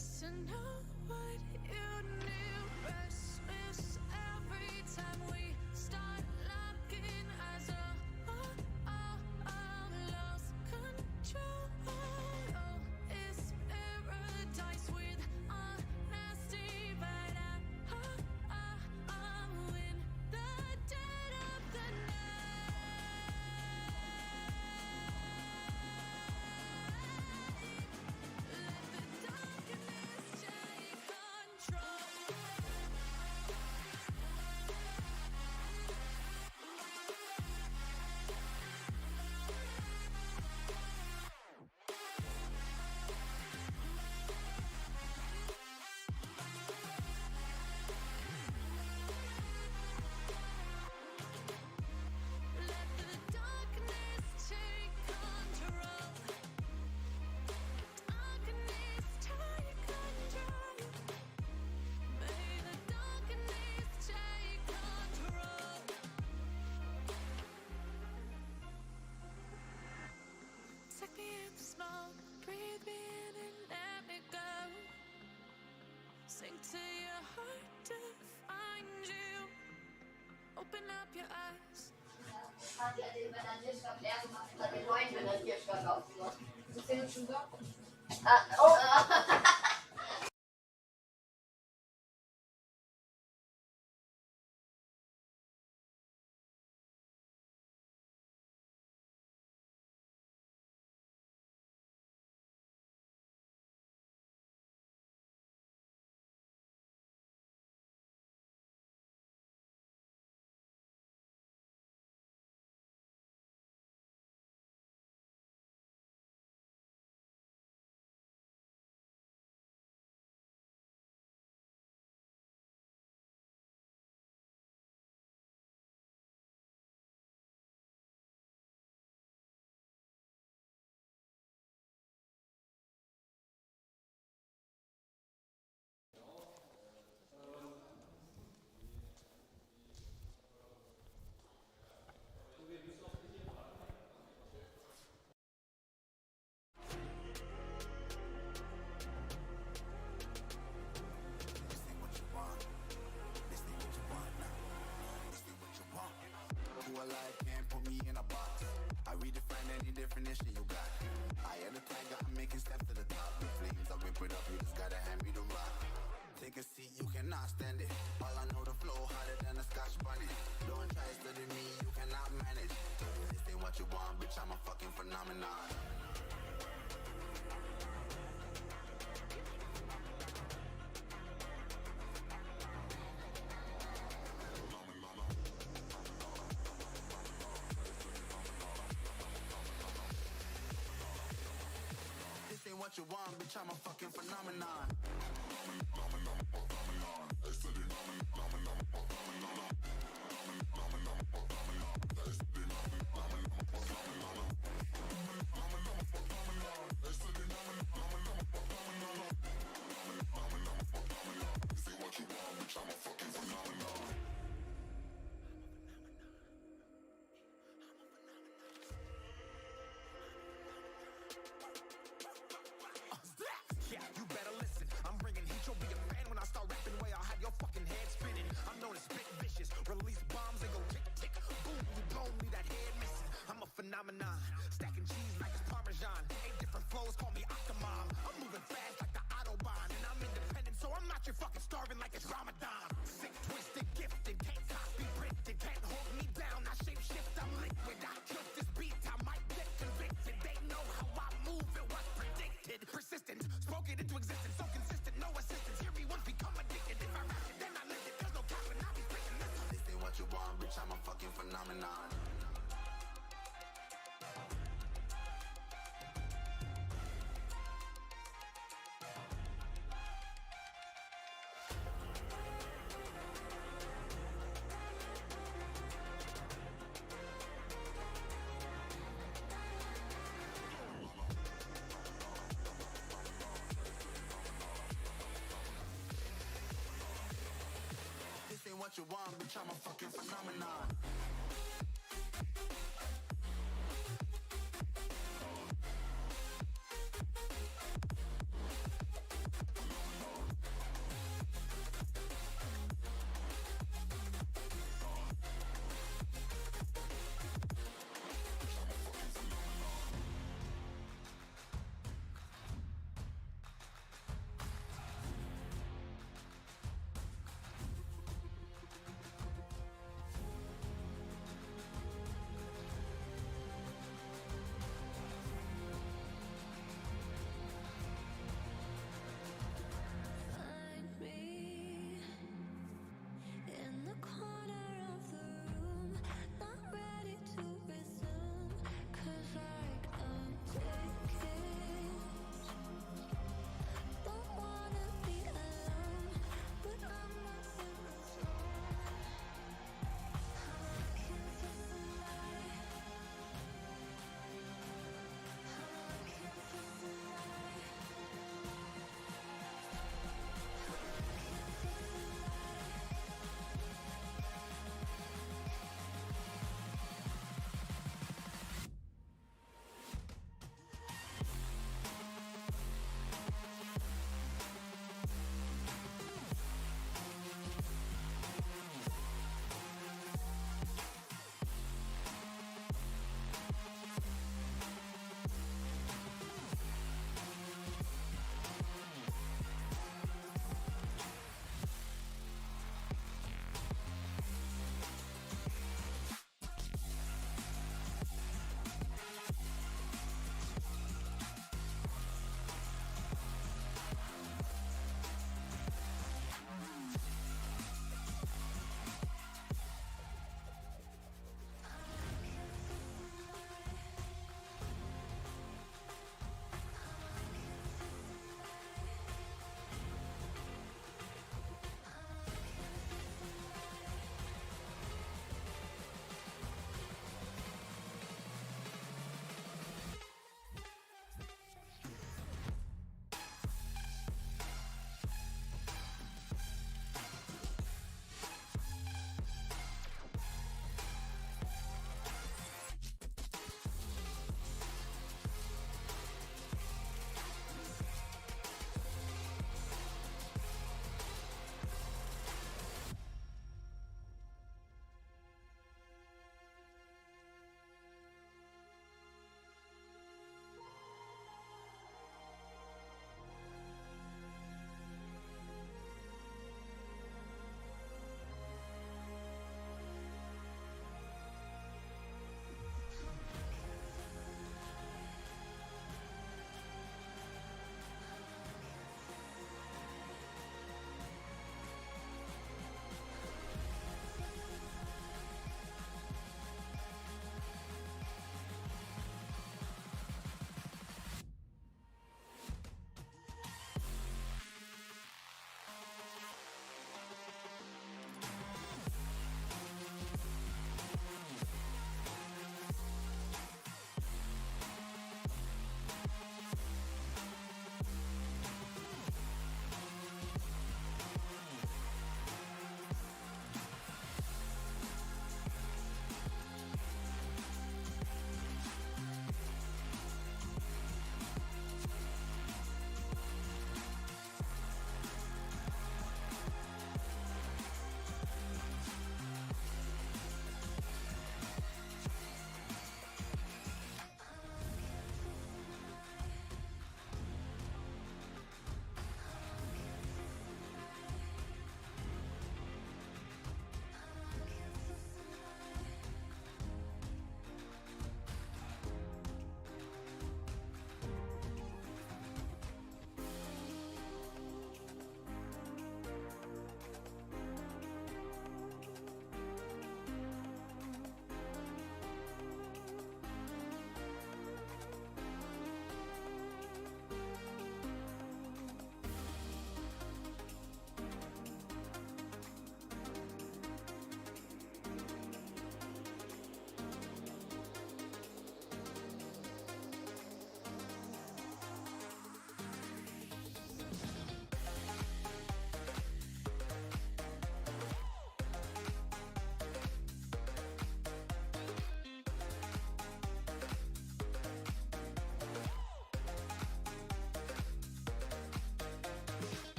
to know what you knew. Restless every time we start locking eyes. Lost control. Oh, it's paradise with honesty, but I'm in the dead of the night. Let the darkness take control. Let the darkness take control. Darkness take control. May the darkness take control. Take me in the smoke, breathe me in and let me go. Sink to your heart to find you. Open up your eyes. Hat ja den Bananierschrank leer gemacht und hat den neuen Bananierschrank aufgemacht. Ist der jetzt schon da? Oh! Alive can't put me in a box. I redefine any definition you got. I am the tiger, I'm making steps to the top. The flames, I whip it up, you just gotta hand me the rock. Take a seat, you cannot stand it. All I know, the flow harder than a Scotch bonnet. Don't try studying me, you cannot manage. This ain't what you want, bitch, I'm a fucking phenomenon. What you want, bitch, I'm a fucking phenomenon. Yeah, you better listen. I'm bringing heat. You'll be a fan when I start rapping. Way I'll have your fucking head spinning. I'm known as spit vicious. Release bombs and go tick tick. Boom, you blown me that head missing. I'm a phenomenon. Stacking cheese like it's Parmesan. 8 different flows, call me Octomom. I'm moving fast like the Autobahn, and I'm independent, so I'm not your fucking starving like it's Ramadan. Sick, twisted, gifted, can't copy, printed, can't hold me down. I shape shift, I'm liquid. I killed this beat, I might get convicted. They know how I move, it was predicted. Persistent, spoke it into existence, so consistent, no assistance. Hear me once, become addicted. If I rap it, then I live it. There's no cap, and I'll be freaking this. This ain't what you want, bitch, I'm a fucking phenomenon. What you want, bitch, I'm a fucking phenomenon.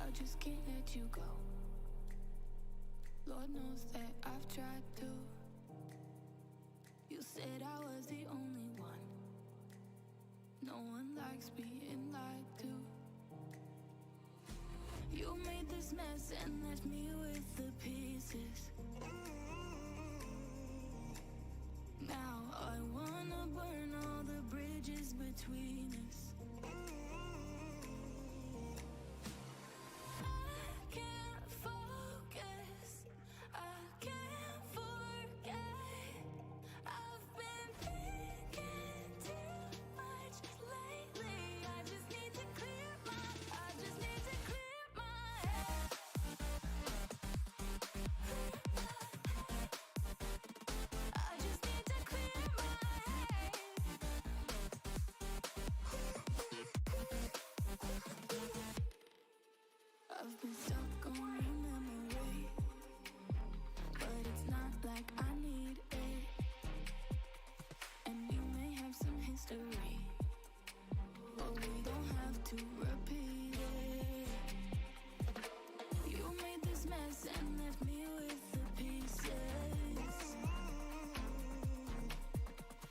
I just can't let you go. Lord knows that I've tried to. You said I was the only one. No one likes being lied to. You made this mess and left me with the pieces. Now I wanna burn all the bridges between us. I can't focus, I can't forget. I've been thinking too much lately. I just need to clear my head. I just need to clear my head. I've been stuck on your memory, but it's not like I need it. And you may have some history, but we don't have to repeat it. You made this mess and left me with the pieces.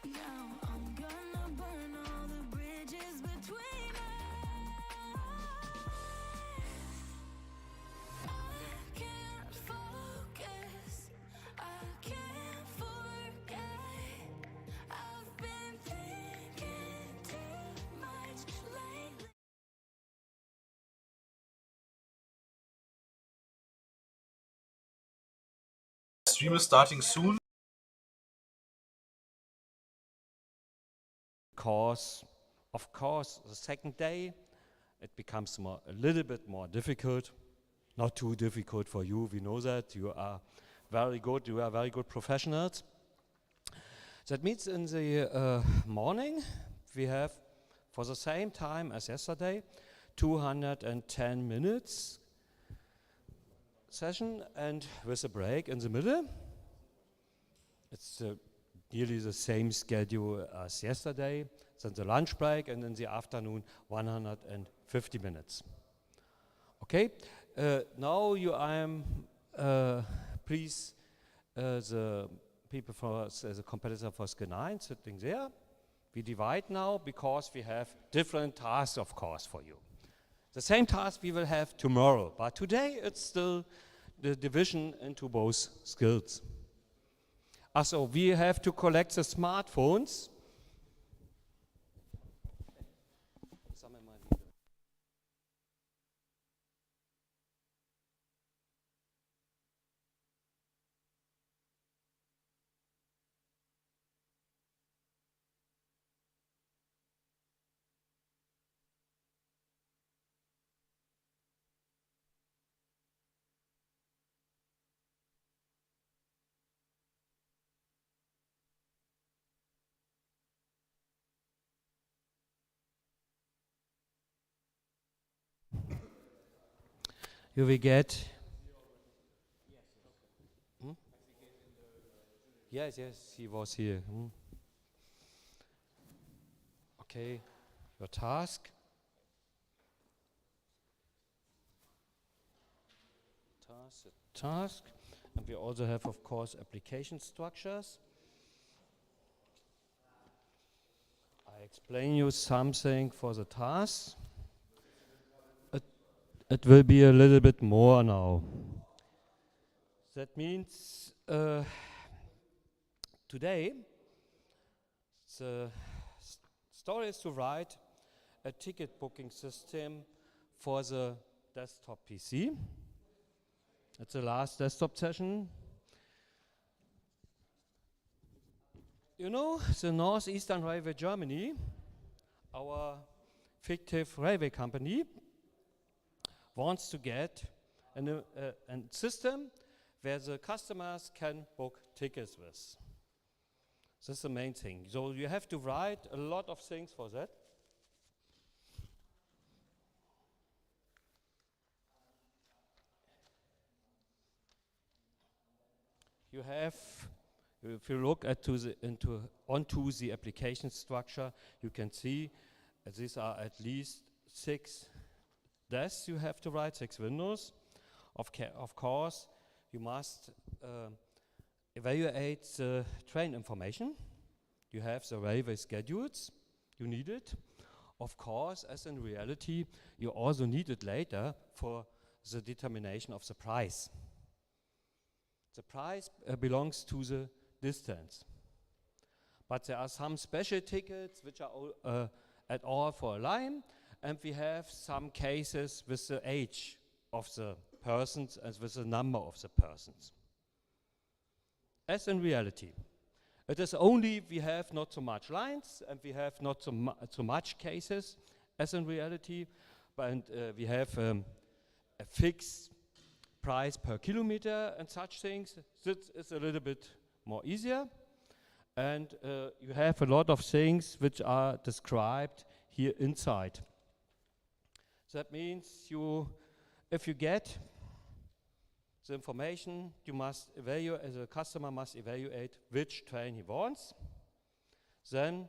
Now I'm gonna burn all the bridges between us. I can't focus, I can't forget. I've been thinking too much lately. Stream is starting soon. Of course, the second day, it becomes a little bit more difficult. Not too difficult for you, we know that. You are very good professionals. That means in the morning, we have, for the same time as yesterday, 210 minutes session, and with a break in the middle. It's nearly the same schedule as yesterday. Then the lunch break, and in the afternoon, 150 minutes. Okay, now I am please the people for as a competitor for skill 9 sitting there. We divide now because we have different tasks, of course, for you. The same task we will have tomorrow, but today it's still the division into both skills. Also, we have to collect the smartphones. You will get. Yes, he was here. Okay, your task. Task. And we also have, of course, application structures. I explain you something for the task. It will be a little bit more now. That means today the story is to write a ticket booking system for the desktop PC. It's the last desktop session. You know, the Northeastern Railway Germany, our fictive railway company, wants to get a system where the customers can book tickets with. This is the main thing. So you have to write a lot of things for that. You have, if you look onto the application structure, you can see these are at least 6 desks you have to write, 6 windows. Of course, you must evaluate the train information. You have the railway schedules, you need it. Of course, as in reality, you also need it later for the determination of the price. The price belongs to the distance. But there are some special tickets which are at all for a line, and we have some cases with the age of the persons and with the number of the persons. As in reality, it is only we have not so much lines and we have not so much cases as in reality, but we have a fixed price per kilometer and such things. This is a little bit more easier. And you have a lot of things which are described here inside. That means if you get the information, you must evaluate, as a customer must evaluate which train he wants. Then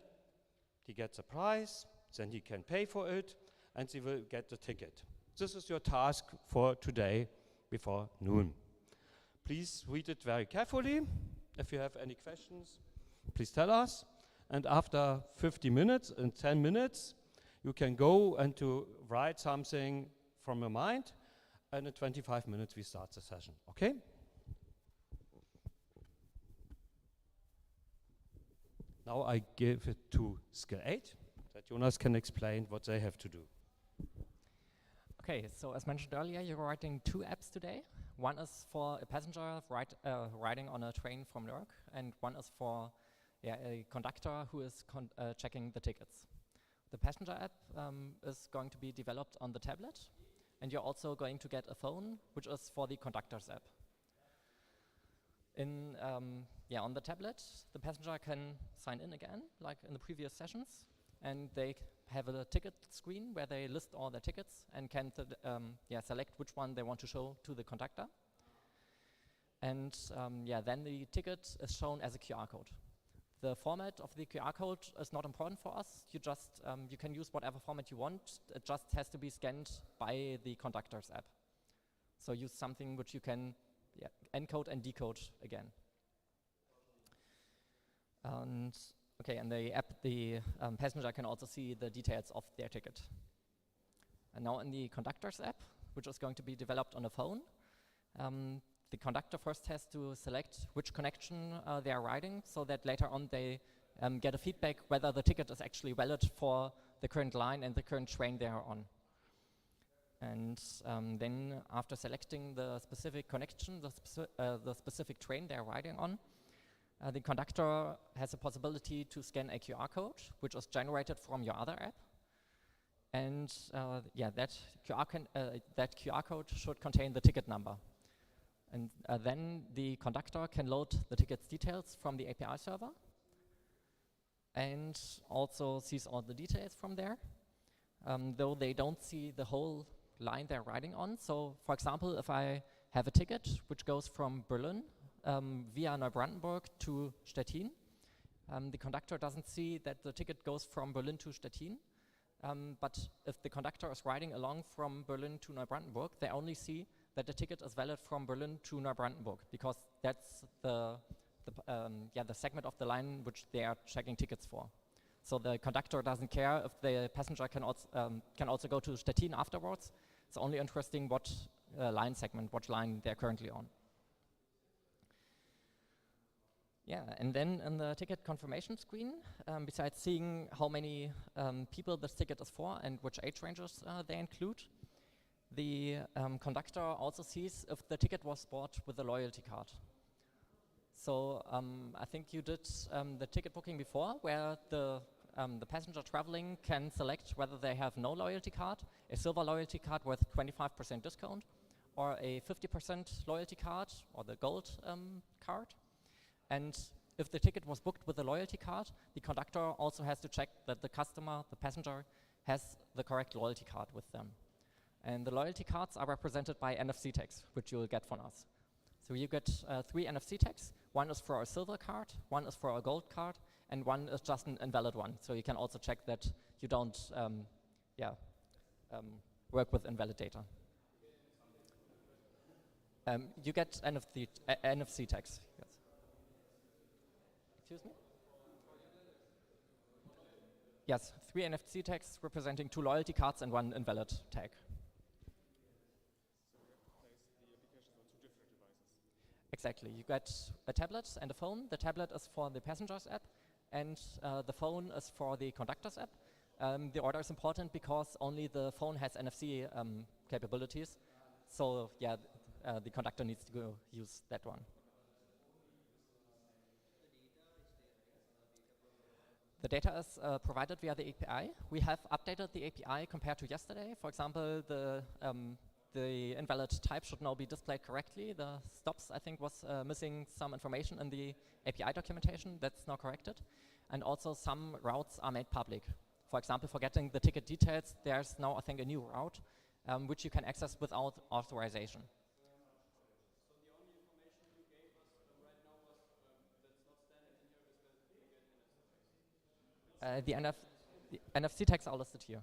he gets a price, then he can pay for it, and he will get the ticket. This is your task for today before noon. Please read it very carefully. If you have any questions, please tell us. And after 50 minutes and 10 minutes, you can go and to write something from your mind. And in 25 minutes, we start the session. Okay? Now I give it to Skill 8, that Jonas can explain what they have to do. Okay, so as mentioned earlier, you're writing 2 apps today. One is for a passenger riding on a train from New York, and one is for a conductor who is checking the tickets. The passenger app is going to be developed on the tablet, and you're also going to get a phone, which is for the conductor's app. On the tablet, the passenger can sign in again, like in the previous sessions, and they have a ticket screen where they list all their tickets and can select which one they want to show to the conductor. And then the ticket is shown as a QR code. The format of the QR code is not important for us. You can use whatever format you want. It just has to be scanned by the conductor's app. So use something which you can encode and decode again. And okay, in the app, the passenger can also see the details of their ticket. And now in the conductor's app, which is going to be developed on a phone, the conductor first has to select which connection they are riding, so that later on they get a feedback whether the ticket is actually valid for the current line and the current train they are on. And then after selecting the specific connection, the specific train they are riding on, the conductor has a possibility to scan a QR code, which is generated from your other app. And yeah, that QR code should contain the ticket number. And then the conductor can load the ticket's details from the API server and also sees all the details from there, though they don't see the whole line they're riding on. So, for example, if I have a ticket which goes from Berlin via Neubrandenburg to Stettin, the conductor doesn't see that the ticket goes from Berlin to Stettin. But if the conductor is riding along from Berlin to Neubrandenburg, they only see that the ticket is valid from Berlin to Neubrandenburg, because that's the segment of the line which they are checking tickets for. So the conductor doesn't care if the passenger can also go to Stettin afterwards. It's only interesting what line segment, what line they're currently on. Yeah, and then in the ticket confirmation screen, besides seeing how many people this ticket is for and which age ranges they include, the conductor also sees if the ticket was bought with a loyalty card. So I think you did the ticket booking before, where the passenger traveling can select whether they have no loyalty card, a silver loyalty card with 25% discount, or a 50% loyalty card, or the gold card. And if the ticket was booked with a loyalty card, the conductor also has to check that the customer, the passenger, has the correct loyalty card with them. And the loyalty cards are represented by NFC tags, which you will get from us. So you get 3 NFC tags. One is for a silver card, one is for a gold card, and one is just an invalid one. So you can also check that you don't work with invalid data. You get NFC tags. Yes. Excuse me? Yes, 3 NFC tags representing 2 loyalty cards and 1 invalid tag. Exactly. You get a tablet and a phone. The tablet is for the passenger's app, and the phone is for the conductor's app. The order is important because only the phone has NFC capabilities. So yeah, the conductor needs to go use that one. The data is provided via the API. We have updated the API compared to yesterday. For example, the invalid type should now be displayed correctly. The stops, I think, was missing some information in the API documentation. That's now corrected. And also some routes are made public. For example, for getting the ticket details, there's now, I think, a new route which you can access without authorization. The NFC tags are listed here.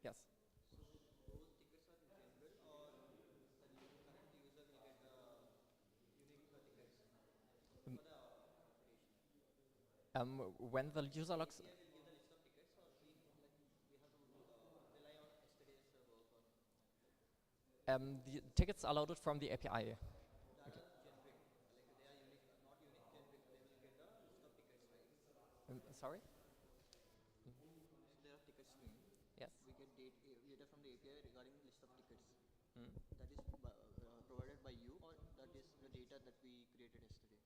Yes. When the user logs... the tickets are loaded from the API. Okay. Sorry? There are ticket stream. Yes. We get data from the API regarding list of tickets. Mm. That is provided by you, or that is the data that we created yesterday?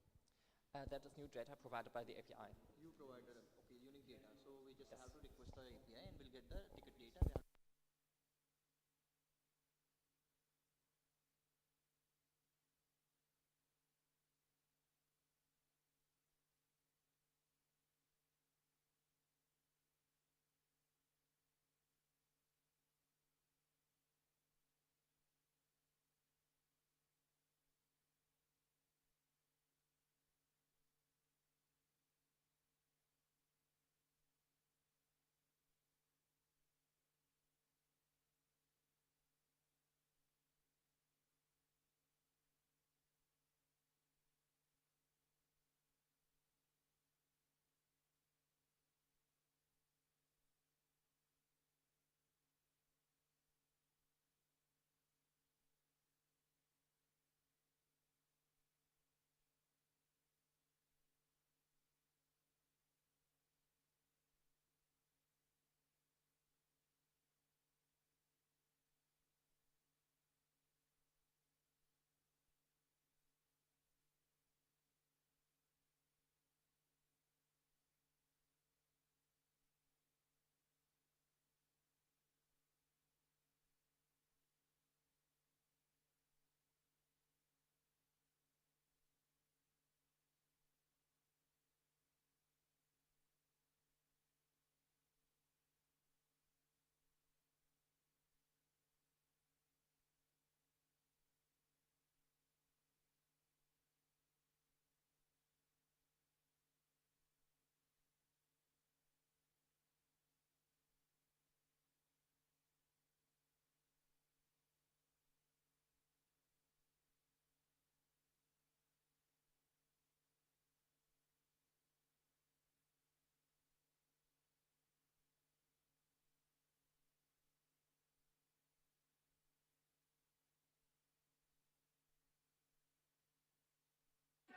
That is new data provided by the API. You provided unique data. So we just Yes. have to request the API and we'll get the ticket data. We have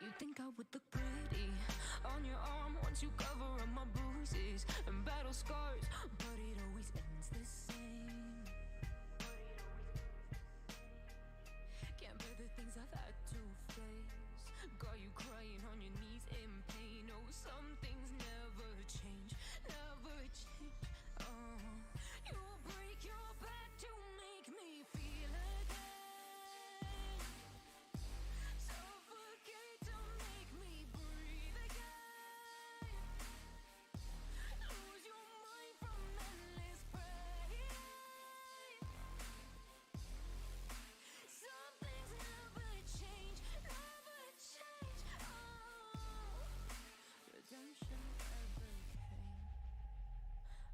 You think I would look pretty on your arm once you cover up my bruises and battle scars, but it always ends the same. Can't bear the things I've had to face. Got you crying on your knees in pain. Oh, some things never change, never change. You break your back to make me feel again. Suffocate to make me breathe again. Lose your mind from endless pain. Some things never change, never change. Redemption never came.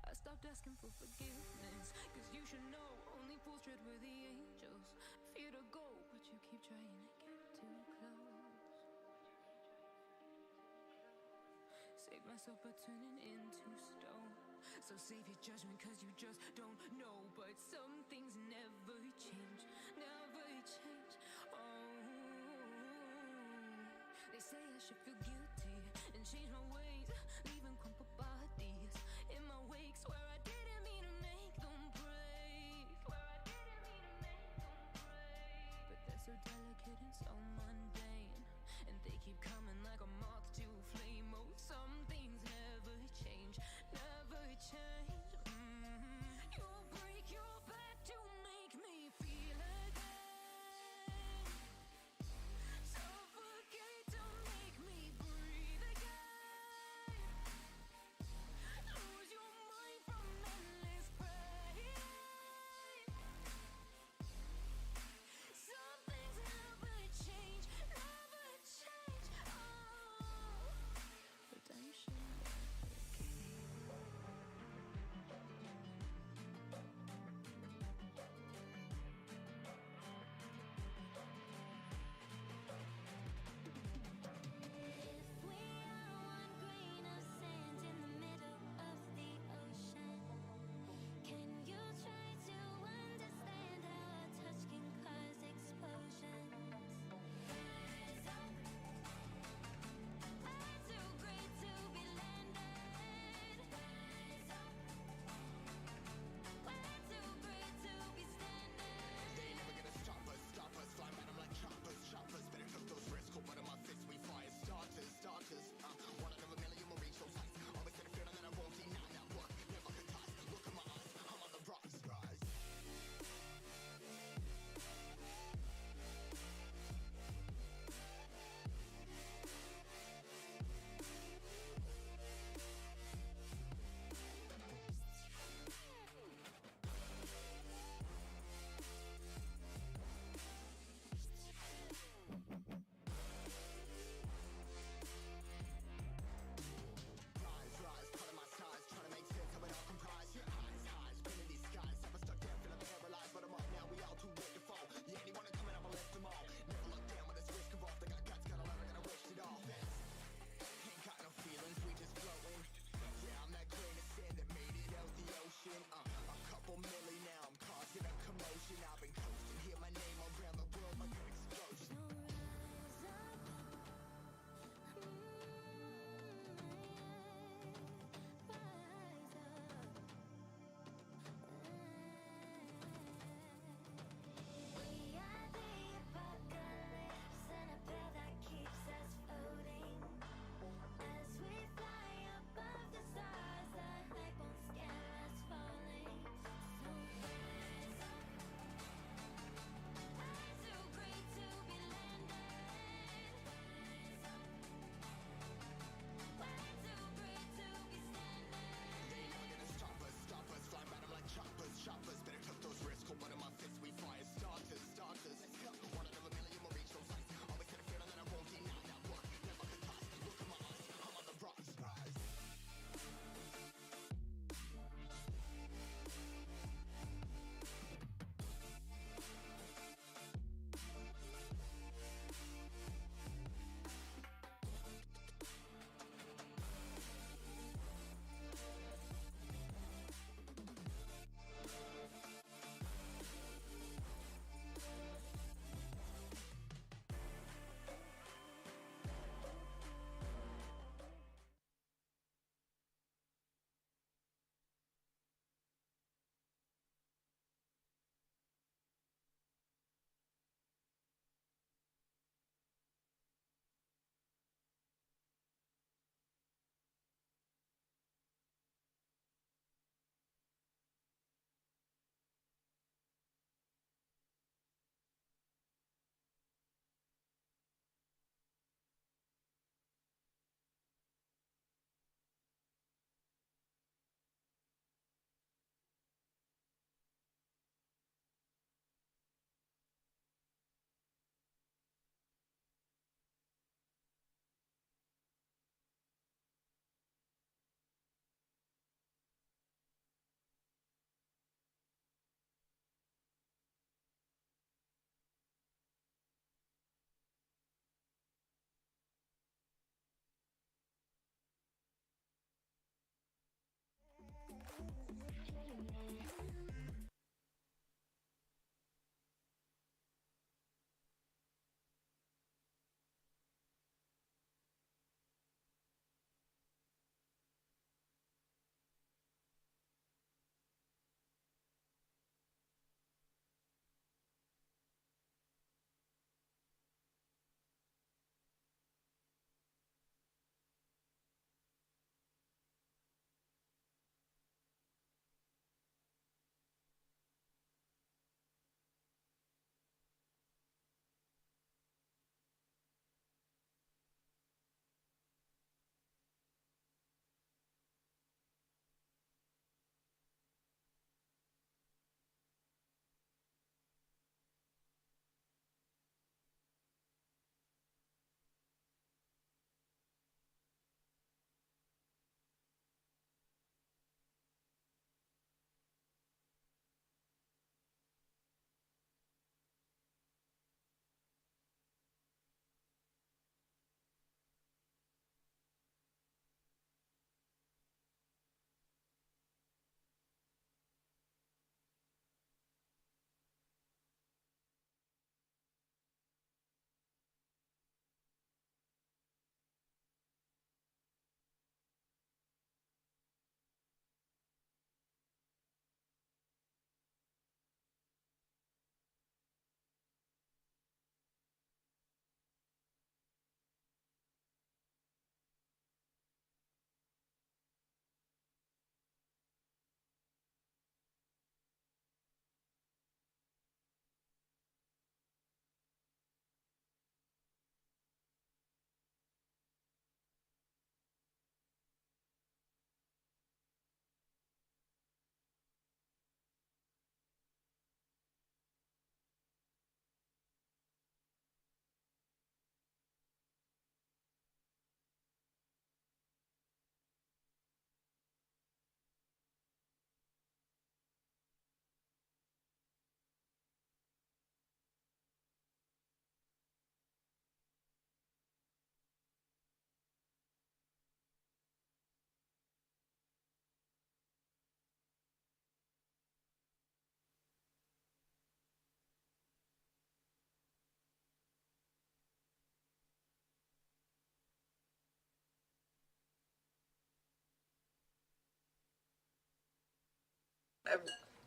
I stopped asking for forgiveness, 'cause you should know only fools tread where the angels fear to go, but you keep trying to get too close. Save myself by turning into stone. So save your judgment, 'cause you just don't know. But some things never change, never change. They say I should feel guilty and change my ways, leaving crumpled bodies in my wake. Swear I didn't mean to make them break. Swear I didn't mean to make them break. But they're so delicate and so mundane, and they keep coming like a moth to a flame. Oh, some things never change, never change. You break your back to make me feel again. Suffocate to make me breathe again. Lose your mind from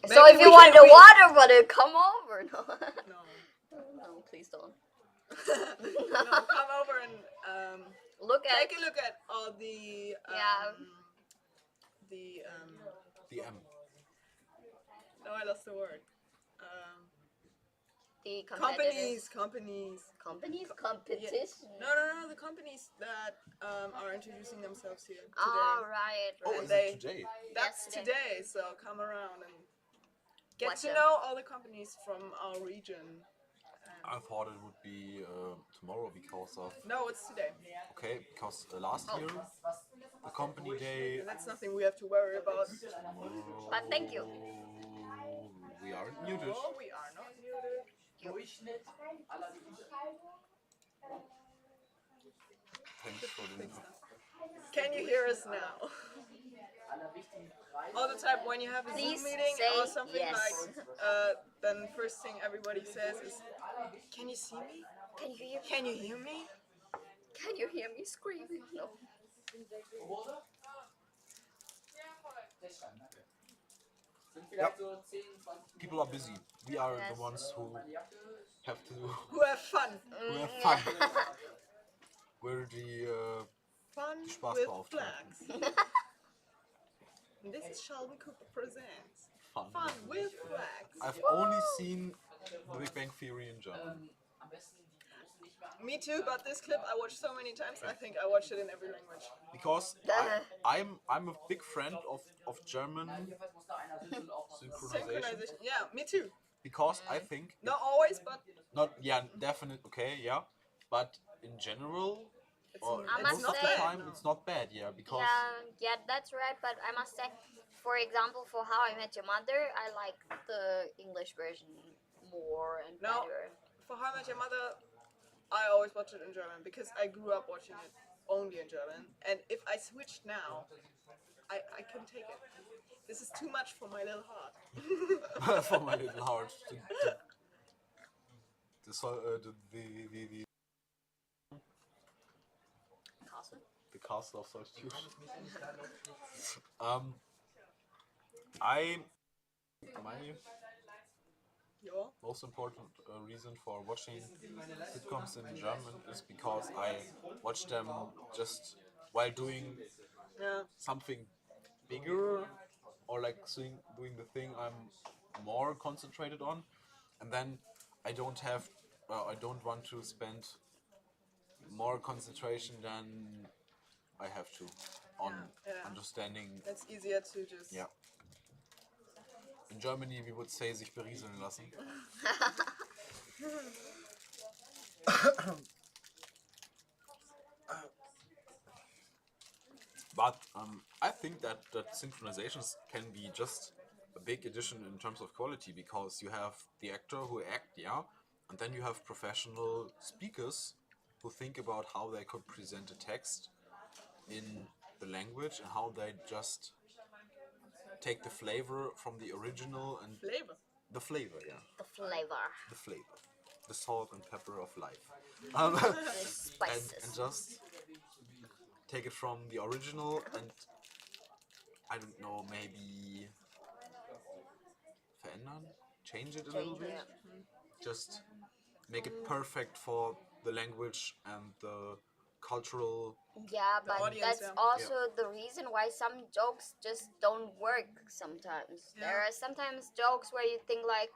So if you want the water bottle, come over. No. No. No, please don't. No, come over and take a look at all the the The M. no, I lost the word. The Companies. competition. No, the companies that are introducing themselves here today. Oh, right. Oh, is it today? That's today, so come around and get Watch to them. know all the companies from our region. I thought it would be tomorrow because of... No, it's today. Okay, because last year, the company day... And that's nothing we have to worry about. But thank you. We aren't muted. No, we are not muted. Thanks for the... Can you hear us now? All the time when you have a Please Zoom meeting say or something yes. like, then first thing everybody says is, "Can you see me? Can you hear? Can you hear me?" Can you hear me screaming? No. Yep. People are busy. We are Yes. the ones who have to... Who have fun? who have fun. We're the... Fun Die Spaßbeauftragten. with flags. And this is Sheldon Cooper presents Fun. Fun with Flags. I've only seen The Big Bang Theory in German. Me too, but this clip I watched so many times, I think I watched it in every language. Because I'm a big friend of German synchronization. Yeah, me too. Because I think... Not always, but definitely, okay, yeah. But in general, or I most must of the say- time, it's not bad, yeah. Because Yeah, that's right. But I must say, for example, for How I Met Your Mother, I like the English version more and No. better. for How I Met Your Mother, I always watch it in German because I grew up watching it only in German. And if I switched now, I couldn't take it. This is too much for my little heart. for my little heart, the castle of solitude. My Yeah. most important reason for watching sitcoms in German is because I watch them just while doing Yeah. something bigger or like doing the thing I'm more concentrated on, and then I don't want to spend more concentration than I have to on Yeah. understanding. It's easier to just. Yeah. In Germany, we would say sich berieseln lassen. But I think that synchronizations can be just a big addition in terms of quality, because you have the actor who act, and then you have professional speakers who think about how they could present a text in the language and how they just take the flavor from the original and Flavor. the flavor, The flavor. the salt and pepper of life, The spices. and just take it from the original and I don't know, maybe verändern, change it a little bit, just make it perfect for the language and the cultural. Yeah, but audience, that's also the reason why some jokes just don't work sometimes. Yeah. There are sometimes jokes where you think like,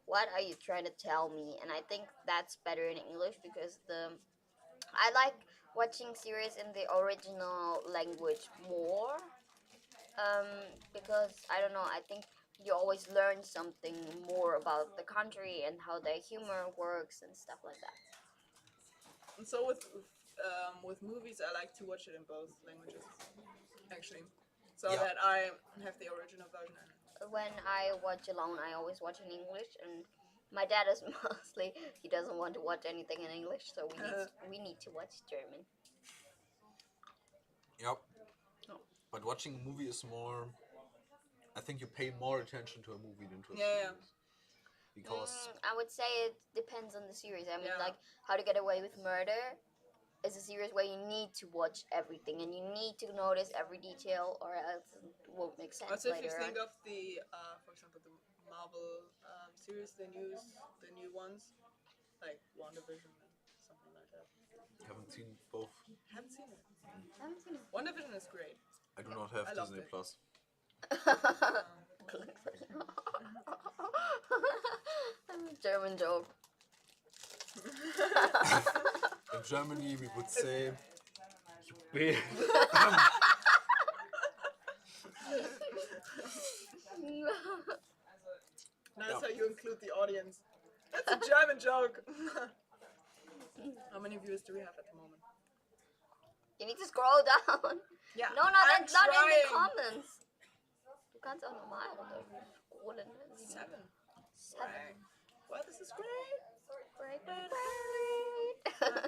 what are you trying to tell me? And I think that's better in English because I like watching series in the original language more. Because I don't know, I think you always learn something more about the country and how their humor works and stuff like that. And so with movies, I like to watch it in both languages, actually, so Yeah. that I have the original version. When I watch alone, I always watch in English, and my dad is mostly, he doesn't want to watch anything in English, so we need to watch German. Yep. Oh. But watching a movie is more. I think you pay more attention to a movie than to a Yeah. series. Because I would say it depends on the series. I mean, Yeah. like How to Get Away with Murder. is a series where you need to watch everything and you need to notice every detail, or else it won't make sense Also, if you later think on. of the, for example, the Marvel series, the new ones, like WandaVision and something like that. Haven't seen both. Haven't seen it. I haven't seen it. WandaVision is great. I do not have I loved Disney it. Plus. German joke. In Germany, we would say, "You be-" Nice how you include the audience. That's a German joke. How many viewers do we have at the moment? You need to scroll down. Yeah. No, I'm that's not in the trying. comments. Du kannst auch normal runterscrollen. 7. 7. Well, this is great. Great.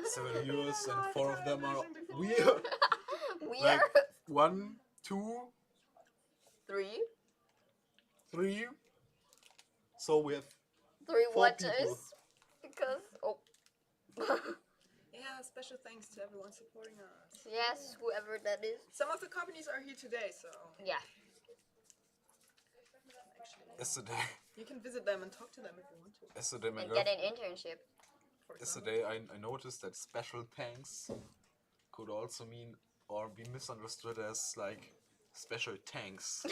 7 viewers, and 4 of them are weird. Weird. Like 1, 2, 3. 3. So we have 3 4 watchers. people. Because, Yeah, special thanks to everyone supporting us. yes, whoever that is. Some of the companies are here today, so Yeah. actually Yesterday, you can visit them and talk to them if you want to. yesterday, my And girl, get an internship. For example. yesterday I noticed that special thanks could also mean or be misunderstood as like special tanks.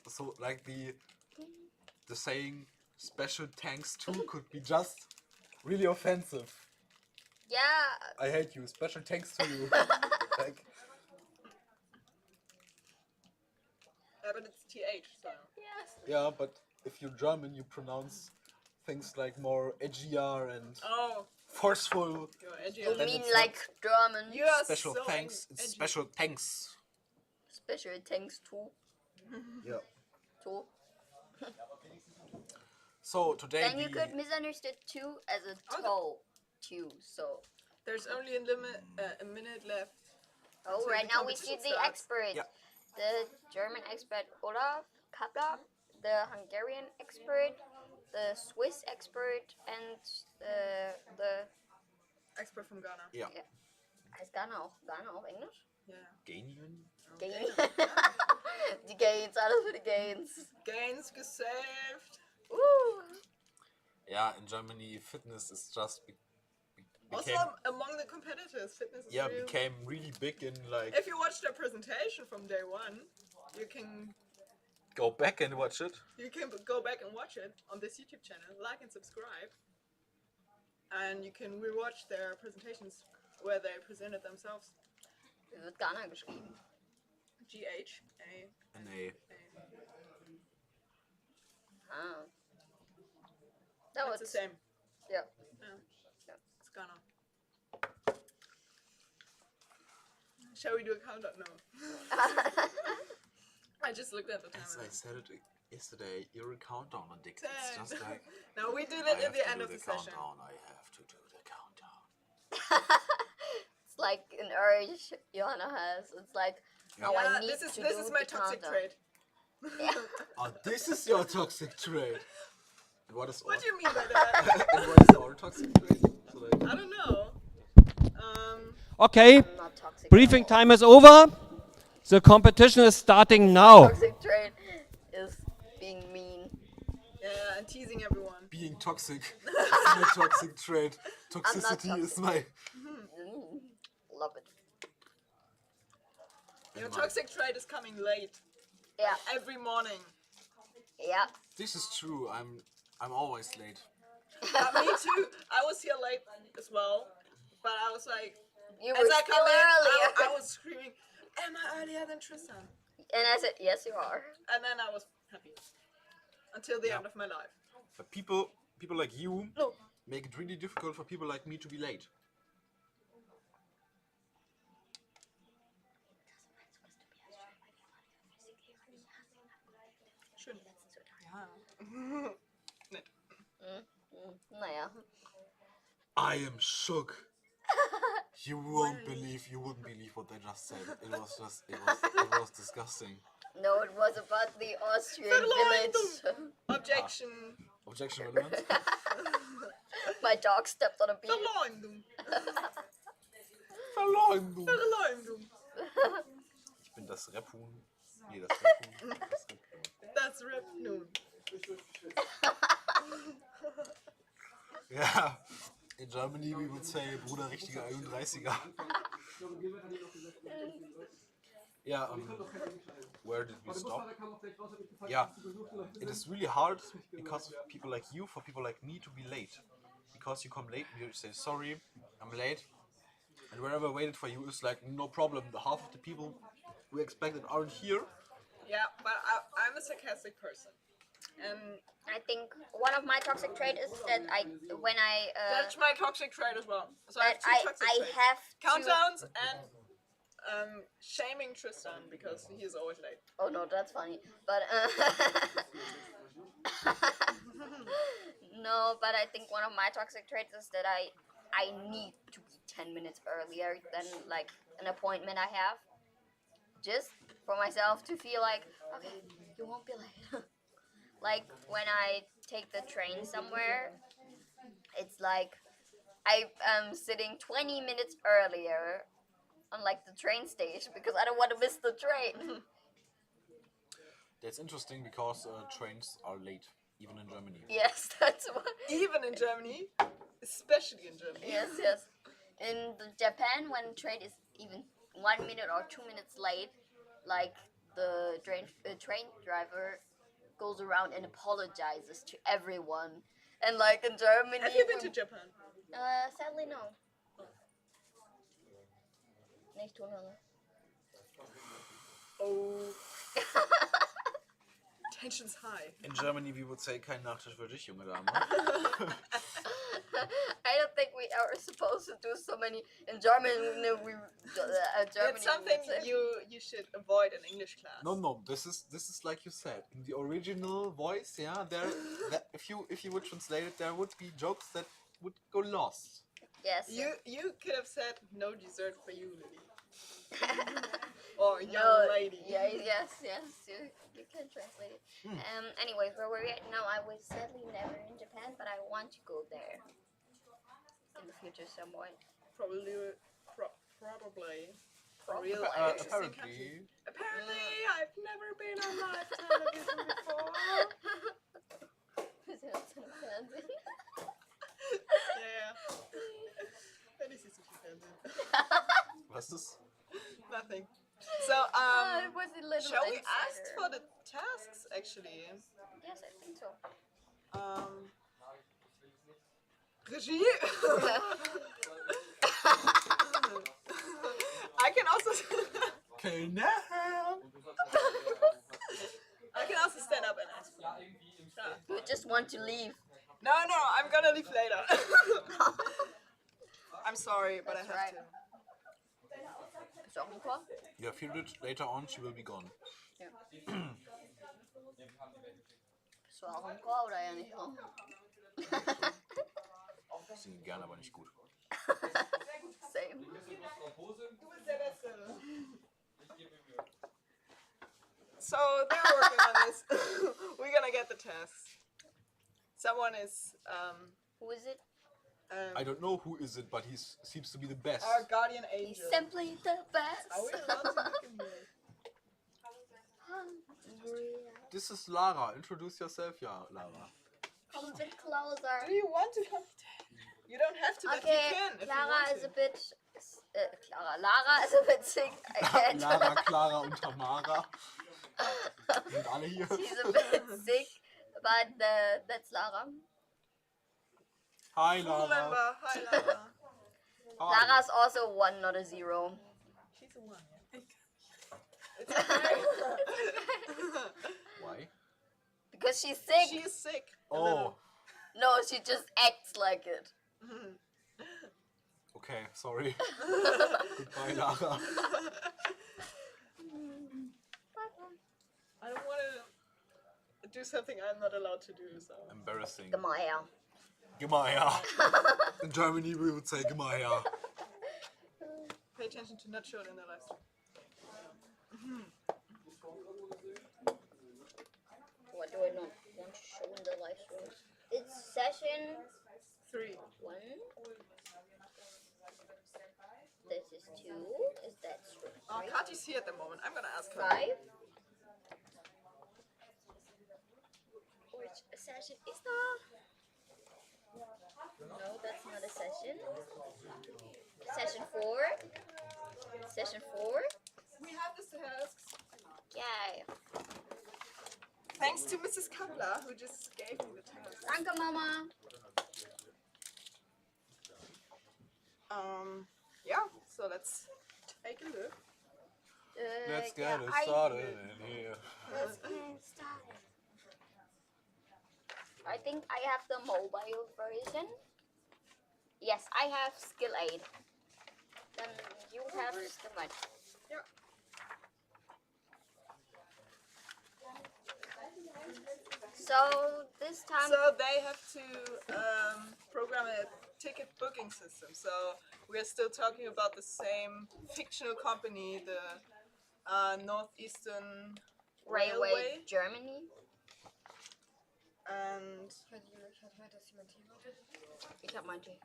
So like the saying special tanks too could be just really offensive. Yeah. I hate you, special thanks to you. Like, Yeah, but it's TH, so. Yes. yeah, but if you're German, you pronounce things like more edgier and Oh, forceful. you're edgy. You then mean it's like German? You are Special so thanks. It's edgy. special thanks. Special thanks to. Yeah. To. So today Then you could misunderstood two as a toe. Two. So. There's only a minute left. Oh, So right the now we see competition the starts. expert. Yeah. The German expert Olaf Kaplan, the Hungarian expert, the Swiss expert, and the Expert from Ghana. Yeah. heißt Ghana auch Englisch? Yeah. Ganian? Gain. Die Gains, alles für die Gains. Gains gesaved. Woo. Yeah, in Germany, fitness is just Also, became among the competitors, fitness is real. became really big in like. If you watch their presentation from day one, you can Go back and watch it. go back and watch it on this YouTube channel, like and subscribe, and you can rewatch their presentations where they presented themselves. Wie wird Ghana geschrieben? GHA. And they Ah. That It's was the same. Yeah. Yeah. It's Ghana. Shall we do a countdown? No. I just looked at the as timer. I said it yesterday, you're a countdown addict. It's just like No, we did I it at have the to end do of the the session. countdown. I have to do the countdown. It's like an urge Johanna has. It's like, now I need this to is do my the toxic countdown. trait. Yeah. Oh, this is your toxic trait. And what is What our, do you mean by that? and what is our toxic trait? So like, I don't know. Okay, I'm not toxic. briefing at all. time is over. The competition is starting now. Toxic trait is being mean. Yeah, and teasing everyone. being toxic is my toxic trait. not Toxicity is toxic. my. Love it. Your toxic trait is coming late Yeah. every morning. Yeah. This is true. I'm always late. Me too. I was here late as well, but I was like, You as were I still come in, earlier. I was screaming, "Am I earlier than Tristan?" And I said, yes, you are. And then I was happy until the Yeah. end of my life. But people like you No. make it really difficult for people like me to be late. Schön. Ja. Nett. Naja. I am shook. You wouldn't believe what they just said. It was disgusting. No, it was about the Austrian Verleumdung. village. Objection. Objection relevant. My dog stepped on a bee. Verleumdung. Verleumdung. Verleumdung. Ich bin das Rap-Huhn. Nee, das Rap-Huhn. Das Rap nun. Yeah. In Germany we would say Bruder richtiger 31er. Yeah, where did we stop? Yeah, it is really hard because of people like you, for people like me to be late. Because you come late, you say, sorry, I'm late. And wherever I waited for you is like, no problem. The half of the people we expected aren't here. Yeah, but I'm a sarcastic person. I think one of my toxic traits is that That's my toxic trait as well. So I have that two toxic traits. have to. Countdowns and shaming Tristan because he is always late. Oh no, that's funny. But no, but I think one of my toxic traits is that I need to be 10 minutes earlier than like an appointment I have, just for myself to feel like, okay, you won't be late. Like when I take the train somewhere, it's like I am sitting 20 minutes earlier on like the train station because I don't want to miss the train. That's interesting because trains are late, even in Germany. Yes, that's what. Even in Germany, especially in Germany. Yes. In Japan, when train is even 1 minute or 2 minutes late, like the train driver goes around and apologizes to everyone. And like in Germany, Have you been to Japan? sadly no. Nicht Tunnel. Oh. Tension's high. In Germany we would say, kein Nachtisch für dich, junge Dame. I don't think we are supposed to do so many in German. Germany. It's something you should avoid in English class. No. This is like you said in the original voice. Yeah, if you would translate it, there would be jokes that would go lost. Yes. You could have said no dessert for you, Lily. Or young lady. Yeah. Yes. You can translate it. Anyways, where we're at now, I was sadly never in Japan, but I want to go there in the future somewhat. Probably. Probably. Apparently. Apparently, I've never been on live television before. Yeah. Wenn ich sie zu viel Fernsehen. Was ist? Nothing. So, It was a little shall we insider. ask for the tasks actually? Yes, I think so. Regie. I can also. I can also stand up and ask. You just want to leave. No, I'm gonna leave later. I'm sorry, but That's I have right. to. Bist du auch im Chor? Yeah, feel it. Later on, she will be gone. Ja. Bist du auch im Chor oder ja nicht so? Ich singe gerne, aber nicht gut. Same. So they're working on this. We're gonna get the tasks. Someone is Who is it? I don't know who is it, but he seems to be the best. our guardian He's angel. simply the best. Are we allowed to look in here? This is Lara. Introduce yourself, yeah, Lara. Come a bit closer. Do you want to come? You don't have to, but Okay, you can if you Lara want is to. a bit. Lara is a bit sick. I can't. Lara, Clara und Tamara. Sind alle hier. She's a bit sick, but that's Lara. Hi, Cool Lara. member. Hi, Lara. Hi. Lara's also 1, not a 0. She's a one. It's okay. Why? Because she's sick. She's sick. Oh, No, she just acts like it. okay, sorry. Goodbye, Lara. I don't want to do something I'm not allowed to do. So. Embarrassing. Gemaya. Gemaya. In Germany, we would say Gemaya. Pay attention to not show it in the live stream. What do I not want to show in the live stream? Kati's here at the moment. I'm gonna ask her. 5. Which session is that? No, that's not a session. Session 4. Session 4. We have the tasks. Yay. Thanks to Mrs. Kapler, who just gave me the task. Danke, Mama. Yeah, so let's take a look. Let's get yeah, it started in here. Let's get it started. I think I have the mobile version. Yes, I have skill 8. Then you have skill 9. Yeah. So this time, So they have to program a ticket booking system. So we're still talking about the same fictional company, the Northeastern Railway Germany. And Ich hab meinen Tee.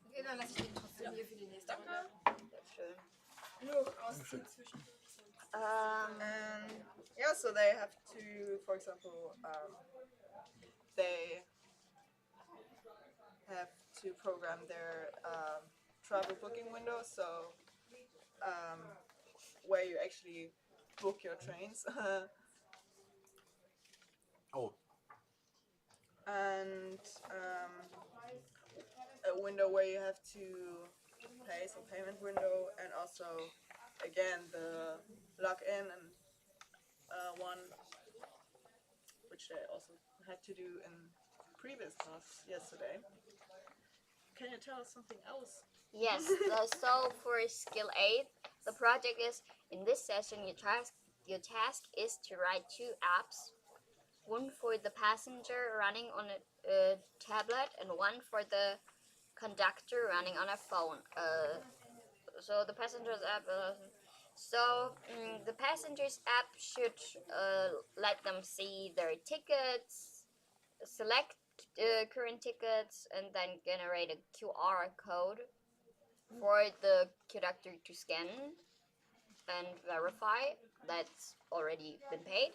Okay, dann lasse ich den trotzdem hier für die nächste Runde. Schön. Nur rausziehen zwischen. and yeah, so they have to, for example, they have to program their travel booking window. So where you actually book your trains. Oh, And a window where you have to pay, so payment window, and also again the log in and one which they also had to do in previous tasks yesterday. Can you tell us something else? Yes, so for skill 8, the project is, in this session, your task is to write 2 apps. One for the passenger running on a tablet and one for the conductor running on a phone. So the passenger's app, the passenger's app should let them see their tickets, select current tickets, and then generate a QR code for the conductor to scan and verify that's already been paid.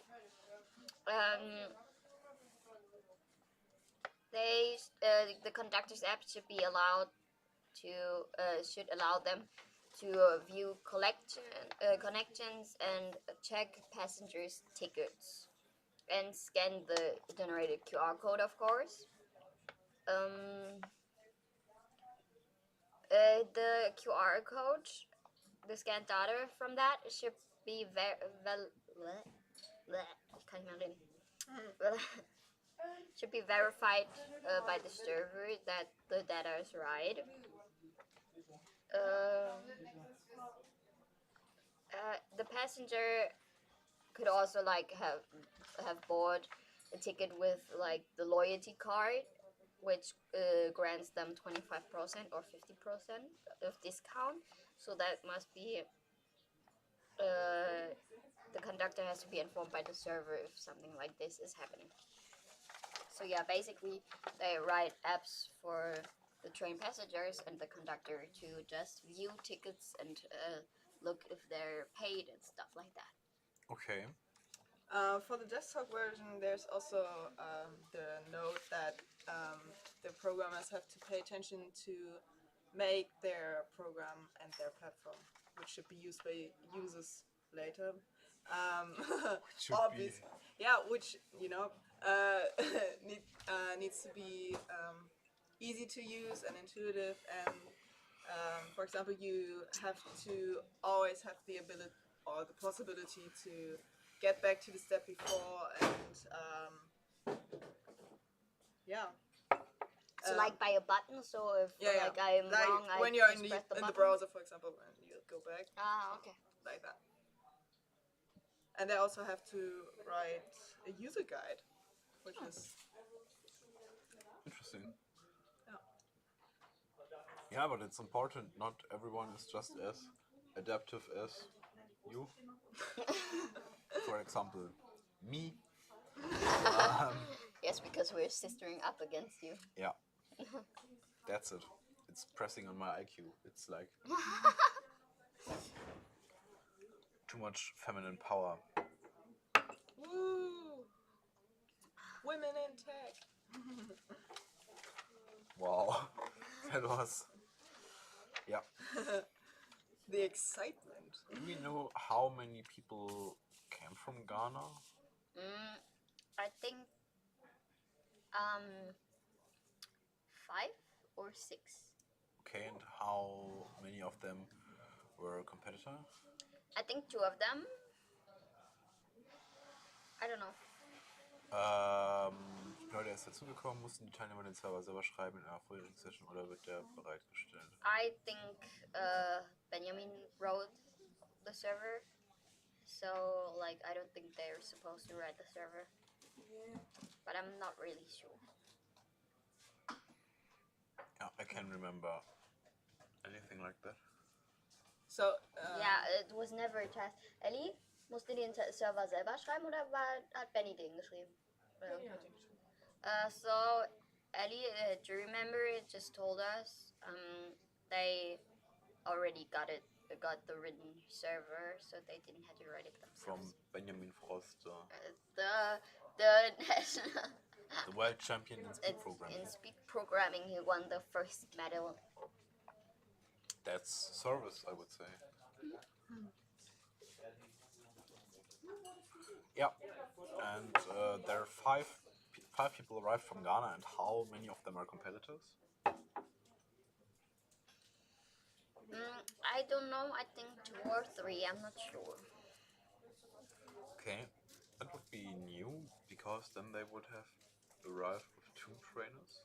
The conductor's app should be allowed to should allow them to view connections and check passengers' tickets and scan the generated QR code, of course. The QR code, the scanned data from that should be should be verified by the server that the data is right. The passenger could also have bought a ticket with the loyalty card, which grants them 25% or 50% of discount. So that must be the conductor has to be informed by the server if something like this is happening. So yeah, basically they write apps for the train passengers and the conductor to just view tickets and look if they're paid and stuff like that. okay. For the desktop version, there's also the note that the programmers have to pay attention to make their program and their platform, which should be used by users later. Should Obvious, yeah, which needs to be easy to use and intuitive. And for example, you have to always have the ability or the possibility to get back to the step before and yeah. So by a button, so if Yeah, I'm like wrong, I when you're just in press the the button. browser, for example, when you go back Okay. like that. And they also have to write a user guide, which is Interesting. Yeah. Yeah, but it's important. Not everyone is just as adaptive as you. For example, me. Yes, because we're sistering up against you. Yeah, that's it. It's pressing on my IQ. It's like too much feminine power. Woo! Women in tech. Wow, that was. Yeah. The excitement. Do we know how many people came from Ghana? I think 5 or 6. Okay, and how many of them were a competitor? I think 2 of them. I don't know. Leute, erst dazugekommen, mussten die Teilnehmer den Server selber schreiben in einer vorherigen Session oder wird der bereitgestellt? I think Benjamin wrote the server. So, like, I don't think they're supposed to write the server. But I'm not really sure. Yeah, I can't remember anything like that. So, Ja, it was never a task. Ellie, musste den Server selber schreiben oder hat Benny den geschrieben? So, Ellie, do you remember it just told us they already got the written server, so they didn't have to write it From themselves. Benjamin Frost, The national the world champion in speed in programming. speed programming, he won the first medal. That's service, I would say. Yeah, and there are five people arrived from Ghana, and how many of them are competitors? I don't know. I think 2 or 3. I'm not sure. Okay, that would be new, because then they would have arrived with 2 trainers.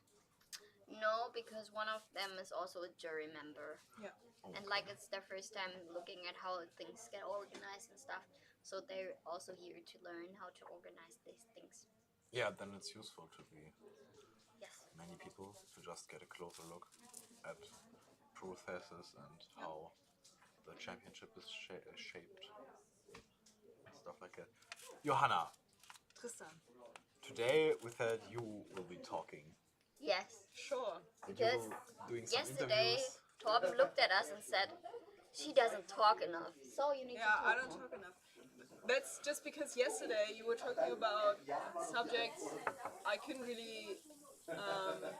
No, because one of them is also a jury member. yeah. Okay. And like it's their first time looking at how things get organized and stuff. So they're also here to learn how to organize these things. Yeah, then it's useful to be Yes. many people to just get a closer look at processes and how the championship is shaped and stuff like that. Johanna, Tristan. today we said you will be talking. Yes. Sure. And Because you will doing some yesterday interviews. Torben looked at us and said, "She doesn't talk enough, so you need to Yeah, talk I don't more." talk enough. That's just because yesterday you were talking about subjects I couldn't really, talk about.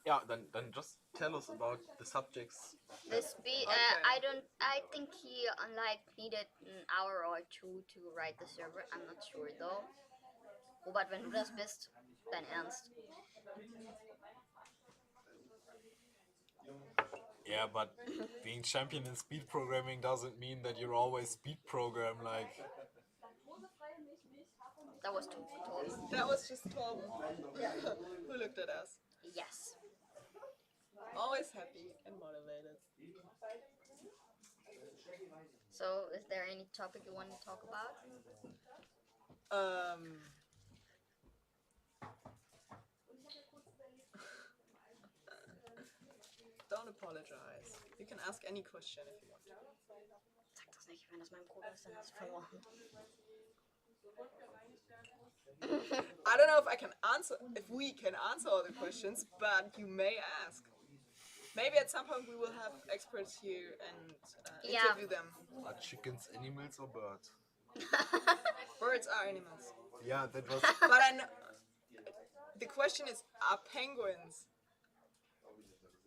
Yeah, then just tell us about the subjects. Okay. I think he needed an hour or 2 to write the server. I'm not sure though. Robert, wenn du das bist, dein Ernst. Yeah, but being champion in speed programming doesn't mean that you're always speed program like. That was too Torben. That was just Torben who looked at us. Yes. Always happy and motivated. So, is there any topic you want to talk about? Don't apologize. You can ask any question if you want to. Sag das nicht, wenn das mein Bruder ist, dann ist es verloren. I don't know if we can answer all the questions, but you may ask. Maybe at some point we will have experts here and interview them. Are chickens animals or birds? Birds are animals. Yeah, that was. But I know. The question is, are penguins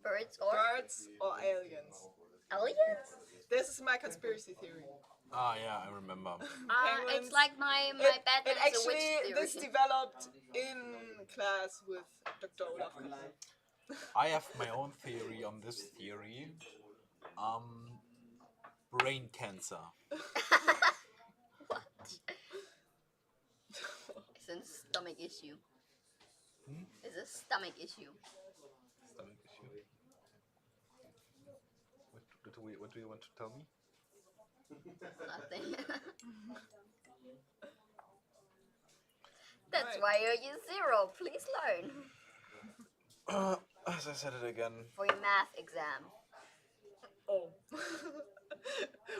Birds or birds or aliens? aliens? This is my conspiracy theory. Ah, yeah, I remember. Penguins. It's like my It Batman is a actually, witch theory. this developed in class with Dr. Olaf Kalai. I have my own theory on this theory. Brain cancer. What? It's a stomach issue. It's a stomach issue. Stomach issue. What do you want to tell me? Nothing. That's Right. why you're year 0. Please learn. As I said it again. For your math exam. Oh.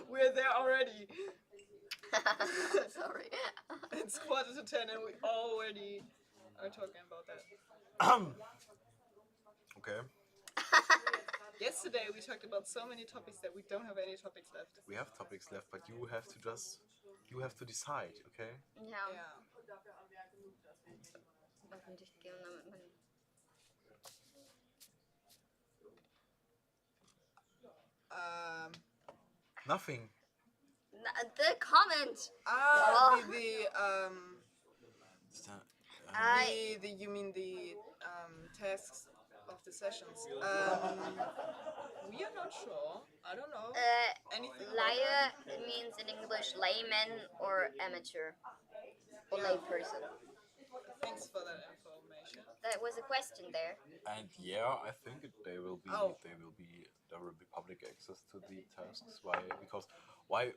We're there already. Sorry. It's 9:45 and we already are talking about that. Okay. Yesterday we talked about so many topics that we don't have any topics left. We have topics left, but you have to decide, okay? Yeah. Yeah. Öffentlich gehen, damit man. Nothing. The comment. You mean the tasks of the sessions? We are not sure. I don't know anything. Laie means in English layman or amateur or layperson. Thanks for that information. That was a question there. And yeah, I think there will be public access to the tasks. Why? Because why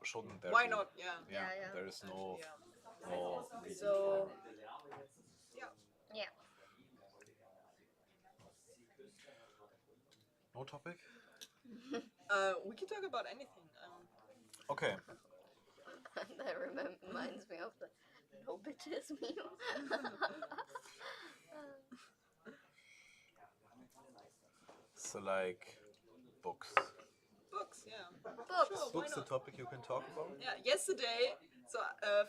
shouldn't there? Why be? not? Yeah. Yeah. There is no Yeah. no. So yeah. Yeah. No topic. We can talk about anything. Okay. That reminds me of the no bitches meme. So like books. Books, yeah. Books. Sure, why Books, the not? topic you can talk about. Yeah, yesterday, so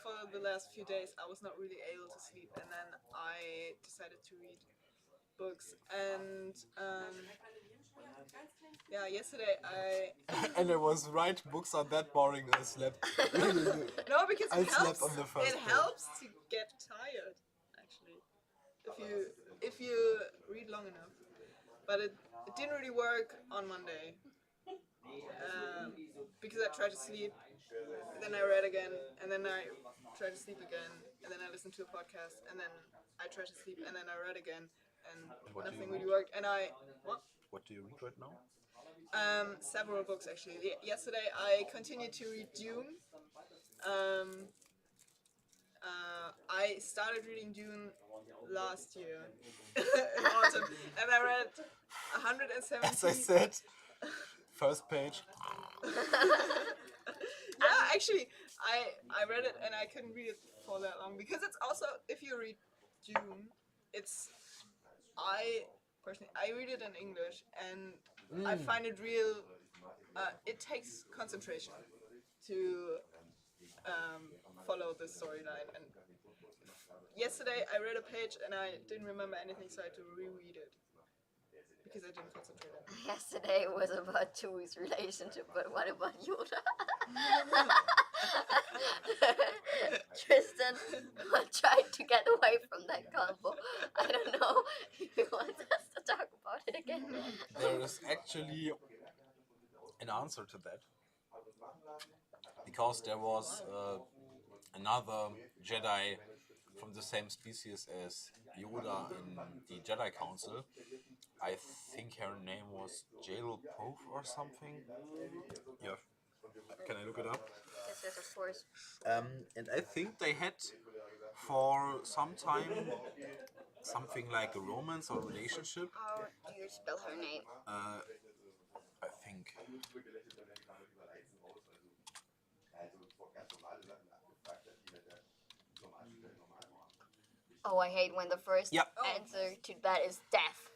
for the last few days, I was not really able to sleep, and then I decided to read books. And yeah, yesterday I And I was right. Books are that boring. I slept. no, because I it slept helps. on the first It page. helps to get tired, actually, if you read long enough. But it didn't really work on Monday because I tried to sleep, then I read again, and then I tried to sleep again, and then I listened to a podcast, and then I tried to sleep, and then I read again, and what do nothing you really read? worked. And what? What do you read right now? Several books actually. Yesterday I continued to read Dune. I started reading Dune last year in autumn, and I read 170. As I said, first page. Yeah, actually, I read it and I couldn't read it for that long because it's also, if you read Dune, I personally read it in English and I find it real. It takes concentration to follow the storyline. And yesterday I read a page and I didn't remember anything, so I had to reread it because I didn't concentrate on it. Yesterday was about Chewie's relationship, but what about Yoda? Tristan tried to get away from that combo. I don't know if he wants us to talk about it again. There is actually an answer to that. Because there was another Jedi from the same species as Yoda in the Jedi Council. I think her name was Jadal Poth or something. Yeah. Can I look it up? Yes, of course. And I think they had for some time something like a romance or relationship. How do you spell her name? I think. Oh, I hate when the first Yep. answer to that is death.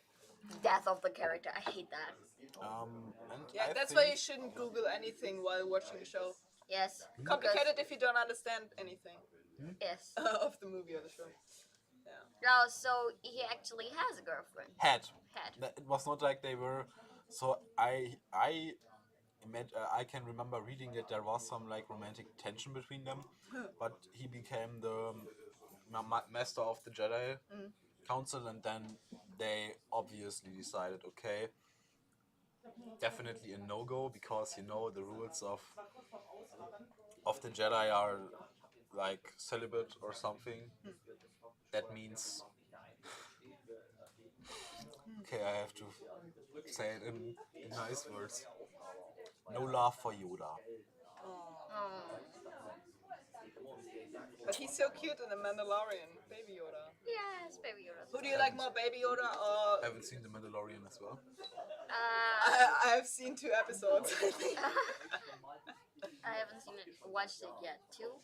Death of the character. I hate that. And Yeah, I that's think why you shouldn't Google anything while watching a show. Yes. Complicated if you don't understand anything Yes. of the movie or the show. No, so he actually has a girlfriend. had. Had. It was not like they were. So I can remember reading that there was some like romantic tension between them, but he became the master of the Jedi Council, and then they obviously decided, okay, definitely a no-go because you know the rules of the Jedi are like celibate or something. That means. Okay, I have to say it in nice words. No love for Yoda. But he's so cute in The Mandalorian, Baby Yoda. Yes, Baby Yoda. Who do you like more, Baby Yoda or... I haven't seen The Mandalorian as well. I have seen 2 episodes, I think. I haven't seen it, watched it yet too.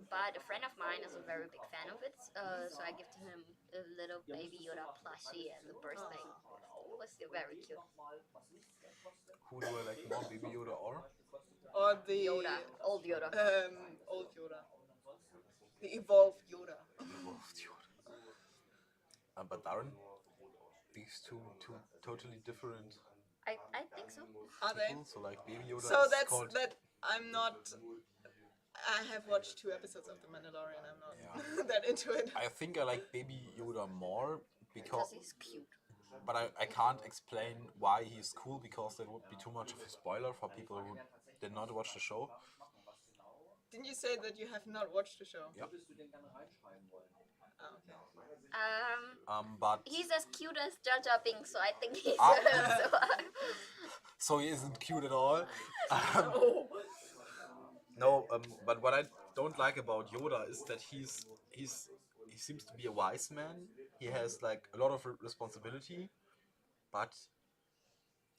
But a friend of mine is a very big fan of it, so I gifted him a little Baby Yoda plushie as a birthday. was very cute. Who do I like more, Baby Yoda or? Or the Yoda, old Yoda. old Yoda, the evolved Yoda. Evolved Yoda. But Darren, these two totally different I think so. Are they? people. So like Baby Yoda So is that's called. that. I'm not. I have watched 2 episodes of The Mandalorian. I'm not Yeah. that into it. I think I like Baby Yoda more Because because, he's cute. but I can't explain why he's cool because that would be too much of a spoiler for people who did not watch the show. Didn't you say that you have not watched the show? Yep. Oh, okay. But He's as cute as Jar Jar Binks, so I think he's. so he isn't cute at all. Oh. No, but what I don't like about Yoda is that he seems to be a wise man. He has like a lot of responsibility, but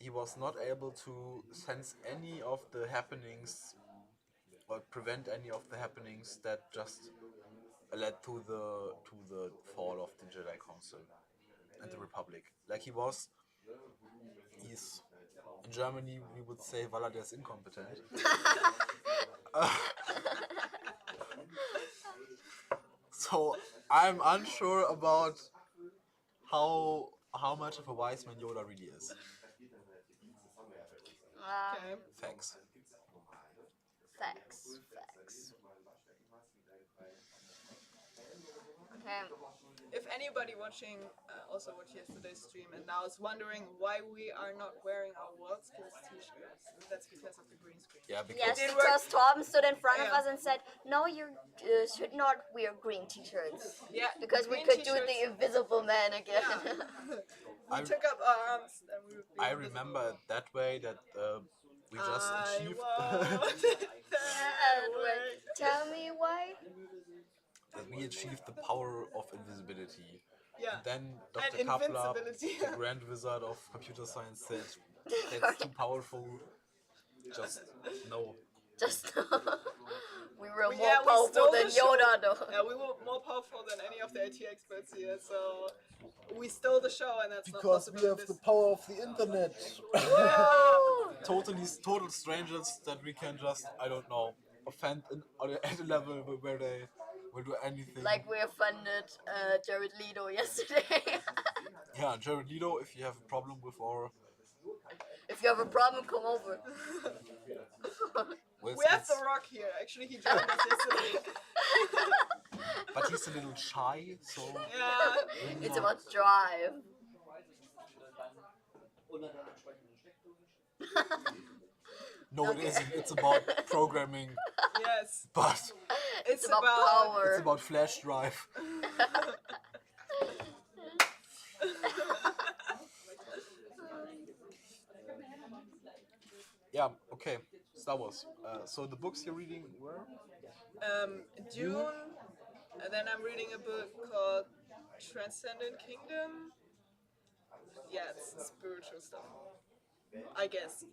he was not able to sense any of the happenings or prevent any of the happenings that just led to the fall of the Jedi Council and the Republic. Like he's in Germany we would say Valar der ist incompetent. So I'm unsure about how much of a wise man Yoda really is. Okay. Thanks. Facts. Okay. If anybody watching also watched yesterday's stream and now is wondering why we are not wearing our World Skills t-shirts, that's because of the green screen. Yeah, because Yes, Did because Torben stood in front of Yeah. us and said, "No, you should not wear green t-shirts." Yeah, Because we green could do t-shirts. the invisible man again. Yeah. We I- took up our arms and we would be I invisible. remember it that way that we just achieved Edward, tell me why. that we achieved the power of invisibility. Yeah. And then Dr. And Kaplan, invincibility. the Grand Wizard of Computer Science, said, "That's too powerful. Just no." Just we were more Yeah, we powerful stole than the show. Yoda, though. Yeah, we were more powerful than any of the IT experts here, so we stole the show, and that's not possible. power of the internet. Total strangers that we can just, I don't know, offend at a level where they will do anything. Like we offended Jared Leto yesterday. Yeah, Jared Leto, if you have a problem with our If you have a problem, come over. We have The Rock here. Actually, he joined us yesterday. but he's a little shy, so Yeah. It's about drive. no, it isn't. It's about programming, Yes. but It's about about power. it's about flash drive. Yeah, okay. Star Wars. So the books you're reading were? Dune, and then I'm reading a book called Transcendent Kingdom. Yeah, it's spiritual stuff, I guess.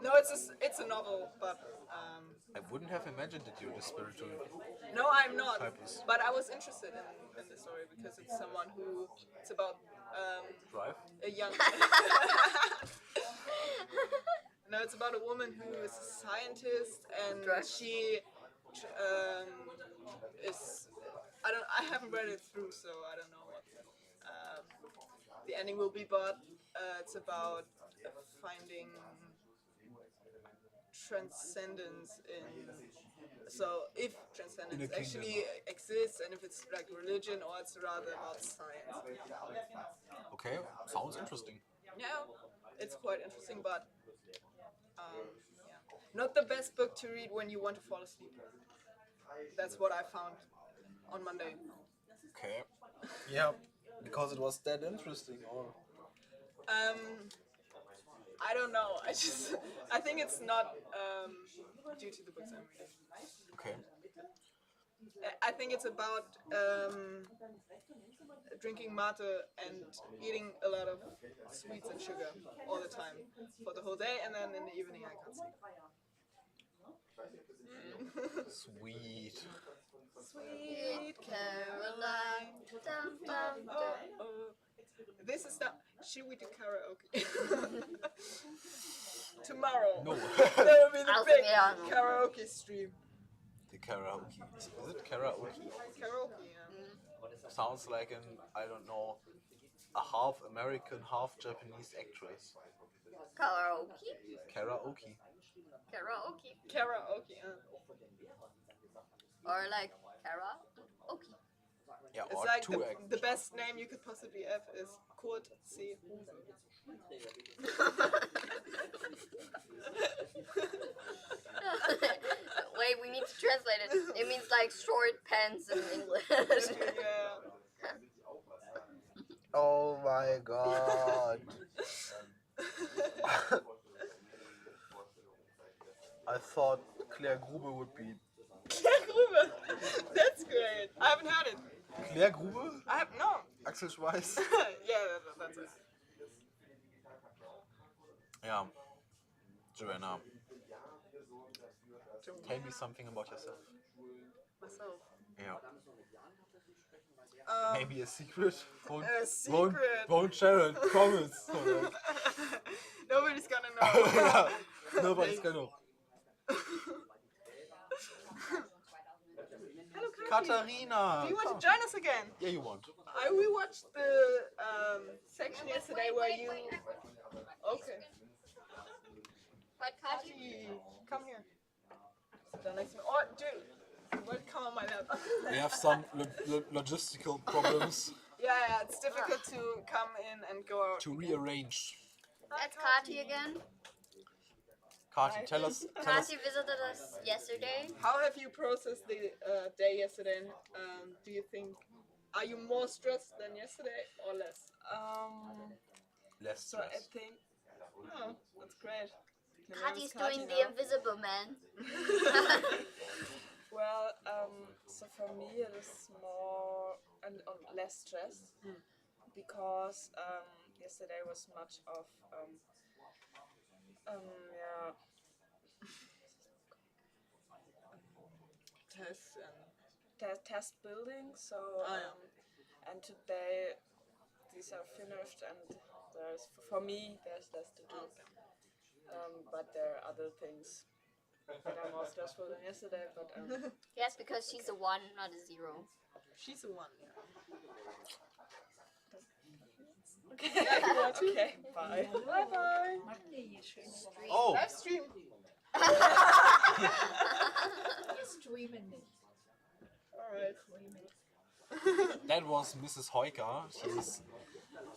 No, it's a novel, but I wouldn't have imagined that you're the spiritual. no, I'm not. Types. But I was interested in the story because it's someone who it's about Drive? a young. No, it's about a woman who is a scientist and Drive. she is. I haven't read it through, so I don't know what the ending will be. But it's about finding transcendence in. So if transcendence In a kingdom. actually exists, and if it's like religion or it's rather about science. Okay, sounds interesting. Yeah, it's quite interesting, but yeah, not the best book to read when you want to fall asleep. That's what I found on Monday. Okay. Yeah, because it was that interesting, or I don't know. I think it's not due to the books I'm reading. okay. I think it's about drinking mate and eating a lot of sweets and sugar all the time for the whole day, and then in the evening I can't sleep. Sweet. Sweet Caroline. Dum, dum, dum. Oh, This is not. Should we do karaoke? Tomorrow. No. There will be the I'll big sing it on. karaoke stream. The karaoke. Is it karaoke? Karaoke, yeah. Sounds like an, I don't know, a half American, half Japanese actress. Karaoke? Karaoke. Karaoke. Karaoke, yeah. Or like karaoke. Yeah, It's or like two the best name you could possibly have is Kurt C. Wait, we need to translate it. It means like short pants in English. Yeah. Oh my god. I thought Claire Grube would be. Claire Grube. That's great. I haven't heard it. Claire Grube? I have no. Axel Schweiß? Yeah, that's it. Yeah. Joanna. Tell me something about yourself. Myself. Yeah. Maybe a secret? Won't, A secret. Won't share it. Promise. Nobody's gonna know. Yeah, nobody's gonna know. Hello, Kati. Katharina! Do you want to join us again? Yeah, you want. I rewatched the section yesterday where you. Okay. But Kati, come here. Sit down next to me. Or dude, what? Come on my lap. We have some logistical problems Yeah, it's difficult to come in and go out. to rearrange. that's Kati again. Kati, tell us. Kati visited us yesterday. How have you processed the day yesterday? And, do you think, are you more stressed than yesterday or less? Less So I stress. think, oh, that's great. Kati's doing the invisible man. Well, so for me it is more and less stress because yesterday was much of yeah, Tests and test building. So yeah. and today these are finished and there's for me there's less to do. But there are other things that are more stressful than yesterday. But Yes, because she's a 1, not a 0. She's the one. okay, bye. Bye bye. Oh, Live stream. Alright. that was Mrs. Heuker. She's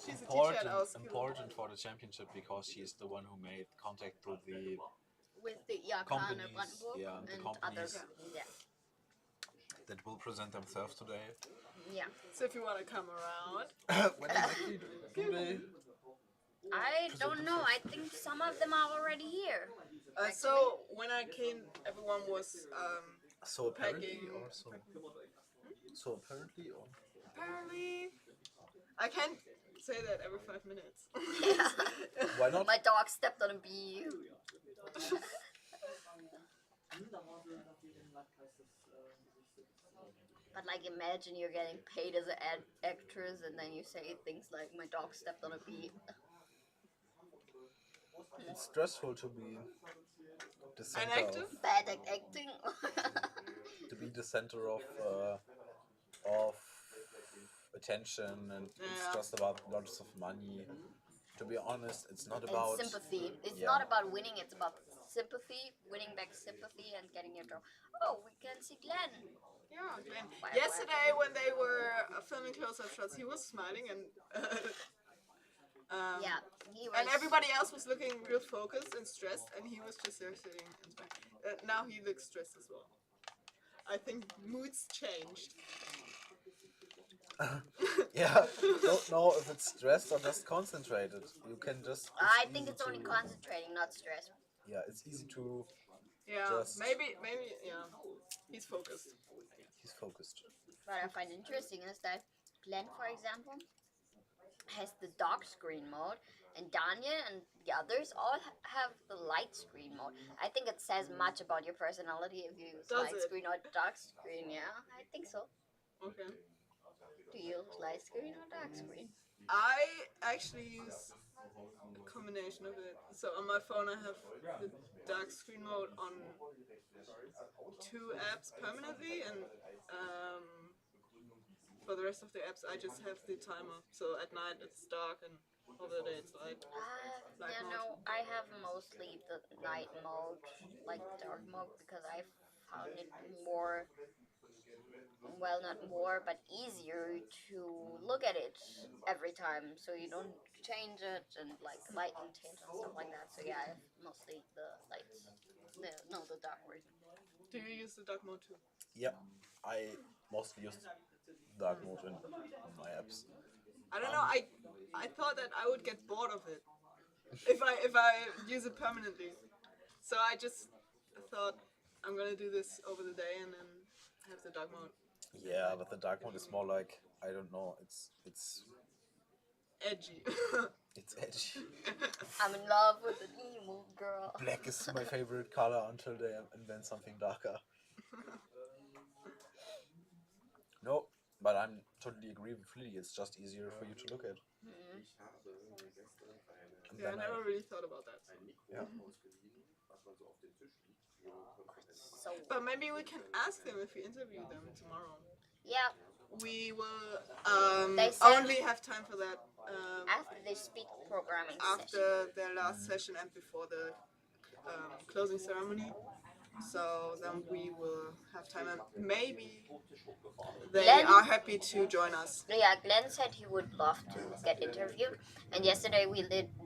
She's a teacher at our school. important for the championship because she is the one who made contact with the With the Kana Companies, Brandenburg yeah, the and companies. other. Yeah. that will present themselves today. Yeah. So if you want to come around, When exactly do they? I don't know. I think some of them are already here. so when I came, everyone was So apparently, Packing. or so. So apparently, or. apparently. I can't say that every 5 minutes. Why not? My dog stepped on a bee. But like, imagine you're getting paid as an actress, and then you say things like, "My dog stepped on a bee." It's stressful to be the An center actor? Bad acting. to be the center of attention, and it's Yeah. just about lots of money. To be honest, it's not And about sympathy. It's yeah. not about winning. It's about sympathy, winning back sympathy, and getting your job. Oh, we can see Glenn. Yeah, Glenn. Why- Yesterday when they were filming close-up shots, he was smiling and Yeah, he was. and everybody else was looking real focused and stressed, and he was just there sitting and smiling. Now he looks stressed as well. I think moods changed. yeah. Don't know if it's stressed or just concentrated. You can just. I easy think it's only to- concentrating, not stress. Yeah, it's easy to. Yeah, Just- maybe, yeah. He's focused. He's focused. What I find interesting is that Glenn, for example, has the dark screen mode, and Daniel and the others all have the light screen mode. I think it says much about your personality if you use Does light it? screen or dark screen. Yeah, I think so. Okay. Do you use light screen or dark screen? I actually use a combination of it. So on my phone I have the dark screen mode on 2 apps permanently, and for the rest of the apps I just have the timer. So at night it's dark and over the day it's light. Yeah, no, I have mostly the night mode, like dark mode, because I found it more, well, not more, but easier to look at it every time, so you don't change it and like light and tint and stuff like that. So yeah, I have mostly the lights, the dark version. Do you use the dark mode too? Yeah, I mostly use dark mode on my apps. I don't know. I thought that I would get bored of it if I use it permanently. So I just thought I'm gonna do this over the day and then have the dark mode. Yeah, but the dark mode is more like, I don't know. It's Edgy. it's edgy. I'm in love with an emo girl. Black is my favorite color until they invent something darker. No, but I'm totally agree with Lily. It's just easier for you to look at. And Yeah, I then never really thought about that. yeah. So But maybe we can ask them if we interview them tomorrow. yeah, We will They said- only have time for that after they speak programming session. after their last session and before the closing ceremony. So then we will have time, and maybe they Glenn- are happy to join us. Yeah, Glenn said he would love to get interviewed, and yesterday we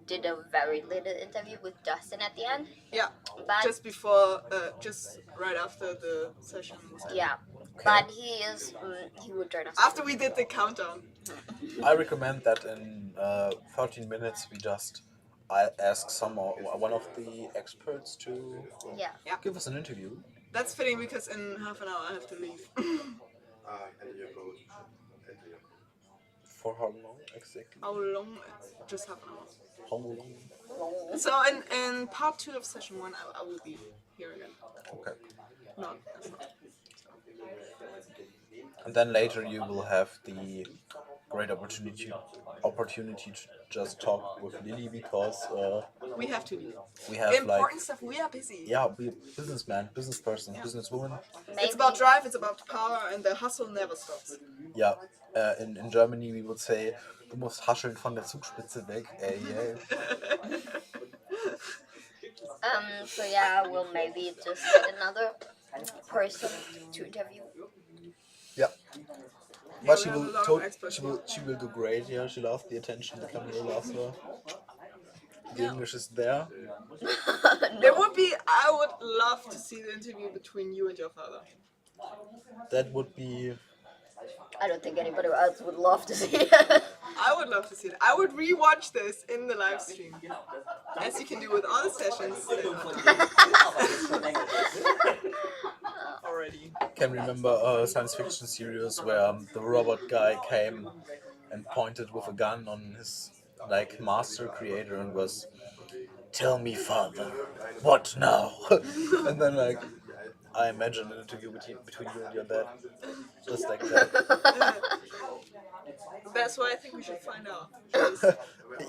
did a very little interview with Dustin at the end. Yeah, But just before, just right after the session. yeah, but he would join us. After we did the countdown. I recommend that in 13 minutes we just ask one of the experts to Yeah. give us an interview. That's fitting because in half an hour I have to leave. For how long exactly? How long? Just half an hour. How long? So in part 2 of session 1 I will be here again. Okay. No, that's not. And then later you will have the great opportunity to just talk with Lily because We have to leave. we have Important stuff. We are busy. we're businessman, business person, businesswoman. It's about drive. It's about power, and the hustle never stops. Ja, in Germany we would say, du musst hascheln von der Zugspitze weg. Ey, ey. So yeah, we'll maybe just get another person to interview. Yeah. But we have a lot of experts. she will do great. Yeah, she loves the attention. The camera loves her. The English is there. There would be. I would love to see the interview between you and your father. That would be. I don't think anybody else would love to see it. I would love to see it. I would rewatch this in the live stream, as you can do with all the sessions. Already. Can remember a science fiction series where the robot guy came and pointed with a gun on his master creator and was, "Tell me, father, what now?" And then I imagine an interview between you and your dad, just like that. That's what I think we should find out.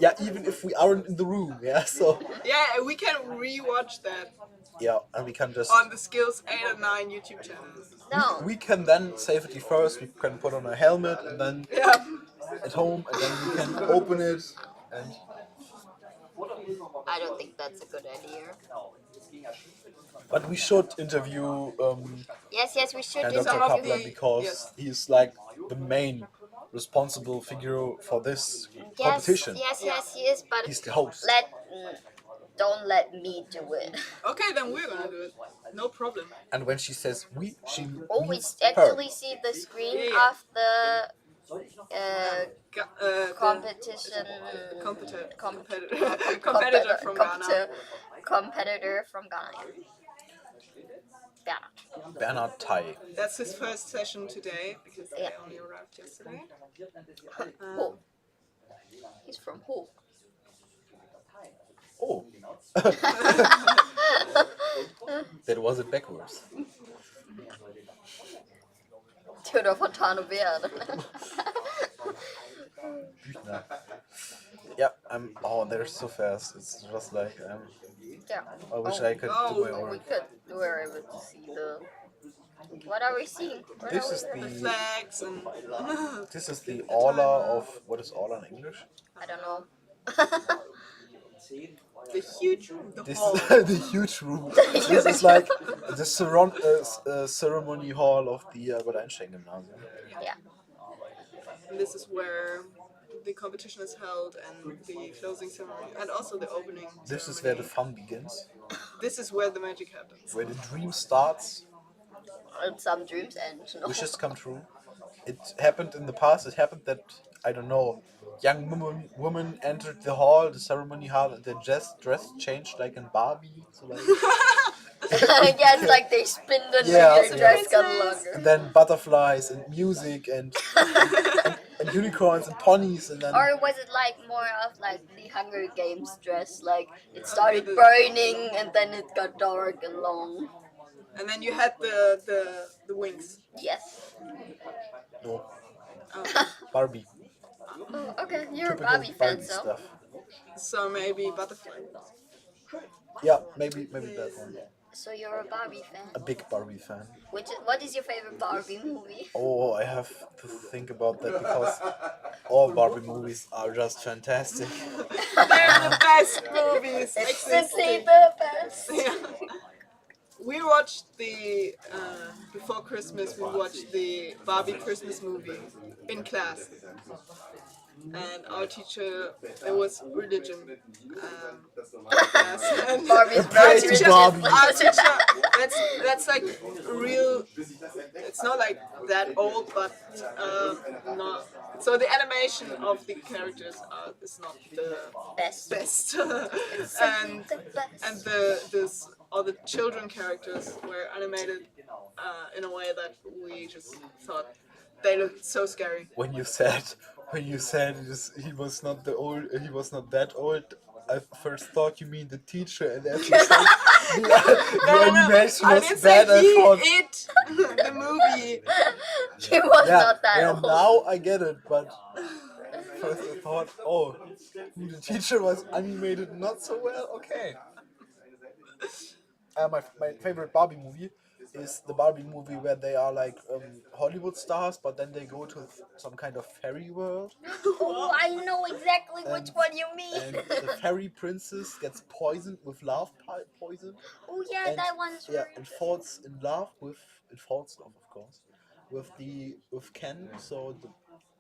Yeah, even if we aren't in the room, yeah. So Yeah, we can rewatch that yeah, and we can just. on the Skills 8 and 9 YouTube channels. No. We can then safety first. We can put on a helmet and then Yeah. at home, and then we can open it. And I don't think that's a good idea. but we should interview Yes, we should Dr. do Some of Kaplan the- because yes. he's the main responsible figure for this competition. Yes, he is, but He's the host. don't let me do it. Okay, then we're gonna do it. No problem. And when she says we, she Oh, we means her. actually see the screen Yeah. of the competition. Competitor competitor from Ghana. Competitor from Ghana. Ghana. Bernard Tai. That's his first session today because Yeah. they only arrived yesterday. Who? He's from who? Oh. That was it backwards. Theodor Fontane Wehrd. Büchner. Yeah, oh, they're so fast. It's just like Yeah. I wish I could do my We work. were able to see the. What are we seeing? What This are is we The the flags and this is the aula of what is aula in English? I don't know. the huge room, the This hall. is the huge room. This is like the ceremony hall of the Albert Einstein Gymnasium. Yeah. And this is where the competition is held and the closing ceremony and also the opening This is ceremony. where the fun begins, This is where the magic happens. where the dream starts, And some dreams end. No. wishes come true. It happened in the past. It happened that I don't know, young woman entered the hall, the ceremony hall, and their dress changed like in Barbie. So like, Yeah, it's like they spin the dress got longer. and then butterflies and music and unicorns and ponies and then. Or was it like more of like the Hunger Games dress? Like it started burning and then it got dark and long. And then you had the wings. Yes. No, Oh. Barbie. Oh, okay. You're a Typical Barbie fan, Barbie so. stuff. So maybe butterfly. Yeah, maybe that one. So you're a Barbie fan. A big Barbie fan. What is your favorite Barbie movie? Oh, I have to think about that because all Barbie movies are just fantastic. They're the best movies Simply existing. the best. We watched the before Christmas. We watched the Barbie Christmas movie in class, and our teacher, it was religion class, and Barbie's Praise to religion. Barbie. our teacher, that's like real. It's not like that old, but not. So the animation of the characters is not the Best. best, and The best. and all the children characters were animated in a way that we just thought they looked so scary. When you said he was not that old, I first thought you mean the teacher, and as you said the animation I was didn't say bad, I thought. the movie. He was not that yeah, old. now I get it, but first I thought, oh, the teacher was animated not so well. Okay. My favorite Barbie movie is the Barbie movie where they are like Hollywood stars, but then they go to some kind of fairy world, Oh, I know exactly which one you mean. and the fairy princess gets poisoned with love poison. Oh yeah, And that one is yeah, very it falls in love, of course, with Ken. So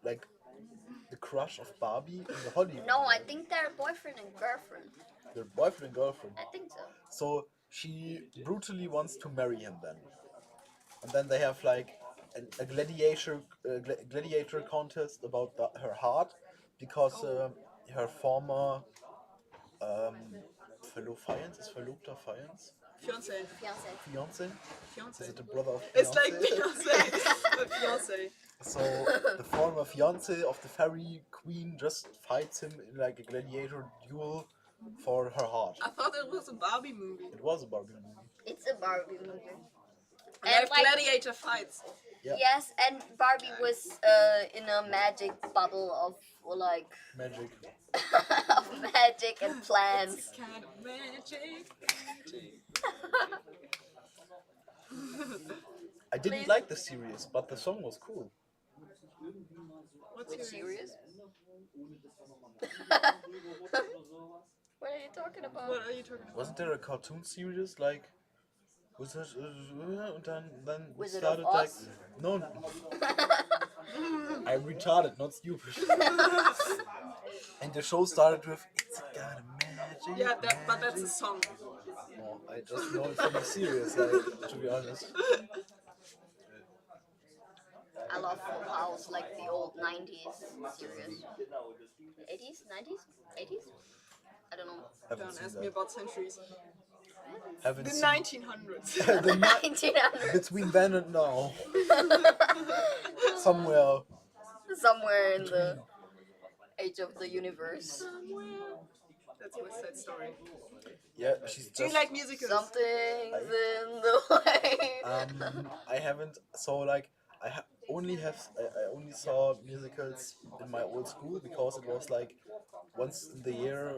the crush of Barbie in the Hollywood. No, I think they're boyfriend and girlfriend. Their boyfriend and girlfriend. I think so. So she brutally wants to marry him then, and then they have like a gladiator contest about her heart because her former Verlobter Fiance? Fiance. Fiance. Fiance? Is it the brother of It's Fiance? like Beyonce, but fiance. So the former fiance of the fairy queen just fights him in like a gladiator duel for her heart. I thought it was a Barbie movie. It was a Barbie movie. It's a Barbie movie. And they have gladiator fights. Yeah. Yes, and Barbie was in a magic bubble of like Magic. of magic and plants. Kind of magic. I didn't like the series, but the song was cool. What's Which your series? What are you talking about? What are you talking about? Wasn't there a cartoon series like? Was it? And then Wizard started of like Oz? no. I'm retarded, not stupid. And the show started with "It's got a magic." Yeah, but that's a song. No, I just know it from the series. Like, to be honest. I love Full House, like the old 90s series. 80s? 90s? 80s? I don't know. Haven't Don't seen ask that. me about centuries. Haven't The seen 1900s. the 1900s. between then and now. Somewhere. Somewhere in the age of the universe. That's West Side Story. Yeah, she's just. Do you like musicals? Something's in the way. I haven't. So like, I only saw musicals in my old school because it was like once in the year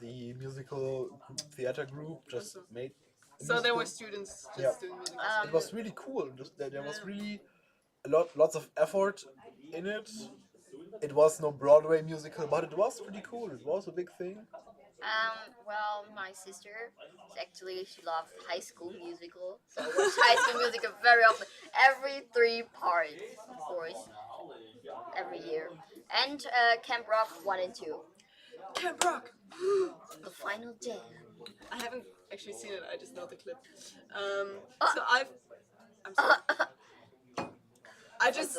the musical theater group just made a So there musical. were students Yeah. just doing music. It was really cool. Just there was really lots of effort in it. It was no Broadway musical, but it was pretty cool. It was a big thing. Well, my sister, she loved High School Musical, so I watched High School Musical very often, every 3 parts, of course, every year, and Camp Rock 1 and 2, Camp Rock. the final day. I haven't actually seen it. I just know the clip. So I'm sorry. I just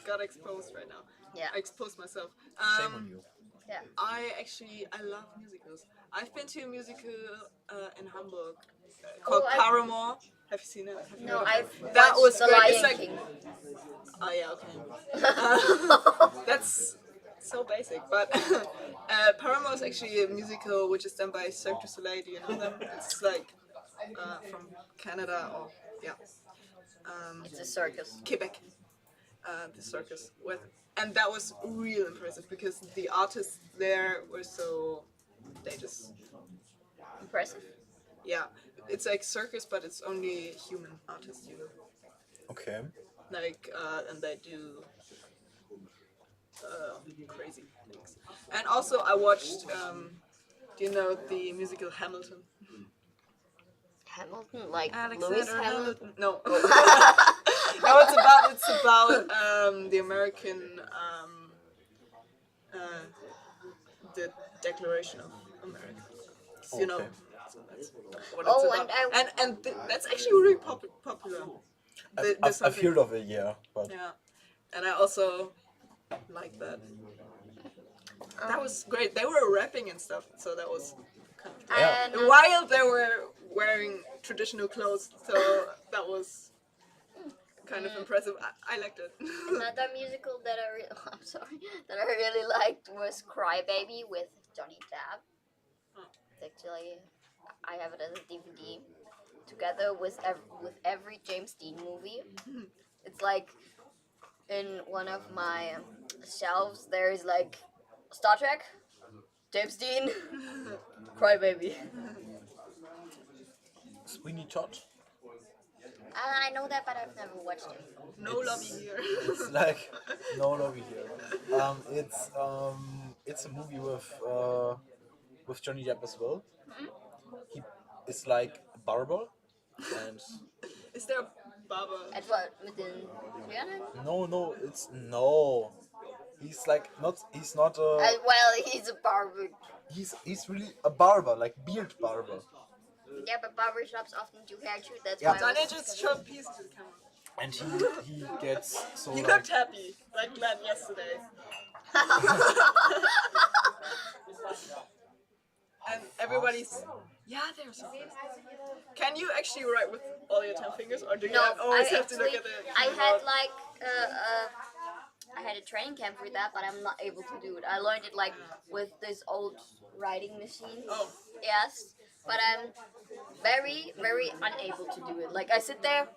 got exposed right now. Yeah. I exposed myself. Shame on you. Yeah. I love musicals. I've been to a musical in Hamburg called I- Paramore. Have you seen it? Have you No, heard of I've it? That watched was The great. Lion It's like, King. oh yeah, okay. That's so basic, but Paramore is actually a musical which is done by Cirque du Soleil. Do you know them? It's like from Canada or yeah, It's a circus. Quebec. The circus with, and that was real impressive because the artists there were so they just Impressive. yeah, it's like circus but it's only human artists, you know, Okay. like and they do crazy things. And also I watched do you know the musical Hamilton? Hamilton, like Alexander Lewis Hamilton. No. No, it's about the American the Declaration of America. You know, Okay. so that's what Oh, it's about. and That's actually really popular. I've heard of it, yeah, but Yeah, and I also like that. That was great. They were rapping and stuff, so that was kind of. Yeah. And, While they were wearing traditional clothes, so that was kind of impressive. I liked it. another musical that I'm sorry, that I really liked was Cry Baby with Johnny Depp. It's actually, I have it as a DVD, together with every James Dean movie. It's like in one of my shelves. There is like Star Trek, James Dean, Cry Baby. Sweeney Todd. I know that, but I've never watched it. No lobby here. It's like no lobby here. It's a movie with Johnny Depp as well. He is like a barber, and Is there a barber? At what, within Trianon? no, it's no. He's like not. He's not a. Well, he's a barber. He's really a barber, like beard barber. Yeah, but barbershops often do hair too. That's Yeah. why I Daniel was just showed peace to the camera. And he gets so He like looked happy, like Glenn yesterday. And everybody's they're so fast. Can you actually write with all your 10 fingers, or do you No, always I have to look actually, at the I keyboard? had like I had a training camp for that, but I'm not able to do it. I learned it like with this old writing machine. Oh. Yes, but I'm very, very unable to do it. Like I sit there.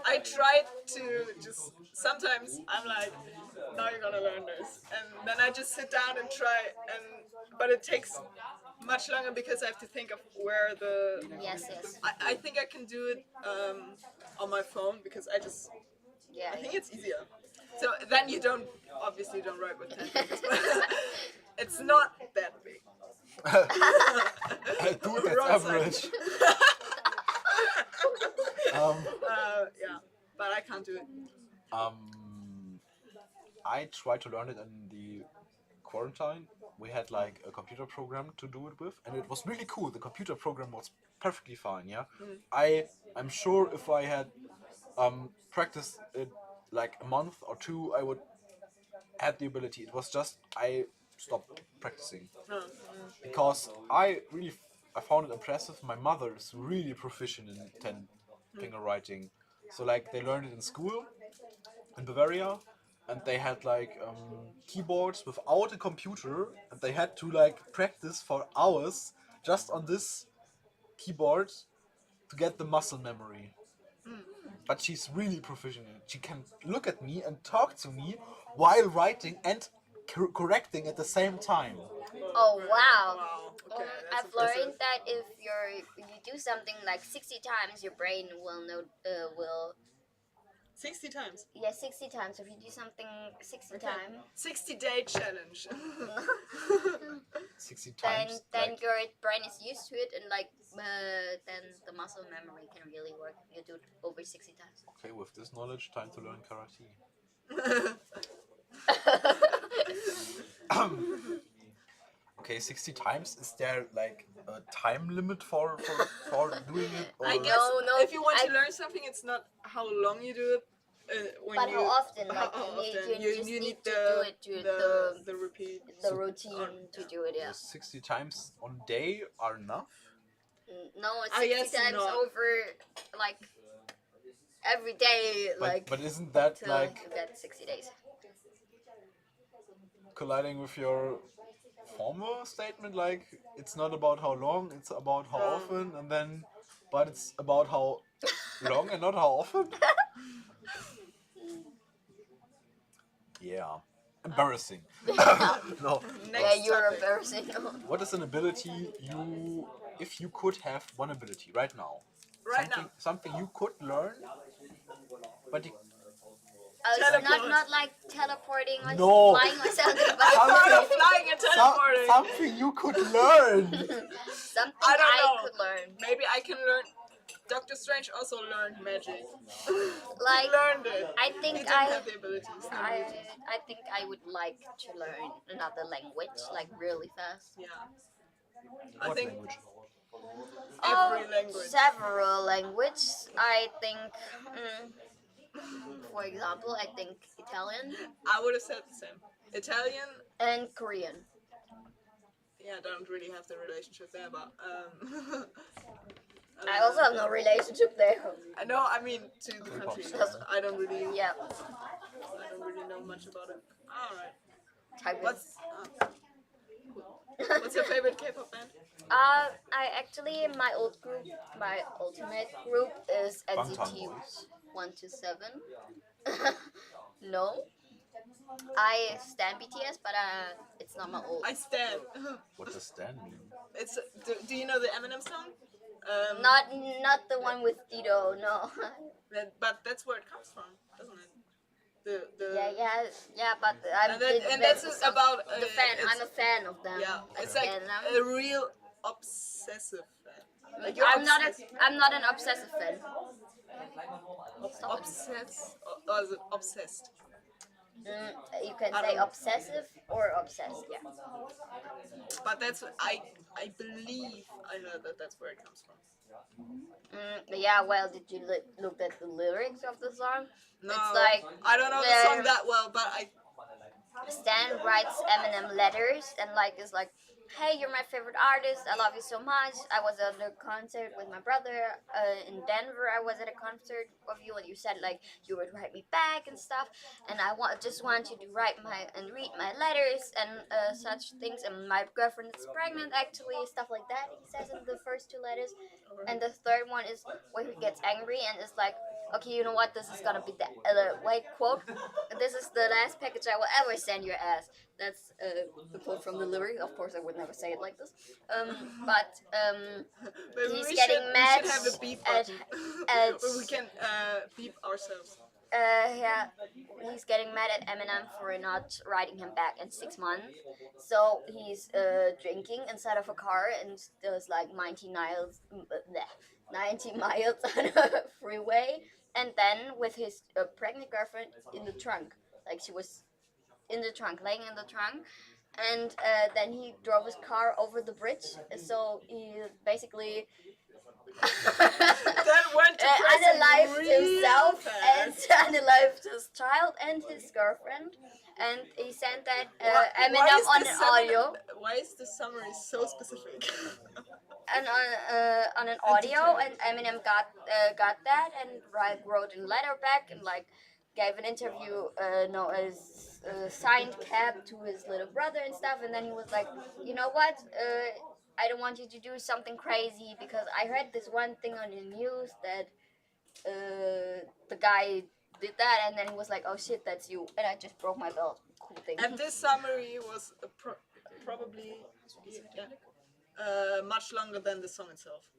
I tried to just, sometimes I'm like, now you're gonna learn this. And then I just sit down and try, but it takes much longer because I have to think of where the... Yes. I think I can do it on my phone because I think it's easier. So then you obviously don't write with 10 fingers, but it's not that big. I do that's Wrong side. average. Yeah, but I can't do it. I tried to learn it in the quarantine. We had like a computer program to do it with, and it was really cool. The computer program was perfectly fine. Yeah, I'm sure if I had practiced it like a month or two, I would had the ability. It was just I stopped practicing because I found it impressive. My mother is really proficient in 10-finger writing, so like they learned it in school in Bavaria, and they had like keyboards without a computer, and they had to like practice for hours just on this keyboard to get the muscle memory. but she's really proficient in it. She can look at me and talk to me while writing and correcting at the same time. Oh wow! Wow. Okay, that's I've learned that if you do something like 60 times, your brain will know will 60 times. 60 times. If you do something 60 Okay. times, 60-day challenge. 60 then times. your brain is used to it, and then the muscle memory can really work. You do it over 60 times. Okay, with this knowledge, time to learn karate. Okay, 60 times. Is there like a time limit for doing it? Or? I guess No, if you want to learn something, it's not how long you do it. But how often? Like you just need to do it to the repeat. the routine to do it. Yeah. So 60 times on day are enough? No, it's I 60 guess times not. over like every day. But isn't that till like you get 60 days? colliding with your former statement? Like it's not about how long, it's about how often, and then, but it's about how long and not how often. Yeah, embarrassing. No. Yeah, you're embarrassing. What is an ability if you could have one ability right now? Right now. Something you could learn, but you, It's not like teleporting or No. flying or something. Something- Flying and teleporting. something you could learn. Something I don't know. could learn. Maybe I can learn. Doctor Strange also learned magic. Like He learned it. I think He didn't have the abilities. I think I would like to learn another language like really fast. Yeah. I What think language? every language. Several languages. I think, for example, I think Italian I would have said the same. Italian. and Korean. Yeah, I don't really have the relationship there, but I also have no relationship there. I know. I mean, to the country. I don't really. Yeah. I don't really know much about it. All right. Type What's your favorite K-pop band? I actually my ultimate group is NCT 127. No, I stand BTS, but it's not my old. I stand. What does stand mean? It's. Do you know the Eminem song? Not the one with Tito. No. But that's where it comes from, doesn't it? Yeah, but I'm and that's about the fan. it's- I'm a fan of them. Yeah, it's And like I'm- a real obsessive fan. Like I'm not an obsessive fan. obsessed. Or is it obsessed? You can I say don't- obsessive or obsessed. Yeah. But that's I believe I know that that's where it comes from. Yeah. Well, did you look at the lyrics of the song? No, It's like I don't know the song that well, but Stan writes Eminem letters and is like, hey, you're my favorite artist. I love you so much. I was at a concert with my brother in Denver. I was at a concert of you, and you said like you would write me back and stuff. And I just want you to write read my letters and such things. And my girlfriend is pregnant, actually, stuff like that. He says in the first two letters, and the third one is where he gets angry and is like, okay, you know what? This is gonna be the wait quote. This is the last package I will ever send your ass. That's the quote from the lyric. Of course, I would never say it like this. But maybe he's we getting should, mad we should have a beep at button where we can beep ourselves. yeah, he's getting mad at Eminem for not writing him back in 6 months. So he's drinking inside of a car and does like 90 miles on a freeway. And then with his pregnant girlfriend in the trunk, like she was in the trunk, laying in the trunk. And then he drove his car over the bridge. So he basically That went to prison unalived real himself fast. and unalived his child and his girlfriend. And he sent that Why Eminem is on this an summary- audio. Why is the summary so specific? And on an audio, and Eminem got that and wrote a letter back and like gave an interview, a signed cap to his little brother and stuff. And then he was like, you know what? I don't want you to do something crazy because I heard this one thing on the news that the guy did that, and then he was like, "Oh shit, that's you," and I just broke my belt. Cool thing. And this summary was probably much longer than the song itself.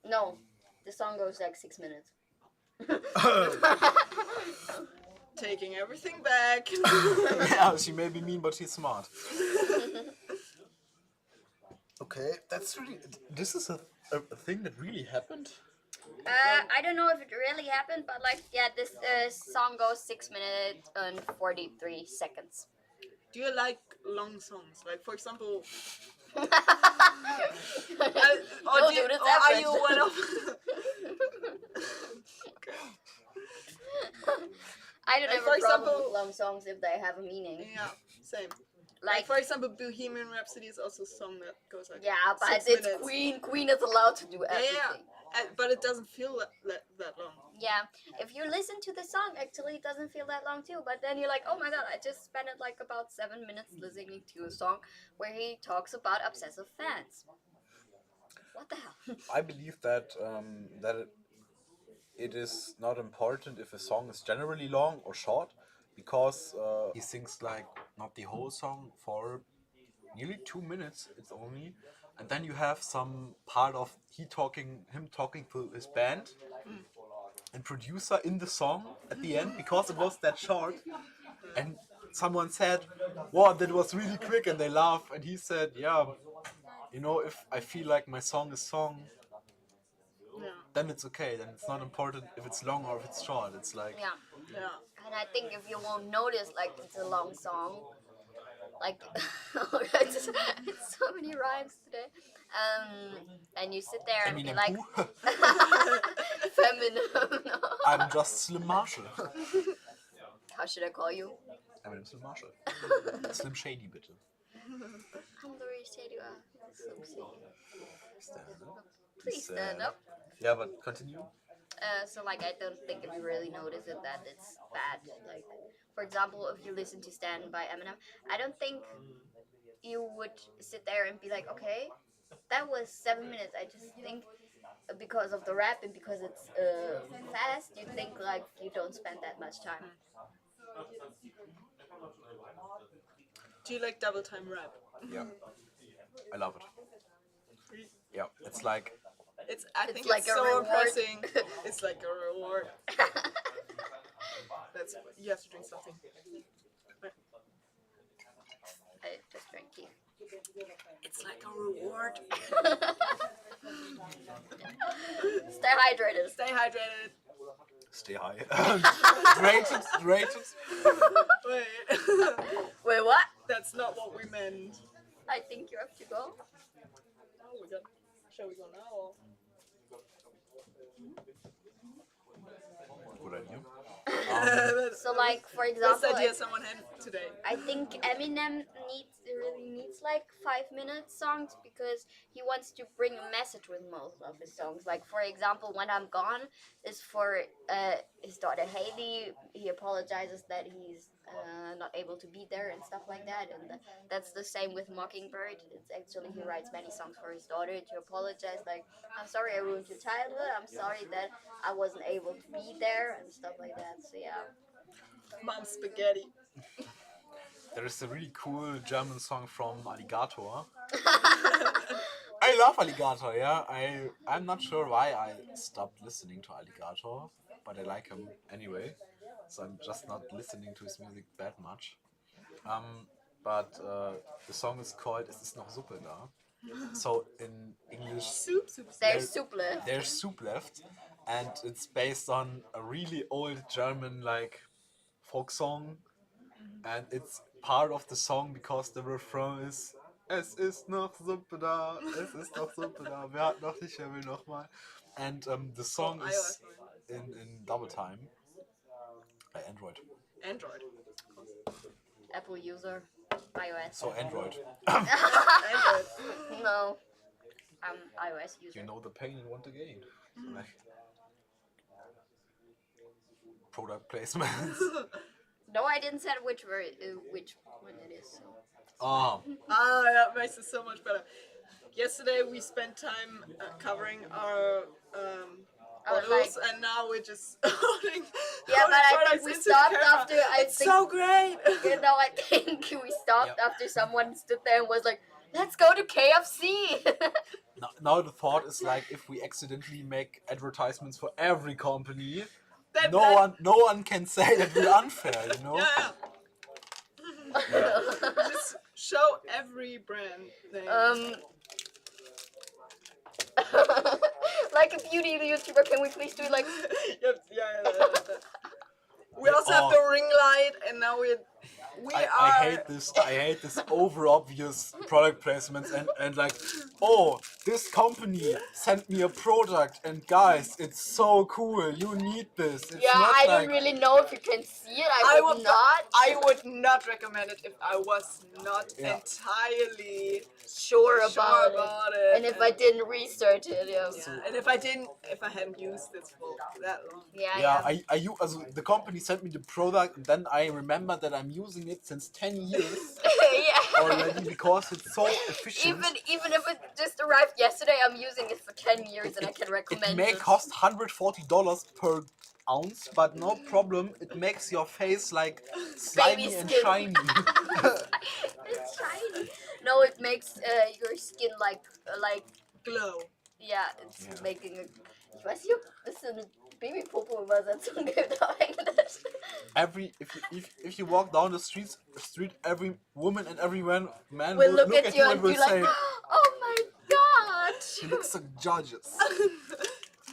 No, the song goes like 6 minutes. Taking everything back. Yeah, she may be mean, but she's smart. Okay, that's really. This is a thing that really happened. I don't know if it really happened, but like, yeah, this song goes 6 minutes and 43 seconds. Do you like long songs? Like, for example, No, or dude, it's are average. you one of? I don't Like, have for a problem example- with long songs if they have a meaning. Yeah, same. Like, Like, for example, Bohemian Rhapsody is also a song that goes like yeah, but 6 it's minutes. Queen. Queen is allowed to do everything. But it doesn't feel that long. Yeah, if you listen to the song, actually, it doesn't feel that long too. But then you're like, oh my god, I just spent like about 7 minutes listening to a song where he talks about obsessive fans. What the hell? I believe that it is not important if a song is generally long or short, because he sings like not the whole song for nearly 2 minutes. It's only, and then you have some part of him talking to his band and producer in the song at the end, because it was that short. And someone said, "Wow, that was really quick," and they laugh. And he said, "Yeah, you know, if I feel like my song is then it's okay. Then it's not important if it's long or if it's short. It's like Yeah. Yeah. And I think if you won't notice, like, it's a long song, like, it's so many rhymes today. And you sit there and be Eminem like, who? feminine. No. I'm just Slim Marshall. How should I call you? Eminem Slim Marshall. Slim Shady, bitte. I'm very shady. Slim Shady. Stand up. Please stand up. Yeah, but continue. So like, I don't think if you really notice it that it's bad. Like, for example, if you listen to Stand by Eminem, I don't think you would sit there and be like, okay, that was 7 minutes. I just think because of the rap and because it's fast, you think like you don't spend that much time. Do you like double time rap? Yeah, I love it. Yeah, it's like I think like it's a so reward. impressing. It's like a reward. You have to drink something. I just drank tea. It's like a reward. Stay hydrated. Stay hydrated. stay high. Rated. Wait. Wait, what? That's not what we meant. I think you have to go. Oh, shall we go now? Or? Good idea. So like, for Best example, idea someone had today. I think Eminem really needs like 5-minute songs because he wants to bring a message with most of his songs. Like, for example, When I'm Gone is for his daughter Haley. He apologizes that he's not able to be there and stuff like that. And that's the same with Mockingbird. It's actually, he writes many songs for his daughter to apologize. Like, I'm sorry I ruined your childhood. I'm sorry that I wasn't able to be there and stuff like that. So yeah. Mom's spaghetti. There is a really cool German song from Alligator. I love Alligator, yeah. I'm not sure why I stopped listening to Alligator, but I like him anyway. So I'm just not listening to his music that much. But the song is called "Es ist noch Suppe da." So in English, There's soup left. there's soup left, and it's based on a really old German like folk song, and it's part of the song because the refrain is "Es ist noch Suppe da, es ist noch Suppe da, wer hat noch nicht, wer will noch mal." And the song is in double time by Android. Android. Apple user. iOS. So Android. Android. No. I'm iOS user. You know the pain and want the gain. Like product placements. No, I didn't say which one it is. So. Oh, That makes it so much better. Yesterday we spent time covering our Oh, bottles, like- and now we're just holding. Yeah, holding but I think products we into the stopped camera. after. It's so great. You know, I think we stopped after someone stood there and was like, "Let's go to KFC." Now the thought is like, if we accidentally make advertisements for every company, That- no one can say that we're unfair, you know. Yeah. Just show every brand name. Like a beauty YouTuber, can we please do like? Yep, yeah. We also have the ring light, and now I hate this over obvious product placements and like, oh, this company sent me a product and guys, it's so cool, you need this. It's Yeah, not I like, don't really know if you can see it. I would not. I would not recommend it if I was not Yeah. entirely Sure about it. And if I didn't research it, yeah. And if I hadn't used this for that long. Yeah. also, the company sent me the product and then I remember that I'm using it since 10 years Yeah. already because it's so efficient. Even if it just arrived yesterday, I'm using it for 10 years and I can recommend It may cost $140 per ounce, but no problem. It makes your face like slimy and skin. shiny. It's shiny. No, it makes your skin like Glow. yeah, it's making a. Ich weiß nicht, ob das ist eine Babypopo-Übersetzung gibt auf Englisch. If you walk down the street, every woman and every man Will will look at you and will be like, say, oh my god! "She looks so gorgeous."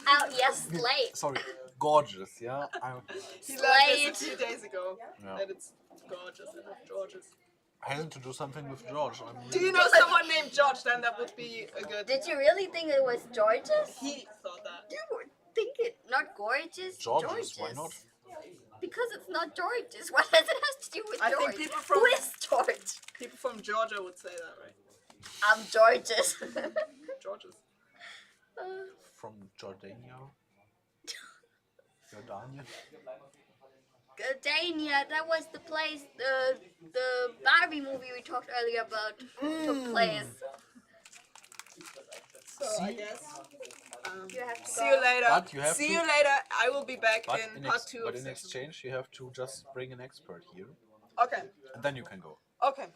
Oh yes, slate. Sorry, gorgeous. Yeah. He learned this a few days ago. Yeah. That it's gorgeous and it's gorgeous. Hasn't to do something with George. I mean, Do you know someone named George? Then that would be a good. Did you really think it was George's? He thought that. You would think it not gorgeous. George's, why not? Because it's not George's. What does it have to do with I George? think people from Who is George? people from Georgia would say that, right? I'm George's. Georges. From Jordania. Jordania. Dania, that was the place the Barbie movie we talked earlier about took place. So I guess. You have to See you later. But you have See to- you later. I will be back But in part 2. but in exchange, you have to just bring an expert here, Okay. and then you can go. Okay.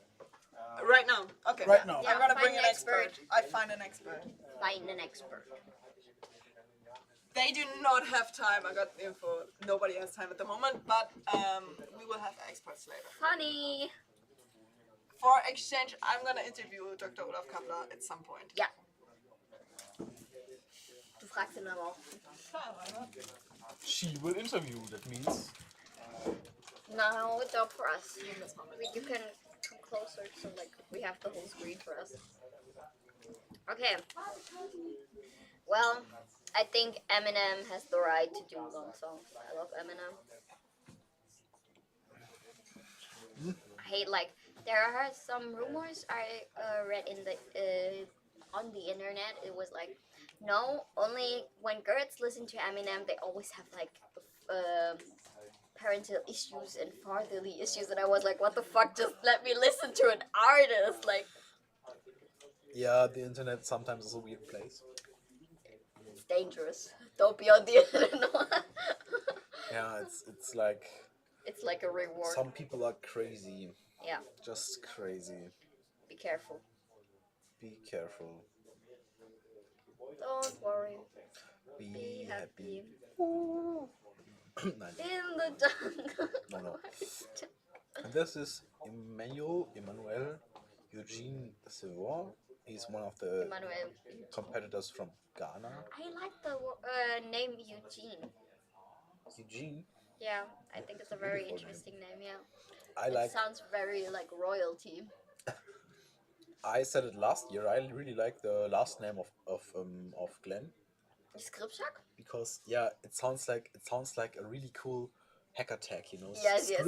Right now. Okay. Right now. Yeah, I'm gonna find bring an an expert. expert. I find an expert. Find an expert. They do not have time. I got the info. Nobody has time at the moment, but we will have experts later. Funny. For exchange, I'm gonna interview Dr. Olaf Kappler at some point. Ja. Du fragst ihn aber auch. She will interview. That means No, it's up for us. You can come closer so like we have the whole screen for us. Okay. Well, I think Eminem has the right to do long songs. I love Eminem. I hate like there are some rumors I read in the on the internet. It was like no, only when girls listen to Eminem, they always have like parental issues and fatherly issues, and I was like, what the fuck? Just let me listen to an artist, like. yeah, the internet sometimes is a weird place. It's dangerous. Don't be on the internet. Yeah, it's like It's like a reward. some people are crazy, Yeah, just crazy. be careful. Be careful. Don't worry. Be Be happy. happy. Nein, In the jungle. no. And this is Emmanuel Eugene Silva. He's one of the Emmanuel. competitors from Ghana. I like the name Eugene. Eugene. Yeah, I think it's a very Beautiful name. interesting name. Yeah, I it like. sounds very like royalty. I said it last year. I really like the last name of Glenn Skripczak? because yeah, it sounds like a really cool hack attack. You know, Yes, yes.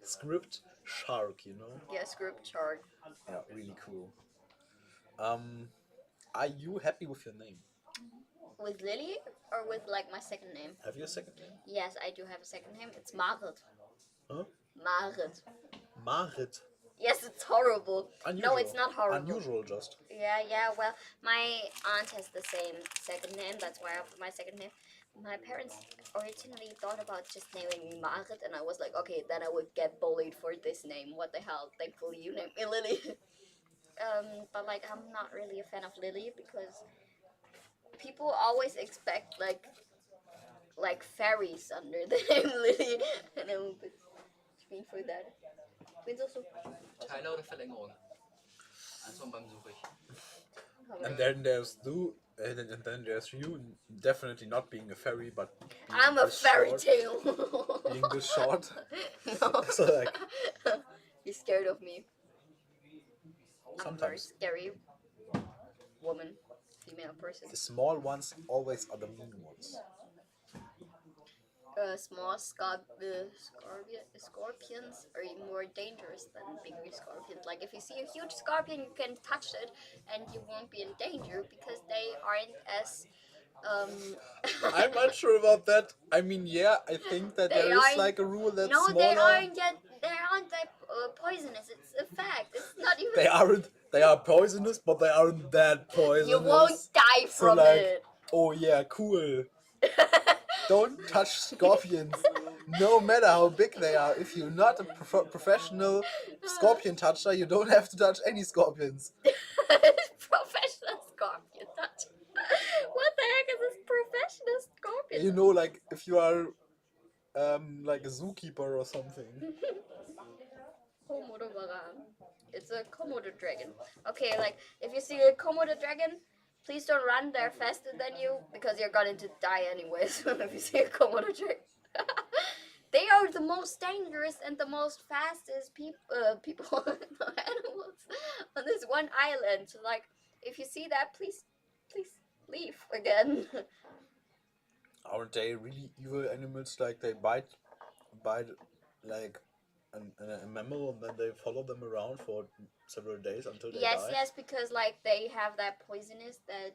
script shark. You know, Yeah, script chart. yeah, really cool. Are you happy with your name? With Lily or with like my second name? Have you a second name? Yes, I do have a second name. It's Marit. Huh? Marit. Marit. Yes, it's horrible. Unusual. No, it's not horrible. Unusual, just. Yeah, well, my aunt has the same second name. That's why I have my second name. My parents originally thought about just naming me Marit, and I was like, okay, then I would get bullied for this name. What the hell? Thankfully, you named me Lily. But like, I'm not really a fan of Lily because people always expect like fairies under the name Lily, and I'm a bit screen for that. Wind's also. And then there's and then there's you, definitely not being a fairy, but being I'm a this fairy short, tale. being this short. No. So like You're scared of me. I'm a very sometimes scary woman, female person. the small ones always are the mean ones. Small scorpions are even more dangerous than bigger scorpions. Like if you see a huge scorpion, you can touch it and you won't be in danger because they aren't as I'm unsure about that. I mean, yeah, I think that They there is aren't- like a rule that no, smaller. they aren't that poisonous. It's a fact. It's not even. They aren't. They are poisonous, but they aren't that poisonous. You won't die So from like, it. oh yeah, cool. Don't touch scorpions, no matter how big they are. If you're not a professional scorpion toucher, you don't have to touch any scorpions. Professional scorpion touch. What the heck is this professional scorpion? You know, like if you are like a zookeeper or something. Komodo varan. It's a Komodo dragon. Okay, like if you see a Komodo dragon, please don't run. They're faster than you because you're going to die anyways. If you see a Komodo dragon, they are the most dangerous and the most fastest people, animals on this one island. So, like, if you see that, please leave again. Aren't they really evil animals? Like they bite like a mammal and then they follow them around for several days until they die. Yes, because like they have that poisonous that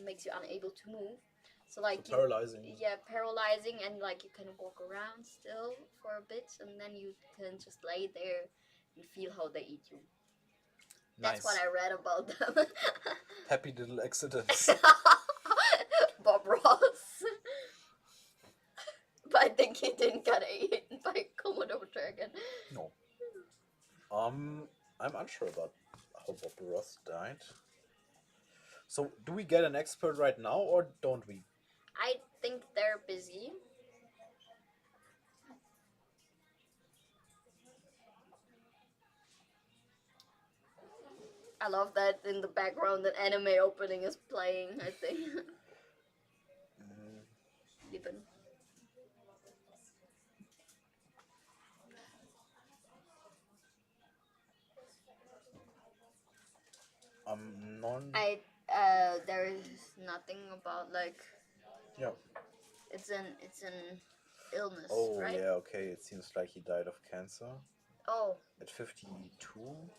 makes you unable to move. So like So paralyzing. Paralyzing, and like you can walk around still for a bit, and then you can just lay there and feel how they eat you. That's Nice. what I read about them. Happy little accidents. Bob Ross. But I think he didn't get eaten by a Komodo dragon. No. I'm unsure about how Bob Ross died. So do we get an expert right now or don't we? I think they're busy. I love that in the background an anime opening is playing, I think. Even. Non. There is nothing about like Yeah. it's an illness, Oh right? yeah. Okay. It seems like he died of cancer Oh, at 52.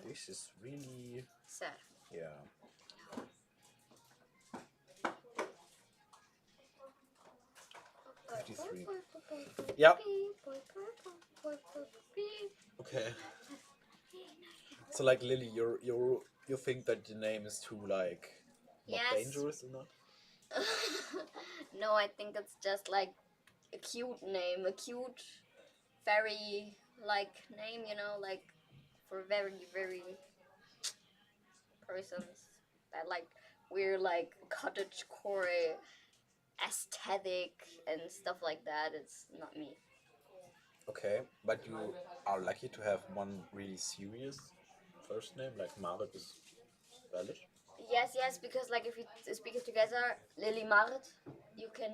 This is really sad. yeah. Yeah. Okay. So like Lily, you think that the name is too like not Yes. dangerous or not? No, I think it's just like a cute name, a cute fairy like name, you know, like for very persons that like we're like cottagecore aesthetic and stuff like that. It's not me. Okay, but you are lucky to have one really serious first name, like Marit is valid. Yes, because like if you speak it together, Lily Marit, you can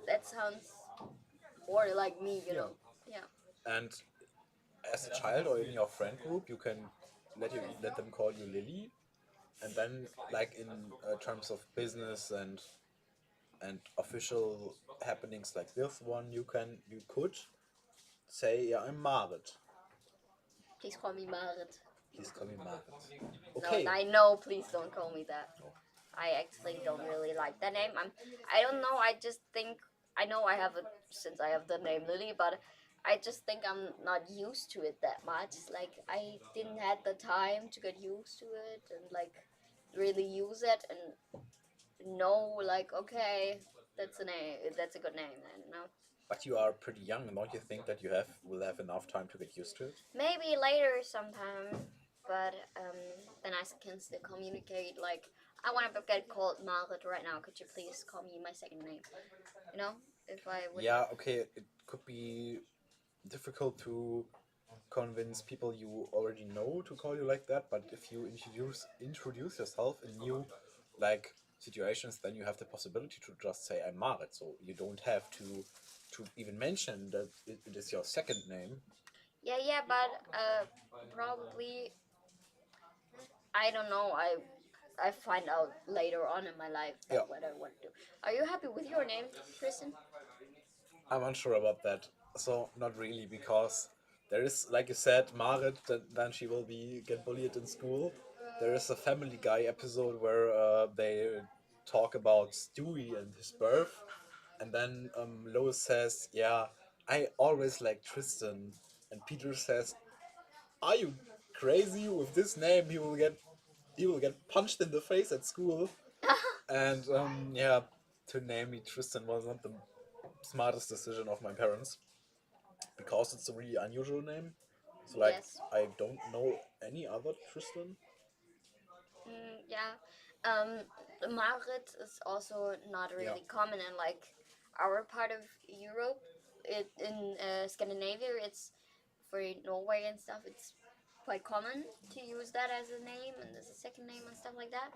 that sounds more like me, you know. Yeah. And as a child or in your friend group, you can let them call you Lily, and then like in terms of business and official happenings like this one, you could say, yeah, I'm Marit. Please call me Marit. Please call me Marit. Okay. No, I know. Please don't call me that. I actually don't really like that name. I don't know. I just think I know I have since I have the name Lily, but I just think I'm not used to it that much. Like I didn't have the time to get used to it and like really use it, and know, like, okay, that's a name. That's a good name. Then, no. But you are pretty young, and don't you think that you will have enough time to get used to it? Maybe later sometime, but then I can still communicate. Like, I want to get called Margaret right now. Could you please call me my second name? You know, if I would. Yeah, okay, it could be difficult to convince people you already know to call you like that, but if you introduce yourself in new like situations, then you have the possibility to just say I'm Marit, so you don't have to even mention that it is your second name. Yeah, but probably I don't know. I find out later on in my life that Yeah. what I want to do. Are you happy with your name, Tristan? I'm unsure about that. So not really, because there is, like you said, Marit. Then she will be get bullied in school. There is a Family Guy episode where they talk about Stewie and his birth, and then Lois says, "Yeah, I always like Tristan," and Peter says, "Are you crazy? With this name, he will get punched in the face at school." And yeah, to name me Tristan was not the smartest decision of my parents, because it's a really unusual name. So like Yes. I don't know any other Tristan. Yeah. Margaret is also not Yeah. really common in like our part of Europe. It in Scandinavia, it's for Norway and stuff. It's quite common to use that as a name and as a second name and stuff like that.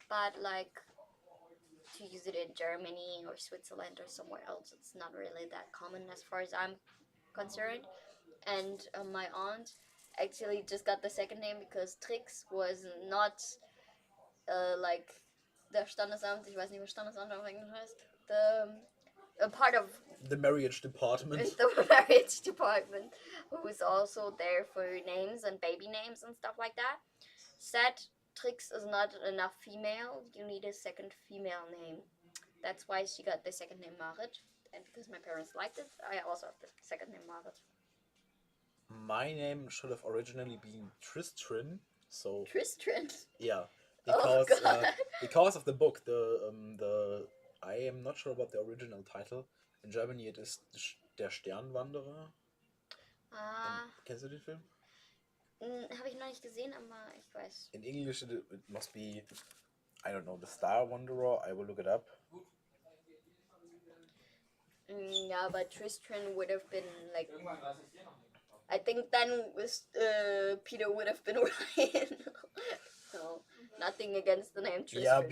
But like to use it in Germany or Switzerland or somewhere else, it's not really that common as far as I'm concerned. And my aunt actually just got the second name because Trix was not like der Standesamt, ich weiß nicht, was Standesamt auf Englisch heißt, a part of The marriage department. the marriage department, who is also there for names and baby names and stuff like that, said Trix is not enough female, you need a second female name. That's why she got the second name Marit, and because my parents liked it, I also have the second name Marit. My name should have originally been Tristran. So Tristan. yeah, Oh because God. because of the book, the I am not sure about the original title. In Germany, it is Der Sternwanderer. Kennst du den Film? Habe ich noch nicht gesehen, aber ich weiß. In English, it must be, I don't know, the Star Wanderer. I will look it up. Yeah, but Tristan would have been like. I think then Peter would have been Ryan. So nothing against the name Tristan.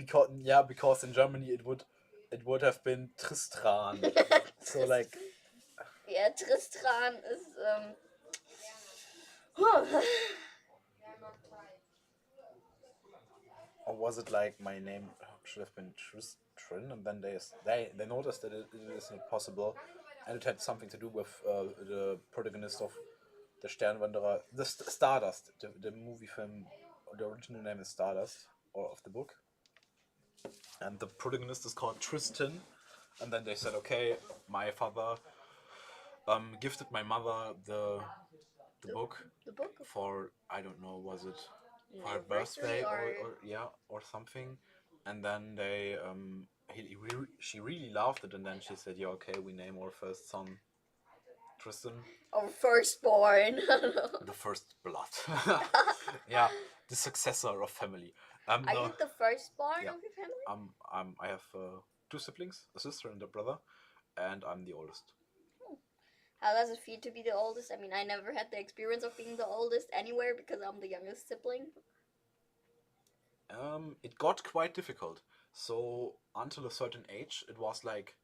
Because in Germany it would have been Tristran. So like Yeah, Tristran is or was it like my name should have been Tristran, and then they noticed that it is not possible, and it had something to do with the protagonist of the Sternwanderer, the Stardust, the movie film. The original name is Stardust, or of the book, and the protagonist is called Tristan. And then they said, okay, my father gifted my mother the book the book. for, I don't know, was it for her Anniversary birthday or- or yeah, or something. And then she really loved it, and then she said, yeah, okay, we name our first son Tristan, Our firstborn. the first blood. Yeah, the successor of family. Are No, you the firstborn yeah. of your family? I have two siblings, a sister and a brother, and I'm the oldest. How does it feel to be the oldest? I mean, I never had the experience of being the oldest anywhere because I'm the youngest sibling. It got quite difficult. So until a certain age, it was like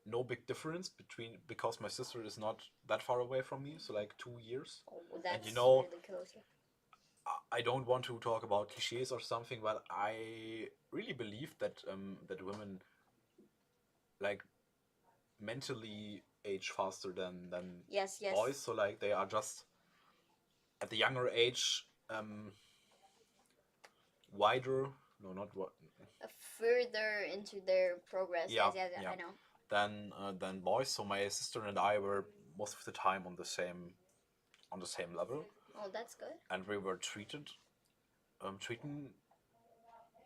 no big difference because my sister is not that far away from me, so like 2 years. Oh, well, that's you know, really close. I don't want to talk about cliches or something, but I really believe that that women like mentally age faster than Yes. boys. So like they are just at the younger age wider. No, not what. Further into their progress. Yeah, Yes, yeah. I know. Than boys. So my sister and I were most of the time on the same level, Oh, that's good. and we were treating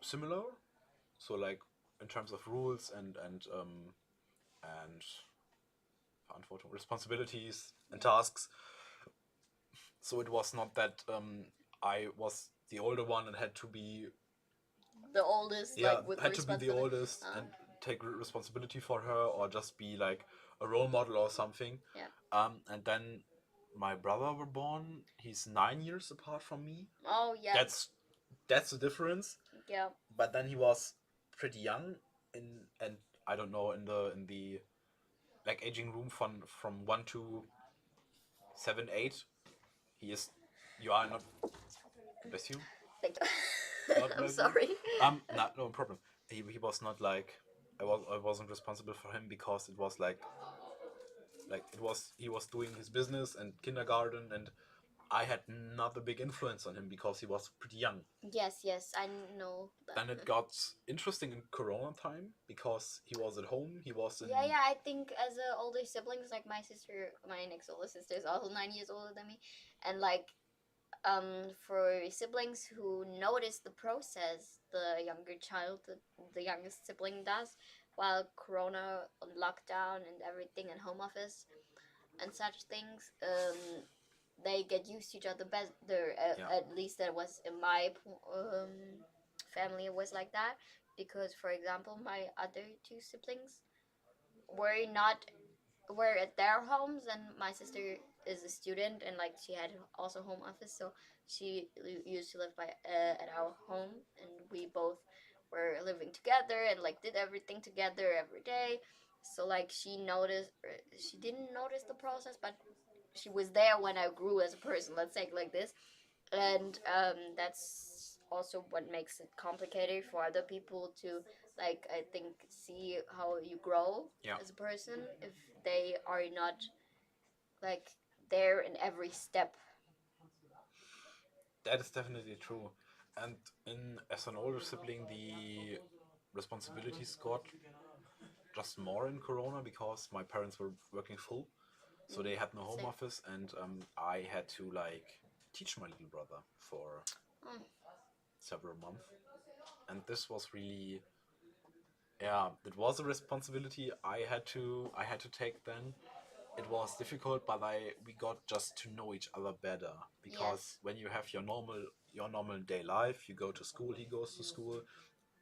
similar. So like in terms of rules and Verantwortung, responsibilities and tasks. So it was not that I was the older one and had to be The oldest, like with had to be the responsibility. oldest and take responsibility for her, or just be like a role model or something. Yeah. And then my brother were born. He's 9 years apart from me. Oh yeah. That's the difference. Yeah. But then he was pretty young and I don't know, in the like aging room from 1 to 7, 8. You are not. Bless you. Thank you. Not I'm bless you. sorry. No problem. He was not like I wasn't responsible for him, because it was like he was doing his business and kindergarten, and I had not a big influence on him because he was pretty young. Yes, I know that. Then it got interesting in Corona time because he was at home. He was in. Yeah, I think as older siblings, like my sister, my next older sister is also 9 years older than me, and like for siblings who notice the process the younger child, the youngest sibling does, while Corona, lockdown and everything, and home office and such things, they get used to each other better. At least that was in my family. It was like that because, for example, my other two siblings were not were at their homes, and my sister is a student, and like she had also home office, so she used to live by at our home, and we both were living together and like did everything together every day. So like she didn't notice the process, but she was there when I grew as a person, let's say it like this. And that's also what makes it complicated for other people to, like, I think, see how you grow as a person if they are not like there in every step. That is definitely true. And as an older sibling, the responsibilities got just more in Corona because my parents were working full, so they had no home Same. office, and I had to like teach my little brother for several months, and this was really, it was a responsibility I had to take then. It was difficult, but we got just to know each other better, because when you have your normal day life, you go to school, he goes to school.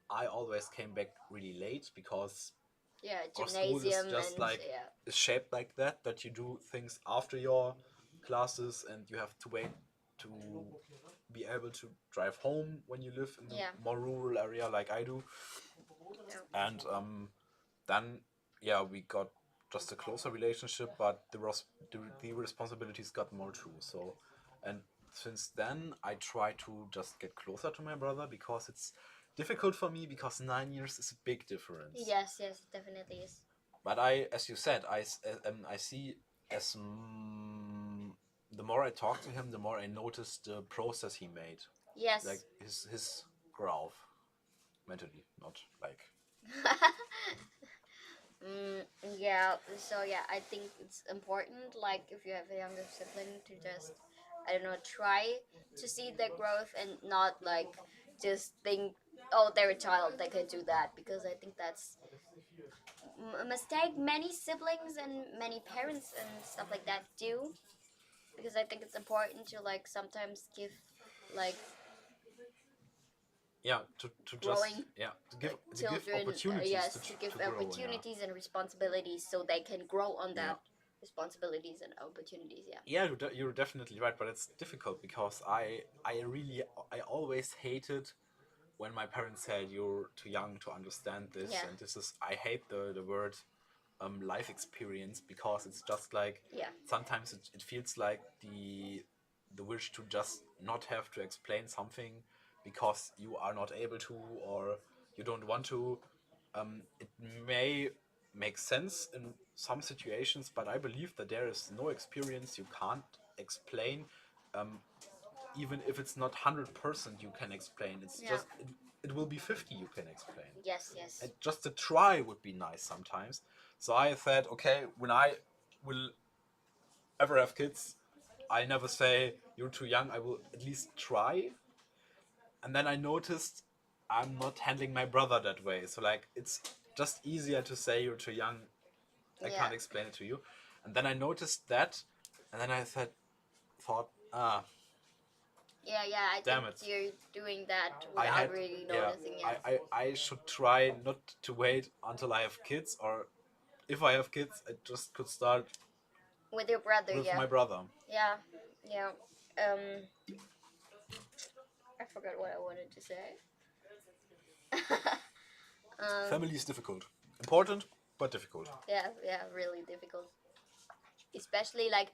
I always came back really late because our school is Gymnasium just and like is shaped like that you do things after your classes, and you have to wait to be able to drive home when you live in the more rural area like I do. And then we got just a closer relationship, but the responsibilities got more too. So, and since then I try to just get closer to my brother, because it's difficult for me, because 9 years is a big difference. Yes, it definitely is. But as you said, I see as the more I talk to him, the more I notice the process he made. Yes. Like his growth, mentally, not like. So I think it's important, like if you have a younger sibling, to just, I don't know, try to see their growth and not like just think, oh, they're a child, they can do that, because I think that's a mistake many siblings and many parents and stuff like that do, because I think it's important to like sometimes give like to growing just to give children opportunities to give to grow, opportunities and responsibilities so they can grow on that responsibilities and opportunities. You're definitely right, but it's difficult because I always hated when my parents said you're too young to understand this, and this is, I hate the word life experience, because it's just like sometimes it feels like the wish to just not have to explain something because you are not able to, or you don't want to. It may make sense in some situations, but I believe that there is no experience you can't explain, even if it's not 100% you can explain. It's just it will be 50 you can explain. Yes. And just a try would be nice sometimes. So I thought, okay, when I will ever have kids, I never say you're too young. I will at least try. And then I noticed I'm not handling my brother that way. So like it's just easier to say you're too young. I Yeah. can't explain it to you. And then I noticed that, and then I thought, Yeah, I damn think it. you're doing that I without had, really yeah, noticing it. I should try not to wait until I have kids, or if I have kids, I just could start With your brother, with yeah. my brother. Yeah, yeah. I forgot what I wanted to say. Family is difficult. Important, but difficult. Yeah, really difficult. Especially like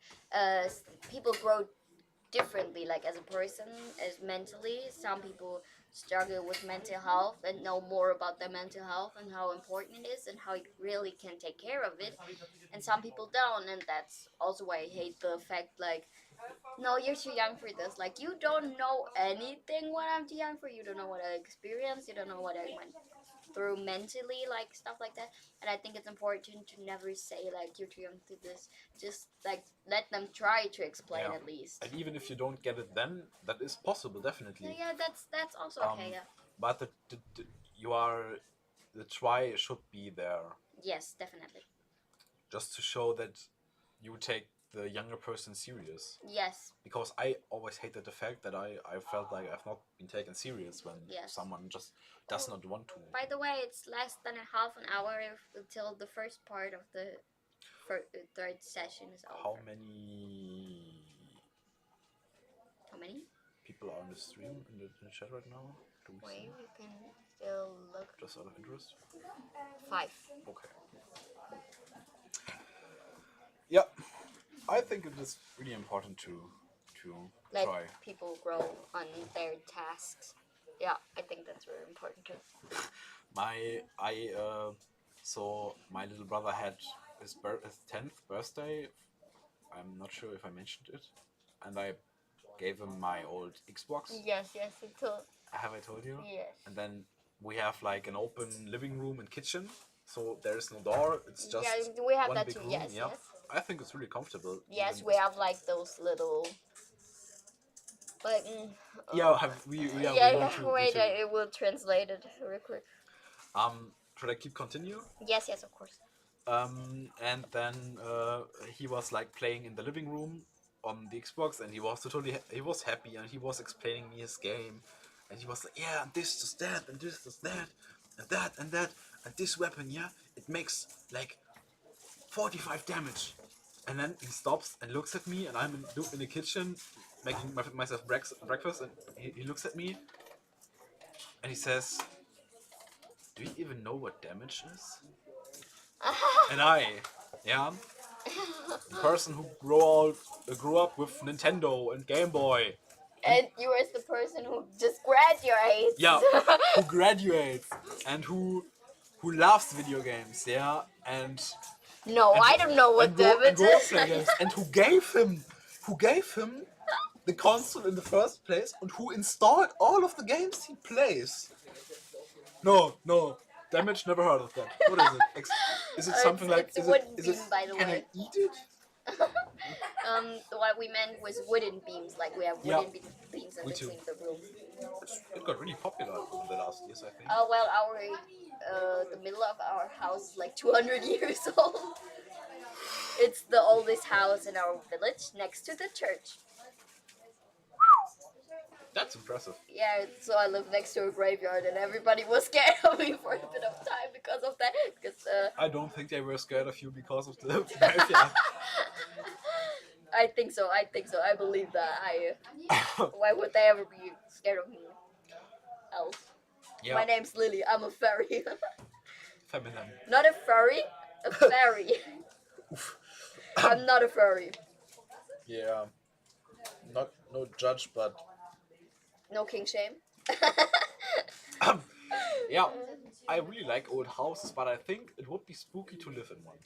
people grow differently, like as a person, as mentally. Some people struggle with mental health and know more about their mental health and how important it is and how you really can take care of it. And some people don't, and that's also why I hate the fact like, no, you're too young for this. Like you don't know anything what I'm too young for. You don't know what I experienced. You don't know what I went through mentally, like stuff like that. And I think it's important to never say like you're too young to this. Just like let them try to explain Yeah. at least. And even if you don't get it then, that is possible, definitely. Yeah, that's also okay. Yeah. But the try should be there, Yes, definitely. just to show that you take the younger person serious. Yes. Because I always hated the fact that I felt like I've not been taken serious when Yes. someone just does not want to. By the way, it's less than a half an hour until the first part of the third session is over. How many How many? people are on the stream in the chat right now? Do we Wait, see? you can still look. Just out of interest. 5. Okay. Yeah, I think it is really important to Let try. people grow on their tasks. Yeah, I think that's very important too. So my little brother had his 10th birthday. I'm not sure if I mentioned it, and I gave him my old Xbox. Yes, you told. Have I told you? Yes. And then we have like an open living room and kitchen, so there is no door. It's just we have one that big too. room. Yes, Yeah. yes. I think it's really comfortable. Yes, even we have like those little. Like. Yeah, we need to, Wait, it will translate it real quick. Should I keep continue? Yes, of course. And then he was like playing in the living room on the Xbox, and he was happy, and he was explaining me his game, and he was like, yeah, and this is that, and this is that, and that, and that, and this weapon, yeah, it makes like 45 damage. And then he stops and looks at me, and I'm in the kitchen making myself breakfast, and he looks at me, and he says, do you even know what damage is? And the person who grew up with Nintendo and Game Boy. And you as the person who just graduates. Yeah, who graduates and who loves video games, yeah, and I don't know what damage is. And who gave him the console in the first place, and who installed all of the games he plays. No, damage. Never heard of that. What is it? Is it something like? It's a wooden beam, by the Can way. I eat it? What we meant was wooden beams. Like we have wooden beams in We between too. the room. It got really popular in the last years, I think. Oh well, the middle of our house is like 200 years old. It's the oldest house in our village, next to the church. That's impressive. Yeah, so I live next to a graveyard, and everybody was scared of me for a bit of time because of that. Because I don't think they were scared of you because of the graveyard. I think so. I believe that. Why would they ever be scared of me? Else. Yeah. My name's Lily. I'm a fairy. Feminine. Not a furry, a fairy. I'm not a furry. Yeah. No judge, but No king shame. yeah. I really like old houses, but I think it would be spooky to live in one.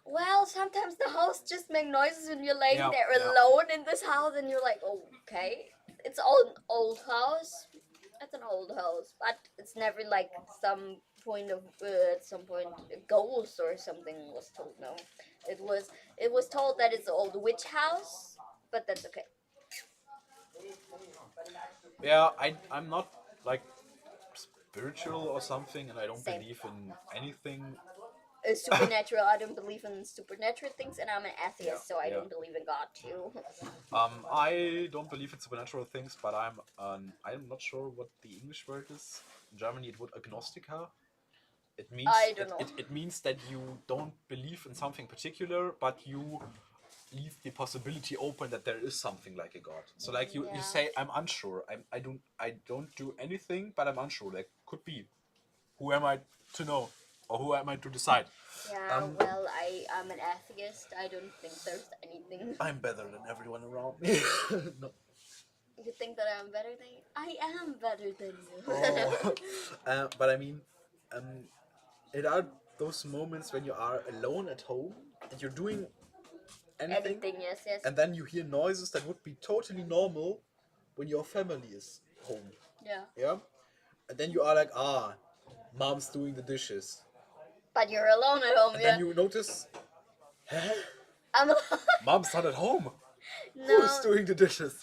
Well, sometimes the house just make noises when you're laying there Yeah. alone in this house, and you're like, oh, okay, it's an old house. It's an old house, but it's never like some point of at some point a ghost or something was told. No, it was told that it's an old witch house, but that's okay. Yeah, I'm not like spiritual or something, and I don't Same. believe in anything. Supernatural. I don't believe in supernatural things, and I'm an atheist, Yeah, so I yeah. don't believe in God too. I don't believe in supernatural things, but I'm not sure what the English word is. In Germany, it would agnostiker. It means I don't know. it means that you don't believe in something particular, but you leave the possibility open that there is something like a god. So like you Yeah. say, I'm unsure. I don't do anything, but I'm unsure. Like could be. Who am I to know, or who am I to decide? Yeah, well, I'm an atheist. I don't think there's anything. I'm better than everyone around me. No. You think that I'm better than you? I am better than you. Oh. But I mean, it are those moments when you are alone at home and you're doing anything, Anything, yes. and then you hear noises that would be totally normal when your family is home. Yeah. Yeah? And then you are like, mom's doing the dishes. But you're alone at home, And yeah. then you notice, I'm alone. mom's not at home. No. Who's doing the dishes?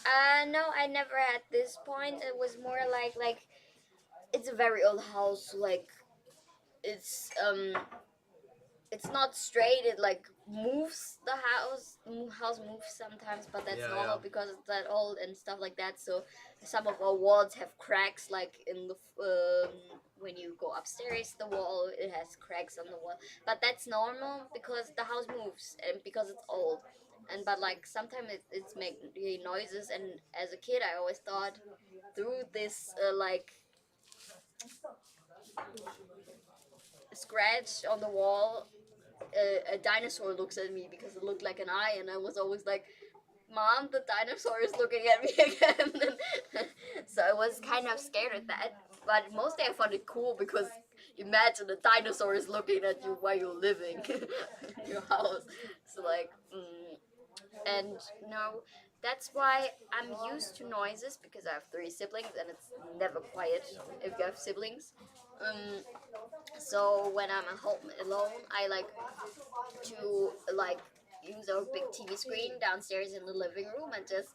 No, I never had this point. It was more like it's a very old house. So like, it's not straight. It like moves the house. House moves sometimes, but that's Yeah, normal yeah. because it's that old and stuff like that. So some of our walls have cracks, like in the when you go upstairs, the wall it has cracks on the wall. But that's normal because the house moves and because it's old. And but like sometimes it's making noises. And as a kid, I always thought through this like scratch on the wall, a dinosaur looks at me because it looked like an eye, and I was always like, "Mom, the dinosaur is looking at me again." So I was kind of scared of that, but mostly I found it cool because imagine a dinosaur is looking at you while you're living in your house. So like, and no, that's why I'm used to noises because I have 3 siblings and it's never quiet if you have siblings. So when I'm at home alone, I like to like use our big TV screen downstairs in the living room and just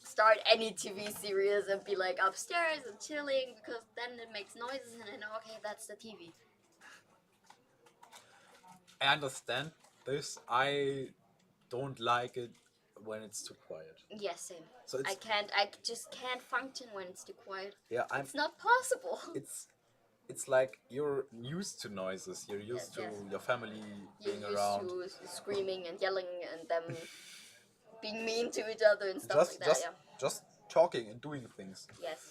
start any TV series and be like upstairs and chilling because then it makes noises and I know, okay, that's the TV. I understand this. I don't like it when it's too quiet. Yes, same. So it's, I just can't function when it's too quiet. yeah, It's not possible. It's like you're used to noises. You're used Yes, to yes. your family You're being used around. to screaming and yelling and them being mean to each other and stuff like that. Just talking and doing things. Yes.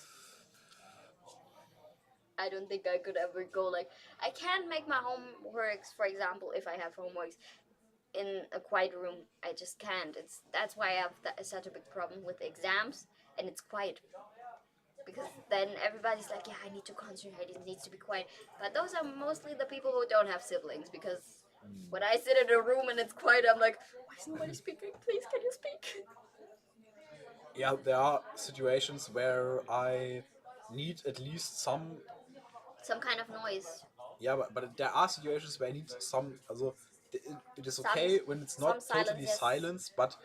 I don't think I could ever go like I can't make my homeworks, for example, if I have homeworks in a quiet room. I just can't. That's why I have such a big problem with exams, and it's quiet. Because then everybody's like, yeah, I need to concentrate, it needs to be quiet. But those are mostly the people who don't have siblings, because when I sit in a room and it's quiet, I'm like, why is nobody speaking? Please, can you speak? Yeah, there are situations where I need at least some. Some kind of noise. Yeah, but there are situations where I need some. Also, it is Some- okay when it's not some silence, totally yes. silence, but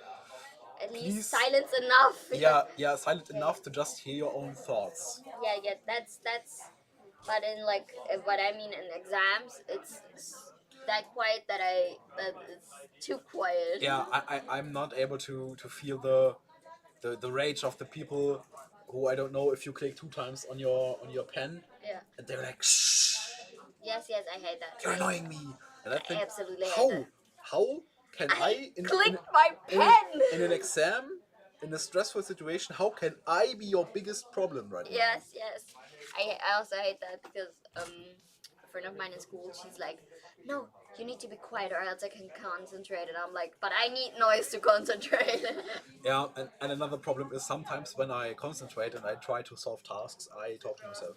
At please, least silence enough. yeah, silent enough to just hear your own thoughts. Yeah, that's. But in like what I mean in exams, it's that quiet that it's too quiet. Yeah, I'm not able to feel the rage of the people who I don't know if you click 2 times on your pen Yeah. and they're like, shh, Yes, I hate that. you're annoying me. And I think, absolutely hate how that. how can I clicked my pen. in an exam, in a stressful situation, how can I be your biggest problem right now? Yes. I also hate that because a friend of mine in school, she's like, no, you need to be quiet or else I can concentrate. And I'm like, but I need noise to concentrate. Yeah, and another problem is sometimes when I concentrate and I try to solve tasks, I talk to myself.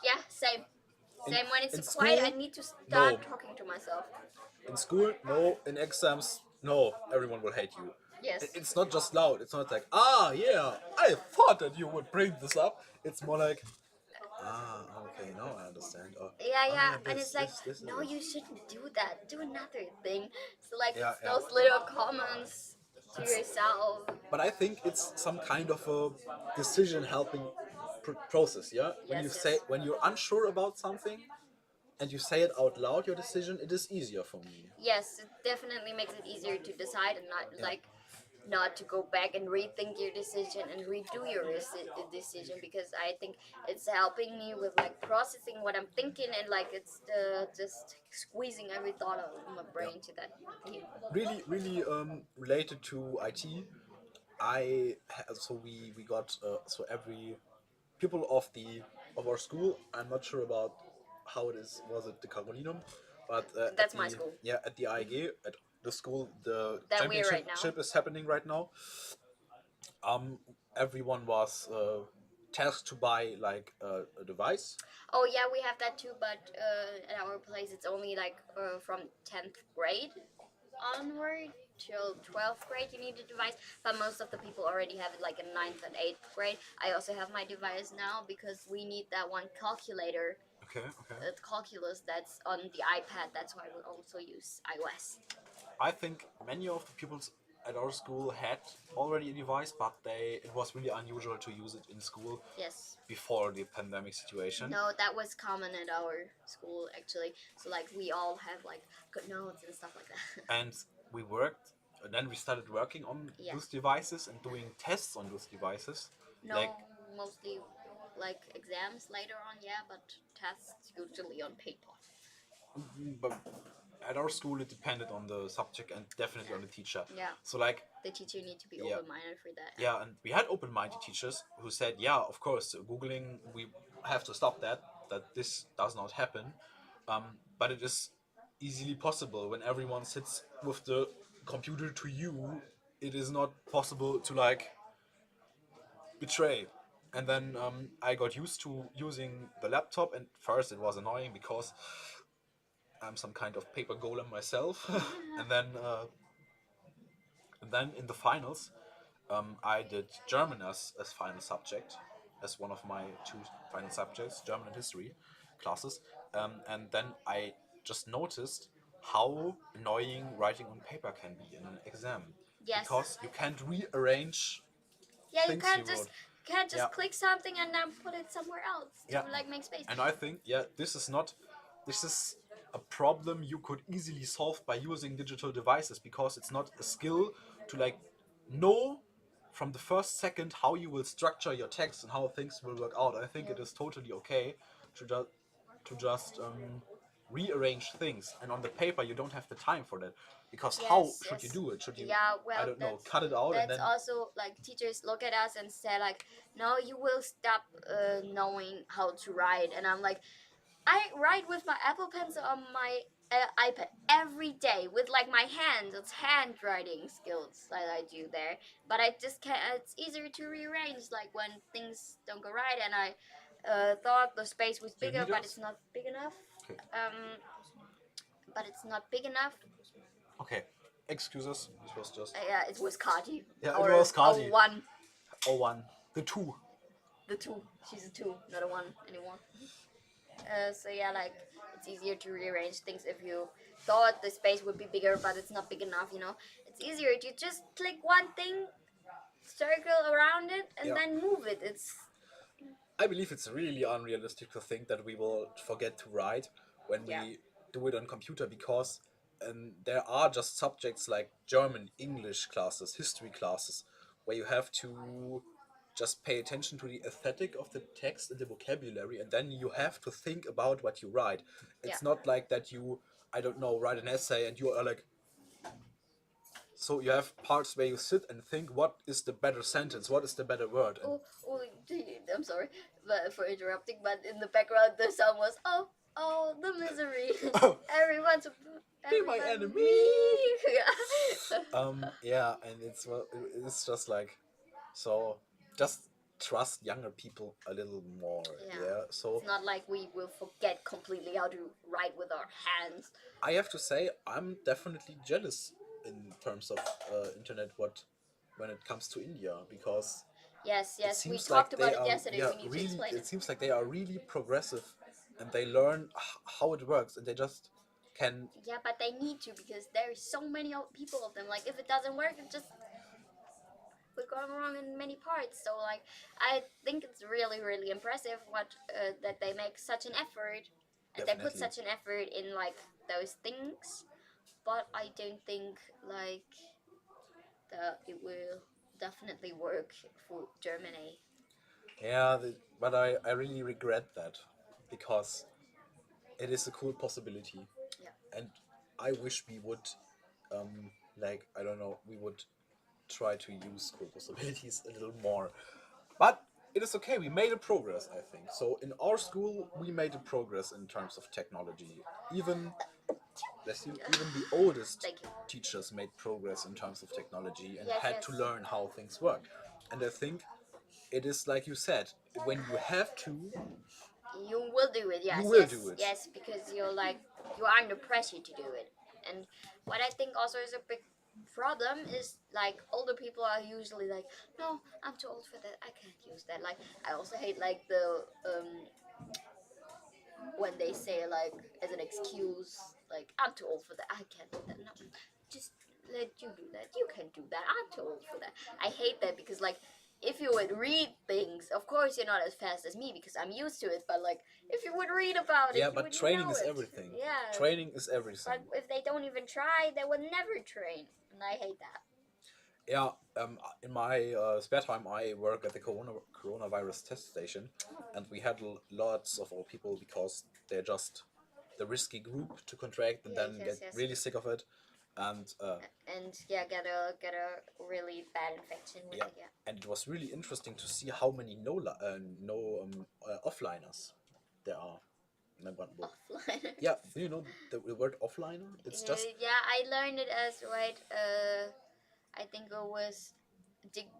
Yeah, same. Same when in it's quiet, school, I need to start no. talking to myself. In school, no. In exams, no. Everyone will hate you. Yes. It's not just loud. It's not like, yeah, I thought that you would bring this up. It's more like, okay, now I understand. Or, Yeah, this, and it's like, this no, is it." you shouldn't do that. Do another thing. So like, Yeah, it's yeah. those little comments to yourself. But I think it's some kind of a decision helping process. Yeah, when you Yes, say yes. when you're unsure about something and you say it out loud, your decision, it is easier for me. Yes, it definitely makes it easier to decide and not Yeah. like not to go back and rethink your decision and redo your decision, because I think it's helping me with like processing what I'm thinking, and like it's just squeezing every thought out of my brain to that thing. Really related to IT. So we got so every people of our school. I'm not sure about how it is. Was it the Carolinum? But at That's my the school at the IAG at the school, the that we're right now. championship is happening right now. Everyone was tasked to buy like a device. Oh yeah, we have that too, but at our place it's only like from 10th grade onward till 12th grade you need a device, but most of the people already have it like in 9th and 8th grade. I also have my device now because we need that one calculator, Okay, okay. calculus that's on the iPad. That's why we also use iOS. I think many of the people at our school had already a device, but it was really unusual to use it in school Yes. before the pandemic situation. No, that was common at our school actually. So like we all have like good notes and stuff like that. And we worked, and then we started working on Yeah. those devices and doing tests on those devices. No, Like, mostly like exams later on, yeah, but tests usually on paper. but at our school, it depended on the subject and definitely on the teacher. Yeah. So, like, The teacher need to be Yeah. open-minded for that. yeah, and we had open-minded teachers who said, yeah, of course, Googling, we have to stop that this does not happen. But it is easily possible when everyone sits with the computer to you. It is not possible to, like, betray. And then I got used to using the laptop, and first it was annoying because I'm some kind of paper golem myself. and then uh, and then in the finals, I did German as final subject, as one of my two final subjects, German and history classes. And then I just noticed how annoying writing on paper can be in an exam. Yes. Because you can't rearrange Yeah, you things can't you just wrote. Yeah. click something and then put it somewhere else to Yeah. like make space. And I think, yeah, this is a problem you could easily solve by using digital devices, because it's not a skill to, like, know from the first second how you will structure your text and how things will work out. I think it is totally okay to just rearrange things, and on the paper you don't have the time for that, because how should you do it? Should you, Yeah, well, I don't know, cut it out and that's then also like teachers look at us and say like, no, you will stop knowing how to write, and I'm like, I write with my Apple Pencil on my iPad every day with like my hands. It's handwriting skills that I do there, but I just can't. It's easier to rearrange like when things don't go right, and I thought the space was You bigger, need but us? it's not big enough. Okay. But it's not big enough. Okay, excuses. This was just Yeah, it was Kati. Yeah, it was Kati. One. 01, the 2. The two. She's a two, not a one anymore. So yeah, like it's easier to rearrange things if you thought the space would be bigger, but it's not big enough. You know, it's easier to just click one thing, circle around it, and Yeah. then move it. It's I believe it's really unrealistic to think that we will forget to write when Yeah. we do it on computer, because there are just subjects like German, English classes, history classes, where you have to just pay attention to the aesthetic of the text and the vocabulary, and then you have to think about what you write. It's Yeah. not like that you, I don't know, write an essay and you are like, so you have parts where you sit and think, what is the better sentence, what is the better word. And I'm sorry for interrupting, but in the background the sound was the misery. Everyone's Be my everyone enemy. Yeah. Yeah, and it's just like, so just trust younger people a little more. Yeah. So It's not like we will forget completely how to write with our hands. I have to say, I'm definitely jealous in terms of internet when it comes to India, because Yes, it yes, we seems talked like they about it are, yesterday. yeah, We need to really. explain It it. seems like they are really progressive, and they learn how it works, and they just can. Yeah, but they need to because there is so many people of them. Like if it doesn't work, it just we're going wrong in many parts. So like I think it's really really impressive what that they make such an effort and they put Definitely. such an effort in like those things. But I don't think like that it will definitely work for Germany. Yeah, but I really regret that because it is a cool possibility, Yeah. and I wish we would, like I don't know, we would try to use cool possibilities a little more. But it is okay. We made a progress, I think. So in our school, we made a progress in terms of technology. Even bless you, even the oldest Thank you. teachers made progress in terms of technology and Yes, had yes. to learn how things work. And I think it is like you said, when you have to, You will do it, yes, you will yes, do it. yes, because you're like you are under pressure to do it. And what I think also is a big problem is like older people are usually like, no, I'm too old for that. I can't use that. Like I also hate like the when they say like as an excuse like I'm too old for that. I can't do that. No, just let you do that. You can do that. I'm too old for that. I hate that because like if you would read things, of course you're not as fast as me because I'm used to it. But like if you would read about it, Yeah, you but would training know is it. everything. Yeah. Training is everything. But if they don't even try, they will never train, and I hate that. Yeah, in my spare time, I work at the coronavirus test station, and we had lots of old people because they're just the risky group to contract and Yes, then yes, get yes. really sick of it. And And yeah, get a really bad infection with yeah, it. Yeah. and it was really interesting to see how many offliners there are. Offline. Yeah, do you know the word offliner? It's just Yeah, I learned it as right. I think it was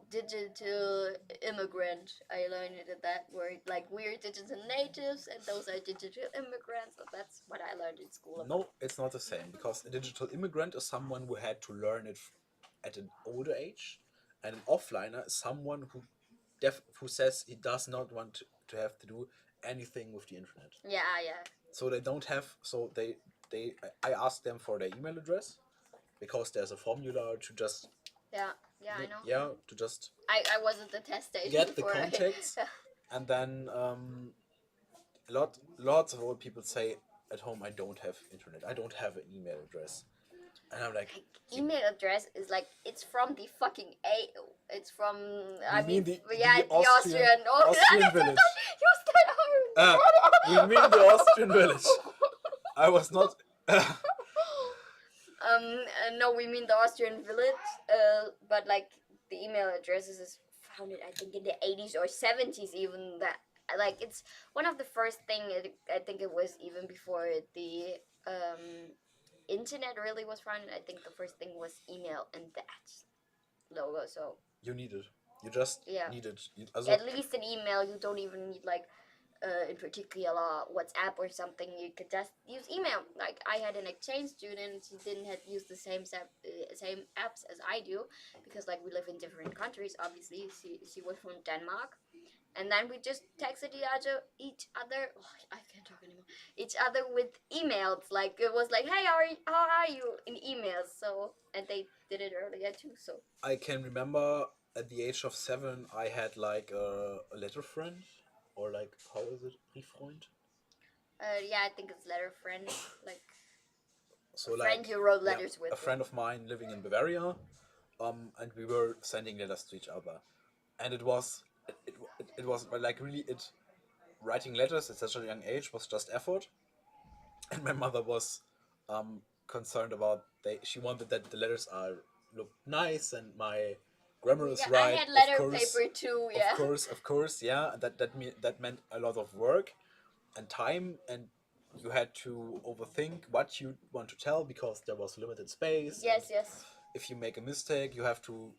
digital immigrant. I learned it that word. Like we're digital natives, and those are digital immigrants. So that's what I learned in school about. no, it's not the same because a digital immigrant is someone who had to learn it at an older age, and an offliner is someone who says he does not want to have to do anything with the internet. Yeah, yeah. So they don't have. So I asked them for their email address because there's a formula to just Yeah, yeah, I know. yeah to just I was at the test station get the before. contacts, and then lots of old people say at home I don't have internet, I don't have an email address, and I'm like, Email address is like it's from the fucking A. It's from we mean the Austrian. Oh, Austrian village. Use that We mean the Austrian village. I was not. No, we mean the Austrian village. But like the email addresses is founded, I think, in the 80s or 70s. Even that, like, it's one of the first thing. I think it was even before the internet really was founded. I think the first thing was email and that logo. So You need it. You just yeah, need it. at least an email. You don't even need like in particular WhatsApp or something. You could just use email. Like I had an exchange student. She didn't have used the same apps as I do because like we live in different countries. Obviously, she was from Denmark, and then we just texted each other. Oh, I can't talk anymore. Each other with emails. Like it was like, hey, how are you in emails? So and they did it earlier too. So I can remember at the age of 7, I had like a letter friend, or like how is it, Brieffreund? yeah, I think it's letter friend. Like So a friend like you wrote yeah, letters with. a friend of mine living in Bavaria, and we were sending letters to each other, and it was like really it writing letters at such a young age was just effort, and my mother was concerned about she wanted that the letters are look nice and my grammar is Yeah, right. I had letter of course, paper too. Yeah. of course, yeah. That meant a lot of work and time, and you had to overthink what you want to tell because there was limited space. Yes, yes. If you make a mistake, you have to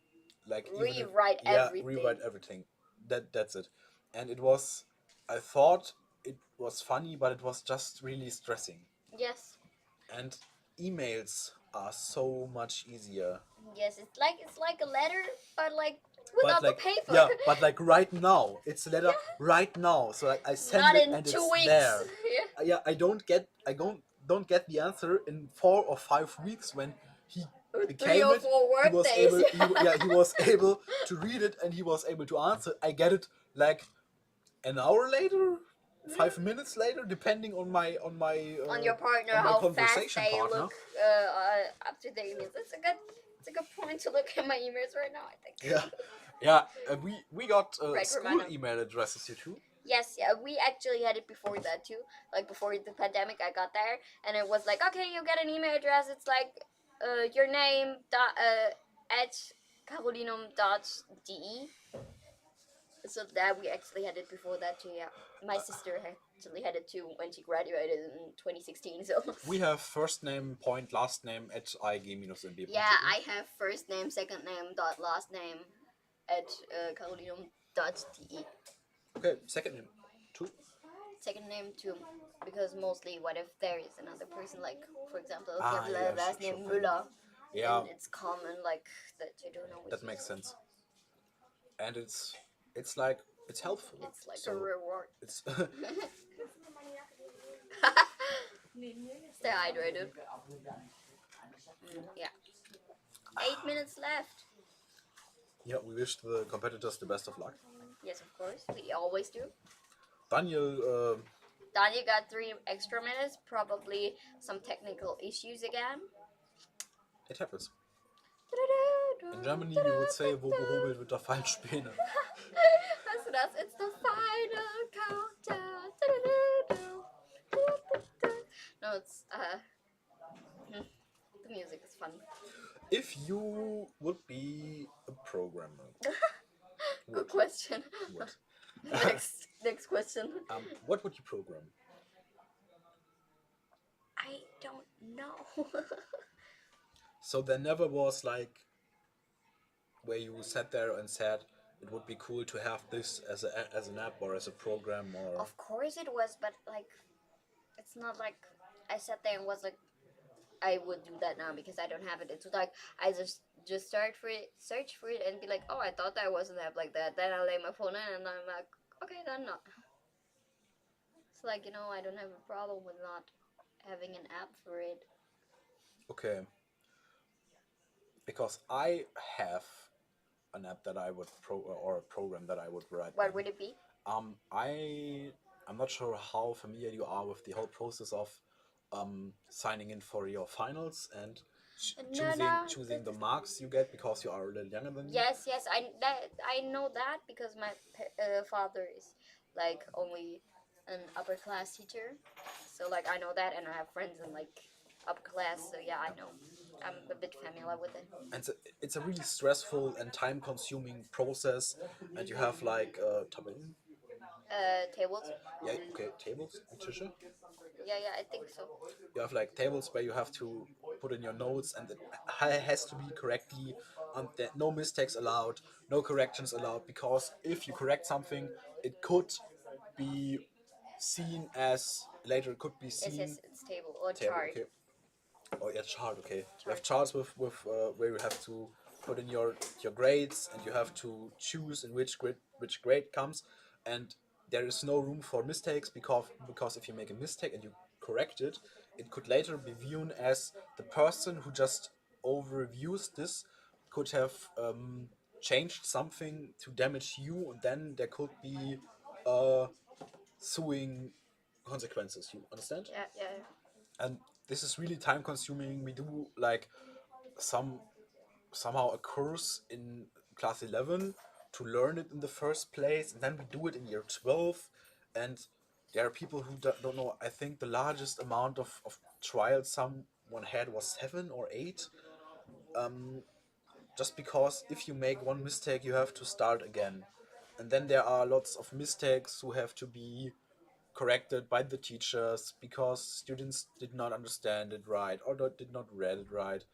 like Rewrite rewrite everything. That's it, and it was. I thought it was funny, but it was just really stressing. Yes. And emails are so much easier. Yes, it's like a letter, but like But without like the paper. yeah, but like right now, it's a letter right now. So I send Not it in and 2 it's weeks. there. Yeah. Yeah, I don't get the answer in 4 or 5 weeks when he With became 3 or it. 4 He was work days. able, he was able to read it, and he was able to answer. I get it like an hour later, 5 minutes later, depending on my On your partner, on my how fast conversation they partner. look up to their emails. It's a good point to look at my emails right now, I think. Yeah. We got Right, school Romano. email addresses here too. Yes, yeah, we actually had it before that too. Like before the pandemic, I got there, and it was like, okay, you get an email address. It's like your name at carolinum.de. So that we actually had it before that too. Yeah, my sister actually had it too when she graduated in 2016. So We have first name point last name at ig-mb. yeah, I have first name, second name, dot last name at carolinum.de. Okay, second name too. Second name too, because mostly what if there is another person, like for example, Yeah, last sure, name sure. Müller, Yeah, and it's common like that you don't know. that makes sense. And it's like it's helpful. It's like so a reward. It's Stay hydrated. Yeah. 8 minutes left. yeah. We wish the competitors the best of luck. Yes, of course. We always do. Daniel, Daniel got 3 extra minutes. Probably some technical issues again. it happens. In Germany, we would say, wo gehobelt wird, da fallen Späne. That's it's the final countdown. No, it's the music is fun. If you would be a programmer, Good question. what? Next question. What would you program? I don't know. So there never was like where you sat there and said it would be cool to have this as an app or as a program or. Of course it was, but like, it's not like I sat there and was like, I would do that now because I don't have it. It's like I just search for it, and be like, oh, I thought that was an app like that. Then I lay my phone in, and I'm like, okay, then not. It's like, I don't have a problem with not having an app for it. Okay. Because I have an app that I would or a program that I would write. What would it be? I'm not sure how familiar you are with the whole process of signing in for your finals and choosing the marks you get because you are a little younger than me. Yes, I know that because my father is like only an upper class teacher, so like I know that, and I have friends in like upper class, so yeah, I know. I'm a bit familiar with it. And it's a really stressful and time-consuming process, and you have like Tables. yeah, okay, tables and Tische. Yeah, I think so. You have like tables where you have to put in your notes, and it has to be correctly, no mistakes allowed, no corrections allowed, because if you correct something, it could be seen as later. It could be seen. Yes, it's table or chart. Okay. Oh yeah, chart. Okay. You have charts with where you have to put in your grades, and you have to choose in which grade comes, and there is no room for mistakes because if you make a mistake and you correct it, it could later be viewed as the person who just overviews this could have changed something to damage you, and then there could be suing consequences. You understand? Yeah. And this is really time consuming. We do like somehow a course in class 11 to learn it in the first place, and then we do it in year 12, and there are people who don't know. I think the largest amount of trials someone had was 7 or 8, just because if you make one mistake you have to start again, and then there are lots of mistakes who have to be corrected by the teachers because students did not understand it right or did not read it right.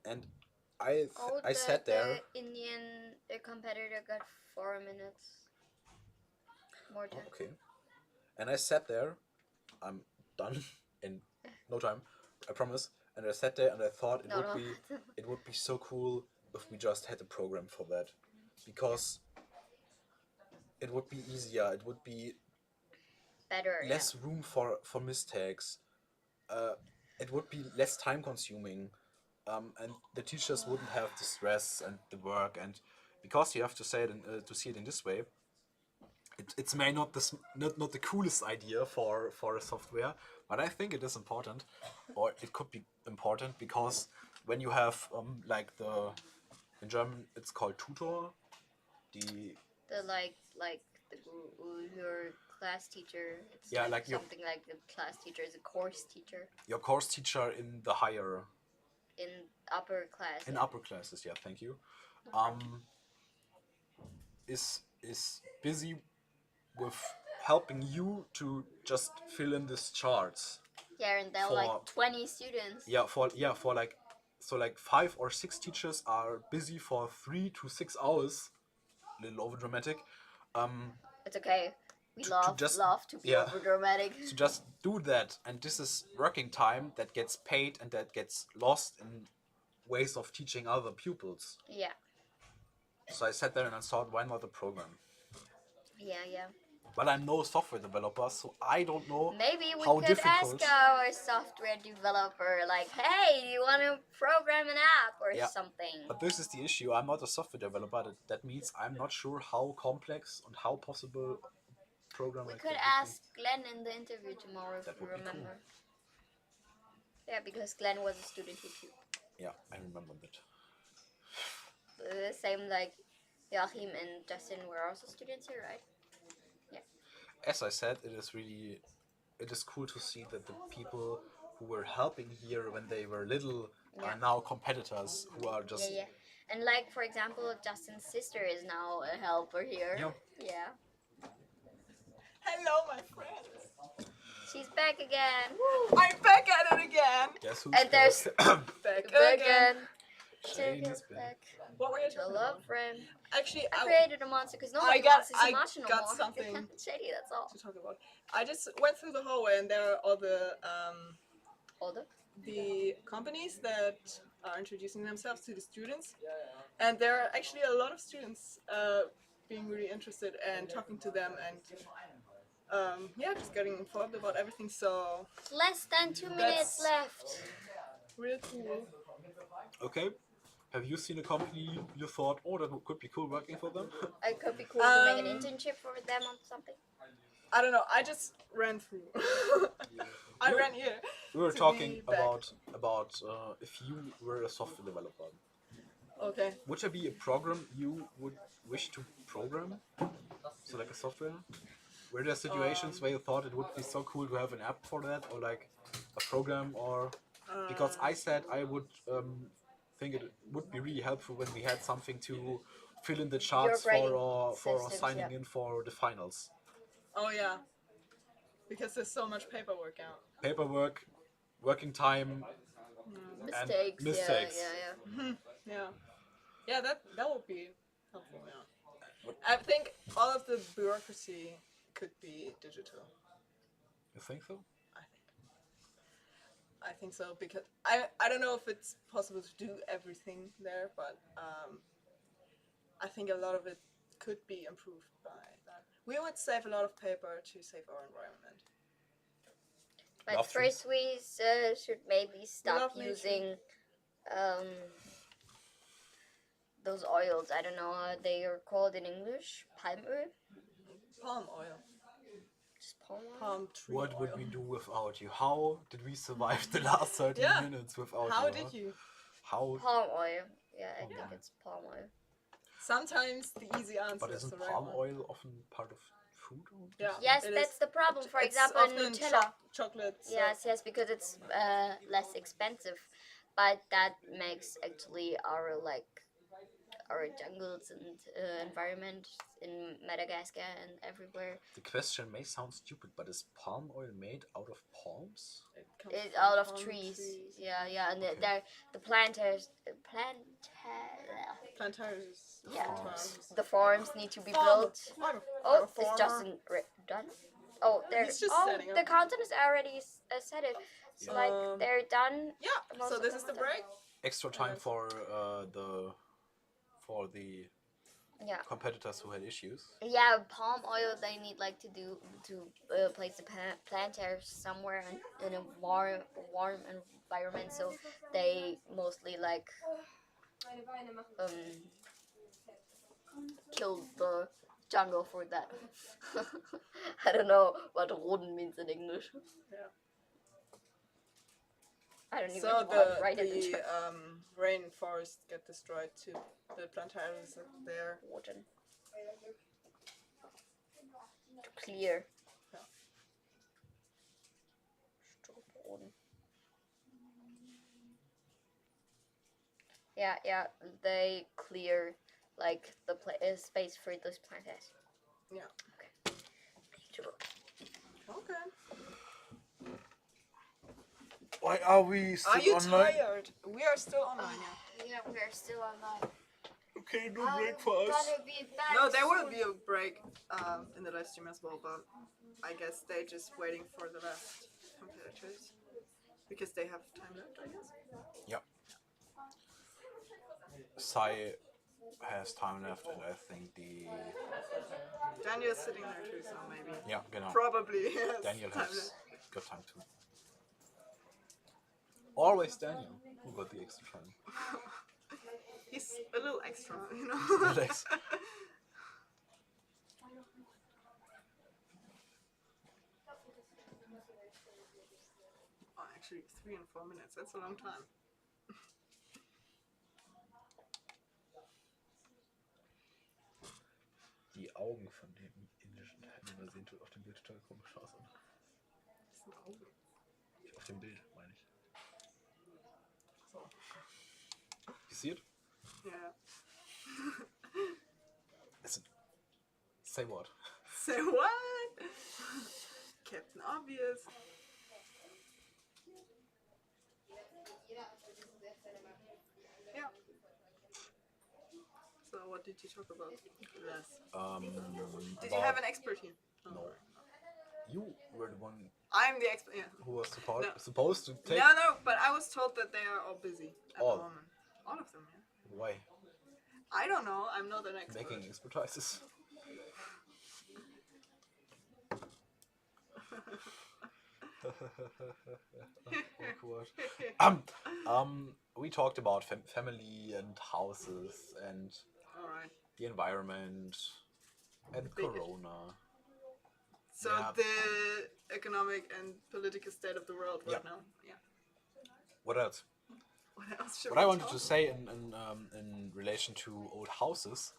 And I sat there. The Indian competitor got 4 minutes more time. Okay. And I sat there. I'm done in no time, I promise. And I sat there and I thought it would be so cool if we just had a program for that, because it would be easier. It would be better. Less room for mistakes. It would be less time consuming. and the teachers wouldn't have the stress and the work, and because you have to say it to see it in this way, it's may not not the coolest idea for a software, but I think it is important, or it could be important because when you have like in German it's called tutor, the The like your class teacher. It's yeah, like like something like the class teacher is a course teacher your course teacher in the higher in upper class. in Yeah. upper classes. Yeah, thank you. Um, is busy with helping you to just fill in these charts. Yeah, and there are like 20 students. For like so like 5 or 6 teachers are busy for 3 to 6 hours. A little over dramatic. It's okay. We Just love to be over dramatic. to just do that, and this is working time that gets paid and that gets lost in ways of teaching other pupils. Yeah. So I sat there and I thought, why not a program? Yeah. But I'm no software developer, so I don't know Maybe we how could difficult. ask our software developer, like, hey, do you want to program an app or something? But this is the issue. I'm not a software developer. That means I'm not sure how complex and how possible program. We like could that would ask Glenn in the interview tomorrow if That you would be remember. cool. Yeah, because Glenn was a student here too. Yeah, I remember that. The same like Joachim and Justin were also students here, right? Yeah. As I said, it is cool to see that the people who were helping here when they were little are now competitors who are just Yeah. And like for example, Justin's sister is now a helper here. Yeah. Hello, my friends. She's back again. Woo! I'm back at it again. Guess who's And there's back again. Shane is back. What were you To talking love about? friend. Actually, I created a monster because nobody wants to see Martian no got more. something Shady, that's all. to talk about. I just went through the hallway and there are all the companies that are introducing themselves to the students, and there are actually a lot of students being really interested and talking to them and just getting informed about everything. So Less than 2 minutes left. Real cool. Okay. Have you seen a company you thought, oh, that could be cool working for them? It could be cool to make an internship for them or something. I don't know. I just ran through. I ran here. We were talking about if you were a software developer. Okay. Would there be a program you would wish to program? So like a software? Were there situations where you thought it would be so cool to have an app for that, or like a program, or because I said I would think it would be really helpful when we had something to fill in the charts for signing in for the finals. Oh yeah. Because there's so much paperwork out. Paperwork, working time, mistakes. And mistakes. Yeah, that would be helpful. Yeah. I think all of the bureaucracy could be digital. You think so? I think so because I don't know if it's possible to do everything there, but I think a lot of it could be improved by that. We would save a lot of paper to save our environment. But first we should maybe stop using those oils. I don't know how they are called in English. Palm oil? Palm oil. Just palm oil? Palm tree What oil. would we do without you? How did we survive the last 30 minutes without you? How did you? How? Palm oil. Yeah, I think it's palm oil. Sometimes the easy answer But is isn't the right palm one. oil often part of food? Yeah. Yes, that's the problem. For example, Nutella. Chocolate. So. Yes, because it's less expensive, but that makes actually our jungles and environment in Madagascar and everywhere. The question may sound stupid, but is palm oil made out of palms? It's out of trees. Yeah, and the planters. The farms need to be built. Oh, it's Justin done? Oh, they're the content is already set it. So like they're done. Yeah. So this is the break. Extra time for the Yeah. competitors who had issues. Yeah, palm oil they need like to place the planters somewhere in a warm environment, so they mostly like kill the jungle for that. I don't know what Roden means in English. Yeah. I don't even So know how to write it in German. rainforest get destroyed too. The plantations are there. Roden. To clear. Yeah. Roden. Yeah, they clear like the space for those planters. Yeah. Okay. Okay. Why are we still Are you online? tired? We are still online, yeah. Yeah, we are still online. Okay, no break for us. Gonna be back No, there will soon. be a break in the live stream as well, but I guess they're just waiting for the last competitors because they have time left, I guess. Yeah. Sai has time left, and I think the Daniel's sitting there too, so maybe. yeah, genau. Probably has Daniel time has left. got time too. Always Daniel who got the extra time. He's a little extra, you know. Relax. Oh, actually, 3 and 4 minutes. That's a long time. Die Augen von dem indischen Teilnehmer sehen auf dem Bild total komisch aus. Oder? Das sind Augen. Auf dem Bild, meine ich. So. You see it? Yeah. Say what? Say what? Captain Obvious. Yeah. So what did you talk about? Did you have an expert here? No. You were the one I'm the expert. Yeah. who was No. supposed to take. No, but I was told that they are all busy at All. the moment. All of them, yeah. Why? I don't know. I'm not an expert. Making expertises. Awkward. We talked about family and houses and All right. the environment and Big Corona. So Yeah. the economic and political state of the world right Yeah. now. Yeah. What else? What else should What we I wanted talk to say in relation to old houses,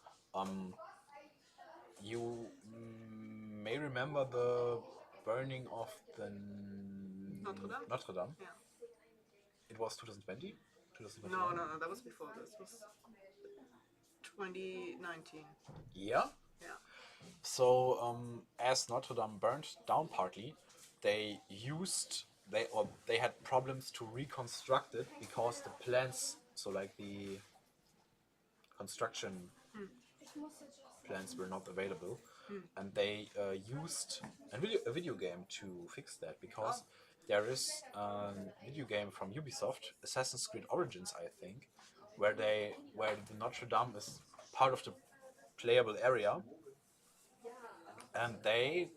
you may remember the burning of the Notre Dame? Yeah. It was 2020? 2021? No, that was before. This was 2019. Yeah? Yeah. So, as Notre Dame burned down partly, they had problems to reconstruct it because the plans, so like the construction plans were not available, and they used a video game to fix that because there is a video game from Ubisoft, Assassin's Creed Origins, I think, where the Notre Dame is part of the playable area, and they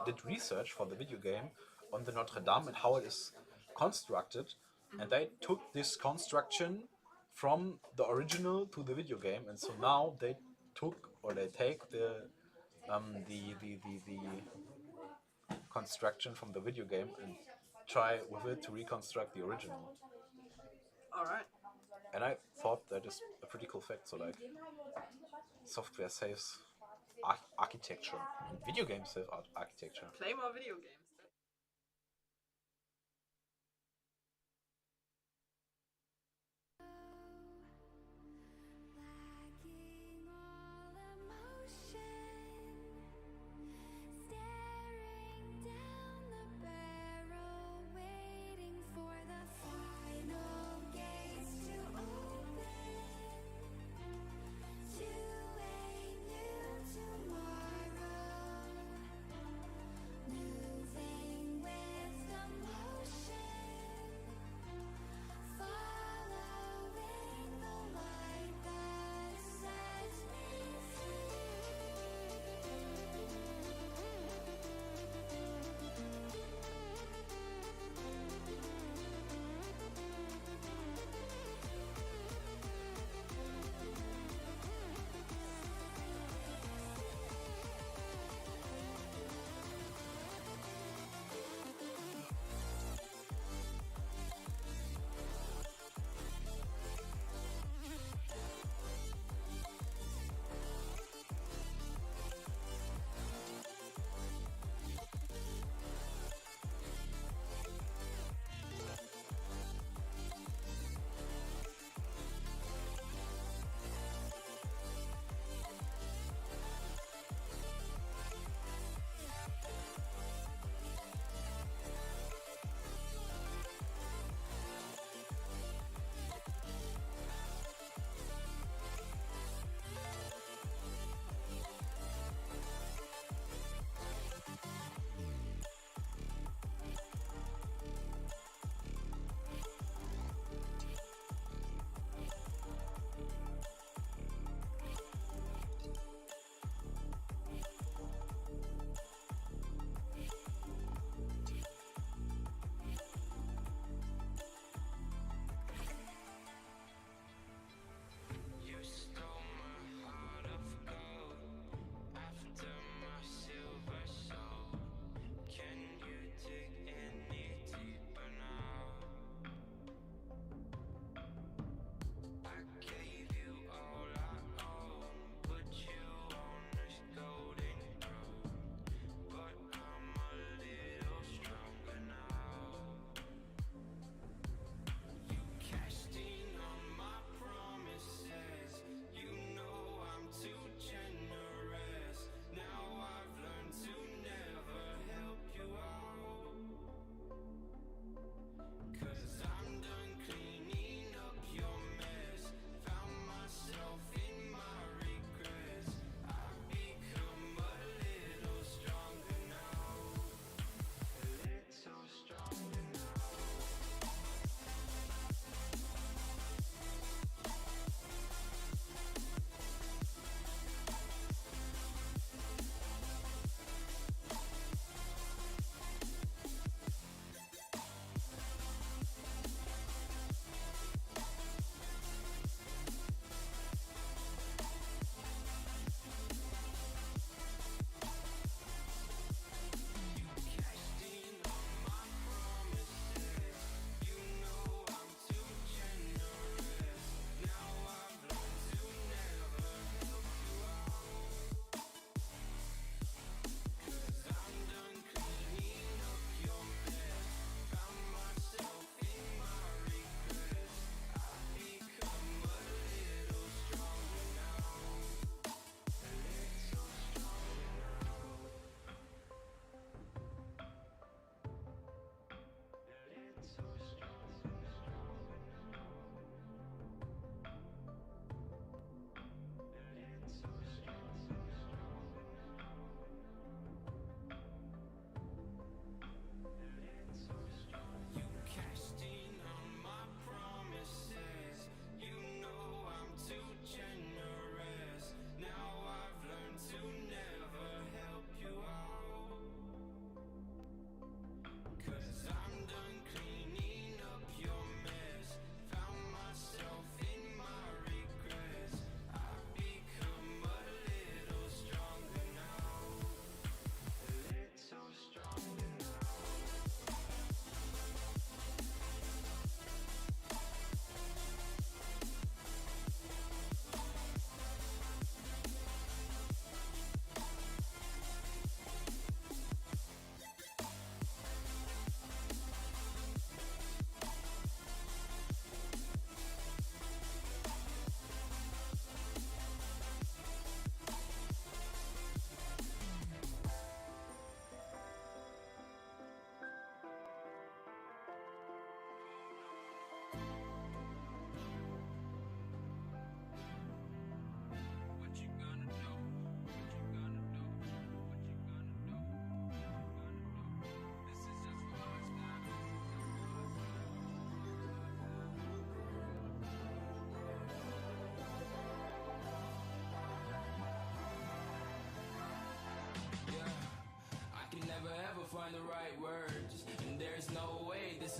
did research for the video game on the Notre Dame and how it is constructed, and they took this construction from the original to the video game, and so now they take the construction from the video game and try with it to reconstruct the original. All right. And I thought that is a pretty cool fact. So like, software saves architecture, and video games save architecture. Play more video games. Lacking all emotion, staring down the barrel, waiting for the final gates to open to a new tomorrow. Move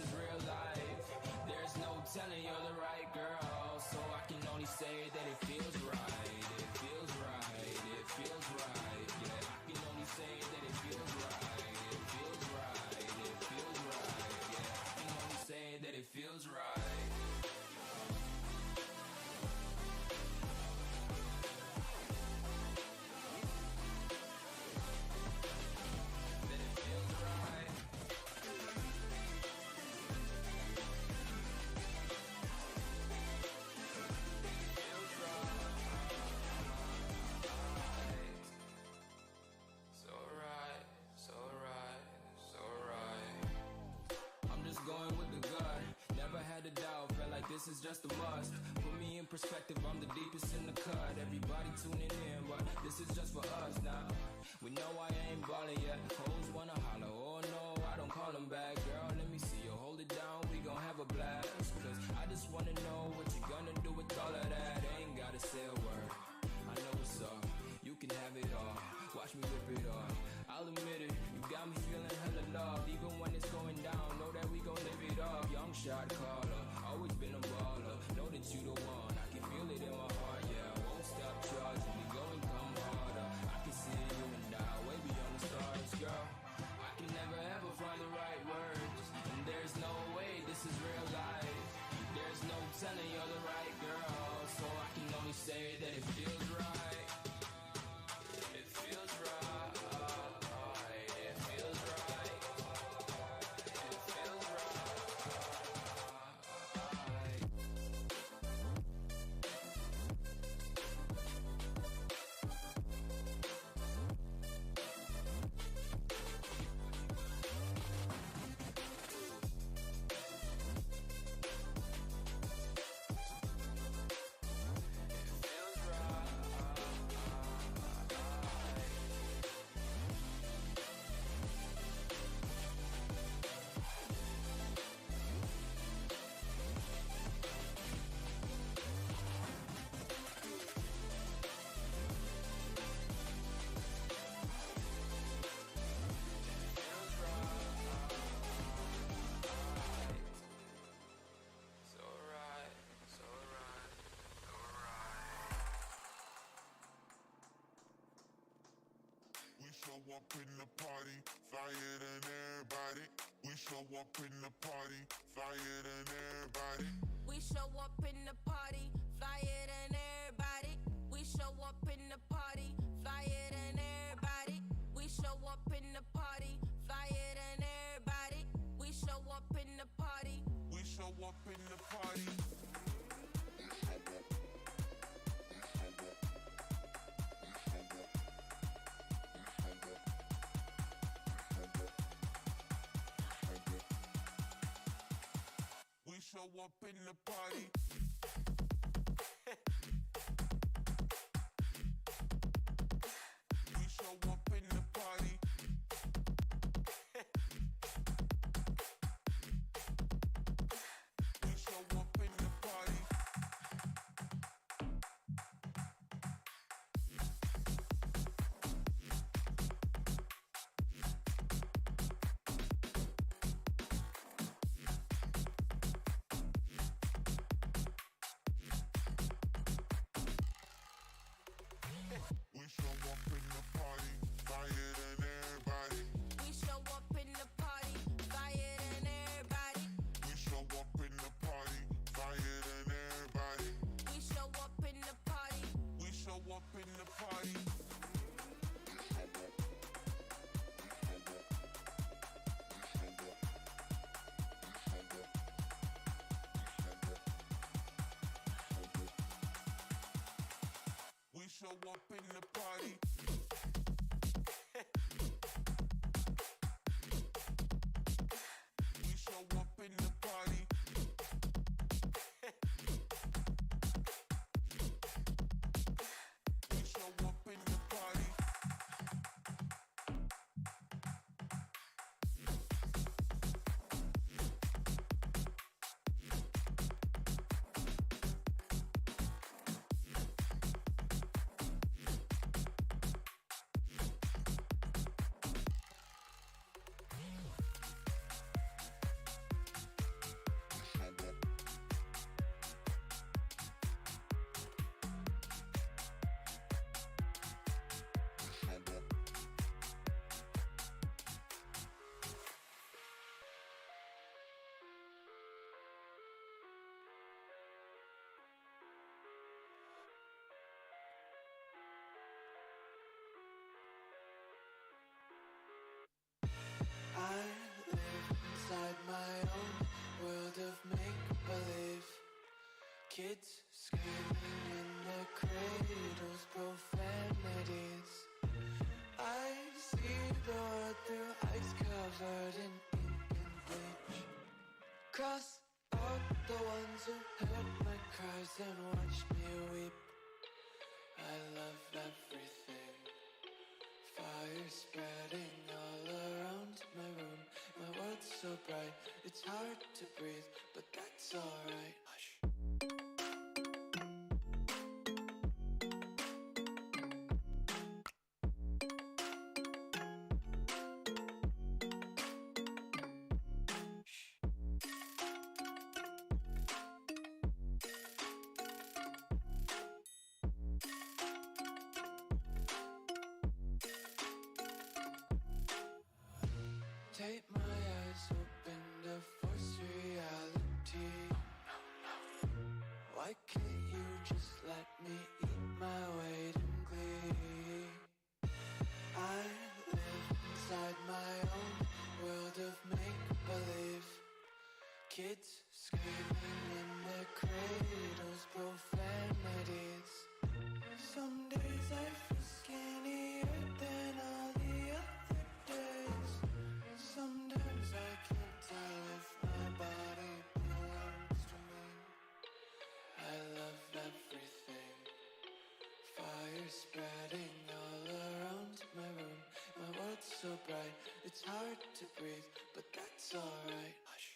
this is real life. There's no telling you're the right girl, so I can only say that it feels right. It feels right, it feels right. Yeah, I can only say that it feels right. It feels right, it feels right. Yeah, I can only say that it feels right. Going with the gut, never had a doubt, felt like this is just a must. Put me in perspective, I'm the deepest in the cut. Everybody tuning in, but this is just for us now. We know I ain't ballin' yet. Hoes wanna holler, oh no, I don't call them back. Girl, let me see you hold it down, we gon' have a blast. Cause I just wanna know what you gonna do with all of that. Ain't gotta say a word, I know what's up. You can have it all, watch me rip it off. I'll admit it, you got me feeling hella loved. Even when it's going down, know that we gon' live it up. Young shot caller, always been a baller. Know that you the one, I can feel it in my heart. Yeah, I won't stop charging me, go and come harder. I can see you and I, way beyond the stars, girl. I can never ever find the right words, and there's no way this is real life. There's no telling you're the right girl, so I can only say that it feels right. It feels right. show up in the party, flyer than everybody. We show up in the party, flyer than everybody. We show up in the party, flyer than everybody. We show up in the party, flyer than everybody. We show up in the party, flyer than everybody. We show up in the party. We show up in the party. We show up in the party. We show up in the party. We show up in the party. We show up in the party, flyer than everybody. We show up in the party, flyer than everybody. We show up in the party, flyer than everybody. We show up in the party. We show up in the party. We show up in the party. We show up in the party. We show up in the party. Kids screaming in their cradles, profanities. I see the world through ice covered in ink and bleach. Cross out the ones who heard my cries and watched me weep. I love everything. Fire spreading all around my room. My world's so bright, it's hard to breathe, but that's alright. Hush. Take my eyes open to force reality. Why can't you just let me eat my weight in glee? I live inside my own world of make-believe. Kids screaming in their cradles, profanities. Some days I feel skinnier than all the other days. Sometimes I can't tell if my body belongs to me. I love everything. Fire spreading all around my room. My world's so bright, it's hard to breathe, but that's alright. Hush.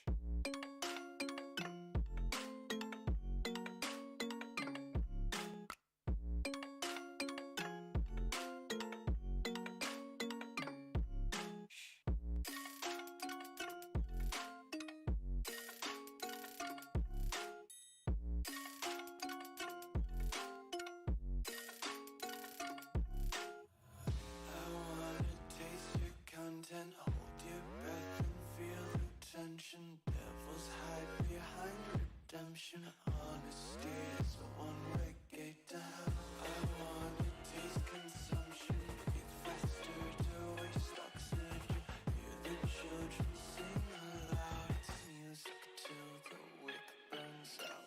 I wanna taste your content, hold your breath and feel the tension. Devils hide behind redemption. Honesty is a one-way gate to hell. I wanna taste consumption, breathe faster to waste oxygen. Hear the children sing aloud. It's music till the wick burns out.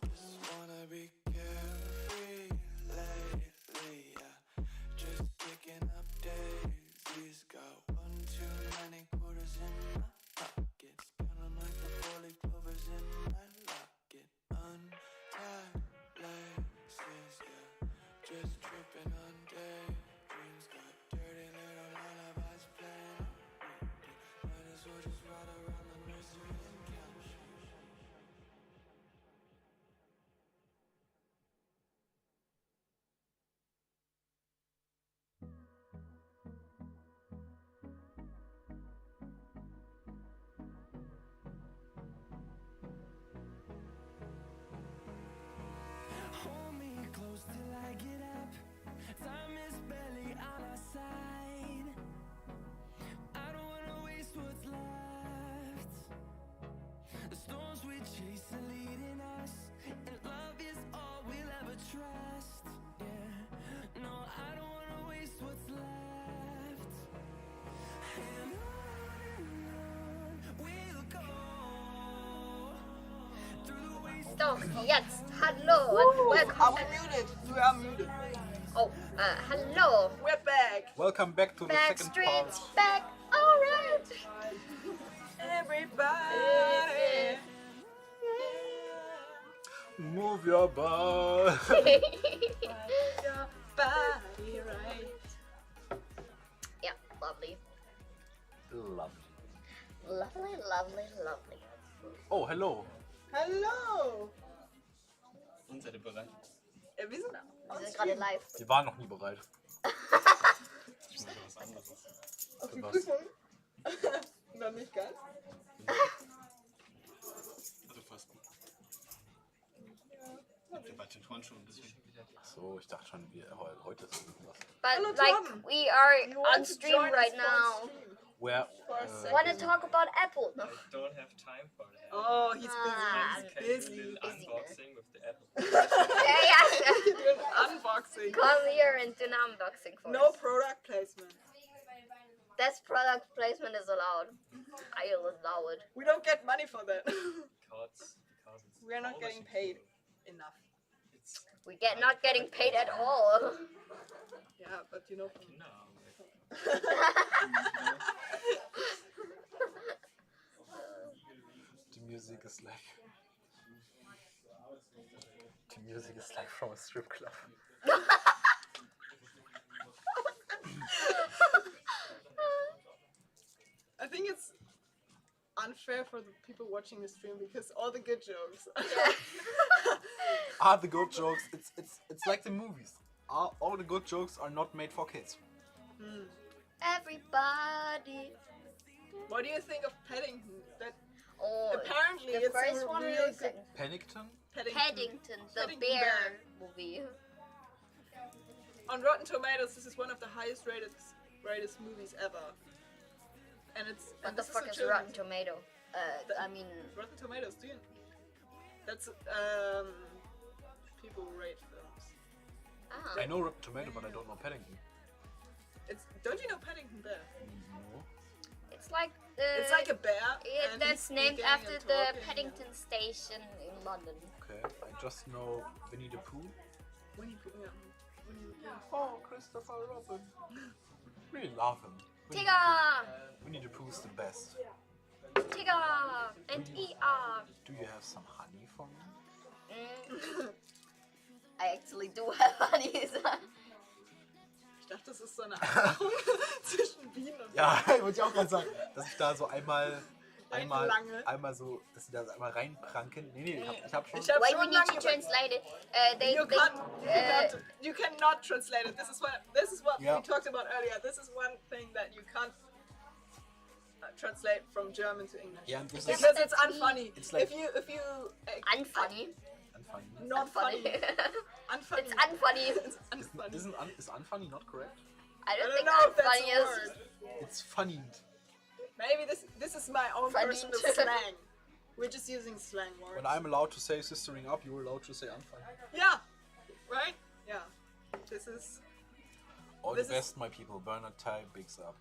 Just wanna be carefree lately, yeah. Just kicking up daisies. Got one too many quarters in my pockets. Counting like the 4-leaf clovers in my locket. Untied laces, yeah. Just tripping on daydreams. Got dirty little lullabies playing on repeat. Might as well just ride around the nursery and count sheep. Hold me close till I get up. Time is barely on our side. I don't wanna waste what's left. The storms we chase are leading us, and love is all we'll ever trust. Yeah, no, I don't wanna waste what's left. And on we'll go through the wastelands. So, jetzt, hallo und Are welcome. we muted? We are muted. Oh, hello. We're back. Welcome back to the second part. Backstreet's back. All right. Everybody. Move your butt. Your body right. Yeah, lovely. Lovely. Lovely, lovely, lovely. Oh, hello. Hallo. Und seid ihr bereit? Wir sind Wir sind gerade live. Wir waren noch nie bereit. Ich mache was anderes. auf die Was? Prüfung. Noch nicht ganz. Also fast gut. Habt ihr bald den Turnschuhen, deswegen. So, ich dachte schon, heute ist irgendwas. But Hello, like Tom. we are You want on to stream join right us now. on stream? where For a Want to second. talk about Apple? No. I don't have time for that. Oh, he's Ah, Hence came busy. the little busy. unboxing with the Apple. Yeah, yeah. You do an unboxing. Come here and do an unboxing for No us. product placement. That's product placement is allowed. I allow it. We don't get money for that. Because it's We are not getting paid enough. It's We get not getting paid at all. Yeah, but you know. no. the music is like from a strip club. I think it's unfair for the people watching the stream because all the good jokes. The good jokes. It's like the movies. All the good jokes are not made for kids. Everybody. What do you think of Paddington? That Oh, apparently the it's first a one real is good Paddington? Paddington, the Paddington bear Bear. movie. On Rotten Tomatoes, this is one of the highest rated movies ever. And it's What and the this fuck a is children's- Rotten Tomato? I mean, Rotten Tomatoes, do you? That's people rate films. I know Rotten Tomato, but I don't know Paddington. Don't you know Paddington Bear? No. it's like It's like a bear. yeah, and that's he's named speaking after and the talking. Paddington Station in London. Okay, I just know Winnie the Pooh. Winnie the Pooh, yeah. Oh, Christopher Robin. Really love him. Tigger! Winnie the Pooh's the best. Tigger! And ER! Do you have some honey for me? I actually do have honeys. Ich dachte, das ist so eine Abmachung zwischen Bienen und Ja, wollte ich auch gerade sagen, dass ich da so einmal so, dass sie da so einmal reinpranken. Nee, ich hab schon. Ich hab Why schon we need lange to translate it? They, you cannot translate it. This is what Yeah. we talked about earlier. This is one thing that you can't translate from German to English. Yeah, and this because is- it's unfunny. It's like- if you unfunny. Unfunny. not funny. Unfunny. It's unfunny. It's unfunny. Is unfunny not correct? I don't I think don't know if that's unfunny a is. word. It's funny. Maybe this is my own Funny. personal slang. We're just using slang words. When I'm allowed to say sistering up, you're allowed to say unfunny. Yeah. Right? Yeah. This is All This the is- best, my people. Bernard Tai, bigs up.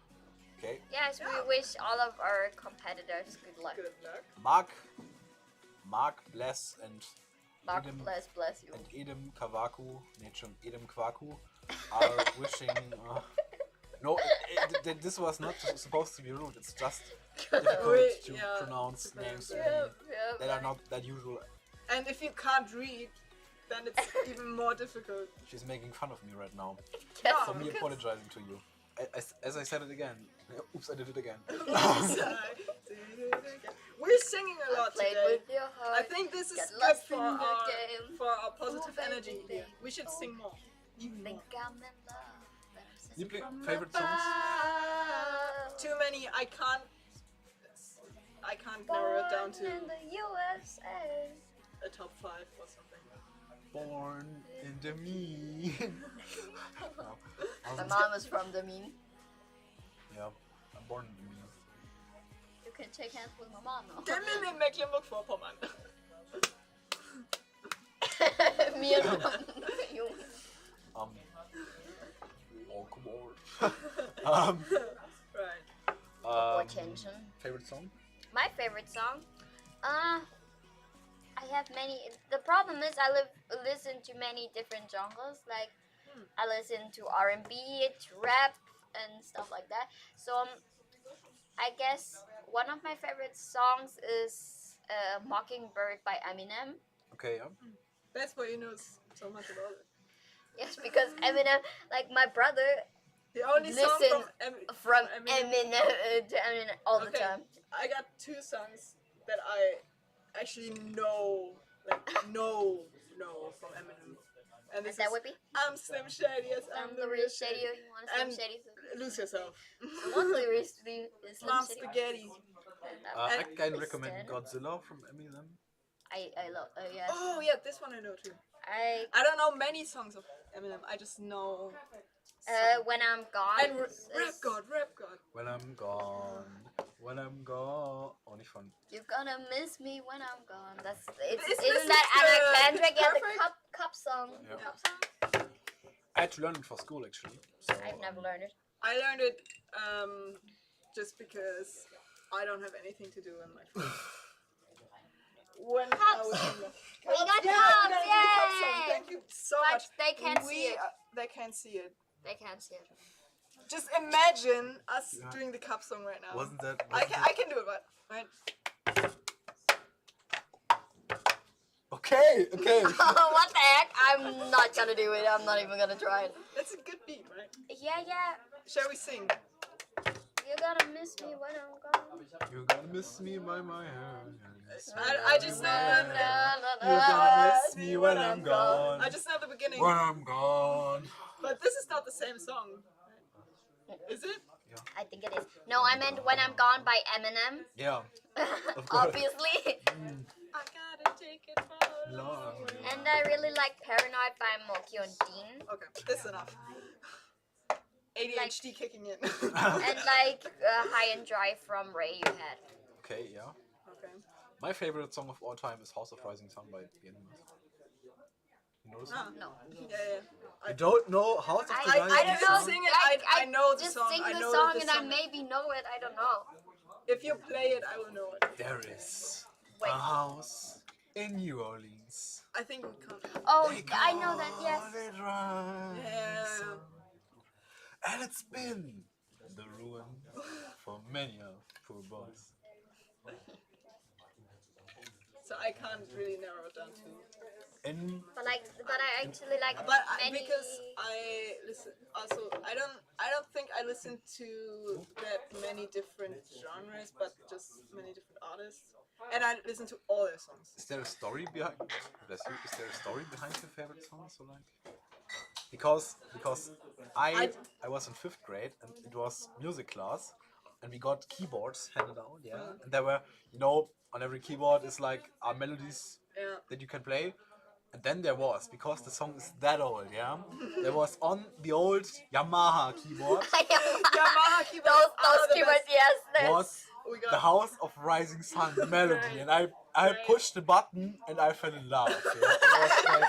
Okay? Yes, we wish all of our competitors good luck. good luck. Mark Bless and Mark, Edem, bless you. and Edem Kavaku, Edem Kwaku are wishing. No, this was not supposed to be rude. It's just difficult to Yeah, pronounce names Yeah, that are not that usual. And if you can't read, then it's even more difficult. She's making fun of me right now Yes. for me apologizing to you. As I said it again. Oops, I did it again. We're singing a lot Play today. with your heart. I think this is Get good lost for in the our game. positive Move energy everything. here. We should sing more. Even Think more. I'm in love. Favorite songs? Too many. I can't narrow it down to in the USA. a top 5 or something. Born in the mean. My mom is from the mean. Yeah, I'm born in the mean. You can shake hands with my mom now. Dimmen in Mecklenburg-Vorpommern. Me and you. Oh, come on. Right. Attention. Favorite song? My favorite song? I have many. The problem is I listen to many different genres. Like I listen to R&B, to rap, and stuff like that. So I guess one of my favorite songs is Mockingbird by Eminem. Okay, yeah. That's why you know so much about it. Yes, because Eminem, like my brother, The only song listens from Eminem. Eminem to Eminem all the Okay, time. I got 2 songs that I actually know from Eminem. And this That is would be? I'm Slim Shady, yes, I'm the real Shady. You want to Slim And Shady? Lose Yourself. What the real Slim Mom Shady? Spaghetti. I And- can recommend Godzilla from Eminem. I love. Yes. Oh yeah, this one I know too. I I don't know many songs of Eminem. I just know When I'm gone. And Rap God. When I'm gone. When I'm gone. Auch nicht von. You're gonna miss me when I'm gone. Isn't Isn't that this Anna the Kendrick? Pitch Yeah, the Perfect? cup song. Yeah. Cup song? I had to learn it for school actually. So, I've never learned it. I learned it just because I don't have anything to do in my free time. When I was younger. We got Yeah, cups, we got a new cup song. yay! Thank you so But much. they can't see it. They can't see it. They can't see it. Just imagine us doing the cup song right now. Wasn't that? I can do it, but right. Okay. What the heck? I'm not gonna do it. I'm not even gonna try it. That's a good beat, right? Yeah. Shall we sing? You're gonna miss me when I'm gone. You're gonna miss me by my hand. I just know You're gonna miss me when I'm gone. I just know the beginning. When I'm gone. But this is not the same song. Is it? I think it is. No, I meant When I'm Gone by Eminem. Yeah. Of course. Obviously. I gotta take it for Long. And I really like Paranoid by Mokyo and Dean. Okay, that's enough. ADHD kicking in. And like High and Dry from Radiohead. Okay, yeah. Okay. My favorite song of all time is House of Rising Sun by the Animals. You know the song? No. Yeah. You don't know House of the Rising Sun? I don't know. Sing it. I know the just song. sing I the know song the and song. I maybe know it. I don't know. If you play it, I will know it. There is Wait. a house in New Orleans. I think we can't. Oh, I know that. Yes. It runs. Yeah. And it's been the ruin for many of poor boys. So I can't really narrow it down to. But I actually like But many. because I listen, also I don't think I listen to that many different genres, but just many different artists, and I listen to all their songs. Is there a story behind? Is there a story behind your favorite songs, or like? Because I was in 5th grade and it was music class, and we got keyboards handed out, yeah, and there were, on every keyboard is like are melodies that you can play. And then there was, because the song is that old, yeah, there was on the old Yamaha keyboard Yamaha keyboards. Those keyboards, yes. was the House of Rising Sun melody, and I pushed the button and I fell in love. Yeah?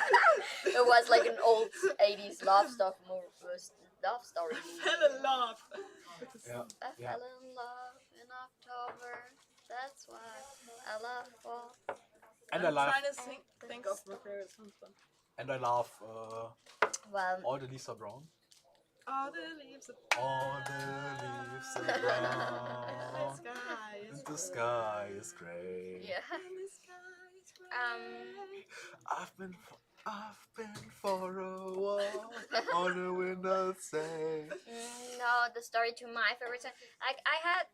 It was like an old 80s love story. Fell in love. I fell in love in October. That's why I love fall. And I'm I love. trying to think of my favorite songs. And I love Well, all the Lisa Brown. All the leaves All the leaves are brown. sky And the sky is gray. yeah. I've been for a walk on a windows day. No, the story to my favorite song. Like I had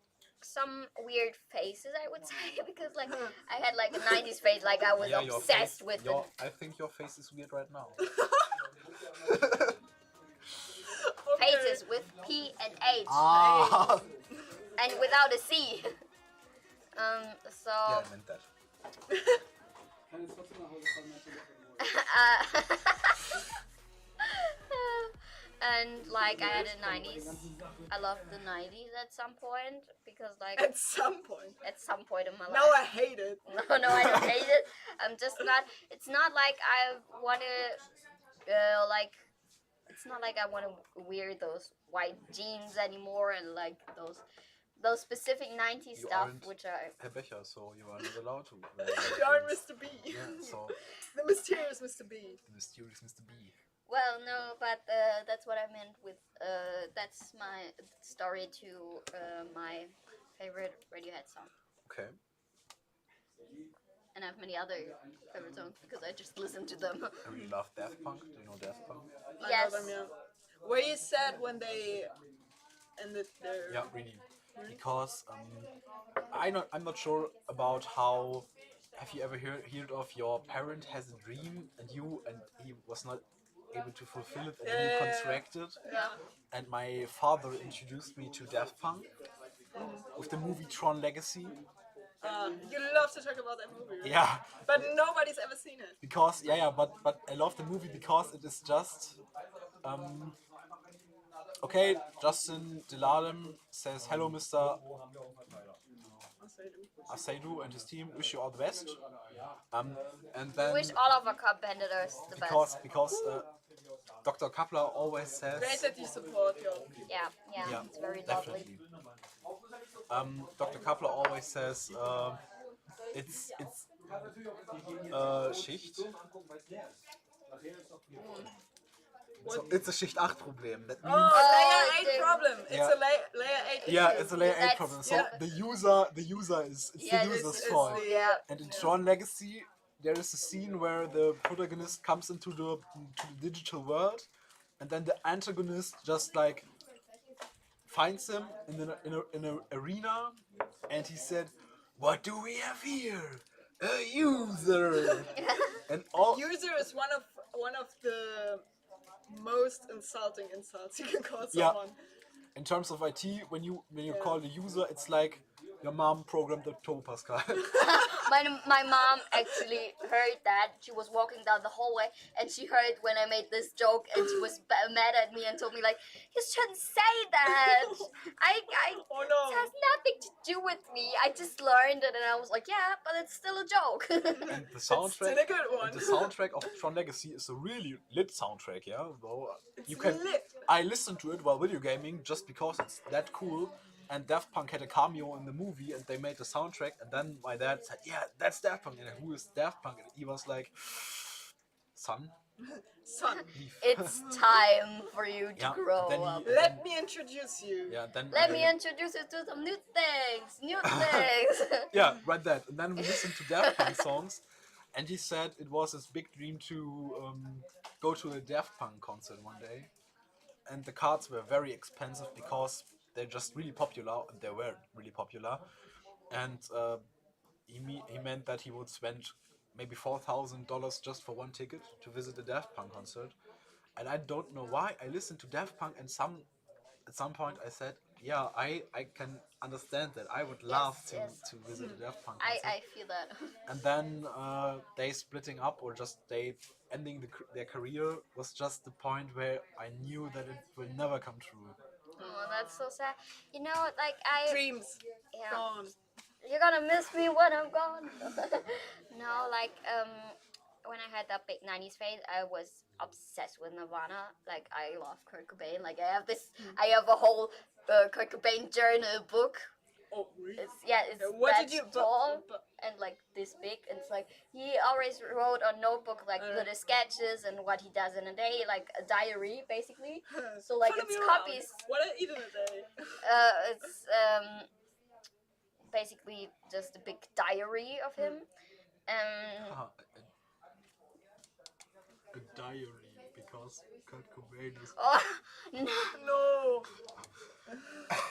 some weird faces, I would say, because like I had like a 90s face, like I was obsessed with it. I think your face is weird right now. Faces with P and H. Ah. And without a C. So Yeah, I meant that. and like I had a 90s. I loved the 90s at some point because like At some point. at some point in my life. No, I hate it. No, I don't hate it. I'm just not. It's not like I want to, It's not like I want to wear those white jeans anymore and like those specific 90s You stuff, aren't which are. Herr Becher, so you are not allowed to. You are Mr. B. Yeah, so The mysterious Mr. B. the mysterious Mr. B. Well, no, but that's what I meant with. That's my story to my favorite Radiohead song. Okay. And I have many other favorite songs because I just listen to them. I really love Daft Punk. Do you know Daft Punk? Yes. I know them, yeah. Were you sad when they ended their... Yeah, really. Because I'm not sure about how. Have you ever heard of your parent has a dream and he was not able to fulfill it and then you contracted? Yeah. And my father introduced me to Daft Punk with the movie Tron Legacy. You love to talk about that movie, right? Yeah. But nobody's ever seen it. Because but I love the movie because it is just okay, Justin Delalem says, hello, Mr. Asaidu and his team. Wish you all the best. And then We wish all of our competitors the best. because Dr. Kapler always says. Great that you support your people. Yeah, it's very definitely. lovely. Dr. Kapler always says it's Schicht. So it's a Schicht 8 problem. That means layer 8 problem. It's a layer 8 issue. Yeah, it's a layer 8 problem. So the user is the user's fault. And in Tron Legacy, there is a scene where the protagonist comes into the digital world, and then the antagonist just like finds him in an arena, and he said, "What do we have here? A user." And all user is one of the most insulting insults you can call someone. In terms of IT, when you call the user, it's like your mom programmed the Turbo Pascal. My mom actually heard that. She was walking down the hallway and she heard when I made this joke and she was mad at me and told me like, you shouldn't say that. Oh no. It has nothing to do with me. I just learned it and I was like, yeah, but it's still a joke. And the soundtrack, the soundtrack of Tron Legacy is a really lit soundtrack, yeah. Though I listened to it while video gaming just because it's that cool. And Daft Punk had a cameo in the movie, and they made the soundtrack. And then my dad said, "Yeah, that's Daft Punk." And who is Daft Punk? And he was like, "Son, it's time for you to grow up. Let me introduce you. Yeah, Let me introduce you to some new things. Yeah, right. That. And then we listened to Daft Punk songs, and he said it was his big dream to go to a Daft Punk concert one day. And the cards were very expensive because they're just really popular, and they were really popular. And he meant that he would spend maybe $4,000 just for one ticket to visit a Daft Punk concert. And I don't know why. I listened to Daft Punk, and at some point I said, yeah, I can understand that. I would love to visit a Daft Punk concert. I feel that. And then they splitting up, or just they ending their career, was just the point where I knew that it will never come true. Oh, that's so sad. You know, like dreams. Yeah. Gone. You're gonna miss me when I'm gone. No, like when I had that big 90s phase, I was obsessed with Nirvana. Like I love Kurt Cobain. Like I have a whole Kurt Cobain journal book. Oh, really? It's what that did you tall and like this big. And it's like he always wrote on notebook like little sketches and what he does in a day, like a diary basically. So like it's copies. What I eat in a day? It's basically just a big diary of him. A diary, because Kurt Cobain is... Oh, no!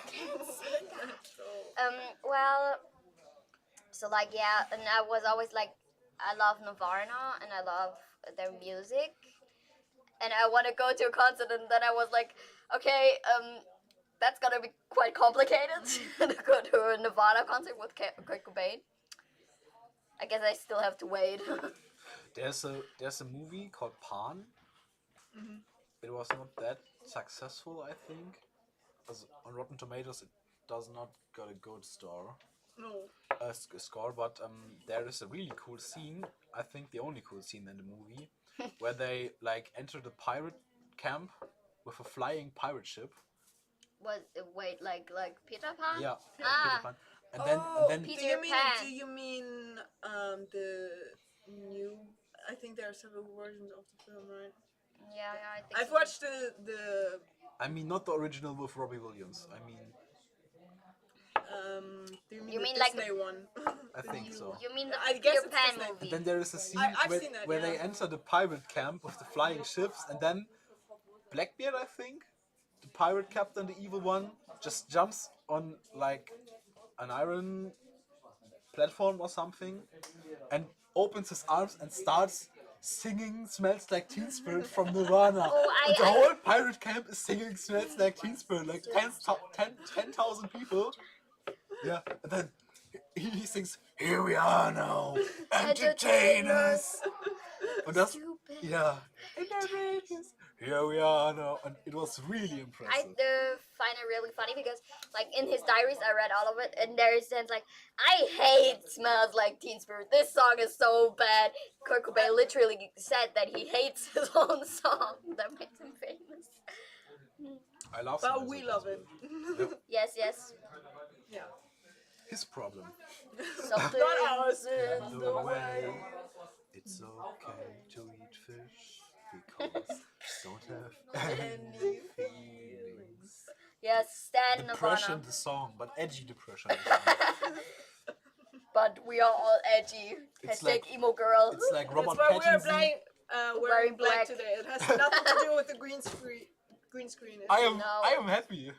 Can't say that. Well, so like, yeah, and I was always like, I love Nirvana, and I love their music, and I want to go to a concert, and then I was like, okay, that's gonna be quite complicated to go to a Nirvana concert with Kurt Cobain. I guess I still have to wait. There's a movie called Pan. Mm-hmm. It was not that successful, I think. As on Rotten Tomatoes, it does not got a good score. No. Score, but there is a really cool scene. I think the only cool scene in the movie, where they like enter the pirate camp with a flying pirate ship. Wait, like Peter Pan? Yeah. Ah. Peter Pan. And then Peter Pan. Do you mean the new? I think there are several versions of the film, right? Yeah, I think. I've watched the. I mean, not the original with Robbie Williams. I mean. Do you mean, you mean the like Disney one? I think so. You mean the I guess Peter it's Pan Disney. movie? And then there is a scene I've seen that, where they enter the pirate camp with the flying ships, and then Blackbeard, I think, the pirate captain, the evil one, just jumps on like an iron platform or something, and opens his arms and starts singing "Smells Like Teen Spirit" from Nirvana. And the whole pirate camp is singing "Smells Like Teen Spirit," like 10,000 people. Yeah, and then he sings, "Here we are now, entertain us." And that's, yeah. here we are now, and it was really I impressive. find it really funny because, like, in his diaries, I read all of it, and there is sense like, I hate "Smells Like Teen Spirit." This song is so bad. Kurt Cobain literally said that he hates his own song that makes him famous. I love But Smells we Like love Teen it. Spirit. Yep. Yes, yes. Yeah. His problem. Something Not ours. In the way, it's okay to eat fish because don't have any feelings. Yes, Stan Depression, Nirvana. the song, but edgy depression. The song. But we are all edgy. It's Hashtag like- emo girl. It's like That's Robert why we're Pattinson. wearing Wearing black black. today. It has nothing to do with the green screen. Green screen. I am. No. I am happy.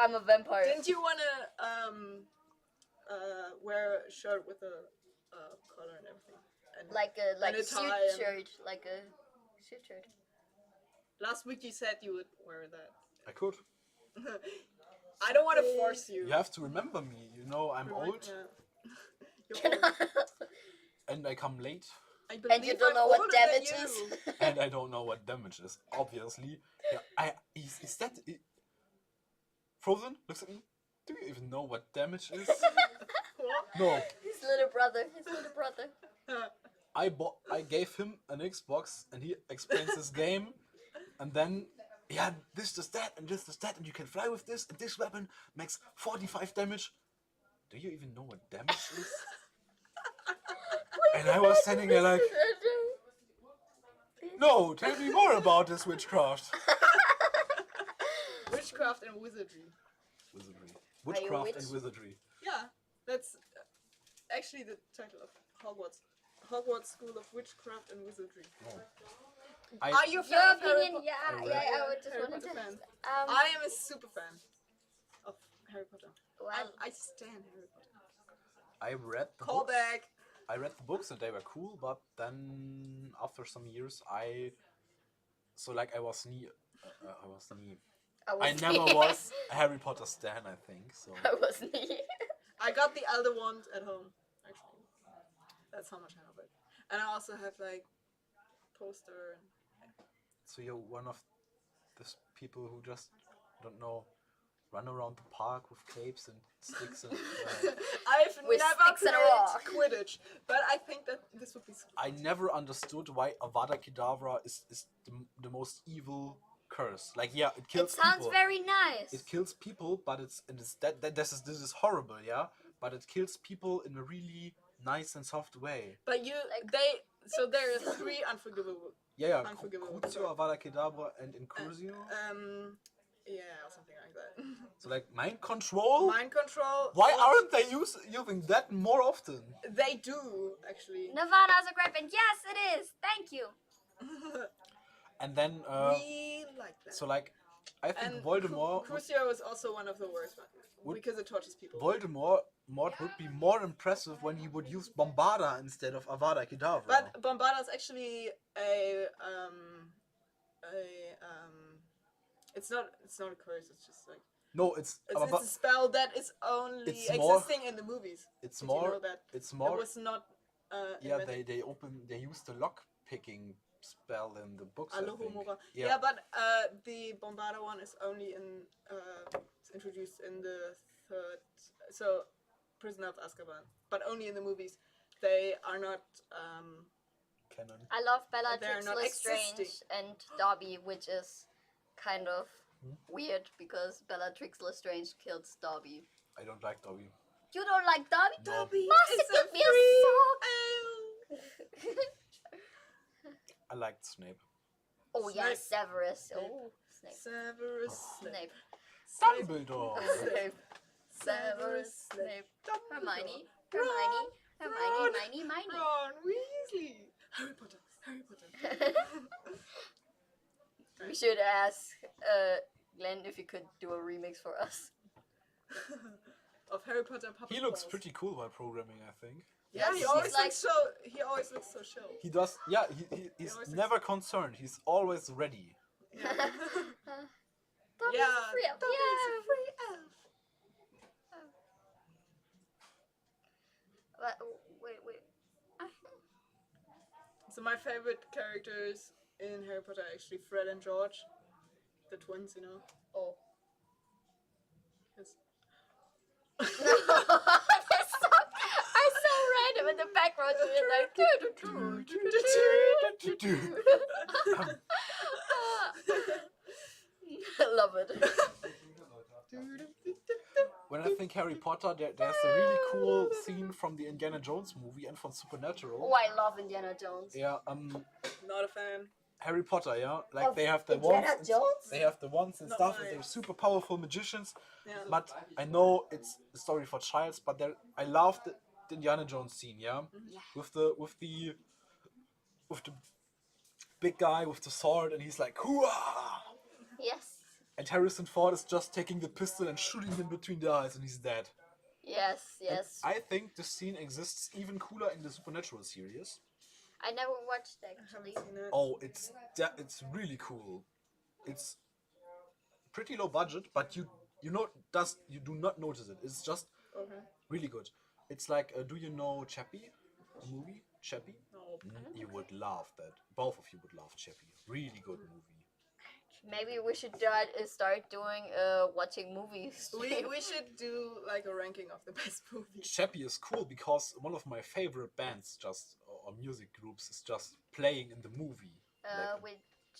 I'm a vampire. Didn't you wanna wear a shirt with a collar and everything? And Like a a suit tie and- shirt. Like a suit shirt. last week you said you would wear that. I could. I don't want to force you. You have to remember me. You know I'm old You're old. and I come late, I And you believe don't I'm know what older than damage you. is. and I don't know what damage is. Obviously, yeah. Is that Frozen? Looks at me. Do you even know what damage is? What? No. His little brother. His little brother. I gave him an Xbox and he explains this game, and then yeah, this does that and this does that, and you can fly with this, and this weapon makes 45 damage. Do you even know what damage is? And I was standing there like, no, tell me more about this witchcraft. Witchcraft and wizardry. Wizardry. Witchcraft and wizardry. Yeah, that's actually the title of Hogwarts. Hogwarts School of Witchcraft and Wizardry. I- Are you a fan Your of Harry opinion? Potter? Yeah, I would just Harry want to. Potter fan. I I am a super fan of Harry Potter. I stand Harry Potter. I read the Call books. back. I read the books and they were cool, but then after some years, I was near. I never was a Harry Potter stan, I think. So I was near. I got the Elder Wand at home. Actually, that's how much I love it. And I also have like poster. So you're one of those people who just don't know, run around the park with capes and sticks and. I've With never sticks and a rock. played Quidditch, but I think that this would be. So I never understood why Avada Kedavra is the most evil curse. Like, yeah, it kills It sounds people. very nice. It kills people, but it's this is horrible, yeah. But it kills people in a really nice and soft way. But you, so there are three unforgivable. Yeah, Unforgivable. Crucio, Avada Kedavra, and Incursio. Yeah, or something like that. So like mind control. Mind control. Why aren't they using that more often? They do actually. Nirvana's a great band. Yes, it is. Thank you. And then We like that. so like I think And Voldemort Crucio is also one of the worst ones because it tortures people. Voldemort would be more impressive when he would use Bombarda instead of Avada Kedavra. But Bombarda is actually it's not a curse. It's just like no, it's it's a spell that is only it's more- existing in the movies. it's Did more You know that? it's more It was not. yeah, invented. they used the lock picking spell in the books. I think. Alohomora. Yeah. Yeah, but the Bombarda one is only it's introduced in the third. So, Prisoner of Azkaban, but only in the movies. They are not. Canon. I love They're Bellatrix not Lestrange existing. and Dobby, which is kind of weird because Bellatrix Lestrange killed Dobby. I don't like Dobby. You don't like Dobby? No. Dobby is Master, a give me a sock. I liked Snape. Oh yeah, Severus. Oh, Snape. Severus Snape. Dumbledore. Snape. Severus Snape. Hermione. Hermione. Ron Weasley. Harry Potter. Harry Potter. We should ask Glenn if he could do a remix for us. Of Harry Potter. Puppet He looks Balls. pretty cool while programming, I think. Yeah, Yes, he always he's like- looks so. He always looks so chill. He does. Yeah, he's always never concerned. He's always ready. Yeah. Dobby's Yeah, a free elf. Dobby's Yeah. a free elf. Wait. So my favorite characters in Harry Potter actually Fred and George, the twins, you know. Oh. Yes. That's so, I so random in the background. I love it. When I think Harry Potter, there's a really cool scene from the Indiana Jones movie and from Supernatural. Oh, I love Indiana Jones. Yeah, Not a fan. Harry Potter, yeah, like Of they have the Indiana wands. Jones? They have the wands and Not stuff, mine. and they're super powerful magicians. Yeah. But I know it's a story for childs, but I love the Indiana Jones scene, yeah, with the big guy with the sword, and he's like, hooah! Yes. And Harrison Ford is just taking the pistol and shooting him between the eyes, and he's dead. Yes, And yes. I think this scene exists even cooler in the Supernatural series. I never watched that actually. Oh, it's really cool. It's pretty low budget, but you do not notice it. It's just really good. It's like, do you know Chappie? The movie Chappie? No. You would love that. Both of you would love Chappie. Really good movie. Maybe we should start doing watching movies. We should do like a ranking of the best movies. Chappie is cool because one of my favorite bands or music groups is just playing in the movie. Which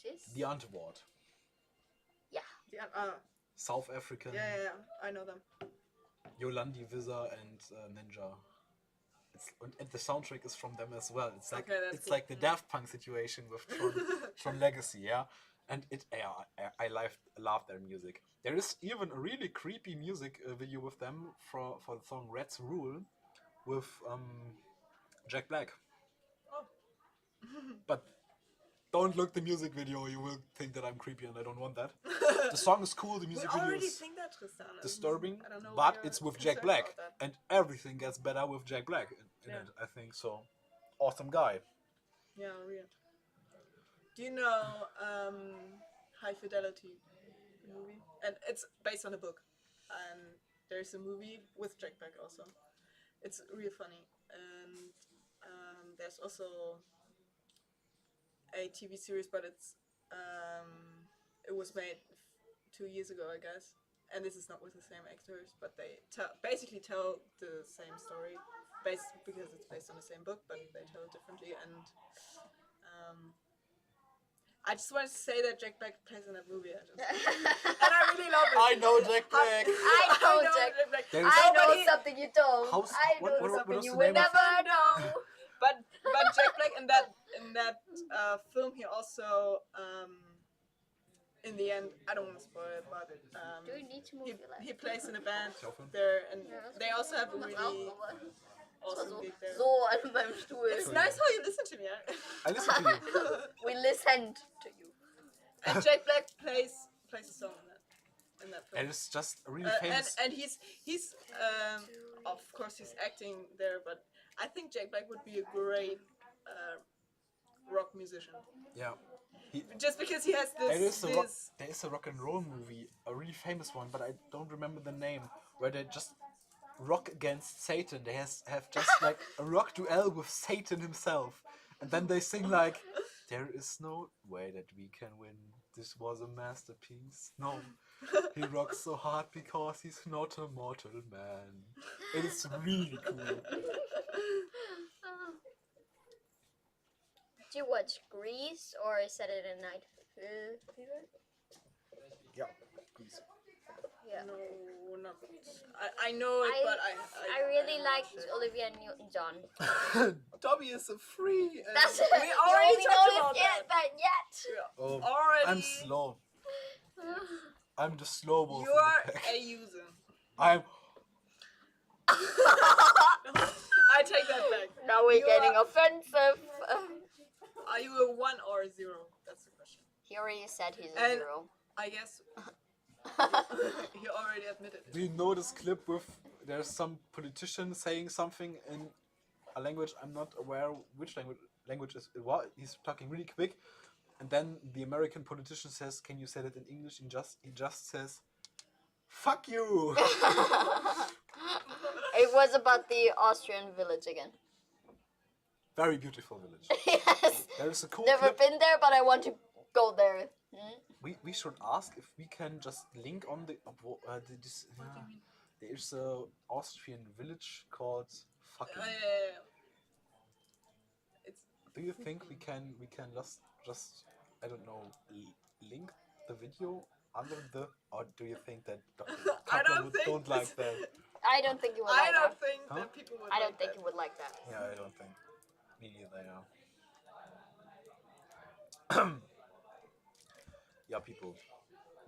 is The Antwoord. Yeah. South African. Yeah, I know them. Yolandi Wizza and Ninja. And the soundtrack is from them as well. It's like it's cool. like the Daft Punk situation with Tron Legacy, yeah. And I love their music. There is even a really creepy music video with them for the song Rats Rule with Jack Black. Oh. But don't look the music video, you will think that I'm creepy and I don't want that. The song is cool, the music We video already is think that, Tristan. disturbing, I don't know but what it's you're with Jack concerned Black, about that. and everything gets better with Jack Black in it, I think, so. Awesome guy. Yeah, real. Do you know High Fidelity, the movie? And it's based on a book. And there's a movie with Jack Black also. It's real funny. And there's also a TV series, but it was made 2 years ago, I guess. And this is not with the same actors, but they basically tell the same story, because it's based on the same book, but they tell it differently. And I just wanted to say that Jack Black plays in that movie. And I really love it. I know Jack Black. I know Jack Black. I know something you don't. How's- I know what something was you the will name of never know. But Jack Black in that film, he also in the end, I don't want to spoil it, but Do you need to move your leg? he plays in a band there, and they also have a really awesome gig there. So an meinem Stuhl. It's nice how you listen to me. I listen to you. We listened to you. And Jack Black plays a song in that film. And it's just really famous. And he's of course he's acting there, but I think Jack Black would be a great rock musician. Yeah. Just because he has There this. is a rock and roll movie, a really famous one, but I don't remember the name, where they just rock against Satan. They have just like a rock duel with Satan himself. And then they sing like, there is no way that we can win. This was a masterpiece. No, he rocks so hard because he's not a mortal man. It is really cool. Did you watch Grease or Saturday Night Fever? Yeah, please. Yeah. No, not. I know it, but I really liked Olivia Newton-John. Dobby is a free. That's it. We already talked about yet, that. but yet. Yeah. Oh, Already. I'm slow. I'm the slow wolf. You are a user. I'm. I take that back. Now we're You getting are- offensive. Are you a 1 or a 0? That's the question. He already said he's a And- 0. I guess he already admitted it. Do you know this clip with there's some politician saying something in a language I'm not aware which language is it was. He's talking really quick, and then the American politician says, "Can you say that in English?" And he just says, "Fuck you." It was about the Austrian village again. Very beautiful village. Yes. There is a cool Never clip. been there, but I want to go there. We should ask if we can just link on this. There's a Austrian village called fucking. It's. Do you think we can just I don't know link the video under the, or do you think that Dr. I Kaplan don't think don't like that? I don't think you would I like don't that. think Huh? that people would. I don't like think that. you would like that. Yeah, I don't think. Me neither. Yeah. Yeah, people.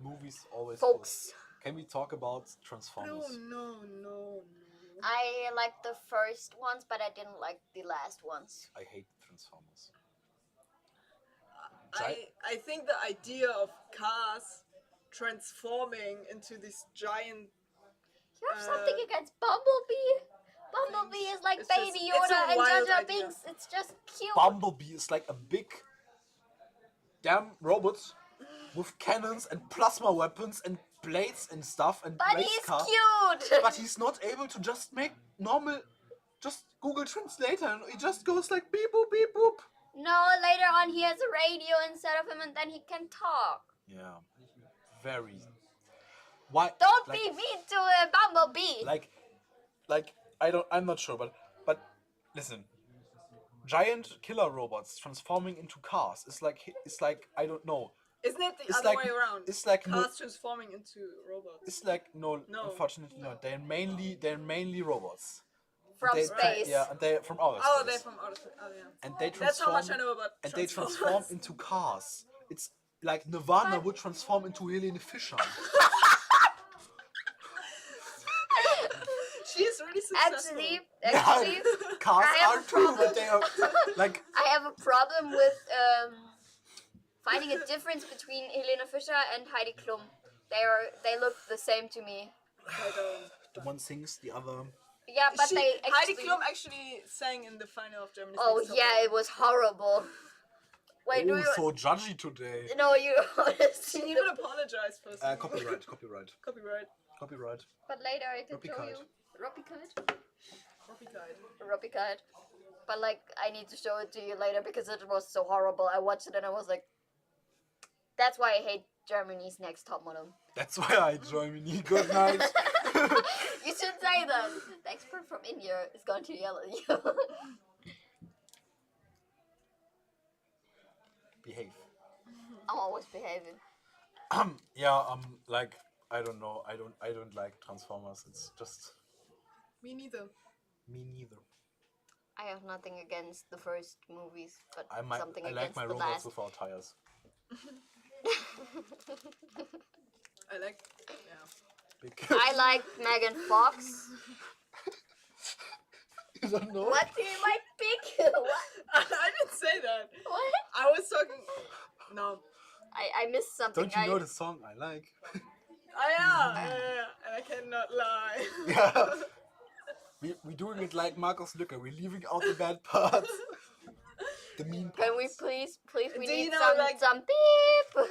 Movies always. Folks. Cool. Can we talk about Transformers? No. I liked the first ones, but I didn't like the last ones. I hate Transformers. I think the idea of cars transforming into this giant. You have something against Bumblebee? Bumblebee is like Baby Yoda and Jar Jar Binks. It's just cute. Bumblebee is like a big damn robot with cannons and plasma weapons and blades and stuff and But race he's cars. cute. But he's not able to just make normal, just Google Translator, and he just goes like beep boop beep boop. No, later on he has a radio instead of him, and then he can talk. Yeah, very. Why? Don't be mean to Bumblebee. Like I'm not sure, but listen. Giant killer robots transforming into cars. It's like I don't know. Isn't it the It's other like- way around? it's like cars transforming into robots. It's like no, No. unfortunately not. They're mainly robots. From They- space. Yeah, and they're from outer Oh, space. they're from outer space. Oh, yeah. And they That's how transform. much I know about And they Transformers. transform into cars. It's like Nirvana would transform into Helene Fischer. She is really successful. Actually, Cars I have are a too, problem. but they are like. I have a problem with finding a difference between Helene Fischer and Heidi Klum. They look the same to me. I don't. The one sings, the other. Yeah, but they Heidi actually. Klum actually sang in the final of Germany's Oh Next Top yeah, Model. it was horrible. Wait, do Oh, you? so judgy today. No, you want to see She the- even apologized for something. Copyright. Copyright. But later I can show Copyright. you. Copyright. Copyright. But like, I need to show it to you later because it was so horrible. I watched it and I was like, that's why I hate Germany's Next Top Model. That's why I join me. Good night. You should say that. The expert from India is going to yell at you. Behave. I'm always behaving. Yeah. Like I don't know. I don't like Transformers. It's just Me neither. me neither. I have nothing against the first movies, but I something like against my the robots last. without tires. I like. Yeah. Big. I like Megan Fox. You don't know. What do you like, big? What? I didn't say that. What? I was talking. No. I missed something. Don't you know the song I like? Oh yeah. And I cannot lie. Yeah. We're doing it like Markus Lücke. We're leaving out the bad parts. The mean parts. Can we please, we Do need you know, some, like- some beep.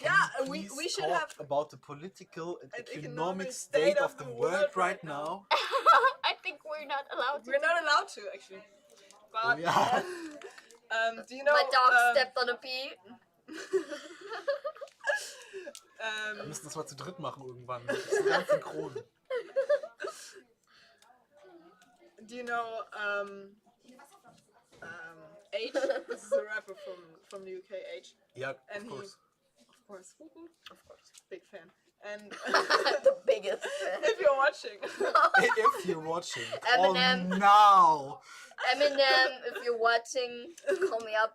Yeah, Please we should talk have. about the political and and economic economic state of the world right now. I think we're not allowed to. We're not allowed to actually. But Oh, yeah. do you know? My dog stepped on a pea. Wir müssen das mal zu dritt machen irgendwann. Das ist ganz synchron. Do you know H? This is a rapper from the UK, H. Yeah, And of course. Of course, big fan. And The biggest. if you're watching, If you're watching, call Eminem. now. Eminem, if you're watching, call me up.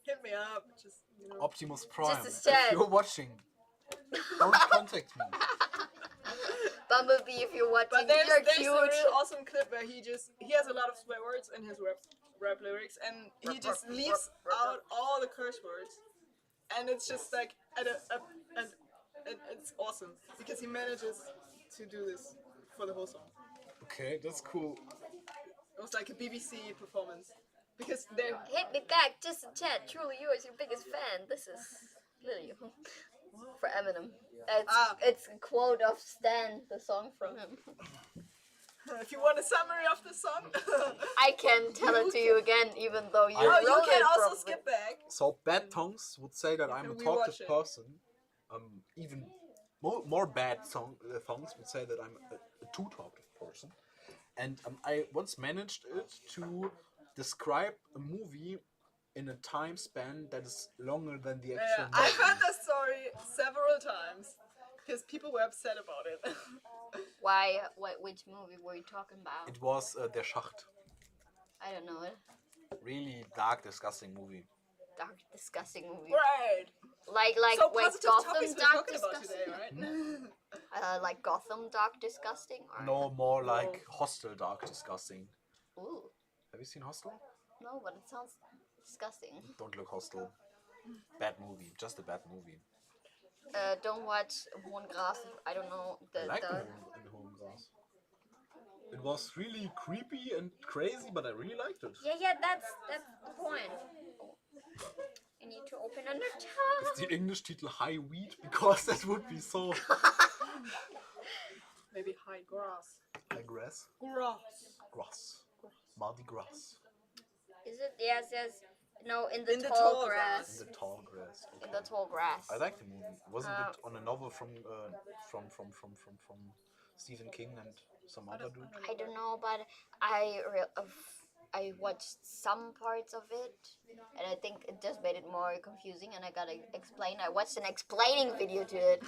hit me up. Just you know. Optimus Prime. Just a chat. If you're watching, don't contact me. Bumblebee, if you're watching, But there's you're a cute. real awesome clip where he has a lot of swear words in his rap lyrics, and he just leaves out all the curse words, and it's just like and it's awesome because he manages to do this for the whole song. Okay, that's cool. It was like a BBC performance because they're Hit me back, just a chat. Truly yours, your biggest fan. This is Lily for Eminem. It's a quote of Stan, the song from him. If you want a summary of the song, I can tell it to you again, even though you you wrote can it also probably. skip back. So bad tongues would say that You I'm a can talkative rewatch it. person. Even more bad tongues would say that I'm a too talkative person. And I once managed it to describe a movie in a time span that is longer than the actual movie. I've heard that story several times because people were upset about it. Why? Which movie were you talking about? It was Der Schacht. I don't know it. Really dark, disgusting movie. Dark, disgusting movie. Right. Like So wait, positive Gotham topics we're Dark talking about Disgusting. today, right? Like Gotham Dark Disgusting. Or... No, more like Hostel dark, disgusting. Ooh. Have you seen Hostel? No, but it sounds disgusting. Don't look Hostel. Bad movie. Just a bad movie. Don't watch Hohen Gras. I don't know I like the Hohen Gras. It was really creepy and crazy, but I really liked it. Yeah, that's the point. I need to open another tab. Is the English title High Weed? Because that would be so... Maybe high grass. High grass? Grass. Mardi Gras. Is it? Yes. No, in the tall tall grass. In the tall grass. In the tall grass. I like the movie. Wasn't it on a novel from Stephen King and some other dude? I don't know, but I watched some parts of it, and I think it just made it more confusing, and I gotta explain. I watched an explaining video to it,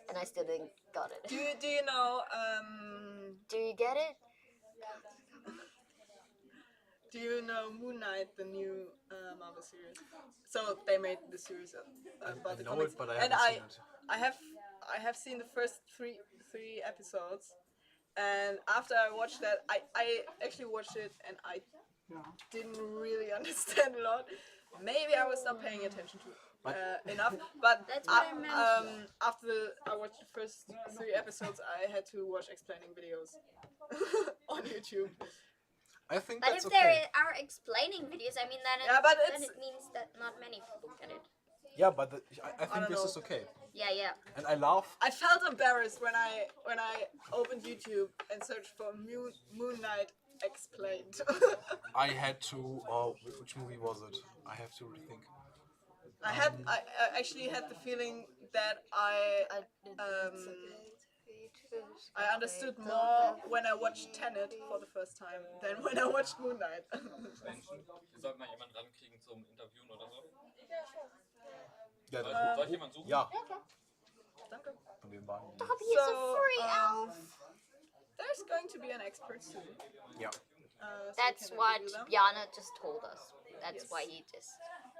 and I still didn't got it. Do you know? Do you get it? Do you know Moon Knight, the new Marvel series? So they made the series about the know comics, it, but I and haven't seen it. I have seen the first three episodes, and after I watched that, I actually watched it, and I didn't really understand a lot. Maybe I was not paying attention to enough, but That's what I meant. after I watched the first 3 episodes, I had to watch explaining videos on YouTube. I think But that's if okay. there are explaining videos, I mean then it means that not many people get it. Yeah, but I think don't this know. is okay. Yeah. And I laugh. I felt embarrassed when I opened YouTube and searched for Moon Knight explained. I had to. Which movie was it? I have to rethink. I actually had the feeling that I understood more when I watched Tenet for the first time than when I watched Moon Knight. Menschen, wir sollten mal jemanden rankriegen zum Interviewen oder so. Ja, Soll ich jemanden suchen? Ja. Danke. Von wem waren die? Dobby is a free elf. There's going to be an expert soon. Yeah. So That's we can what interview them. Bjana just told us. That's why he just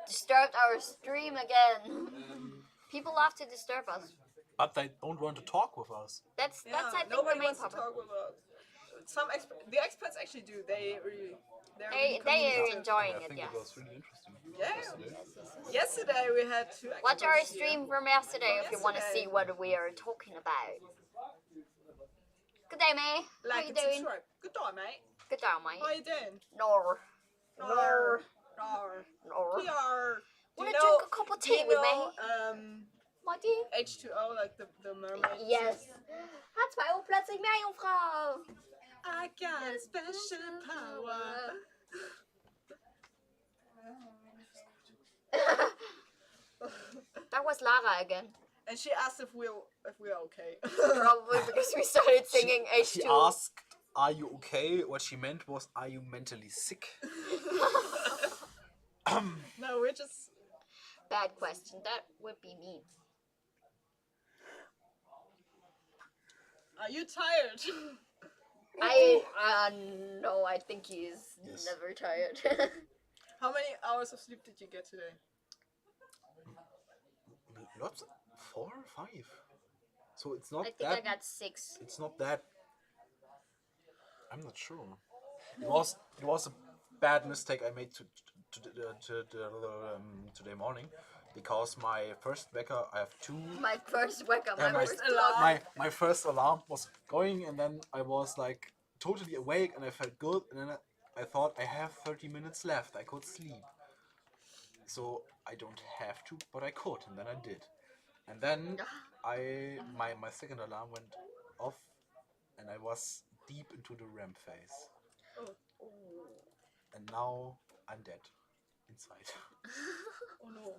disturbed our stream again. People love to disturb us. But they don't want to talk with us. That's I think nobody the main wants to problem. talk about. The experts actually do. They are really They are communicative. enjoying I it, think yes. it was really interesting. Yeah. Yesterday we had 2 experts. Watch our here. stream from yesterday if you want to see what we are talking about. Good day, mate. How Like you and doing? subscribe. Good day, mate. Good day, mate. How you doing? Nor. Nor. Nor. Do Wanna you know- drink a cup of do tea you with know, me? What do you? H2O, like the mermaid. Yes. Hat 2 Uhr plötzlich mehr, Jungfrau. I got a special power. That was Lara again. And she asked if we're okay. Probably because we started singing H2. She asked, "Are you okay?" What she meant was, "Are you mentally sick?" No, we're just. Bad question. That would be me. Are you tired? No, I think he's never tired. How many hours of sleep did you get today? Lots. 4 or 5. So it's not I think that. I got 6. It's not that. I'm not sure. It was a bad mistake I made today morning, because my first wecker, I have 2. My first wake up, Yeah, my first alarm. my first alarm was going, and then I was like totally awake, and I felt good, and then I thought I have 30 minutes left. I could sleep, so I don't have to, but I could, and then I did, and then my second alarm went off, and I was deep into the REM phase. Oh. And now I'm dead inside. Oh no.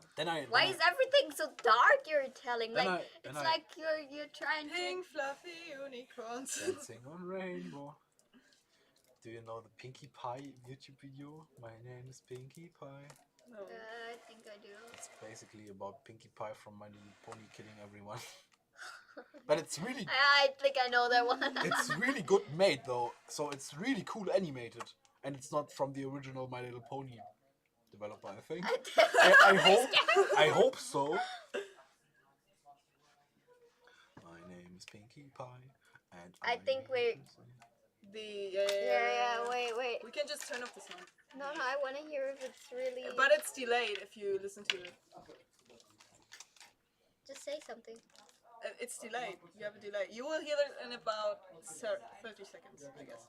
Why is everything so dark? You're telling Then like I- it's then I- like you're trying Pink fluffy unicorns. Dancing on Rainbow. Do you know the Pinkie Pie YouTube video? My name is Pinkie Pie. No. I think I do. It's basically about Pinkie Pie from My Little Pony killing everyone. But it's really I think I know that one. it's really good made though. So it's really cool animated. And it's not from the original My Little Pony developer, I think. I hope so. My name is Pinkie Pie and I think we. Yeah. Wait. We can just turn off the sound. No, I want to hear if it's really. But it's delayed if you listen to it. Just say something. It's delayed. You have a delay. You will hear it in about 30 seconds, I guess.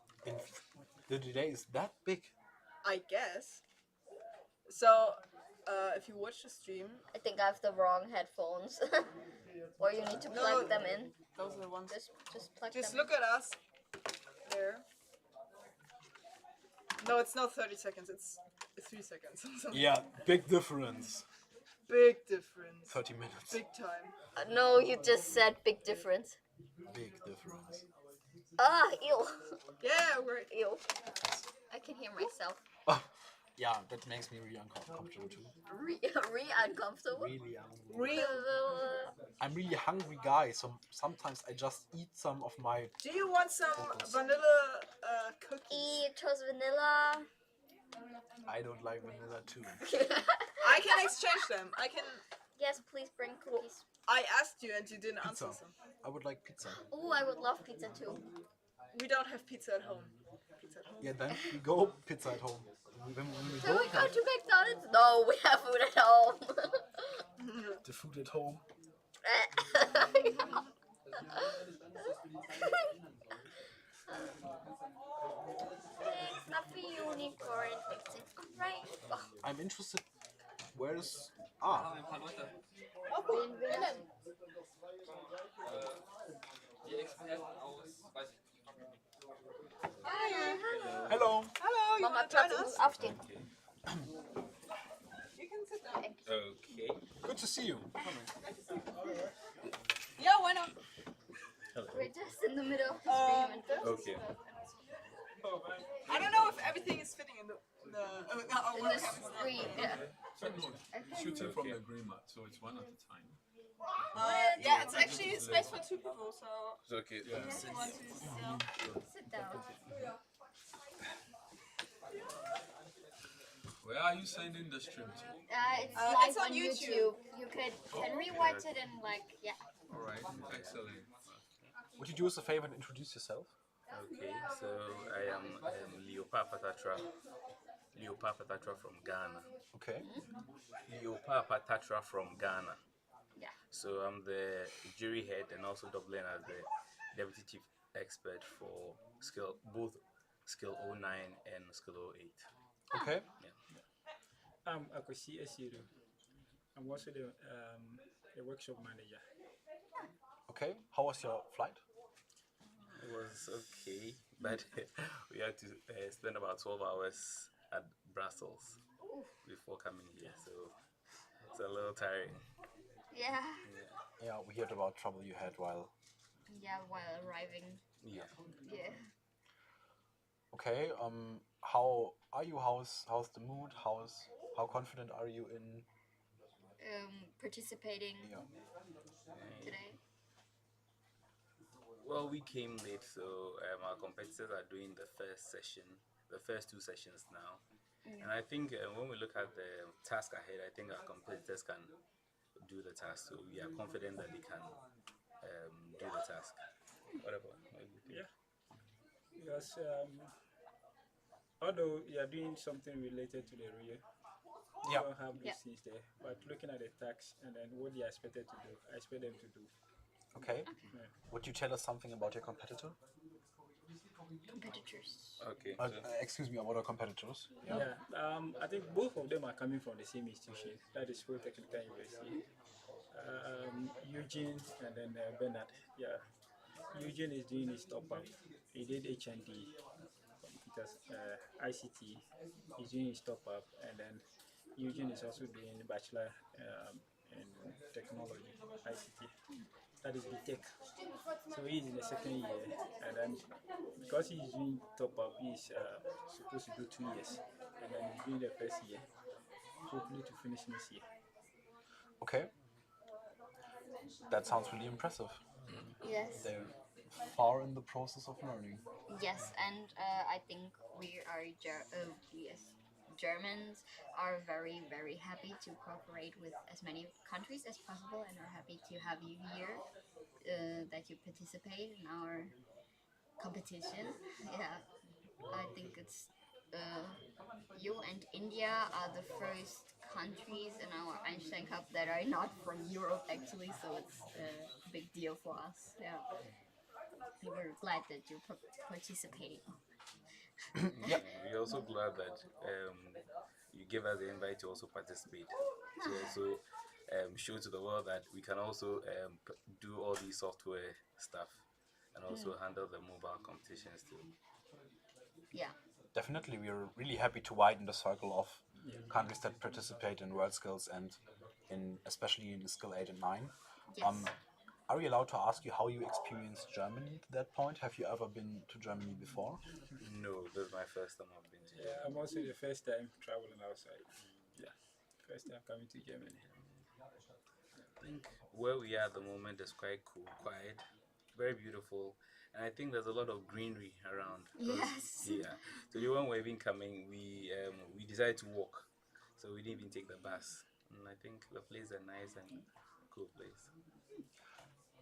The delay is that big. I guess. So, if you watch the stream, I think I have the wrong headphones. Or you need to plug them in. Those are the ones. Just plug Just them look at us. There. No, it's not 30 seconds. It's 3 seconds. Yeah, big difference. Big difference. 30 minutes. Big time. No, you just said big difference. Big difference. Ah, ew. Yeah, right. Ew. I can hear myself. Yeah, that makes me really uncomfortable too. Uncomfortable. Really I'm really hungry guy, so sometimes I just eat some of my. Do you want some vanilla cookies? Eat toast vanilla. I don't like vanilla too. I can exchange them. I can. Yes, please bring cookies. I asked you and you didn't Pizza. answer some. I would like pizza. Oh, I would love pizza too. We don't have pizza at home. Pizza at home. Yeah, then we go pizza at home. When we Can we don't go have to McDonald's? No, we have food at home. the food at home. Fluffy unicorn. Right. I'm interested. Where's Ein paar Leute. Die Experten aus, weiß ich nicht. Hello. Hello. You Mama, want to join Platz us? aufstehen. You can sit down. Okay. Good to see you. Yeah, why not? We're just in the middle of the stream and Okay. I don't know if everything is fitting in the our in the webcam. stream. Yeah. Shooting from the green mat, so it's one at a time. Yeah, it's actually space for 2 people, so. It's okay. Yeah. If you want to, Sit down. Where are you sending the stream to? It's live it's on on YouTube. You can rewatch it and Alright, excellent. Would you do us a favor and introduce yourself? Okay, so I am Leopard Patatra from Ghana. Okay. Leopard Patatra from Ghana. Yeah. So I'm the jury head and also doubling as the deputy chief expert for both skill 09 and skill 08. Okay. Yeah. I'm Akosi Esiru. I'm also the workshop manager. Okay. How was your flight? It was okay, but we had to spend about 12 hours at Brussels before coming here, so it's a little tiring. Yeah. Yeah, we heard about trouble you had while. Yeah, while arriving. Yeah. Yeah. Okay. How are you? How's the mood? How confident are you in? Participating Yeah. today. Well, we came late, so our competitors are doing the first two sessions now. And I think when we look at the task ahead, I think our competitors can do the task. So we are confident that they can do the task. Whatever. Yeah. Because although you are doing something related to the rear, you don't have these things there. But looking at the tasks and then what they are expected to do, I expect them to do. Okay. Yeah. Would you tell us something about your competitor? Competitors. Okay. Excuse me, about our competitors. Yeah. I think both of them are coming from the same institution. That is Polytechnical University. Eugene and then Bernard. Yeah. Eugene is doing his top up. He did HND, computers, ICT. He's doing his top up, and then Eugene is also doing bachelor in technology, ICT. That is BTech. So he's in the second year, and then because he's doing top up, he's supposed to do 2 years, and then he's doing the first year, hopefully to finish this year. Okay, that sounds really impressive. Yes. They're far in the process of learning. Yes, and I think we as Germans are very, very happy to cooperate with as many countries as possible, and are happy to have you here, that you participate in our competition. Yeah, I think it's you and India are the first countries in our Einstein Cup that are not from Europe, actually, so it's a big deal for us. Yeah, we were glad that you're participating. Yep. We're also glad that you gave us the invite to also participate, to also show to the world that we can also do all these software stuff and also handle the mobile competitions too. Yeah. Definitely, we are really happy to widen the circle of countries that participate in World Skills and especially in Skill 8 and 9. Yes. Are we allowed to ask you how you experienced Germany to that point? Have you ever been to Germany before? No, this is my first time I've been to Germany. Yeah, I'm also the first time traveling outside. Yeah, first time coming to Germany. I think where we are at the moment is quite cool, quiet, very beautiful, and I think there's a lot of greenery around. Yes. Yeah. So when we've been coming, we decided to walk, so we didn't even take the bus. And I think the place is a nice and cool place.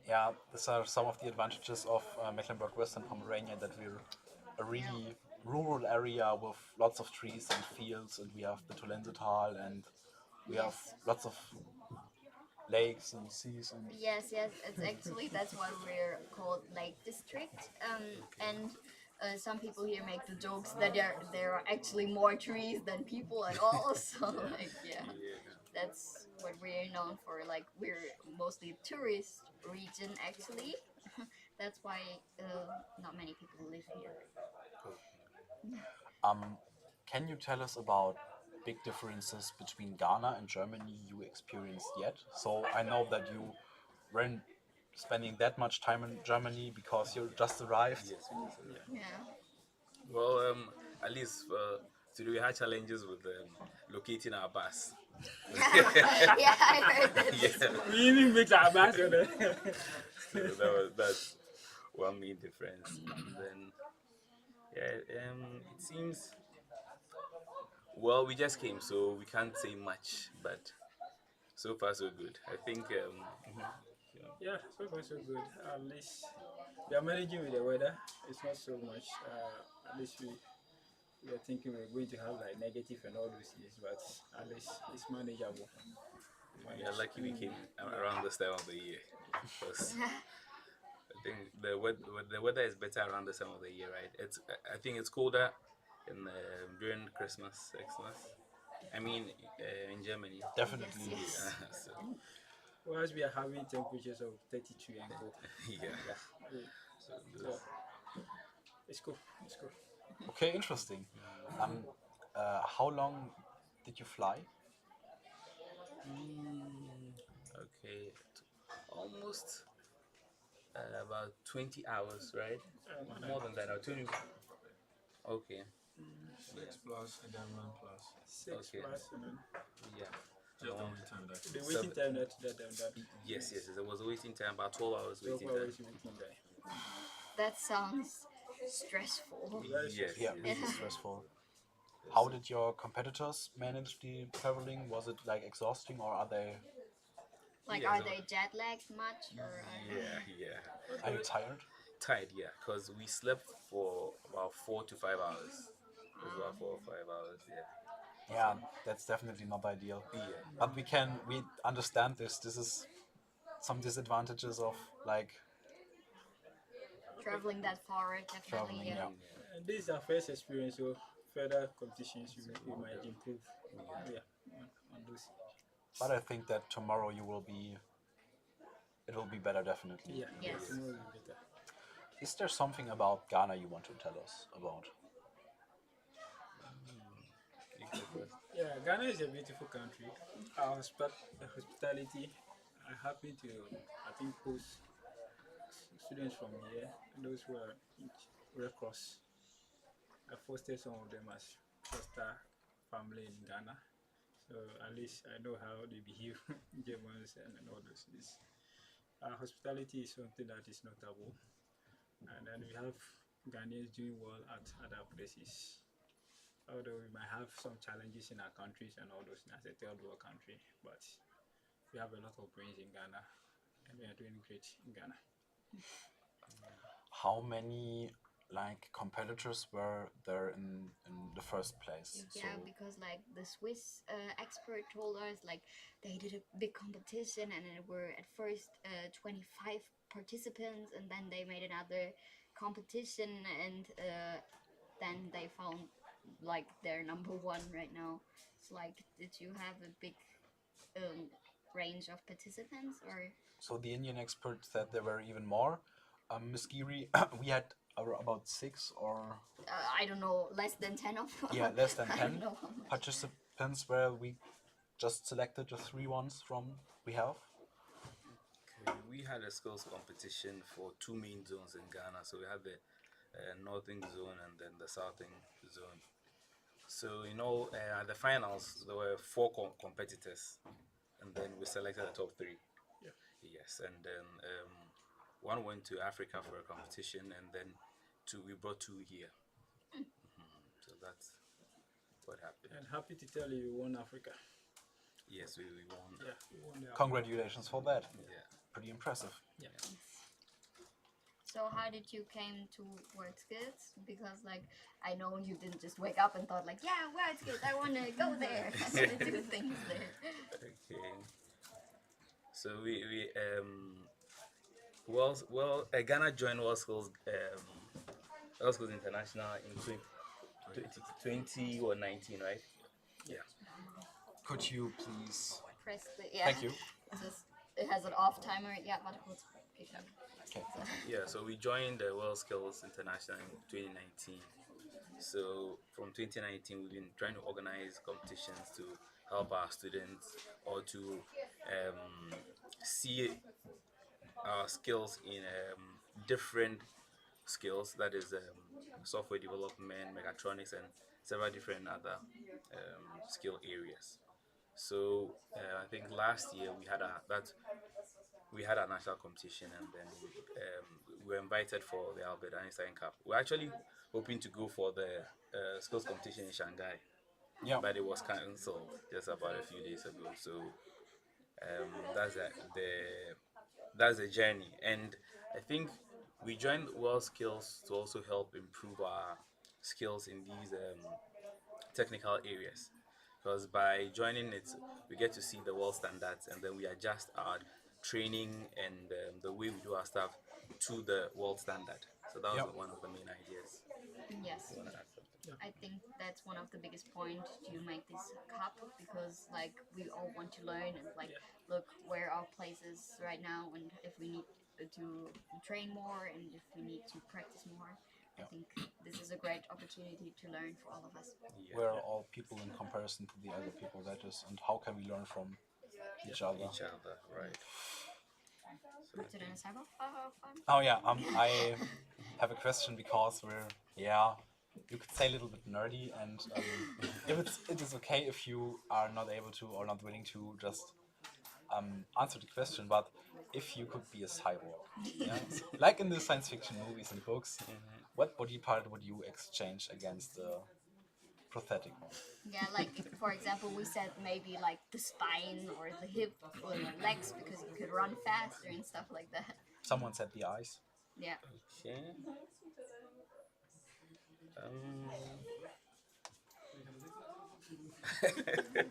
Yeah, these are some of the advantages of Mecklenburg-Western Pomerania, that we're a really rural area with lots of trees and fields, and we have the Tolensetal, and we have lots of lakes and seas. And Yes, it's actually that's why we're called Lake District. And some people here make the jokes that there are actually more trees than people at all. So like that's what we're known for. Like we're mostly a tourist region actually. That's why not many people live here. Can you tell us about big differences between Ghana and Germany you experienced yet? So I know that you weren't spending that much time in Germany because you just arrived. Yes, we just arrived. Yeah. Well, at least today we had challenges with locating our bus. Yeah, I heard that. Yeah. We even mix our bus on it. So that's one main difference. And then, it seems, well, we just came, so we can't say much, but so far so good. I think, Yeah, so far so good. At least we are managing with the weather. It's not so much. At least we are thinking we're going to have like negative and all those years, but at least it's manageable. we are lucky we came around this time of the year. Because I think the weather is better around this time of the year, right? I think it's colder during Christmas, Xmas. I mean, in Germany. Definitely. Yes. So, Whereas we are having temperatures of 32 and go. yeah. So, So it's cool. It's cool. Okay, interesting. How long did you fly? okay, almost about 20 hours, right? More than that, 20. Okay. 6 plus and then 1 plus. 6 Okay. plus and then Yeah. Just the only time that. the waiting time that Yes, there was a waiting time, about 12 hours 12 waiting hours time. waiting time. That sounds stressful. Yes, Yeah, really stressful. How did your competitors manage the traveling? Was it like exhausting, or are they? Like, Yeah, are so- they jet lagged much, or? Yeah. Are you tired? Tired, yeah, because we slept for about 4 to 5 hours. It was about 4 or 5 hours, yeah. Yeah, that's definitely not ideal. Yeah. But we understand this. This is some disadvantages of like Traveling that far, definitely. traveling. Yeah. And this is our first experience, so further competitions we might improve. Yeah, on those. But I think that tomorrow it will be better, definitely. Yeah, Yes. tomorrow will be better. Is there something about Ghana you want to tell us about? You go first. Yeah, Ghana is a beautiful country. Our hospitality, I happen to, I think, host students from here, those who are in Red Cross. I fostered some of them as foster family in Ghana. So at least I know how they behave, Germans and all those things. Hospitality is something that is not taboo. And then we have Ghanaians doing well at other places. Although we might have some challenges in our countries and all those as a third world country, but we have a lot of brains in Ghana and we are doing great in Ghana. How many like competitors were there in the first place? Yeah, because like the Swiss expert told us, like they did a big competition and it were at first 25 participants, and then they made another competition, and then they found like their number one right now. So like, did you have a big range of participants or? So the Indian expert said there were even more. Miss Giri, we had about 6 or I don't know, less than 10 of yeah, less than I 10 don't know how much. participants where we just selected the 3 ones from we have. Okay, we had a skills competition for 2 main zones in Ghana. So we had the northern zone and then the southern zone. So at the finals there were 4 competitors, and then we selected the top 3. Yeah. Yes, and then one went to Africa for a competition, and then we brought 2 here. So that's what happened. And happy to tell you, we won Africa. Yes, we won. Yeah, we won the Congratulations for that. Yeah. Pretty impressive. Yeah. So how did you came to WorldSkills? Because like I know you didn't just wake up and thought like, yeah, WorldSkills, I want to go there. I want to do things there. Okay. So we Ghana joined WorldSkills WorldSkills International in 2020 or 19, right? Yeah. Could you please Press the, yeah. Thank you. It has an off timer. Yeah, but Okay. Yeah, so we joined the WorldSkills International in 2019. So from 2019, we've been trying to organize competitions to help our students or to see our skills in different skills, that is software development, mechatronics, and several different other skill areas. So I think last year we had a national competition, and then we were invited for the Albert Einstein Cup. We're actually hoping to go for the skills competition in Shanghai, but it was cancelled just about a few days ago. So that's the journey, and I think we joined WorldSkills to also help improve our skills in these technical areas, because by joining it we get to see the world standards, and then we adjust our training and the way we do our stuff to the world standard. So that was one of the main ideas. Yes. I think that's one of the biggest points to make this cup, because like we all want to learn and like look where our places right now, and if we need to train more and if we need to practice more. I think this is a great opportunity to learn for all of us. Where are all people in comparison to the other people, that is, and how can we learn from each other? Right. Oh yeah, I have a question, because you could say a little bit nerdy, and if it is okay if you are not able to or not willing to just answer the question, but if you could be a cyborg, like in the science fiction movies and books, what body part would you exchange against the prosthetic one? Yeah, like for example, we said maybe like the spine or the hip or the legs, because you could run faster and stuff like that. Someone said the eyes. Yeah. Okay.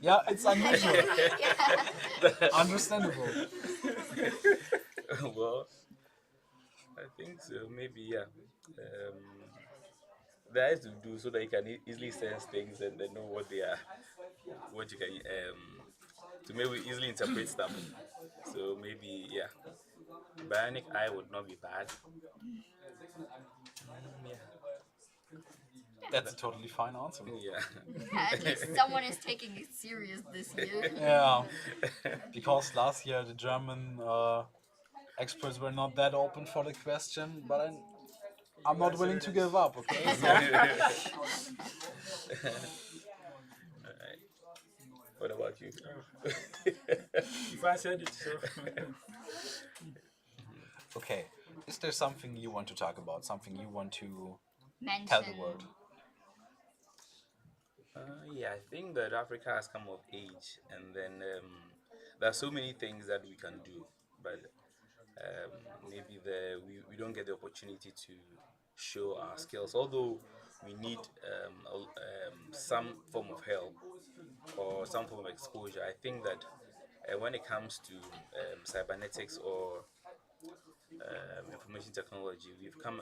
Yeah, it's unusual. Understandable. Well, I think so. Maybe the eyes to do so that you can easily sense things and then know what they are, what you can to maybe easily interpret stuff. So maybe Bionic eye would not be bad. That's a totally fine answer. Yeah. Yeah, at least someone is taking it serious this year. Yeah, because last year the German experts were not that open for the question, but I'm not willing to give up. Okay. So. Alright. What about you? If I said it, so. Okay. Is there something you want to talk about? Something you want to Mention. tell the world? Yeah, I think that Africa has come of age, and then there are so many things that we can do, but maybe we don't get the opportunity to show our skills. Although we need some form of help or some form of exposure. I think that when it comes to cybernetics or information technology, we've come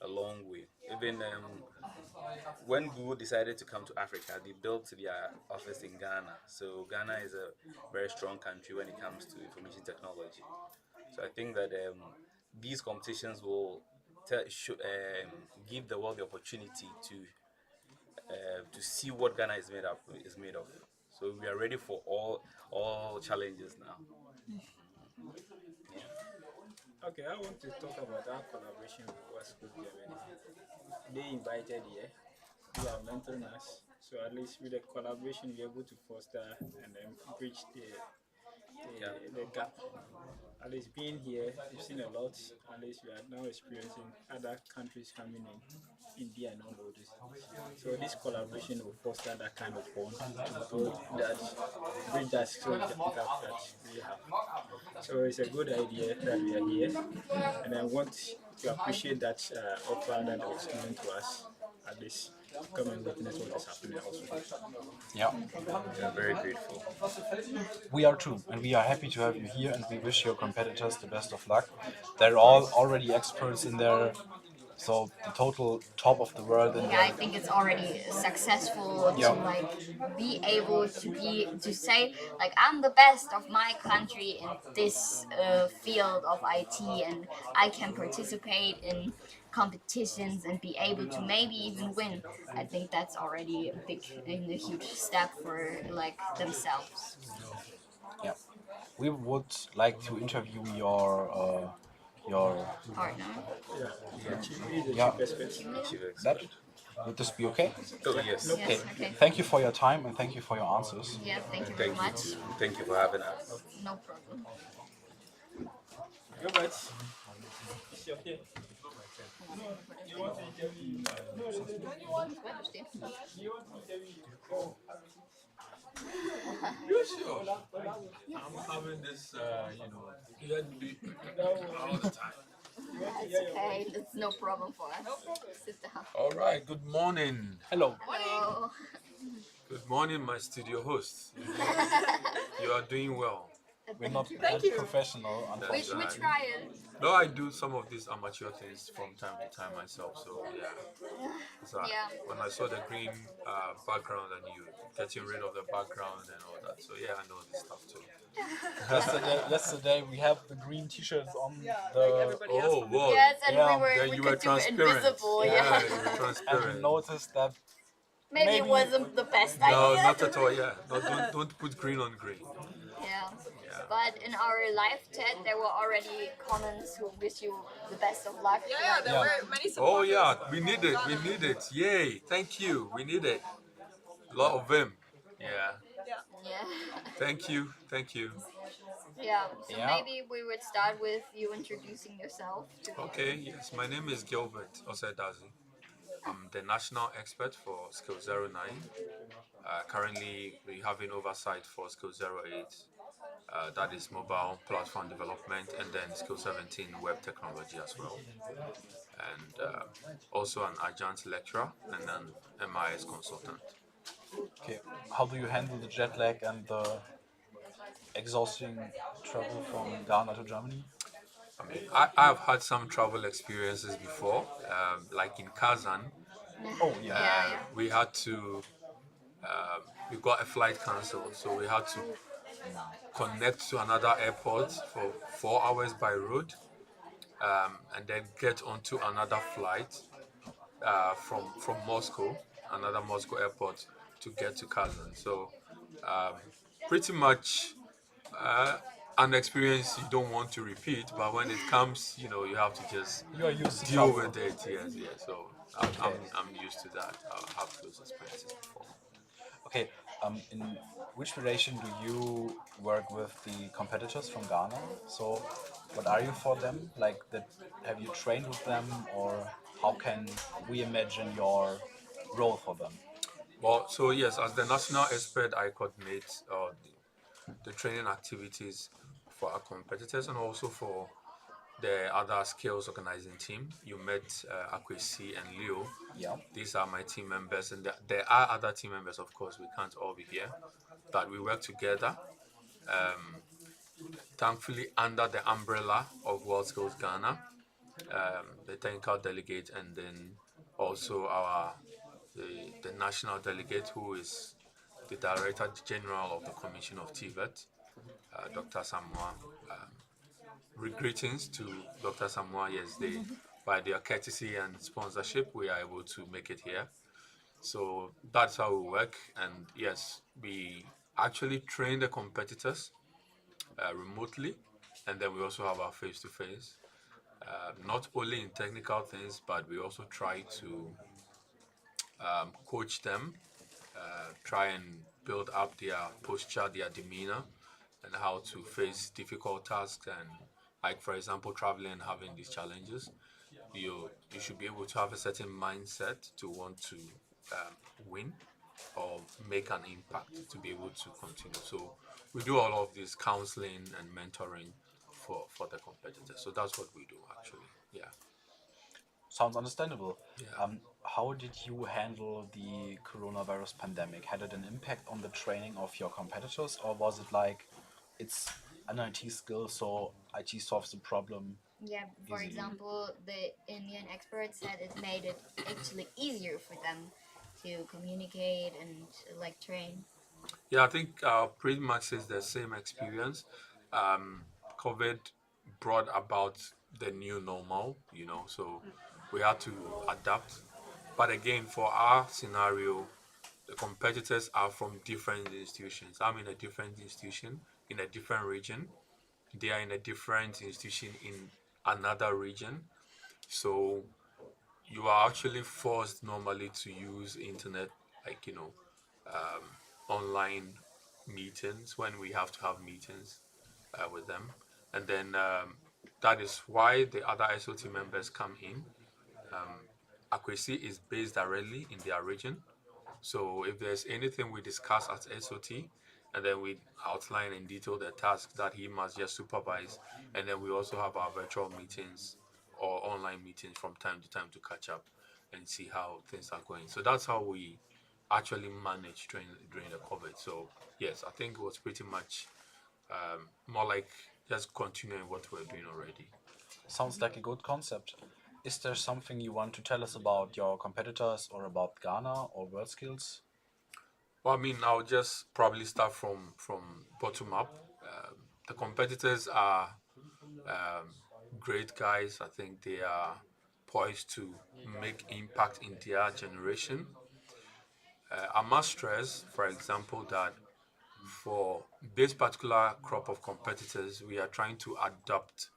a long way. Even when Google decided to come to Africa, they built their office in Ghana. So Ghana is a very strong country when it comes to information technology. So I think that these competitions will give the world the opportunity to see what Ghana is made of. So we are ready for all challenges now. Okay, I want to talk about our collaboration with West Coast Germany. They invited here, they are mentoring us. So at least with the collaboration, we're able to foster and then bridge the gap. At least being here, we've seen a lot. At least we are now experiencing other countries coming in, India and all of this. So this collaboration will foster that kind of bond to build that, bridge that skill gap that we have. So it's a good idea that we are here, and I want to appreciate that offer that was given to us. At least come and witness what is happening also. Yeah. We are very grateful. We are too, and we are happy to have you here, and we wish your competitors the best of luck. They're all already experts in their, so the total top of the world. In Yeah, I think it's already successful to like be able to say like I'm the best of my country in this field of IT, and I can participate in competitions and be able to maybe even win. I think that's already a big and a huge step for like themselves. Yeah. We would like to interview your Partner. yeah. That would this be okay? Oh yes. Okay. Yes, okay. Thank you for your time and thank you for your answers. Yeah, thank you very Thank you much. too. Thank you for having us. No problem. Robert, it's your turn. You want to interview? No, you want to interview? You sure? I'm having this, ear all the time. That's okay. That's no problem for us. Sit down. All right. Good morning. Hello. Hello. Good morning, my studio host. You are doing well. We're not Thank that you. professional, We unfortunately. try it. No, I do some of these amateur things from time to time myself. So yeah. So Yeah. when I saw the green background and you getting rid of the background and all that, so yeah, I know this stuff too. Yesterday we have the green t-shirts on Yeah, the. like everybody else. Oh, wow. Yes, and Yeah. Then we you could were do transparent. invisible. Yeah, Yeah. you were And transparent. we noticed that Maybe it wasn't the best idea. No, not at all. Yeah, no, don't put green on green. Yeah. But in our live chat, there were already comments who wish you the best of luck. Yeah, there were many Oh supporters. yeah, we need it. We need it. Yay! Thank you. We need it. A lot of them. Yeah. Yeah. Thank you. Thank you. Yeah. So Yeah. maybe we would start with you introducing yourself. Okay. Yes, my name is Gilbert Osedazi. I'm the national expert for Skill 09. Currently, we have an oversight for Skill 08. That is mobile platform development, and then Skill 17 web technology as well. And also an adjunct lecturer and an MIS consultant. Okay. How do you handle the jet lag and the exhausting travel from Ghana to Germany? I mean, I've had some travel experiences before, like in Kazan. Oh yeah. We had to, we got a flight cancelled, so we had to connect to another airport for 4 hours by road, and then get onto another flight from Moscow, another Moscow airport, to get to Kazan. So um, pretty much uh, an experience you don't want to repeat, but when it comes, you have to just You are used to deal travel. with it. Yes, yes. So I'm used to that. I have those experiences before. Okay, in which relation do you work with the competitors from Ghana? So, what are you for them? Like, that, have you trained with them, or how can we imagine your role for them? Well, so yes, as the national expert, I coordinate the training activities for our competitors and also for the other skills organizing team. You met Akwesi and Leo. Yeah. These are my team members, and there are other team members, of course. We can't all be here, but we work together. Um, Thankfully, under the umbrella of World Skills Ghana, the technical delegate, and then also the national delegate, who is the Director General of the Commission of TVET, Dr. Samoa. Greetings to Dr. Samoa. Yes, by their courtesy and sponsorship, we are able to make it here. So that's how we work. And yes, we actually train the competitors remotely, and then we also have our face-to-face. Not only in technical things, but we also try to coach them, try and build up their posture, their demeanor, and how to face difficult tasks. And like, for example, traveling and having these challenges, you should be able to have a certain mindset to want to win or make an impact to be able to continue. So we do all of this counseling and mentoring for the competitors. So that's what we do actually. Yeah. Sounds understandable. Yeah. How did you handle the coronavirus pandemic? Had it an impact on the training of your competitors, or was it like it's an IT skill, so IT solves the problem Yeah, for easily? example, the Indian expert said it made it actually easier for them to communicate and like train. Yeah, I think pretty much is the same experience. Um, COVID brought about the new normal, so we had to adapt. But again, for our scenario, the competitors are from different institutions. I'm in a different institution in a different region. They are in a different institution in another region. So you are actually forced normally to use internet, like um, online meetings when we have to have meetings with them, and then that is why the other SOT members come in. Akwesi is based directly in their region, so if there's anything we discuss at SOT, and then we outline in detail the tasks that he must just supervise, and then we also have our virtual meetings or online meetings from time to time to catch up and see how things are going. So that's how we actually managed during the COVID. So yes, I think it was pretty much more like just continuing what we're doing already. Sounds like a good concept. Is there something you want to tell us about your competitors or about Ghana or WorldSkills? Well, I mean, I'll just probably start from bottom up. The competitors are great guys. I think they are poised to make impact in their generation. I must stress, for example, that for this particular crop of competitors, we are trying to adopt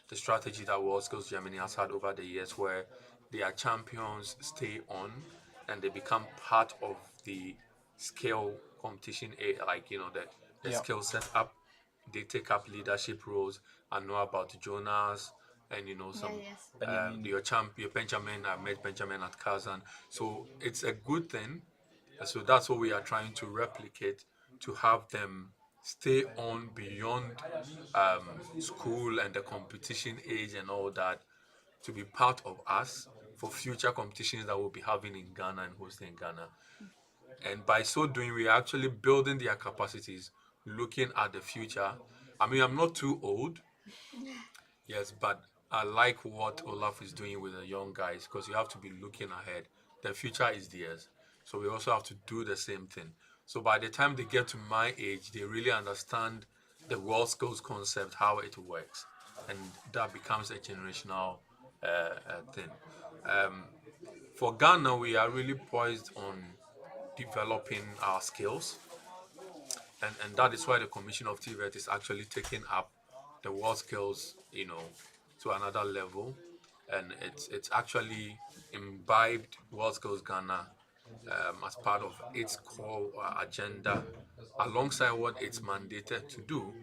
the strategy that World Skills Germany has had over the years, where their champions stay on and they become part of the skill competition, like the Yeah. skill set up. They take up leadership roles. I know about Jonas and Yeah, some yes. Benjamin. your Benjamin. I met Benjamin at Kazan, so it's a good thing. So that's what we are trying to replicate, to have them stay on beyond school and the competition age and all that, to be part of us for future competitions that we'll be having in Ghana and hosting in Ghana. And by so doing, we are actually building their capacities, looking at the future. I mean, I'm not too old, yes, but I like what Olaf is doing with the young guys, because you have to be looking ahead. The future is theirs. So we also have to do the same thing. So by the time they get to my age, they really understand the world skills concept, how it works, and that becomes a generational thing. Um, for Ghana, we are really poised on developing our skills, and that is why the Commission of TVET is actually taking up the world skills, to another level, and it's actually imbibed World Skills Ghana as part of its core agenda, alongside what it's mandated to do,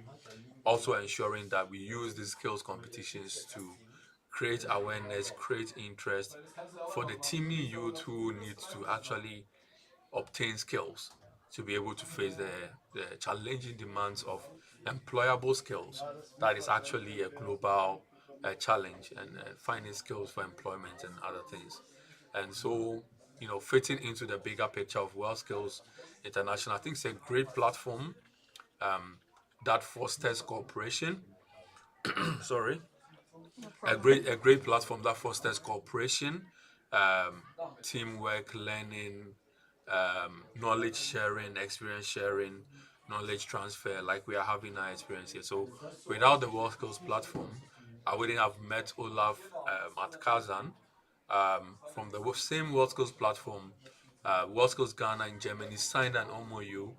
also ensuring that we use these skills competitions to create awareness, create interest for the teeming youth who need to actually obtain skills to be able to face the challenging demands of employable skills. That is actually a global challenge, and finding skills for employment and other things. And so, fitting into the bigger picture of World Skills International, I think it's a great platform that fosters cooperation. Sorry, a great platform that fosters cooperation, um, teamwork, learning, knowledge sharing, experience sharing, knowledge transfer, like we are having our experience here. So without the World Skills platform, I wouldn't have met Olaf at Kazan. From the same World Skills platform, World Skills Ghana in Germany signed an MOU,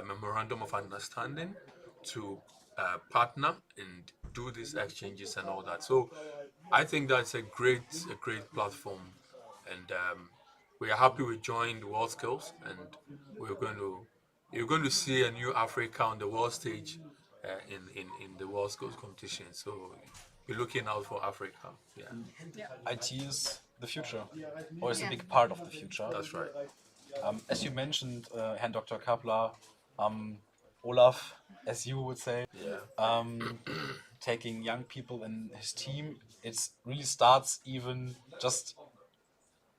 Memorandum of Understanding, to partner and do these exchanges and all that. So I think that's a great platform, and we are happy we joined World Skills, and you're going to see a new Africa on the world stage in the World Skills competition. So be looking out for Africa. Yeah. IT is the future, or is a big part of the future. That's right. As you mentioned, Herrn Dr. Kapler, Olaf, as you would say, taking young people in his team, it really starts even just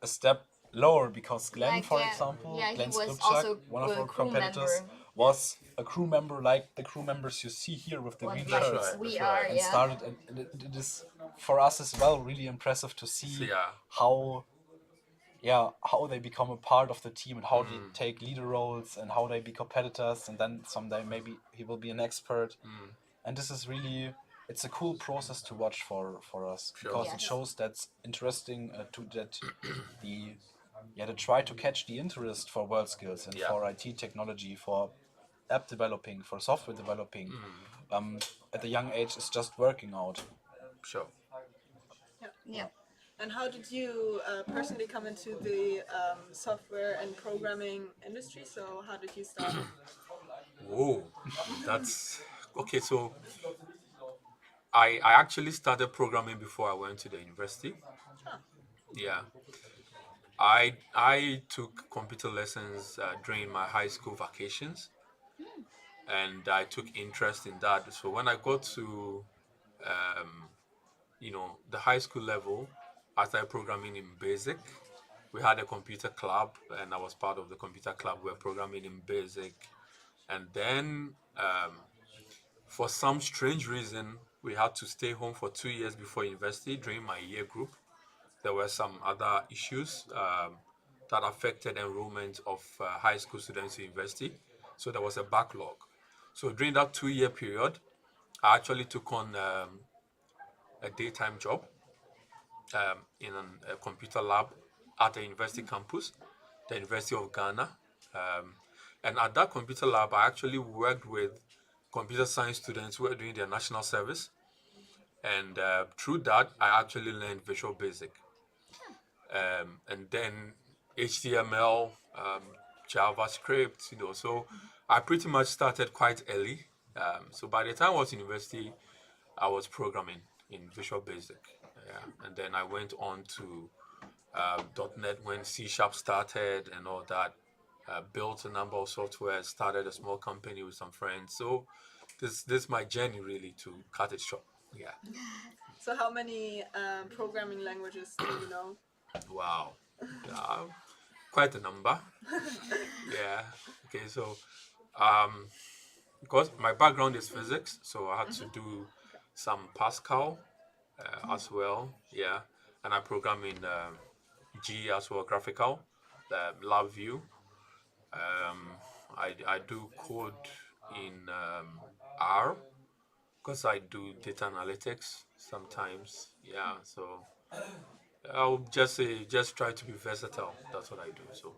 a step lower, because Glenn, Like, for yeah, example, yeah, he Glenn was Skripczak, also one of a our crew competitors, member. was a crew member like the crew members you see here with the What, green like shirts. we are, And yeah. started, and it is for us as well really impressive to see how they become a part of the team, and how they take leader roles, and how they be competitors, and then someday maybe he will be an expert. And this is really, it's a cool process to watch for us, because it Yes. shows that's interesting they try to catch the interest for world skills and for IT technology, for app developing, for software developing. At a young age, it's just working out. Sure. Yeah. And how did you personally come into the software and programming industry? So how did you start? Whoa, that's okay. So I actually started programming before I went to the university. Yeah, I took computer lessons during my high school vacations, and I took interest in that. So when I got to the high school level, I started programming in BASIC. We had a computer club, and I was part of the computer club. We were programming in BASIC, and then for some strange reason, we had to stay home for 2 years before university during my year group. There were some other issues that affected enrollment of high school students to university. So there was a backlog. So during that 2 year period, I actually took on a daytime job in a computer lab at the university campus, the University of Ghana. And at that computer lab, I actually worked with computer science students who were doing their national service. And through that, I actually learned Visual Basic. And then HTML, JavaScript, so I pretty much started quite early. So by the time I was in university, I was programming in Visual Basic. Yeah. And then I went on to .NET when C# started and all that. Built a number of software, started a small company with some friends. So this is my journey really, to cut it short. Yeah. So how many programming languages do you know? Wow. Yeah, quite a number. Yeah. Okay, so because my background is physics, so I had to do some Pascal as well. Yeah. And I program in G as well, graphical, LabVIEW. I do code in R because I do data analytics sometimes. Yeah, so I'll just say just try to be versatile. That's what I do. So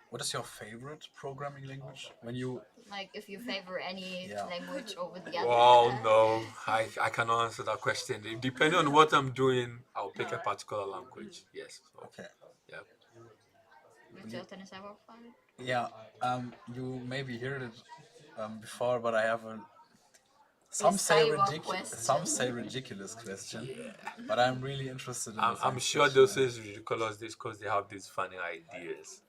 What is your favorite programming language? When you Like if you favor any Yeah. language over the well, other. no, I cannot answer that question. Depending on what I'm doing, I'll pick a particular language. Yes. So, Okay. yeah. Weet je wat tennis hebben opgevallen? Yeah, you maybe heard it before, but I have a some say ridiculous question, but I'm really interested in. I'm sure they'll say it's ridiculous this because they have these funny ideas.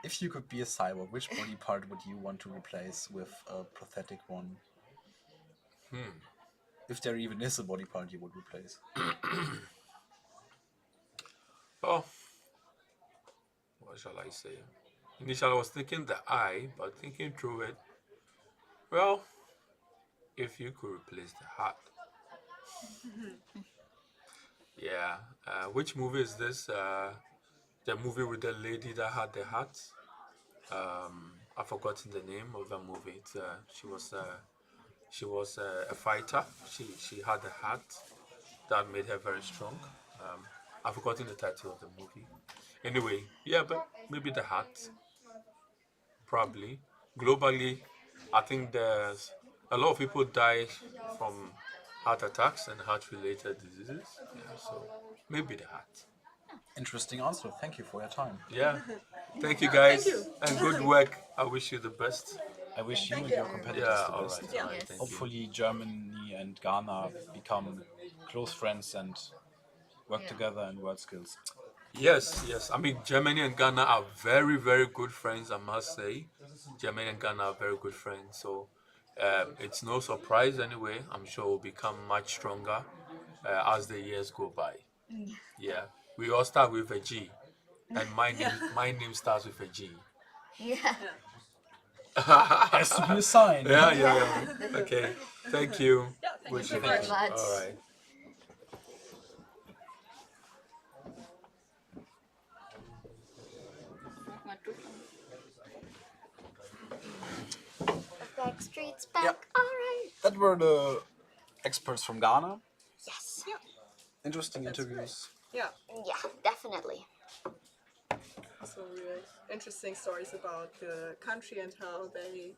If you could be a cyborg, which body part would you want to replace with a prosthetic one? If there even is a body part you would replace. Oh, what shall I say? Initially, I was thinking the eye, but thinking through it, well, if you could replace the heart. Yeah. Which movie is this? The movie with the lady that had the heart. I've forgotten the name of the movie. She was a fighter. She had a heart that made her very strong. I've forgotten the title of the movie. Anyway, yeah, but maybe the heart. Probably. Globally, I think there's a lot of people die from heart attacks and heart-related diseases. Yeah, so maybe the heart. Interesting answer. Thank you for your time. Yeah. Thank you guys. Thank you. And good work. I wish you the best. I wish you Thank and you. your competitors Yeah, the all best. right, all right. Thank you. Hopefully, Germany and Ghana become close friends and work together in world skills. Yes, yes. I mean, Germany and Ghana are very, very good friends, I must say. Germany and Ghana are very good friends. So it's no surprise anyway. I'm sure we'll become much stronger as the years go by. Yeah. We all start with a G. And my name starts with a G. Yeah. Has to be a sign. Yeah. Okay. Thank you. Yeah, thank Wish you you so the much. best. All right. Backstreet's back. Yep. Alright. That were the experts from Ghana. Yes. Yeah. Interesting interviews. Yeah. Yeah, definitely. Also really interesting stories about the country and how they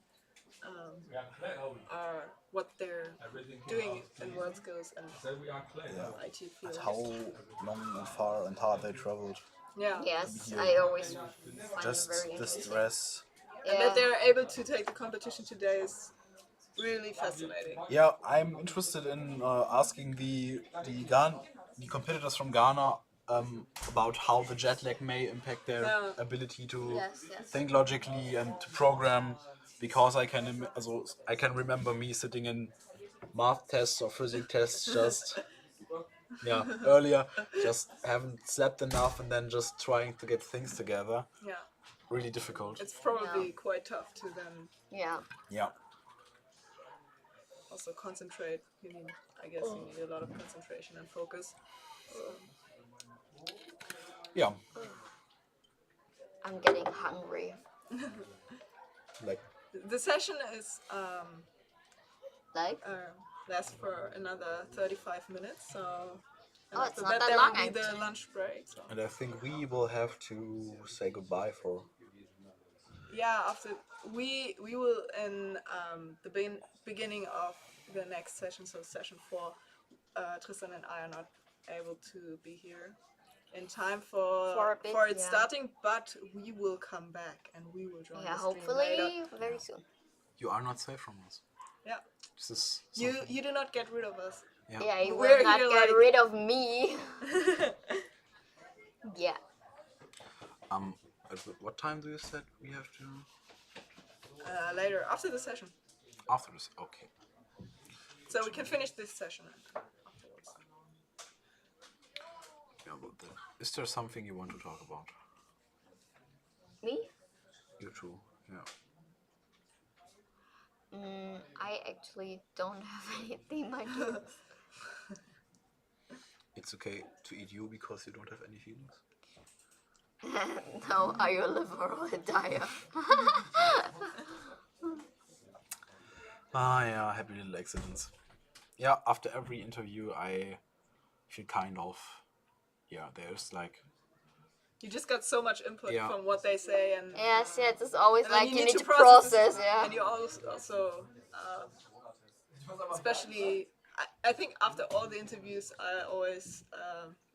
are, what they're doing in world skills and IT And field. how long and far and hard they traveled. Yeah. Yes, Here. I always find Just it very the interesting. stress. And that they're able to take the competition today is really fascinating. Yeah, I'm interested in asking the competitors from Ghana about how the jet lag may impact their ability to think logically and to program, because I can remember me sitting in math tests or physics tests just earlier, just haven't slept enough and then just trying to get things together. Yeah. Really difficult. It's probably quite tough to then Yeah. also concentrate. I guess you need a lot of concentration and focus. So. Yeah. I'm getting hungry. Like the session is like lasts for another 35 minutes. So. It's not that that there long. will be the lunch break. So. And I think we will have to say goodbye for. Yeah, after we will in the beginning of the next session, so session 4, Tristan and I are not able to be here in time for it starting, but we will come back and we will join the stream hopefully later. very soon. You are not safe from us. Yeah. This is you do not get rid of us. Yeah, you We're will not here get like... rid of me. Yeah. At what time do you said we have to? Later, after the session. After this, okay. So we can finish this session afterwards. Yeah, but then, is there something you want to talk about? Me? You too, yeah. I actually don't have anything much. It's okay to eat you because you don't have any feelings? No, are you a liver or a dyer? Yeah, happy little accidents. Yeah, after every interview, I feel kind of, there's like, You just got so much input Yeah. from what they say, and Yes, it's always and then like you need need to to process, this, yeah. and you also especially I think after all the interviews, I always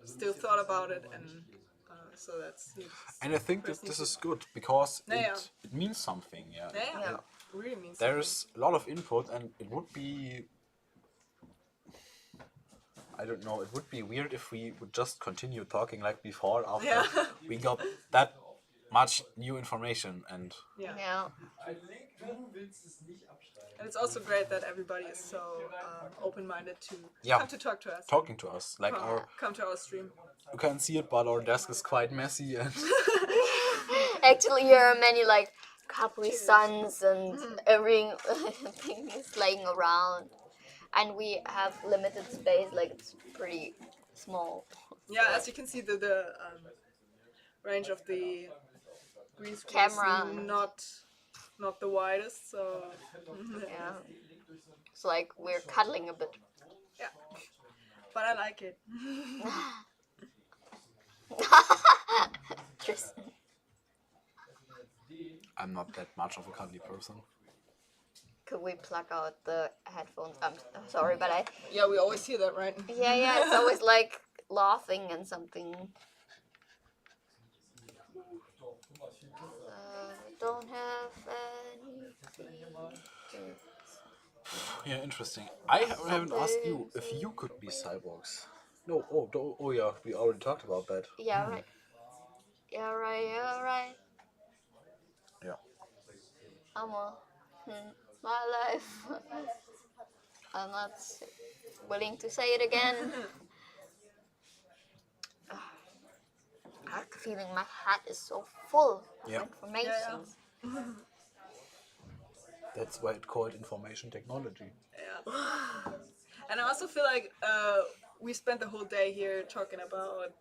still thought about it, and so that's. and I think that this is good because Yeah. it means something. Yeah, Yeah. Really means there's a lot of input, and it would be, I don't know, it would be weird if we would just continue talking like before after we got that much new information. And Yeah. And it's also great that everybody is so open-minded to come to talk to us. Talking to us, like come to our stream. you can't see it, but our desk is quite messy, and Actually, here are many like Capri Suns and everything is laying around, and we have limited space. Like it's pretty small. Yeah, as you can see, the range of the green screen Camera. is not the widest, so Yeah, it's like we're cuddling a bit. Yeah, but I like it. Tristan. I'm not that much of a cuddly person. Could we plug out the headphones? I'm sorry, but I. Yeah, we always hear that, right? Yeah, it's always like laughing and something. Don't have anything. Yeah, interesting. I haven't asked you if you could be cyborgs. No, oh yeah, we already talked about that. Yeah, right. Yeah, right. Yeah. My life. I'm not willing to say it again. I have the feeling my head is so full of information. Yeah. That's why it's called information technology. Yeah. And I also feel like we spent the whole day here talking about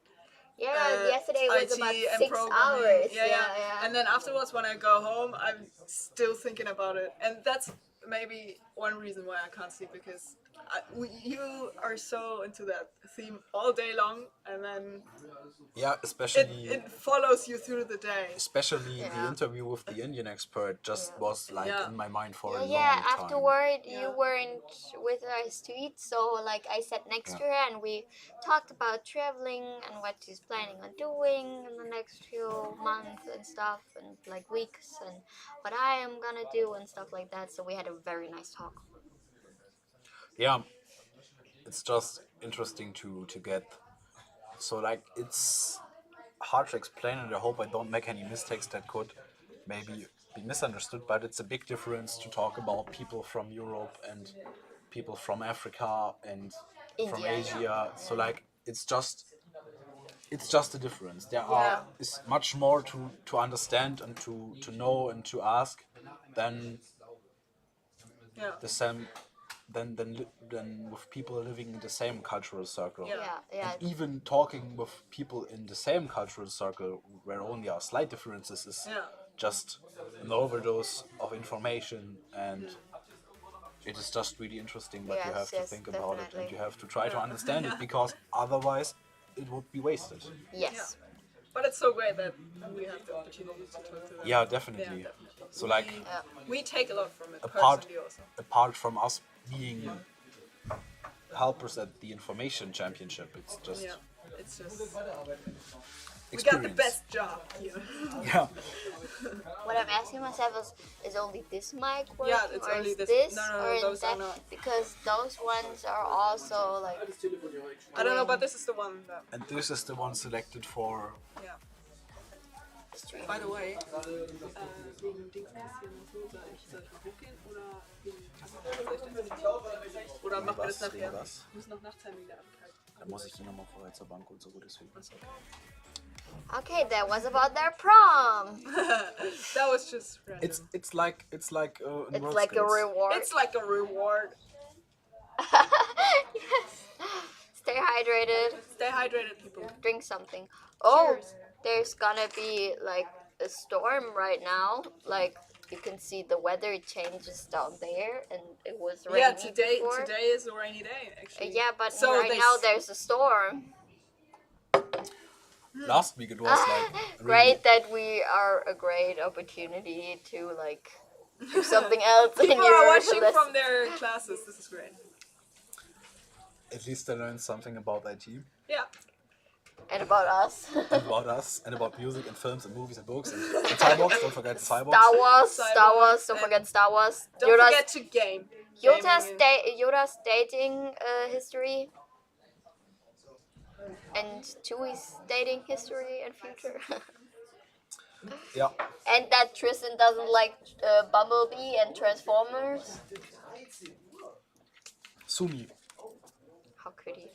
yesterday was IT about and 6 programming. hours. Yeah. And then afterwards, when I go home, I'm still thinking about it, and that's maybe one reason why I can't sleep, because you are so into that theme all day long, and then especially it follows you through the day. Especially the interview with the Indian expert just was like in my mind for a long time. Afterward you weren't with us to eat, so like I sat next to her and we talked about traveling and what she's planning on doing in the next few months and stuff, and like weeks, and what I am gonna do and stuff like that. So we had a very nice talk. Yeah, it's just interesting to get. So like it's hard to explain, and I hope I don't make any mistakes that could maybe be misunderstood, but it's a big difference to talk about people from Europe and people from Africa and from Asia. So like it's just a difference. There is much more to understand and to know and to ask than the same than with people living in the same cultural circle. And even talking with people in the same cultural circle where only are slight differences is just an overdose of information, and it is just really interesting, but you have to think about it and you have to try to understand it, because otherwise it would be wasted. Yes. But it's so great that we have the opportunity to talk to them. Yeah, definitely. So like we take a lot from it apart personally also. apart from us being helpers at the information championship, it's just we got the best job here. Yeah. What I'm asking myself is only this mic working, it's or only is this. No, No, those that, are not. because those ones are also like. I don't know, but this is the one that. And this is the one selected for. Yeah. By the way, wegen Dings passieren und so, soll ich mal hochgehen oder oder machen wir das nachher? Ich muss noch Nachttermine abhalten. Dann muss ich die nochmal vorher zur Bank und so, deswegen. Okay, that was about their prom. That was just random. It's like it's like a reward. It's like a reward. Yes. Stay hydrated. Stay hydrated, people. Drink something. Oh, there's gonna be like a storm right now. Like you can see the weather changes down there, and it was rainy Yeah, today before. today is a rainy day actually. Yeah, but So right now there's a storm. Last week it was like really Great that we are a great opportunity to like do something else. in people your are watching lesson. from their classes. This is great. at least I learned something about IT. Yeah. And about us. And about us, and about music and films and movies and books and cyborgs. Don't forget the cyborgs. Star Wars. Don't forget Star Wars. Don't forget to game. Yoda's dating history. And Chewie's dating history and future. Yeah. And that Tristan doesn't like Bumblebee and Transformers. Sumi. How could he?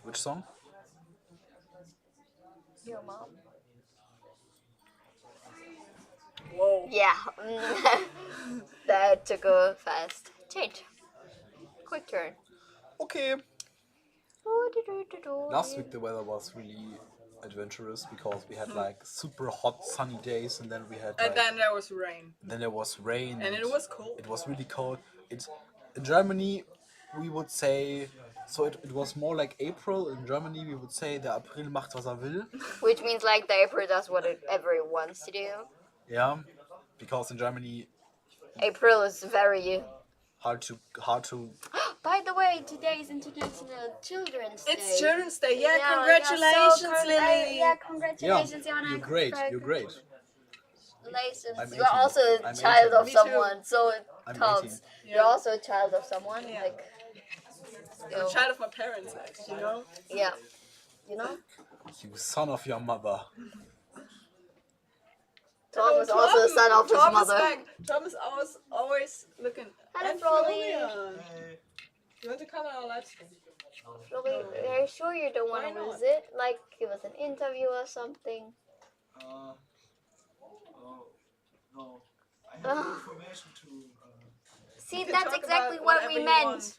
Which song? Your mom. Whoa. Yeah. That took a fast change. Quick turn. Okay. Last week the weather was really adventurous because we had like super hot sunny days, and then we had and then there was rain. Then there was rain. And it was cold. It was really cold. It's in Germany we would say, so it was more like April. In Germany we would say der April macht was will. Which means like the April does whatever it wants to do. Yeah, because in Germany April is very hard to By the way, today is International Children's Day. It's Children's Day. Yeah, Yeah, congratulations, Lily. Yeah, congratulations, yeah, Jana. you're great. You're great. Congratulations. I'm You're 18. also a I'm child 18. of Me someone, too. so it I'm counts. 18. You're also a child of someone, Yeah. like. I'm a child of my parents, actually, you know? Yeah. You know? You son of your mother. Tom is also a son of his Tom mother. Is back. Tom is always looking. Hello, And Florian. Florian. You want to come on our live stream? Florian, are you sure you don't want Why to not? lose it? Like, give us an interview or something. No. I have Ugh. information to. See, You can that's talk exactly about what whatever we you meant. want.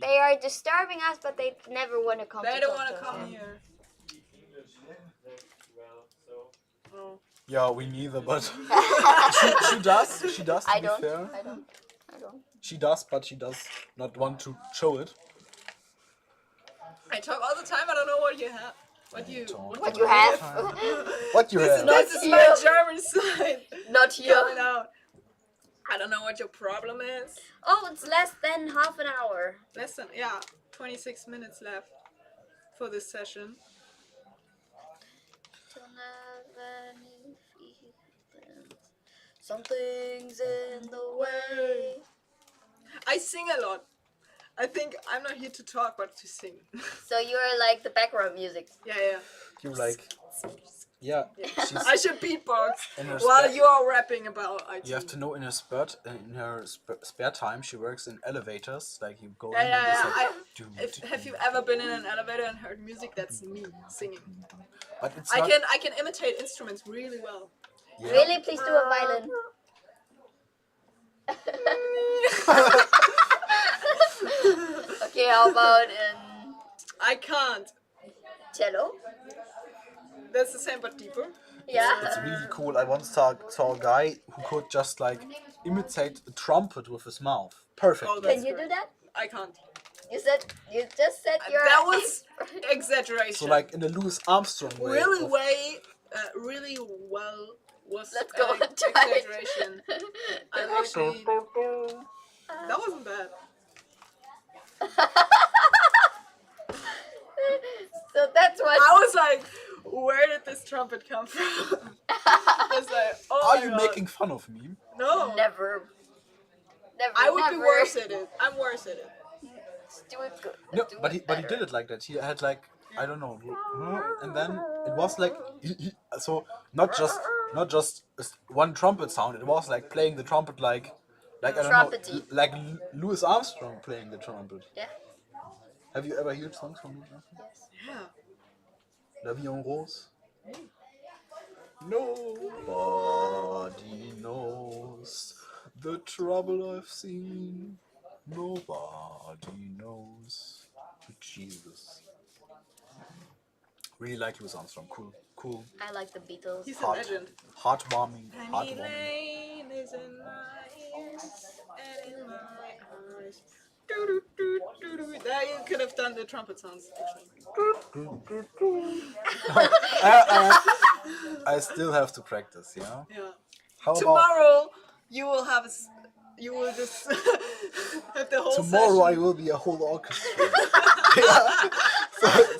They are disturbing us, but they never want to come They to don't talk want to to us. come here. Oh. Yeah, we neither, but she does. She does. To I be don't. fair, I don't. she does, but she does not want to show it. I talk all the time. I don't know what you have. What you have? What you have? This is my German side. Not here. Coming out. I don't know what your problem is. Oh, it's less than half an hour. Less than 26 minutes left for this session. Something's in the way. I sing a lot. I think I'm not here to talk, but to sing. So you're like the background music. Yeah. You like, yeah. I should beatbox In her while spare- you are rapping about IT. You have to know in her spare time she works in elevators. Like you go in Yeah. and it's like, Have you ever been in an elevator and heard music? That's me singing. but it's I not. can imitate instruments really well. Yeah. Really, please do a violin. Okay, how about in I can't. cello? That's the same but deeper. Yeah. It's really cool. I once saw a guy who could just like imitate a trumpet with his mouth. Perfect. Oh, that's Can you do that? I can't. You just said your. That was exaggeration. So like in a Louis Armstrong way. Really well was Let's go an and try it. exaggeration. I'm actually that wasn't bad. So that's what. I was like, where did this trumpet come from? I was like, oh Are my you God. making fun of me? No. Never. I would be never. worse at it. I'm worse at it. Do it good. No, Do but it he better. did it like that. He had like, I don't know, and then it was like so not just one trumpet sound. It was like playing the trumpet like I don't Trumpety. know, like Louis Armstrong playing the trumpet. Yeah. Have you ever heard songs from Louis Armstrong? Yeah. La Vie en Rose. Nobody knows the trouble I've seen. Nobody knows but Jesus. Really like Louis Armstrong. Cool. I like the Beatles. He's a legend. Heartwarming. Penny Lane is in my ears and in my eyes. There you could have done the trumpet sounds. I still have to practice, yeah? Yeah. How Tomorrow you will have you will just have the whole tomorrow I session. will be a whole orchestra.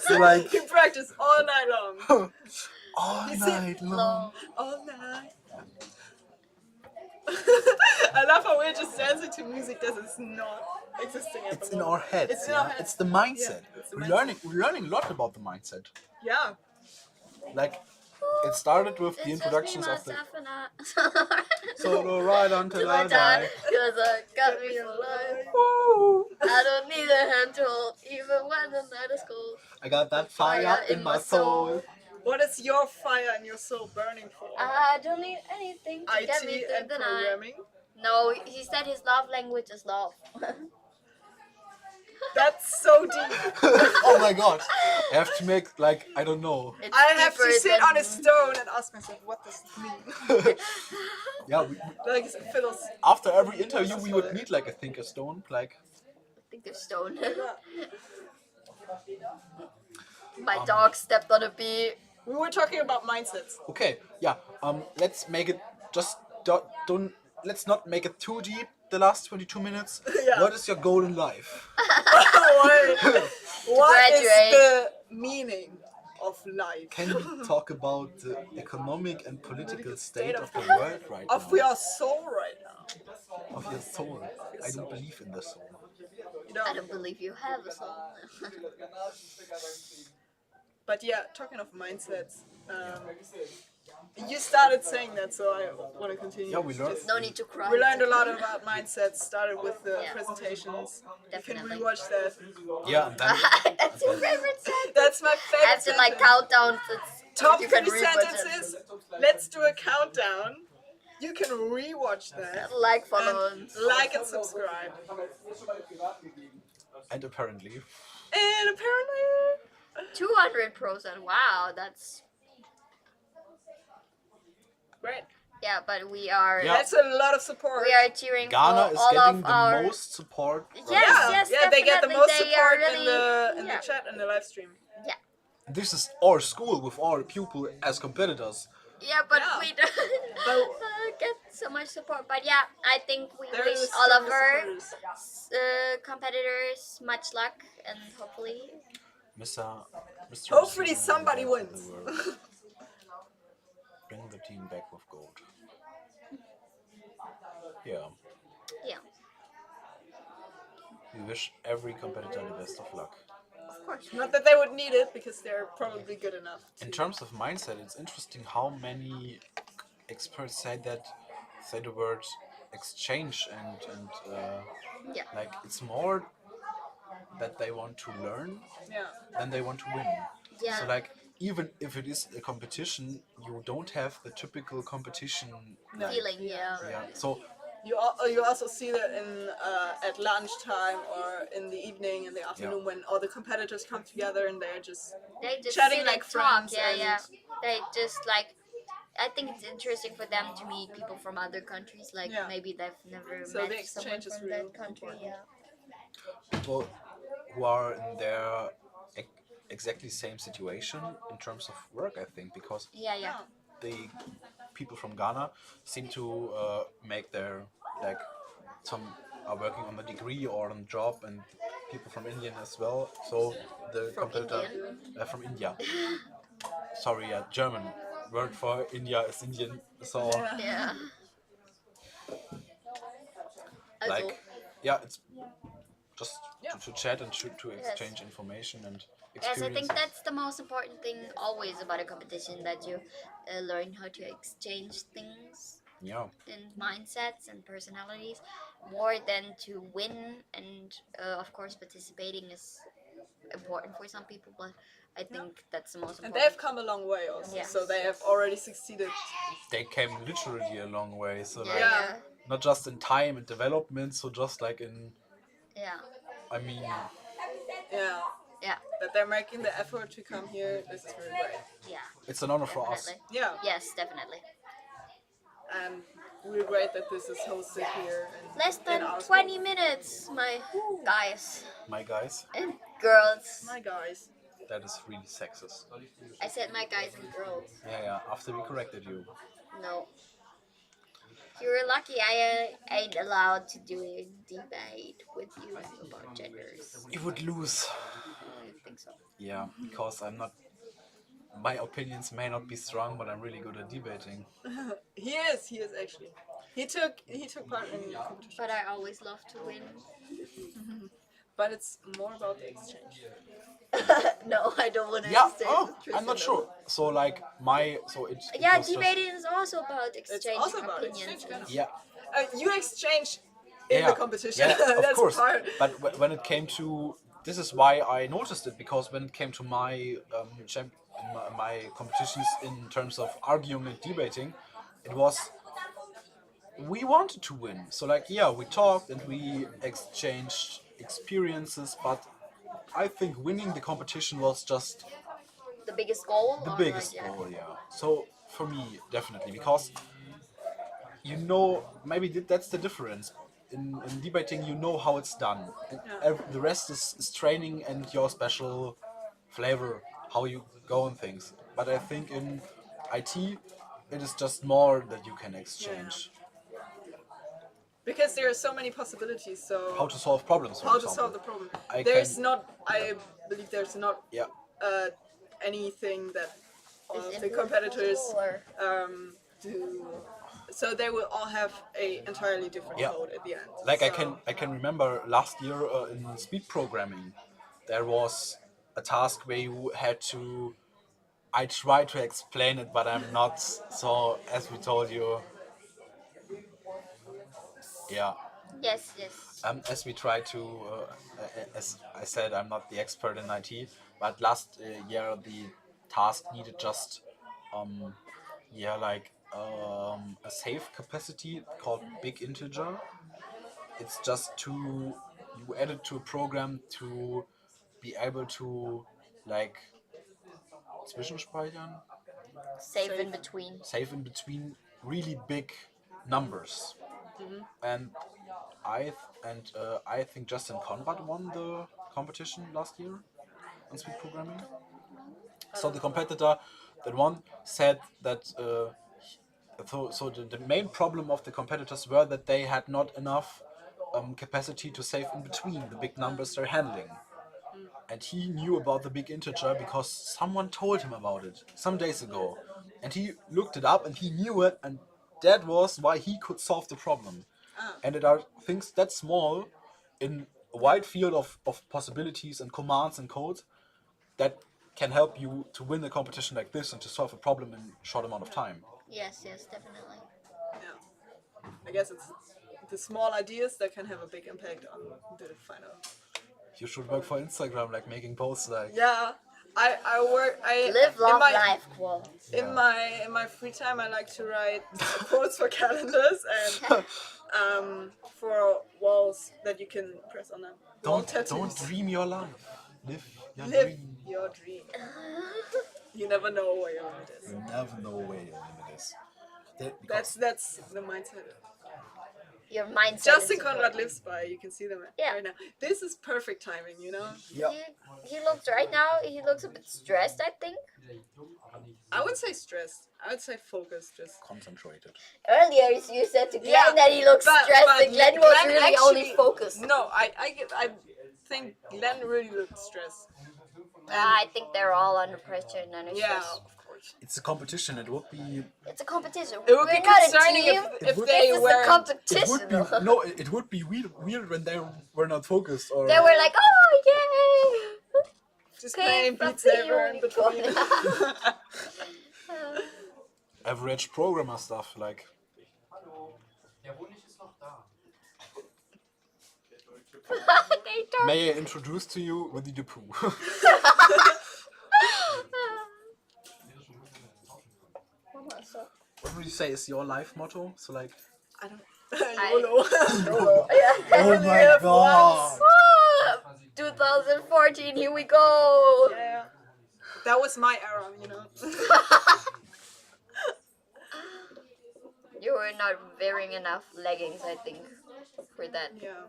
so like You practice all night long. all You night sit long. all night. I love how we're just dancing to music that is not existing at It's the in moment. our heads. It's in our heads. It's the mindset. Yeah, it's the we're mindset. learning a lot about the mindset. Yeah. Like it started with the It's introductions just me, of the myself, and I. solo ride until Till I I die, die. 'cause I got me for life. I don't need a hand to hold, even when the night is cold. I got that fire in my soul. What is your fire and your soul burning for? I don't need anything to get me IT through and the night. programming. No, he said his love language is love. That's so deep. Oh my god. I have to make like I don't know. I have to sit on a stone and ask myself, what does it mean? Yeah, Like fiddles. after every interview we would meet like a thinker stone, like Thinker stone. My dog stepped on a bee. We were talking about mindsets. okay, yeah. Let's make it just don't let's not make it too deep the last 22 minutes. Yeah. What is your goal in life? What is Graduate. the meaning of life? Can we talk about the economic and political state of the world right Of now? your soul right now. Of your soul. I don't believe in the soul. I don't believe you have a soul. But yeah, talking of mindsets, you started saying that, so I want to continue. Yeah, we learned. No need to cry. We learned a lot about mindsets. Started with the Yeah. presentations. You can Definitely. rewatch that. Yeah, and then That's your favorite sentence. That's my favorite. After like countdowns, it's Top you can 30 rewatch sentences. Let's do a countdown. You can rewatch that. Like, follow, and like and subscribe. and apparently And apparently, 200%. Wow, that's great. yeah. But we are. Yeah. That's a lot of support. We are cheering Ghana for is all getting of the our. most support. Yes, Yeah, yes, yeah, they get the most definitely. They are support really, in the chat and the live stream. This is our school with our pupil as competitors. Yeah, but Yeah. we don't get so much support. But yeah, I think we They're wish the all of strongest our supporters. competitors much luck and hopefully. Mr. Hopefully somebody wins. Bring the team back with gold. Yeah. Yeah, We wish every competitor the best of luck. of course. Not that they would need it because they're probably good enough. In terms of mindset, it's interesting how many experts say the word exchange and Yeah. like it's more that they want to learn Yeah. than they want to win. Yeah. So like even if it is a competition, you don't have the typical competition like, Feeling, yeah. yeah. So You also see that in at lunchtime or in the evening in the afternoon when all the competitors come together and they're just They just chatting sit like and talk. friends. Yeah, and yeah. They just like. I think it's interesting for them to meet people from other countries. Like Yeah. maybe they've never So the met someone exchange is from really that country. important. Yeah. people who are in their exactly same situation in terms of work, I think, because Yeah, yeah. the people from Ghana seem to make their like some are working on a degree or on a job, and people from India as well. So the From competitor from India. Sorry, German word for India is Indian. So Yeah. like yeah, it's just Yeah. to chat and to exchange information and Yes, I experiences. think that's the most important thing always about a competition, that you learn how to exchange things Yeah. and mindsets and personalities more than to win. And of course, participating is important for some people, but I think that's the most And important. they've come a long way also. Yeah. So they have already succeeded. They came literally a long way. So Yeah, like yeah. not just in time and development, so just like in Yeah. I mean, Yeah. Yeah. That they're making the effort to come here. This is really great. Yeah. it's an honor for us. Definitely. Yeah. Yes, definitely. And really great that this is hosted here. Less than in our 20 school. minutes, my guys My guys, and girls. My guys. that is really sexist. I said my guys and girls. Yeah, after we corrected you. No. You're lucky I ain't allowed to do a debate with you about genders. You would lose. I think so. Yeah, because I'm not. My opinions may not be strong, but I'm really good at debating. He is actually. He took part in the competition. But I always love to win. But it's more about the exchange. No, I don't want to Yeah, exchange with I'm Tristan, not no. sure. So like it Yeah, was just- debating is also about It's exchanging also about opinions. exchange. yeah, You exchange in the competition. Yeah, of That's course. part. But when it came to, this is why I noticed it, because when it came to my my competitions in terms of arguing and debating, it was, we wanted to win. So like, yeah, we talked and we exchanged experiences, but I think winning the competition was just The biggest goal? the or biggest like, yeah. goal, yeah. So for me, definitely, because you know, maybe that's the difference. In debating, you know how it's done. And the rest is training and your special flavor, how you go on things. But I think in IT, it is just more that you can exchange. Because there are so many possibilities. So How to solve problems, for How to example. solve the problem. I I believe there's not Yeah. anything that all Is of the impossible competitors or- do. So they will all have a entirely different Yeah. code at the end. Like So- I can remember last year in speed programming, there was a task where you had to. I try to explain it, but I'm not. So as we told you, yeah. Yes, yes. As we try to, as I said, I'm not the expert in IT, but last year the task needed just, a safe capacity called big integer. It's just you add it to a program to be able to like zwischenspeichern, Save in between. save in between really big numbers. Mhm. And I think Justin Conrad won the competition last year on speed programming. So the competitor that won said that the main problem of the competitors were that they had not enough capacity to save in between the big numbers they're handling. And he knew about the big integer because someone told him about it some days ago. And he looked it up and he knew it, and that was why he could solve the problem. And it are things that small in a wide field of possibilities and commands and code that can help you to win a competition like this and to solve a problem in a short amount of time. Yes, yes, definitely. Yeah. I guess it's the small ideas that can have a big impact on the final. You should work for Instagram, like making posts like. Yeah, I work. I Live, love, in my, life quotes. In my free time, I like to write quotes for calendars and for walls that you can press on them. Wall tattoos. Don't dream your life. Live your Live dream. your dream. You never know where your limit is. You never know where your limit is. That's the mindset. Your mindset. Justin is Conrad lives by. You can see them right now. This is perfect timing, you know. Yeah. He looks right now. He looks a bit stressed, I think. I wouldn't say stressed. I would say focused. Just concentrated. Earlier, you said to Glenn that he looks stressed, and Glenn was Glenn really only focused. No, I think Glenn really looks stressed. I think they're all under pressure and under Yeah, stress. of course. It's a competition. It would be. It's a competition. It would We're be not a concerning team. if This they is were. a competition. It would be no. It would be weird when they were not focused or. They were like, oh yay! Just Came playing from Beat Saber in the between. Average programmer stuff like. May I introduce to you Winnie the Pooh? What would you say is your life motto? So like. I don't. YOLO. YOLO. Yeah. Oh my god. 2014, here we go. Yeah. That was my era, you know. You were not wearing enough leggings, I think, for that. Yeah.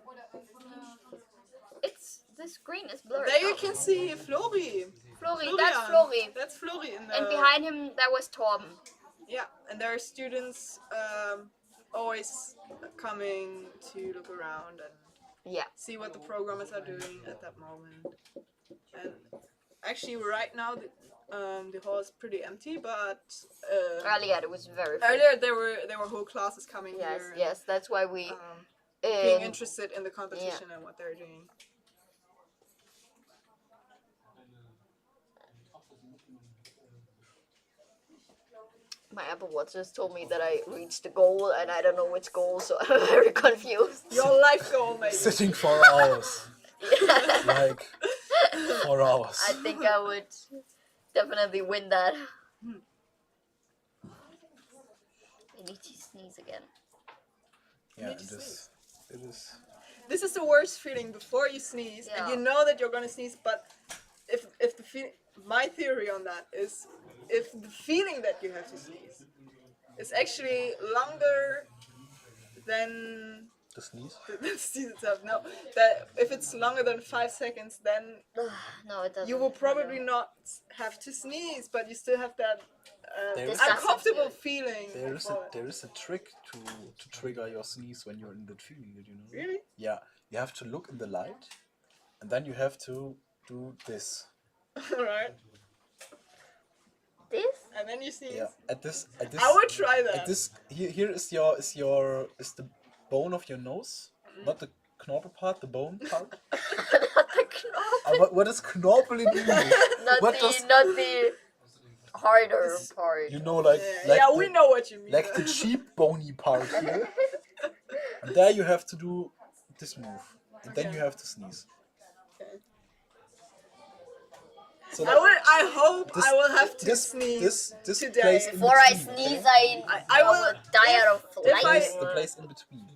The screen is blurred. There you can see Flori. Flori, that's Flori. That's Flori in the. And behind him, that was Torben. Yeah, and there are students always coming to look around and see what the programmers are doing at that moment. And actually, right now the hall is pretty empty, but earlier it was very full. Earlier there were whole classes coming here. Yes, that's why we being interested in the competition and what they're doing. My Apple Watch just told me that I reached the goal, and I don't know which goal, so I'm very confused. Your life goal, maybe. Sitting for hours. Like 4 hours. I think I would definitely win that. I need to sneeze again. Yeah, it is. This is the worst feeling before you sneeze, and you know that you're gonna sneeze. But if the my theory on that is, if the feeling that you have to sneeze is actually longer than the sneeze. The sneeze itself. No, that if it's longer than 5 seconds, then no, it doesn't. You will probably not have to sneeze, but you still have that There uncomfortable feeling. There is a trick to trigger your sneeze when you're in that feeling. Did you know? Really? Yeah. You have to look in the light, and then you have to do this. Alright. This? And then you sneeze. Yeah. At this. I would try that. At this. Here is the bone of your nose, not the knorpel part, the bone part. Not the knorpel. What is knorpel in English? Not the harder part. You know, like we know what you mean. Like the cheap bony part here. And there you have to do this move, and then you have to sneeze. Okay. So I hope I will have to sneeze this today. place in Before I between, sneeze, okay? I will die out of flies. The place in between.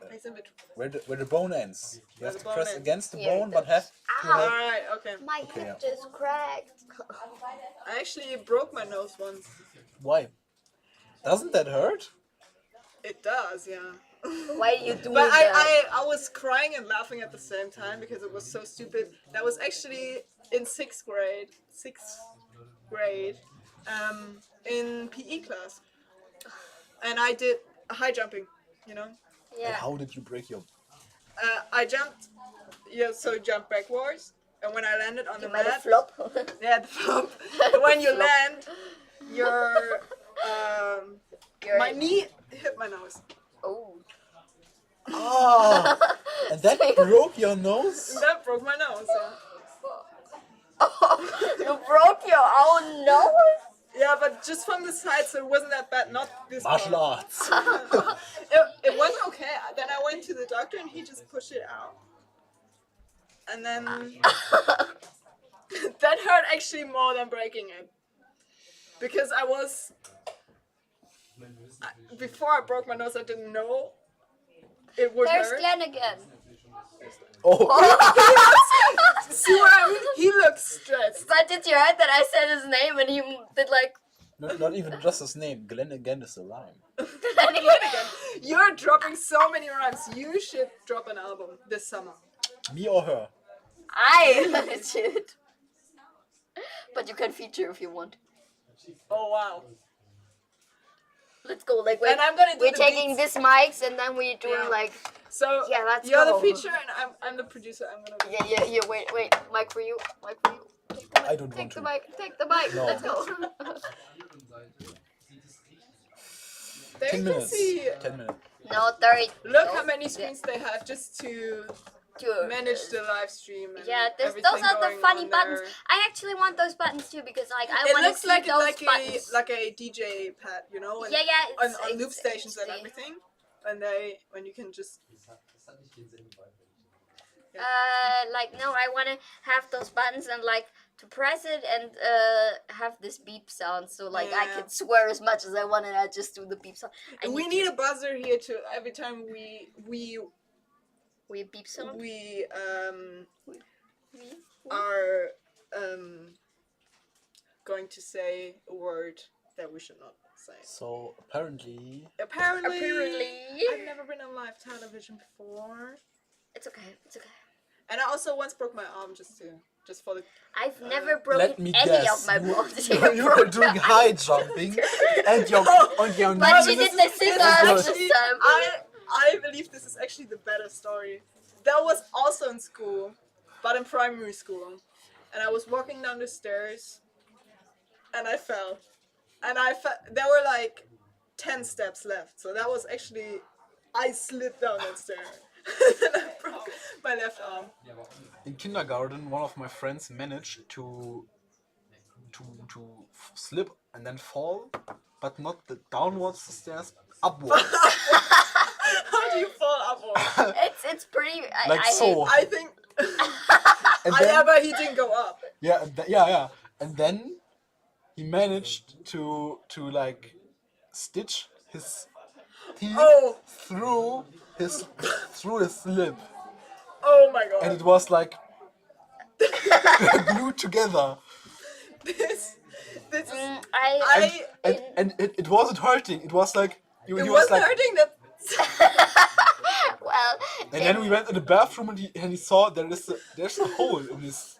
Place in between. Where the bone ends. You have to press ends. against the Here, bone, but have to have... Alright, okay. My hip just cracked. I actually broke my nose once. Why? Doesn't that hurt? It does, yeah. Why are you doing But that? I was crying and laughing at the same time because it was so stupid. That was actually in sixth grade, in PE class, and I did high jumping, you know. And how did you break your... I jumped, jump backwards, and when I landed on the made mat, a flop. Yeah, the flop. When you land, your my knee hit my nose. Oh. Oh, and that broke your nose? That broke my nose. Yeah. You broke your own nose? Yeah, but just from the side, so it wasn't that bad. Not this Martial part. arts. It was okay. Then I went to the doctor and he just pushed it out. And then that hurt actually more than breaking it. Because before I broke my nose, I didn't know it would There's hurt. Glenn again. See what I mean? He looks stressed. But did you hear that I said his name and he did like... Not even just his name. Glenn again is a rhyme. You're dropping so many rhymes. You should drop an album this summer. Me or her? I should. But you can feature if you want. Oh wow. Let's go. Like And I'm gonna do we're the taking beats. this mics and then we're doing like... So yeah, let's you're go. the feature and I'm the producer. I'm gonna. Yeah. Wait. Mic for you. I don't want Take to. the mic. Take the mic. No. Let's go. There 10 you minutes. can see. 10 minutes. No, 30. Look how many screens they have just to manage the live stream. And Those everything are the going funny on buttons. there. I actually want those buttons too because like I It want to looks see like those like buttons. a DJ pad, you know? And Yeah, on it's loop stations and everything. When you can just. Like no, I want to have those buttons and like to press it and have this beep sound, so like I Yeah. could swear as much as I want, and I just do the beep sound. We need a buzzer here to every time we beep sound. We are going to say a word that we should not say. So apparently, Apparently. I've never been on live television before. It's okay. It's okay. And I also once broke my arm just for the. I've never let broken me any guess. of my bones. You were doing high jumping, and your But she did the scissors Actually, this time. I believe this is actually the better story. That was also in school, but in primary school, and I was walking down the stairs, and I fell, and there were like 10 steps left, so that was actually I slid down that stair, and I broke my left arm. in kindergarten, one of my friends managed to slip and then fall, but not the downwards the stairs, upwards. How do you fall upwards? It's pretty. Like so. I think. But he didn't go up. Yeah, yeah. And then he managed to like stitch his teeth through his slip. Oh my god. And it was like glued together. This is and it wasn't hurting. It was like he it was wasn't like, hurting. That and then we went in the bathroom and he saw there's a hole in his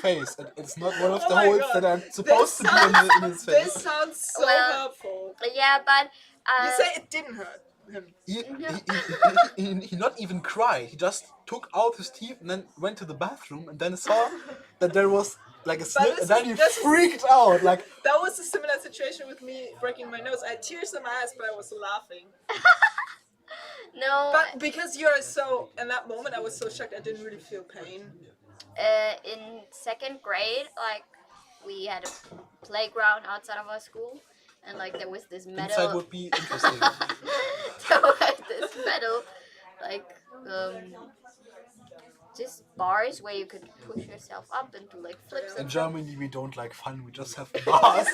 face, and it's not one of the holes that are supposed to be in his face. This sounds so hurtful. Yeah, but you say it didn't hurt him. He not even cried. He just took out his teeth and then went to the bathroom and then saw that there was like a slip, and then he freaked out. Like that was a similar situation with me breaking my nose. I had tears in my eyes, but I was laughing. No. But because you're so in that moment, I was so shocked. I didn't really feel pain. In second grade, like we had a playground outside of our school, and like there was this metal. Inside would be interesting. There was this metal, like just bars where you could push yourself up and do like flips. In Germany, we don't like fun. We just have bars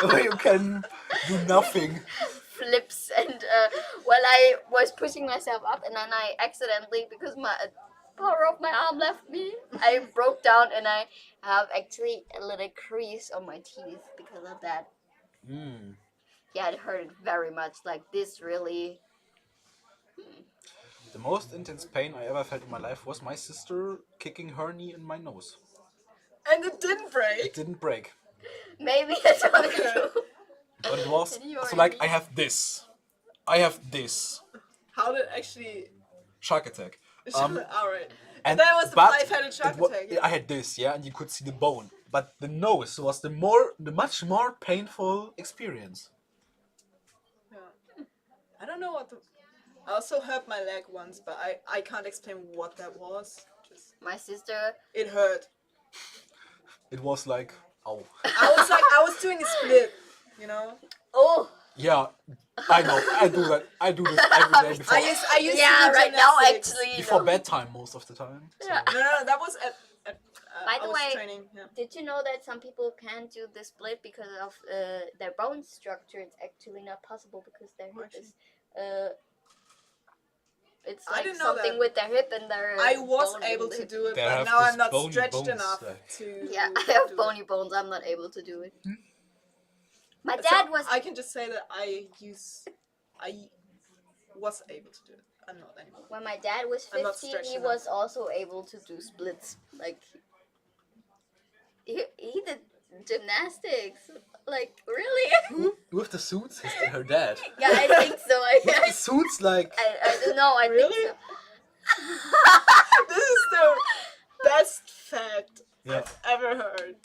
where you can do nothing. Flips, and well, I was pushing myself up, and then I accidentally, because my power of my arm left me, I broke down, and I have actually a little crease on my teeth because of that. Yeah, it hurt very much. Like this really. The most intense pain I ever felt in my life was my sister kicking her knee in my nose. And it didn't break? It didn't break. Maybe it's only true. But it was, so like, I have this. How did actually... Shark attack. Alright. And that was the five-headed shark attack. I had this, yeah, and you could see the bone. But the nose was the much more painful experience. Yeah. I don't know what the... I also hurt my leg once, but I can't explain what that was. Just my sister... It hurt. It was like, ow. I was doing a split, you know? Oh! Yeah, I know. I do that. I do this every day before. I used yeah, to do right now gymnastics. actually. Before bedtime most of the time. So. Yeah. No, that was at By I the was way, training, yeah. did you know that some people can't do the split because of their bone structure? It's actually not possible because their hip is it's I like didn't know something that. with their hip and their I was bone able in the to hip. do it, They but have now this I'm not bony stretched bones, enough like- to. Yeah, I have bony bones. I'm not able to do it. My So dad was. I can just say that I was able to do it. I'm not anymore. When my dad was I'm not 15, stretched he enough. was also able to do splits. Like he did gymnastics. Like really? With the suits, her dad. Yeah, I think so. With the suits, like. I don't know. I Really? think so. This is the best fact Yeah. I've ever heard.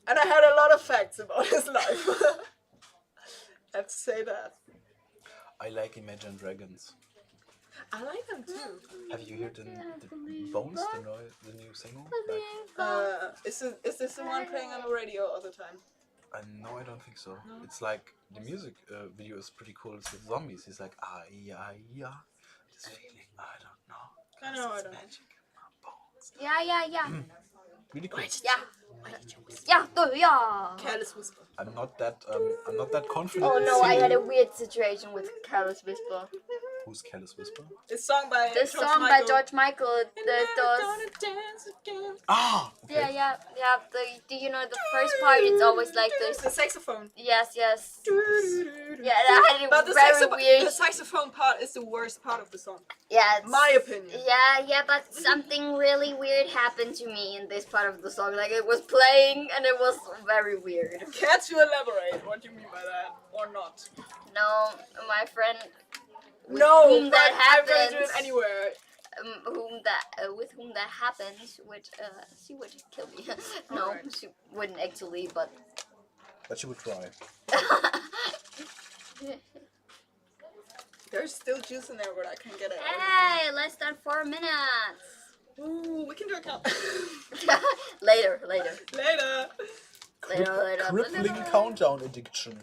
And I heard a lot of facts about his life. I have to say that. I like Imagine Dragons. I like them too. Have you heard the Bones, the new single? Like, Is this the one playing on the radio all the time? no, I don't think so. It's like the music video is pretty cool. It's with zombies. He's like, yeah, this feeling, I don't know. I know, I don't know. Magic in my bones. songs. Yeah. Really cool. Yeah, yeah. Careless Whisper. I'm not that confident. Oh in no, I had a singing. weird situation with Careless Whisper. Who's Careless Whisper? It's song by The George song Michael. by George Michael. Those. Ah. Okay. Yeah. Do you know the first part? It's always like this. The saxophone. Yes. Yeah, that had a But the very weird. the saxophone part is the worst part of the song. Yeah, My opinion. Yeah, but something really weird happened to me in this part of the song. Like it was playing and it was very weird. Care to elaborate what you mean by that or not? No, my friend. With No, whom but that I'm happens, gonna do it anywhere. With whom that happens, which she would kill me. No, Alright. she wouldn't actually, but. But you would try. There's still juice in there, but I can't get it. Hey, less than 4 minutes. Ooh, we can do a count. Later. Crippling countdown addiction.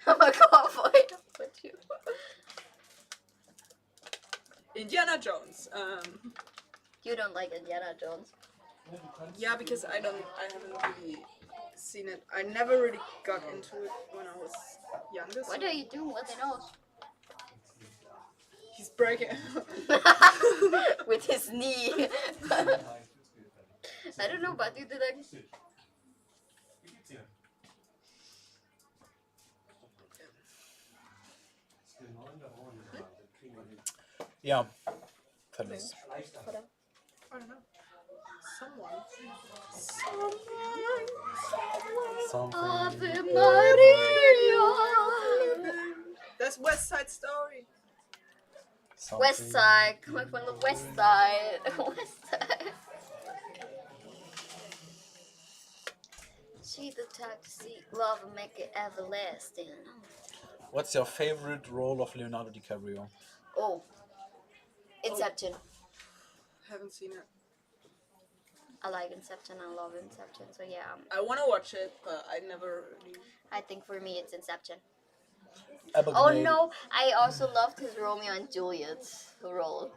Oh my god, wait, put you. Indiana Jones. You don't like Indiana Jones? Yeah, because I haven't really seen it. I never really got into it when I was younger. What are you doing with your nose? He's breaking. With his knee. I don't know, but you did like. Yeah. Fellas. I don't know. Someone. Something. Ave Maria. That's West Side Story. West Side, coming from the West Side. West Side. See the type to seek love and make it everlasting. What's your favorite role of Leonardo DiCaprio? Oh, Inception. Haven't seen it. I like Inception. I love Inception. So yeah. I want to watch it, but I never really. I think for me it's Inception. Albert Oh Einstein. no! I also loved his Romeo and Juliet role.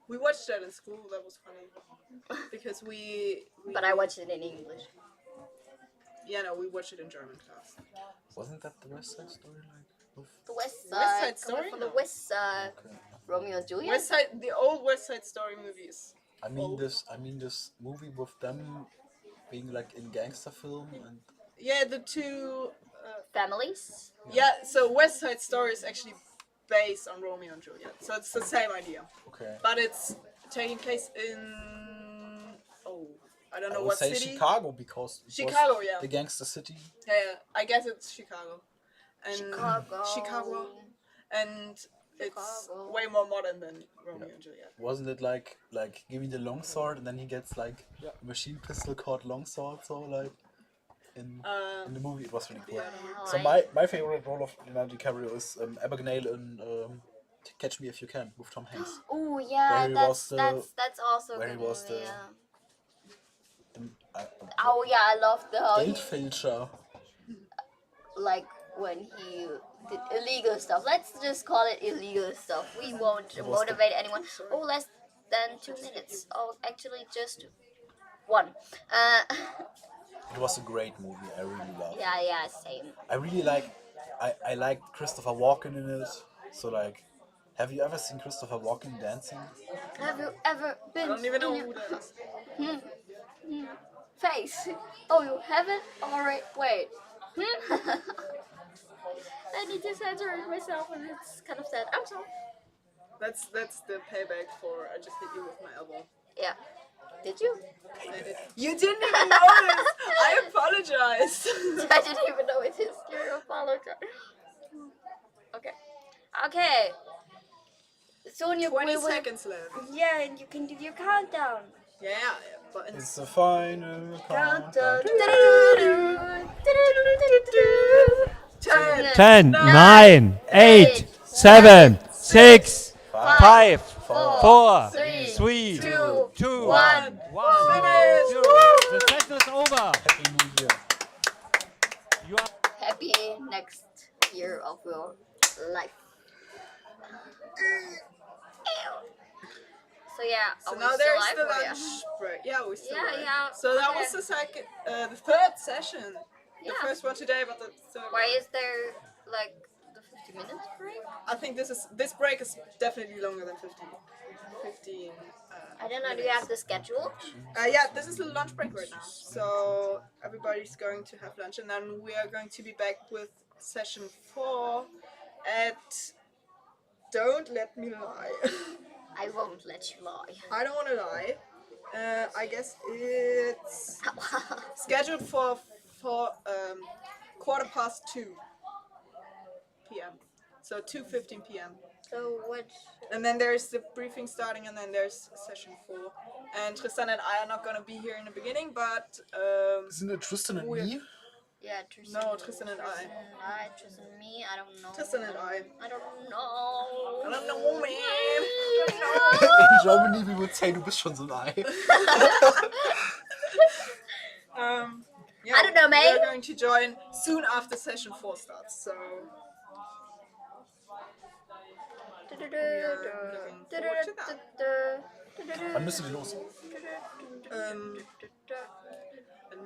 We watched that in school. That was funny because we But I watched it in English. Yeah, no, we watched it in German class. Wasn't that the West Side Story? The West Side. West Side coming Story? from No. the West Side. Romeo and Juliet. West Side, the old West Side Story movies. I mean this movie with them being like in gangster film and Yeah, the two families. Yeah, so West Side Story is actually based on Romeo and Juliet, so it's the same idea. Okay. But it's taking place in I don't know I would what say city. Chicago because it was Chicago, yeah. the gangster city. Yeah, I guess it's Chicago. And Chicago. And it's way more modern than Romeo and Juliet. Wasn't it like give me the long sword and then he gets like a machine pistol called long sword, so like in the movie it was really cool. Yeah. So my favorite role of Leonardo DiCaprio is Abigail in Catch Me If You Can with Tom Hanks. Oh yeah, Where he was that's also where good he was movie, the- yeah. I Oh yeah, I love the how he, Geldfälscher. like when he did illegal stuff. Let's just call it illegal stuff. We won't It was the- motivate anyone. Oh, less than 2 minutes. Oh, actually just 1. It was a great movie. I really loved. Yeah, same. I really I liked Christopher Walken in it. So like, have you ever seen Christopher Walken dancing? Have you ever been? I don't even know in who that is. Face. Oh, you haven't? Alright, wait. I need to censor it myself, and it's kind of sad. I'm sorry. That's the payback for I just hit you with my elbow. Yeah. Did you? I did. You didn't even notice. I apologize. I didn't even know it is. You apologize. Okay. Soon you 20 will. seconds left. Yeah, and you can do your countdown. Yeah, but It's the final Countdown. countdown. 10, 9, 8, 7, 6, 5, 4, 3, 2, 1. The session is over. Happy New Year. You are Happy next year of your life. So yeah, So are we now still there's live, the or yeah? lunch break. Yeah, we still Yeah, live. yeah, So that okay. was the third session. The Yeah. first one today, but the third Why one. is there like the 50 minutes break? I think this break is definitely longer than 15. I don't know. Do you have the schedule? Yeah, this is the lunch break right now. So everybody's going to have lunch, and then we are going to be back with session 4 at. Don't let me lie. I won't let you lie. I don't want to lie. I guess it's scheduled for 2:15 p.m. So 2:15 p.m. So what? And then there's the briefing starting, and then there's session 4. And Tristan and I are not gonna be here in the beginning, but Isn't it Tristan and me? Yeah, Tristan. No, Tristan and I. Tristan and me. I don't know. Tristan and I. I don't know. I don't know, man. In Germany we would say, du bist schon so ein Ei. Yeah, I don't know, mate. We're going to join soon after session 4 starts. So we are looking forward to that. Wann müsst ihr die los?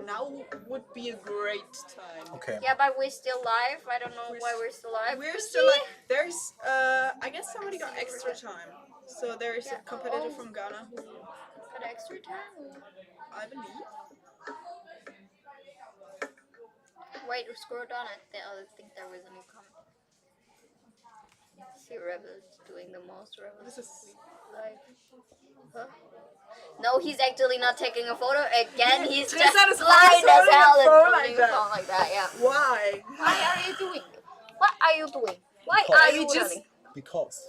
Now would be a great time. Okay. Yeah, but we're still live. I don't know why we're still live. We're still like there's I guess somebody got extra time. So there's a competitor from Ghana who got extra time. I believe. Wait, scroll down. I think there was a new comment. See Rebels doing the most Rebels. This is live. Huh? No, he's actually not taking a photo again. He's Tristan just is blind always as hell and holding holding a a phone phone like that. Yeah. Why? Why are you doing? What are you doing? Why are you running? Because.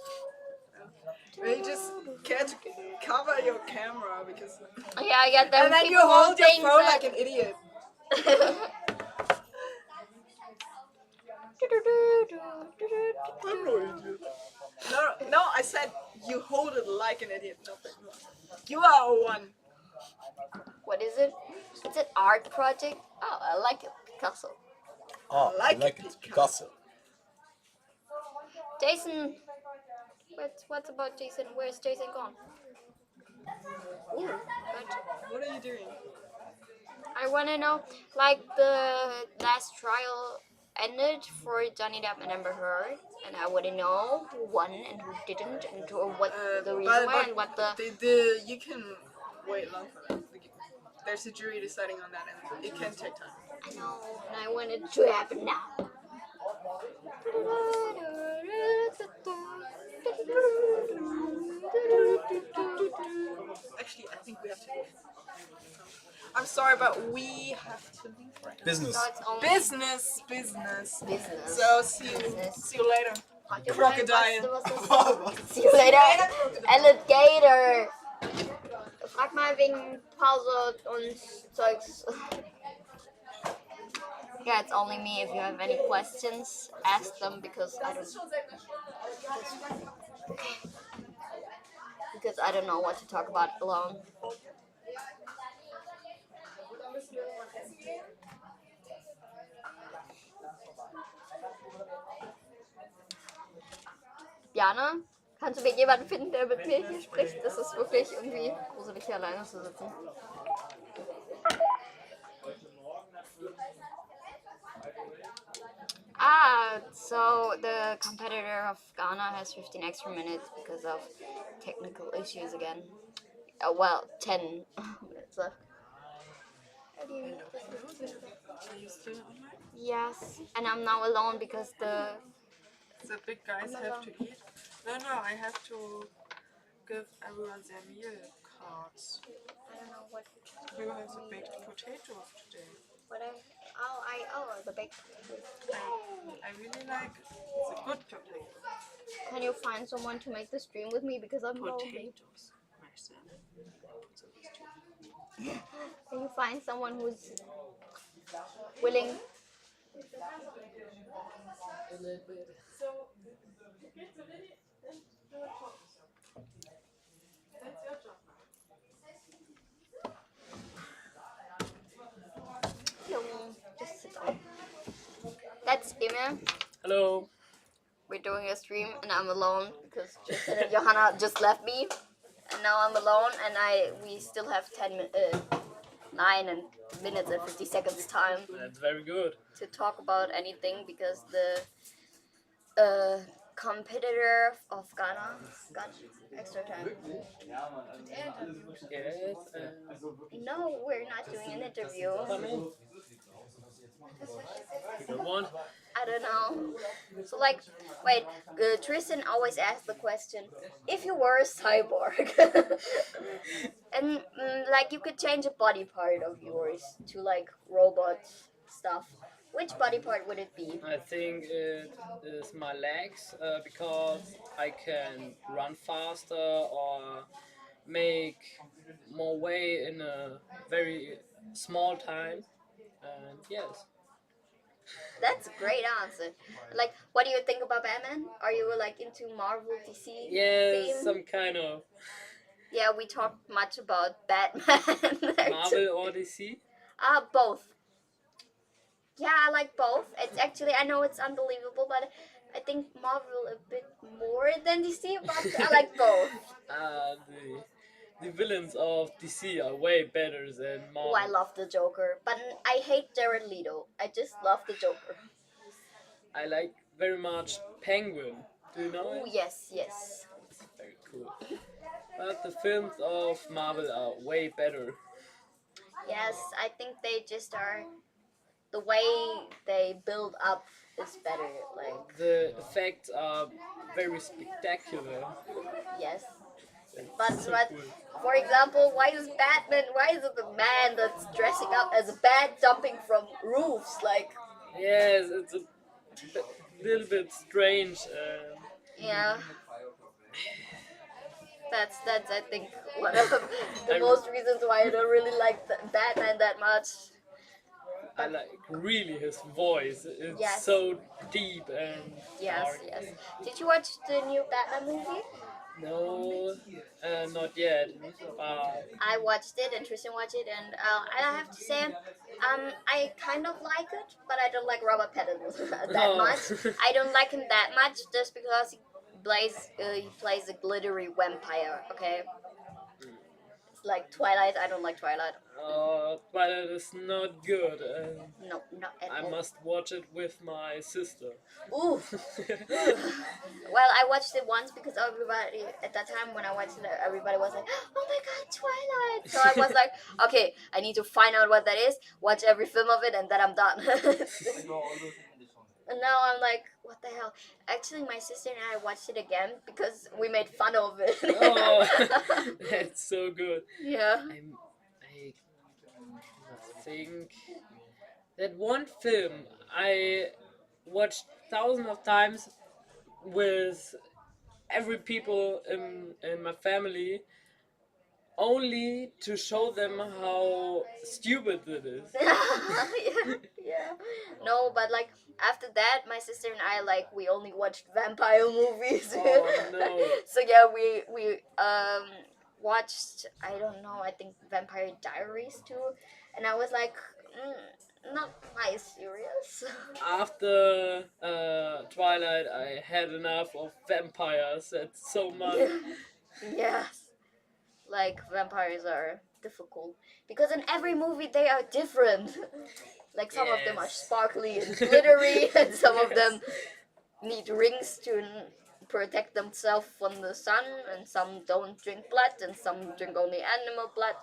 You just can't cover your camera because. Yeah, I get them. And then you people hold your think phone that- like an idiot. I'm no idiot. No, I said you hold it like an idiot. Nothing. You are one. What is it? It's an art project. Oh, I like it. Picasso. Oh, I like it. Picasso. Jason. What's about Jason? Where's Jason gone? Ooh, good. What are you doing? I want to know, like, the last trial ended for Johnny Depp and Amber Heard, and I want to know who won and who didn't, and what the reason why, and what the... You can wait long for that. There's a jury deciding on that, and it can take time. I know, and I want it to happen now. Actually, I think we have to leave. I'm sorry, but we have to leave right now. Business. So it's only Business. Business. So see you later. Crocodile. See you later. Alligator. Frag mal wegen Pause und Zeugs. Yeah, it's only me. If you have any questions, ask them because I don't know what to talk about alone. Jana, kannst du mir jemanden finden, der mit mir hier spricht? Das ist wirklich irgendwie gruselig, hier alleine zu sitzen. So the competitor of Ghana has 15 extra minutes because of technical issues again. 10 minutes left. Are you still online? Yes, and I'm now alone because the big guys have to eat. No, I have to give everyone their meal cards. I don't know what. We will have the baked potatoes today. The baked potatoes. I really like it. It's a good potato. Can you find someone to make the stream with me because I'm lonely? Potatoes, Marcel. Can you find someone who's willing? No, just sit down. That's Emma. Hello. we're doing a stream and I'm alone because Tristan and Johanna just left me, and now I'm alone and we still have 9 minutes and 50 seconds time. That's very good. To talk about anything because the competitor of Ghana got extra time. Yes. No, we're not doing an interview. You don't want? I don't know. So like, wait, Tristan always asks the question, if you were a cyborg, and like you could change a body part of yours to like robot stuff, which body part would it be? I think it is my legs because I can run faster or make more weight in a very small time. And yes. That's a great answer. Like, what do you think about Batman? Are you like into Marvel, DC? Yes, theme? some kind of. Yeah, we talked much about Batman. Marvel or DC? Both. Yeah, I like both. It's actually, I know it's unbelievable, but I think Marvel a bit more than DC, but I like both. The villains of DC are way better than Marvel. Oh, I love the Joker, but I hate Jared Leto. I just love the Joker. I like very much Penguin. Do you know Oh, it? yes, yes. It's very cool. But the films of Marvel are way better. Yes, I think they just are. The way they build up is better. Like the effects are very spectacular. Yes. It's so But cool. for example, why is it the man that's dressing up as a bat jumping from roofs? Like, yes, it's a little bit strange. Yeah. That's I think one of the most reasons why I don't really like Batman that much. I like really his voice. It's Yes. so deep and Yes, dark. yes. Did you watch the new Batman movie? No, not yet. I watched it and Tristan watched it, and I have to say, I kind of like it, but I don't like Robert Pattinson that much. I don't like him that much just because he plays a glittery vampire. Okay, it's like Twilight. I don't like Twilight. Twilight is not good. No, not at I all. must watch it with my sister. Ooh. Well, I watched it once because everybody at that time when I watched it, everybody was like, "Oh my God, Twilight!" So I was like, "Okay, I need to find out what that is. Watch every film of it, and then I'm done." And now I'm like, "What the hell?" Actually, my sister and I watched it again because we made fun of it. Oh, that's so good. Yeah. I think that one film I watched thousands of times with every people in my family only to show them how stupid it is. Yeah. No, but like after that, my sister and I we only watched vampire movies. Oh no. So yeah, we watched, I don't know, I think Vampire Diaries too, and I was like, not my serious. After Twilight, I had enough of vampires. That's so much. Yes. Like vampires are difficult because in every movie they are different. Like some of them are sparkly and glittery, and some of them need rings to protect themselves from the sun, and some don't drink blood, and some drink only animal blood.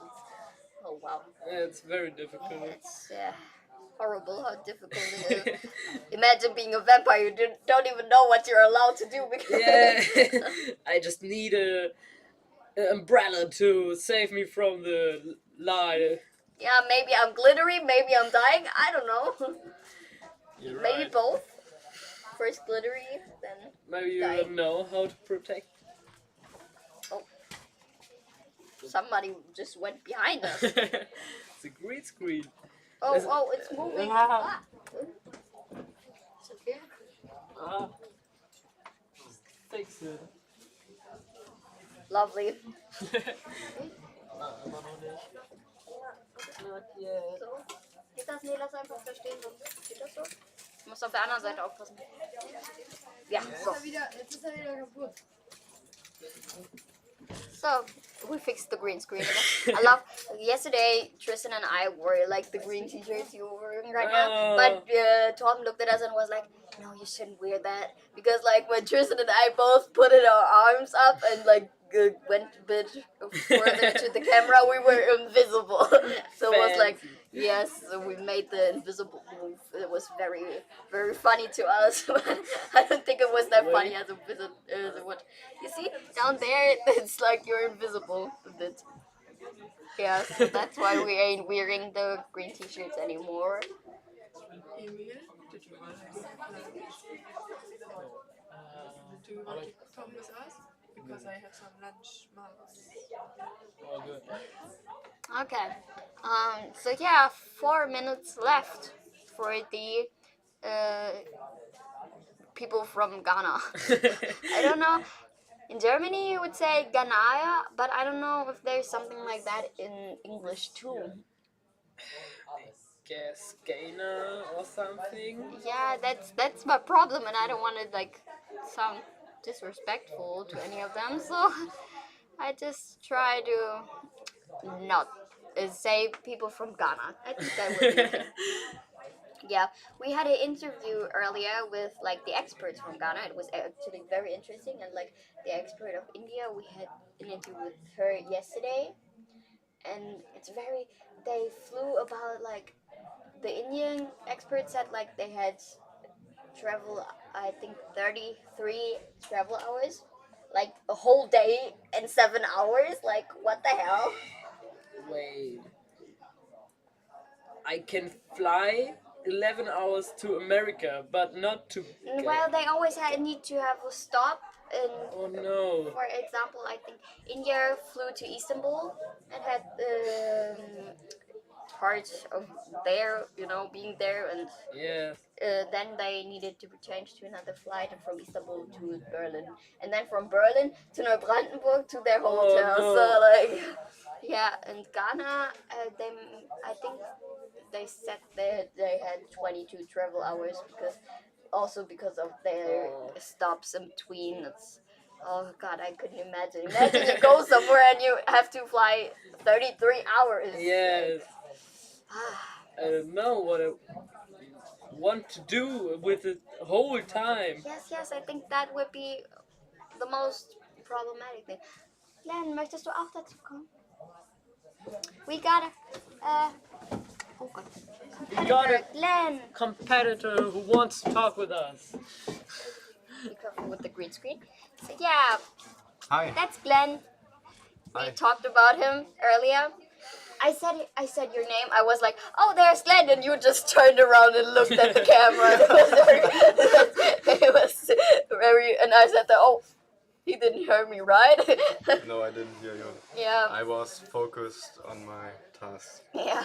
Oh wow. It's very difficult. It's horrible how difficult it is. Imagine being a vampire, you don't even know what you're allowed to do because I just need an umbrella to save me from the light. Yeah, maybe I'm glittery, maybe I'm dying, I don't know. You're Maybe right. both. First glittery, then Maybe you dying. don't know how to protect. Oh. Somebody just went behind us. It's a green screen. Oh, it's moving. Ah. It's okay. Fix it. Lovely. Not yet. So, geht das? Nee, lass einfach da stehen, sonst geht das so. Muss auf der anderen Seite aufpassen. Ja, so. Jetzt ist er wieder kaputt. So, we fixed the green screen again. I love, yesterday Tristan and I wore like the green t-shirts you were wearing right now. But Tom looked at us and was like, no, you shouldn't wear that. Because like when Tristan and I both put our arms up and like went a bit further to the camera, we were invisible. So it was like, yes, so we made the invisible move. It was very, very funny to us. But I don't think it was that funny as what you see down there. It's like you're invisible a bit. Yeah, so that's why we ain't wearing the green t-shirts anymore. Emil, did you want to do you want to come with us? Because I have some lunch marks. All good. Okay. So yeah, 4 minutes left for the people from Ghana. I don't know. In Germany, you would say Ghanaya, but I don't know if there's something like that in English too. Guess Gainer or something. Yeah, that's my problem, and I don't want to like sound disrespectful to any of them, so I just try to not say people from Ghana. I think that would be okay. Yeah, we had an interview earlier with like the experts from Ghana. It was actually very interesting, and like the expert of India, we had an interview with her yesterday, and it's very. They flew about like the Indian expert said like they had travel, I think 33 travel hours, like a whole day and 7 hours. Like what the hell? Wait. I can fly 11 hours to America, but not to. Well, they always need to have a stop. And oh no! For example, I think India flew to Istanbul and had part of there, being there, and yes. Then they needed to be changed to another flight from Istanbul to Berlin, and then from Berlin to Neubrandenburg to their hotel. Oh, no. So like, yeah, and Ghana, I think they said that they had 22 travel hours because of their stops in between. It's, oh God, I couldn't imagine. Imagine you go somewhere and you have to fly 33 hours. Yes. I don't know what I want to do with it the whole time. Yes, I think that would be the most problematic thing. Len, möchtest du auch dazu kommen? We got a, oh God. We got a Glenn. competitor who wants to talk with us. Be careful with the green screen. So yeah, Hi. That's Glenn. We talked about him earlier. I said your name. I was like, oh, there's Glenn, and you just turned around and looked at the camera. It was very, and I said, oh, he didn't hear me, right? No, I didn't hear you. Yeah. I was focused on my task. Yeah.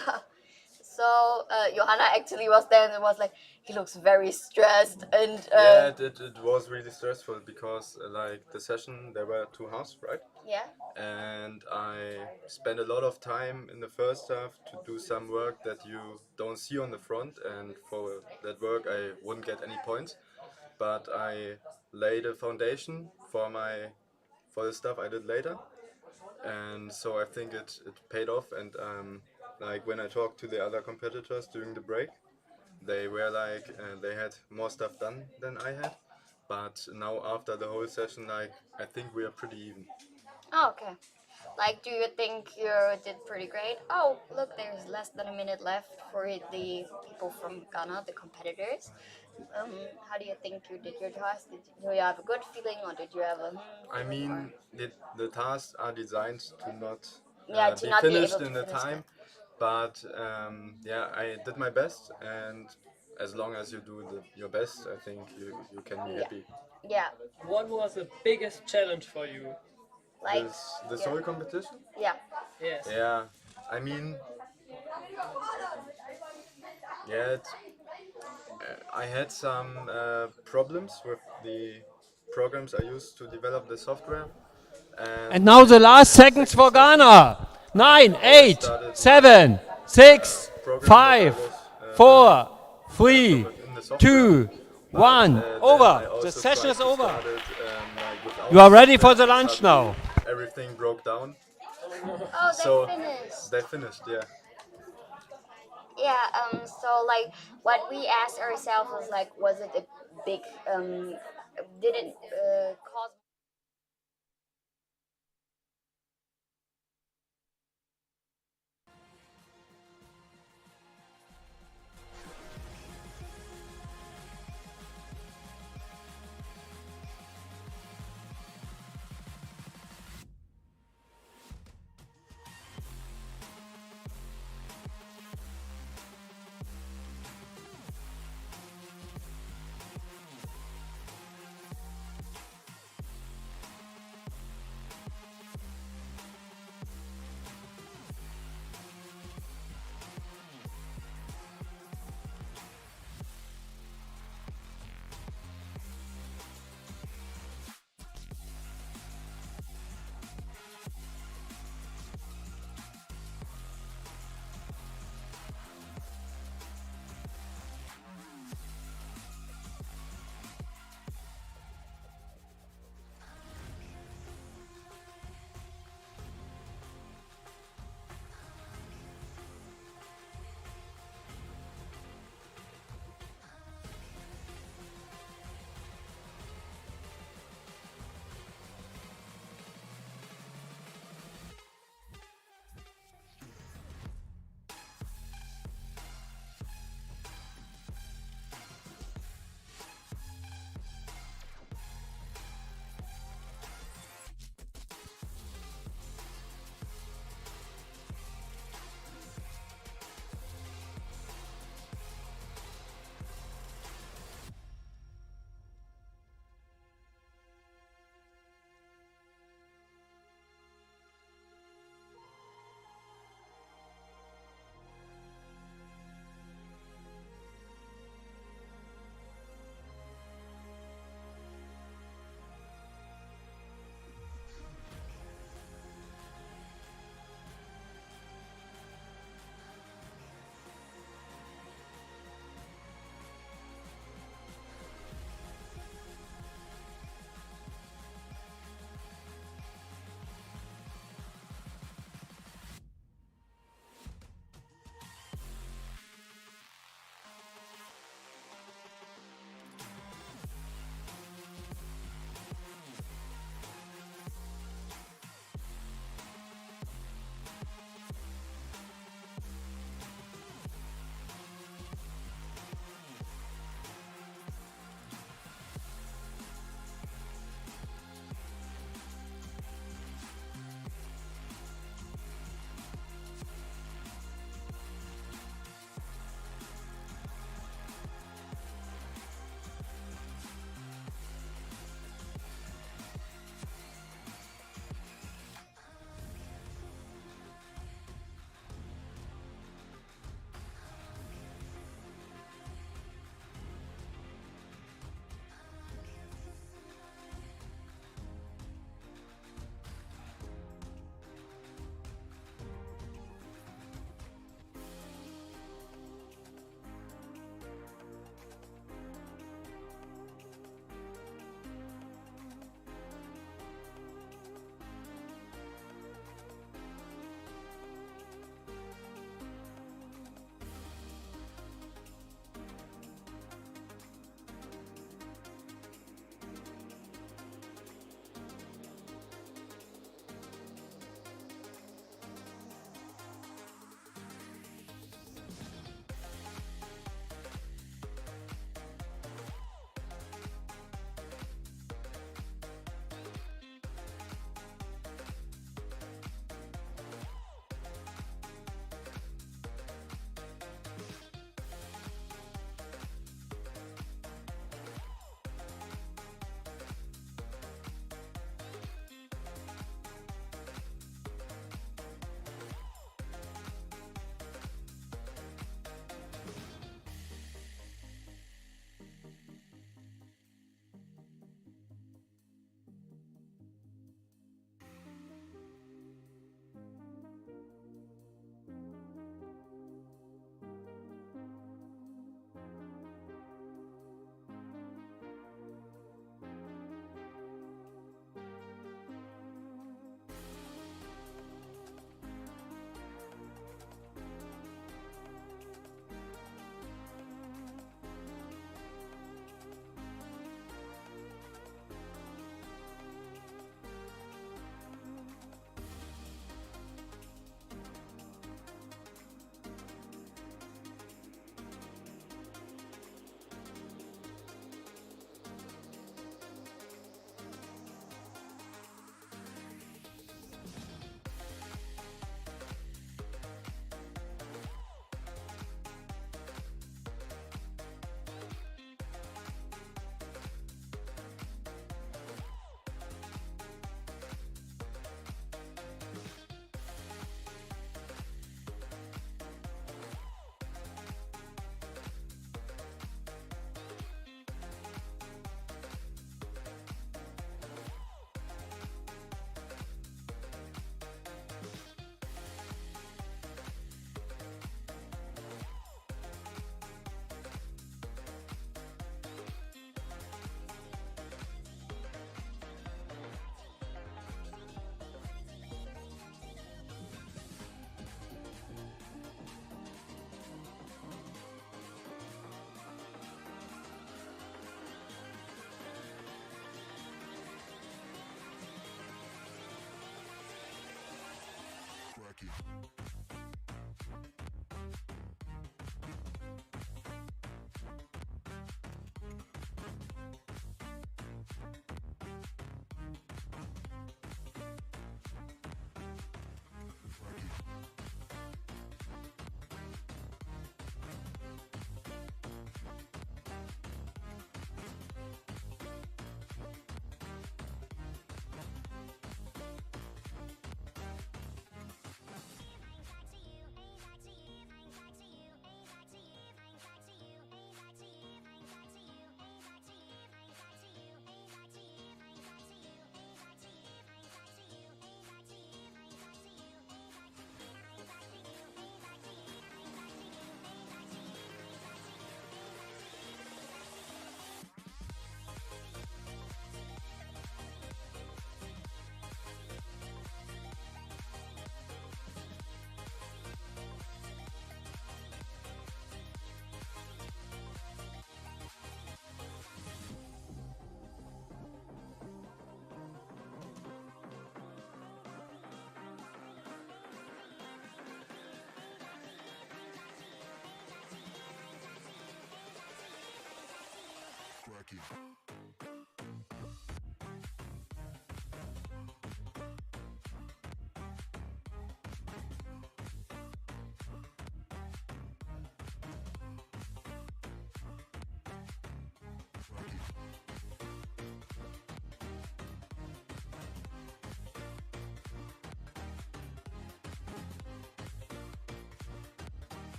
So Johanna actually was there and it was like, he looks very stressed and yeah, it was really stressful because like the session there were 2 halves, right? Yeah. And I spent a lot of time in the first half to do some work that you don't see on the front, and for that work I wouldn't get any points, but I laid a foundation for the stuff I did later, and so I think it paid off. And like when I talked to the other competitors during the break, they were like they had more stuff done than I had, but now after the whole session, like I think we are pretty even. Oh, okay. Like, do you think you did pretty great? Oh, look, there's less than a minute left for the people from Ghana, the competitors. How do you think you did your task? Do you have a good feeling, or did you have a? I mean, the tasks are designed to not to be not finished be able in to the finish time, but yeah, I did my best, and as long as you do your best, I think you can be happy. Yeah. What was the biggest challenge for you? Like this whole competition? Yeah. Yes. Yeah, I mean, yeah, I had some problems with the programs I used to develop the software. And now the last seconds for Ghana. 9, 8, 7, 6, 5, 4, 3, 2, But, 1, then over. I The also session tried is to over. start it, like, without You are ready for software the and lunch suddenly now. Everything broke down. Oh, So they finished. they finished, yeah. Yeah. So like, what we asked ourselves was like, was it a big did it cause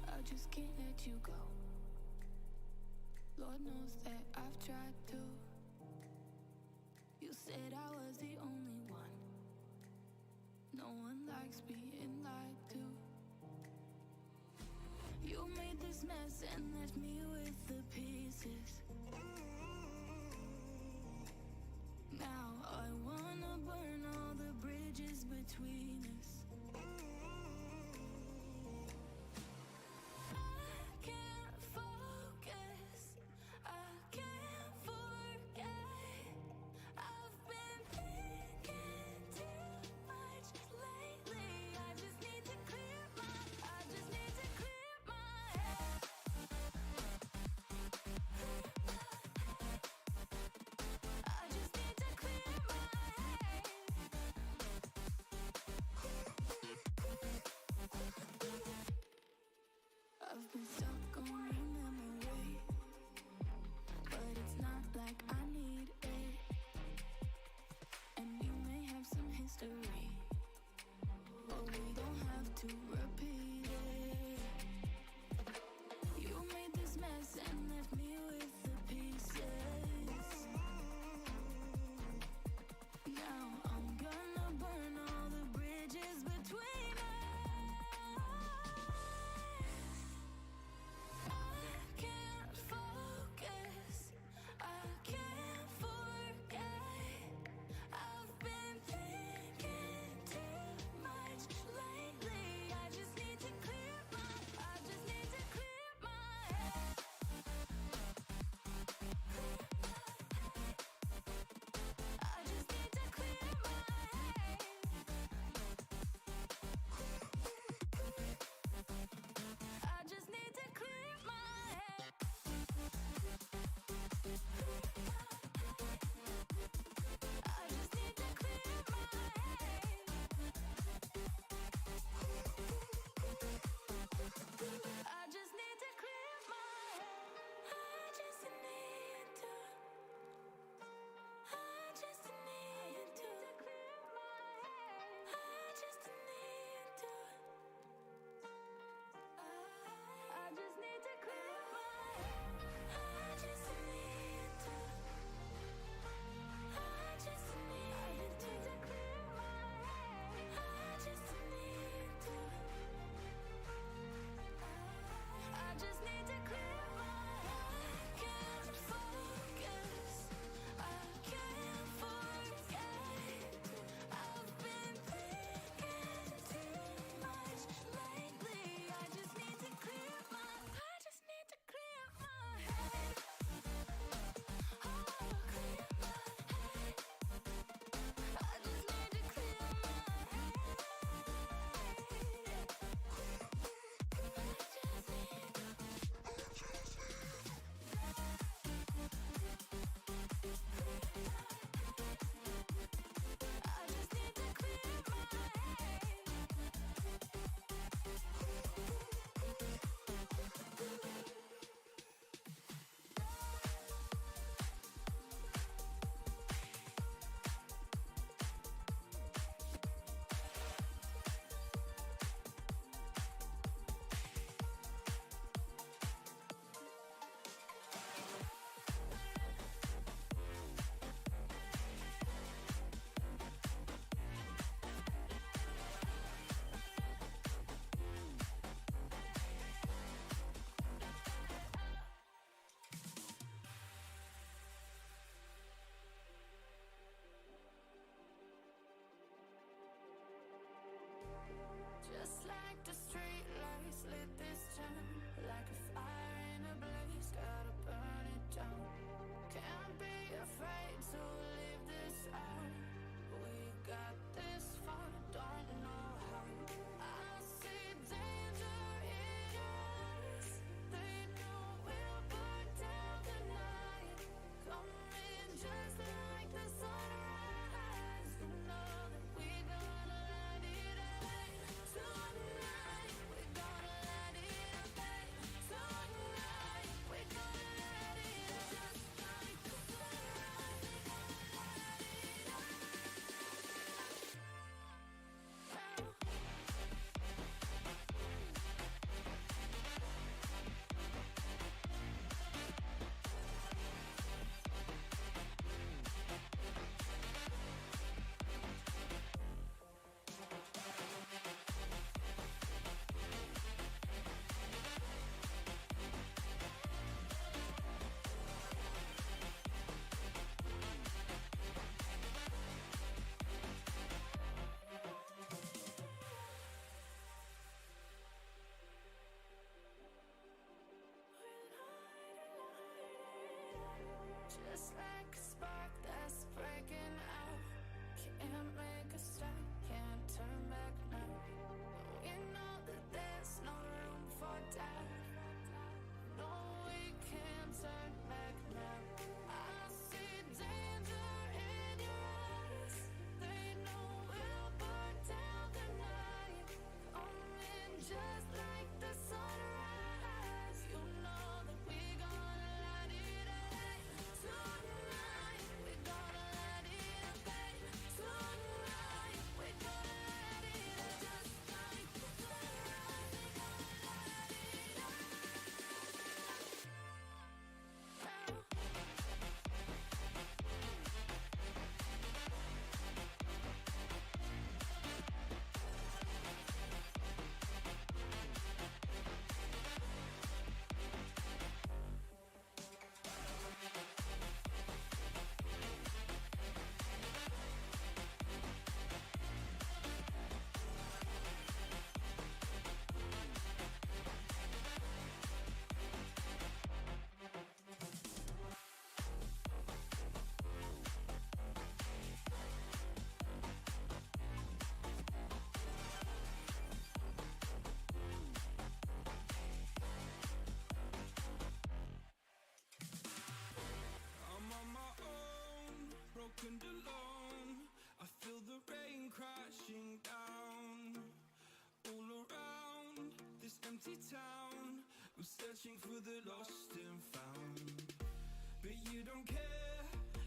I just can't let you go. Lord knows that I've tried to. You said I was the only one. No one likes being lied to. You made this mess and left me with the pieces. Now I wanna burn all the bridges between us. I can't focus, I can't forget. I've been thinking too much lately. I just need to clear my head. empty town. I'm searching for the lost and found. But you don't care,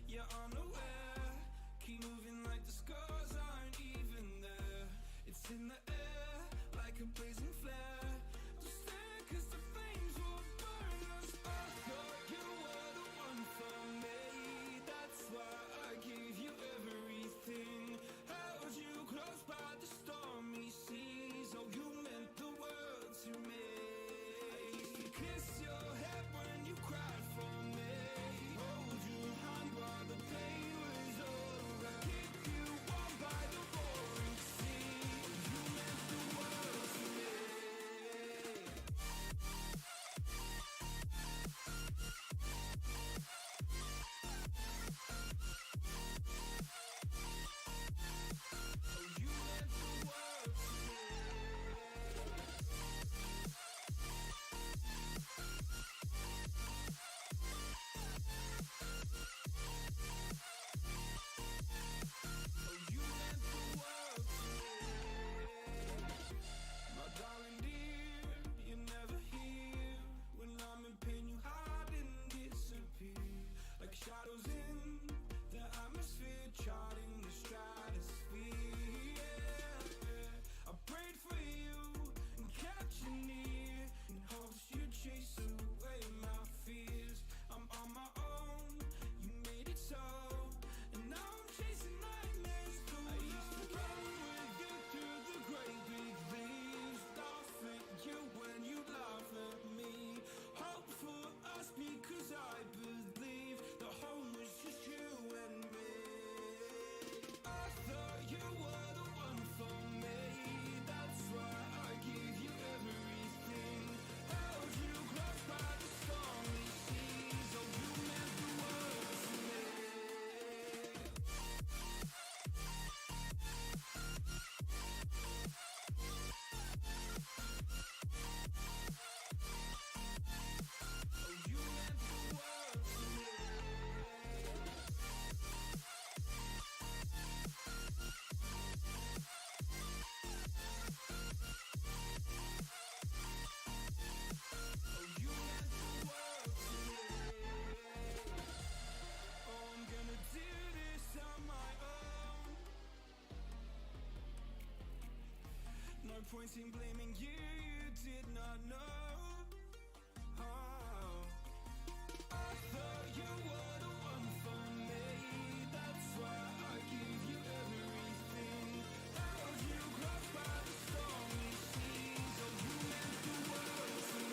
you're unaware. Keep moving like the scars aren't even there. It's in the air, like a blazing flare. Don't stare, cause the flames will burn us. I thought you were the one for me. That's why I gave you everything. Held you close by the stormy seas. Oh, you meant the world to me. I used to kiss your head when you cried for me. Hold your hand while the pain was over. Keep you warm by the roaring sea. You meant the world to me. My darling dear, you're never here. When I'm in pain, you hide and disappear. Like shadows in the atmosphere, charting the stratosphere. Yeah. I prayed for you and kept you near in hopes you'd chase away my fears. I'm on my own, you made it so. And now I'm chasing nightmares through. I used to run with you through the great big leaves. Laugh at you when you laugh at me. Hope for us because I believe the home was just you and me. I thought you were the one for me. That's why I gave you everything. Held you close by the stormy seas. Oh, you meant the world to me. Oh, I'm gonna do this on my own. No point in blaming you, you did not know. Oh. I thought you were the one for me. That's why I gave you everything. Held you close by the stormy seas. Oh, you meant the world to me.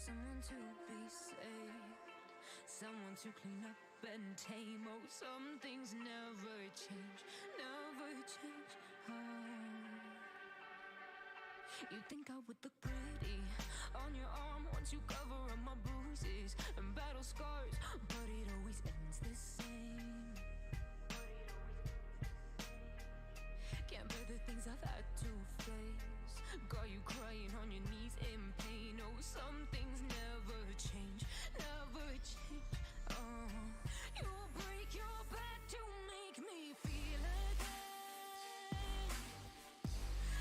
someone to be saved, someone to clean up and tame. Oh, some things never change, never change. Oh, you think I would look pretty on your arm once you cover up my bruises and battle scars, but it always ends the same. Can't bear the things I've had to face, got you crying on your knees in pain. Oh, some things never change, never change. Oh, you'll break your back to make me feel again,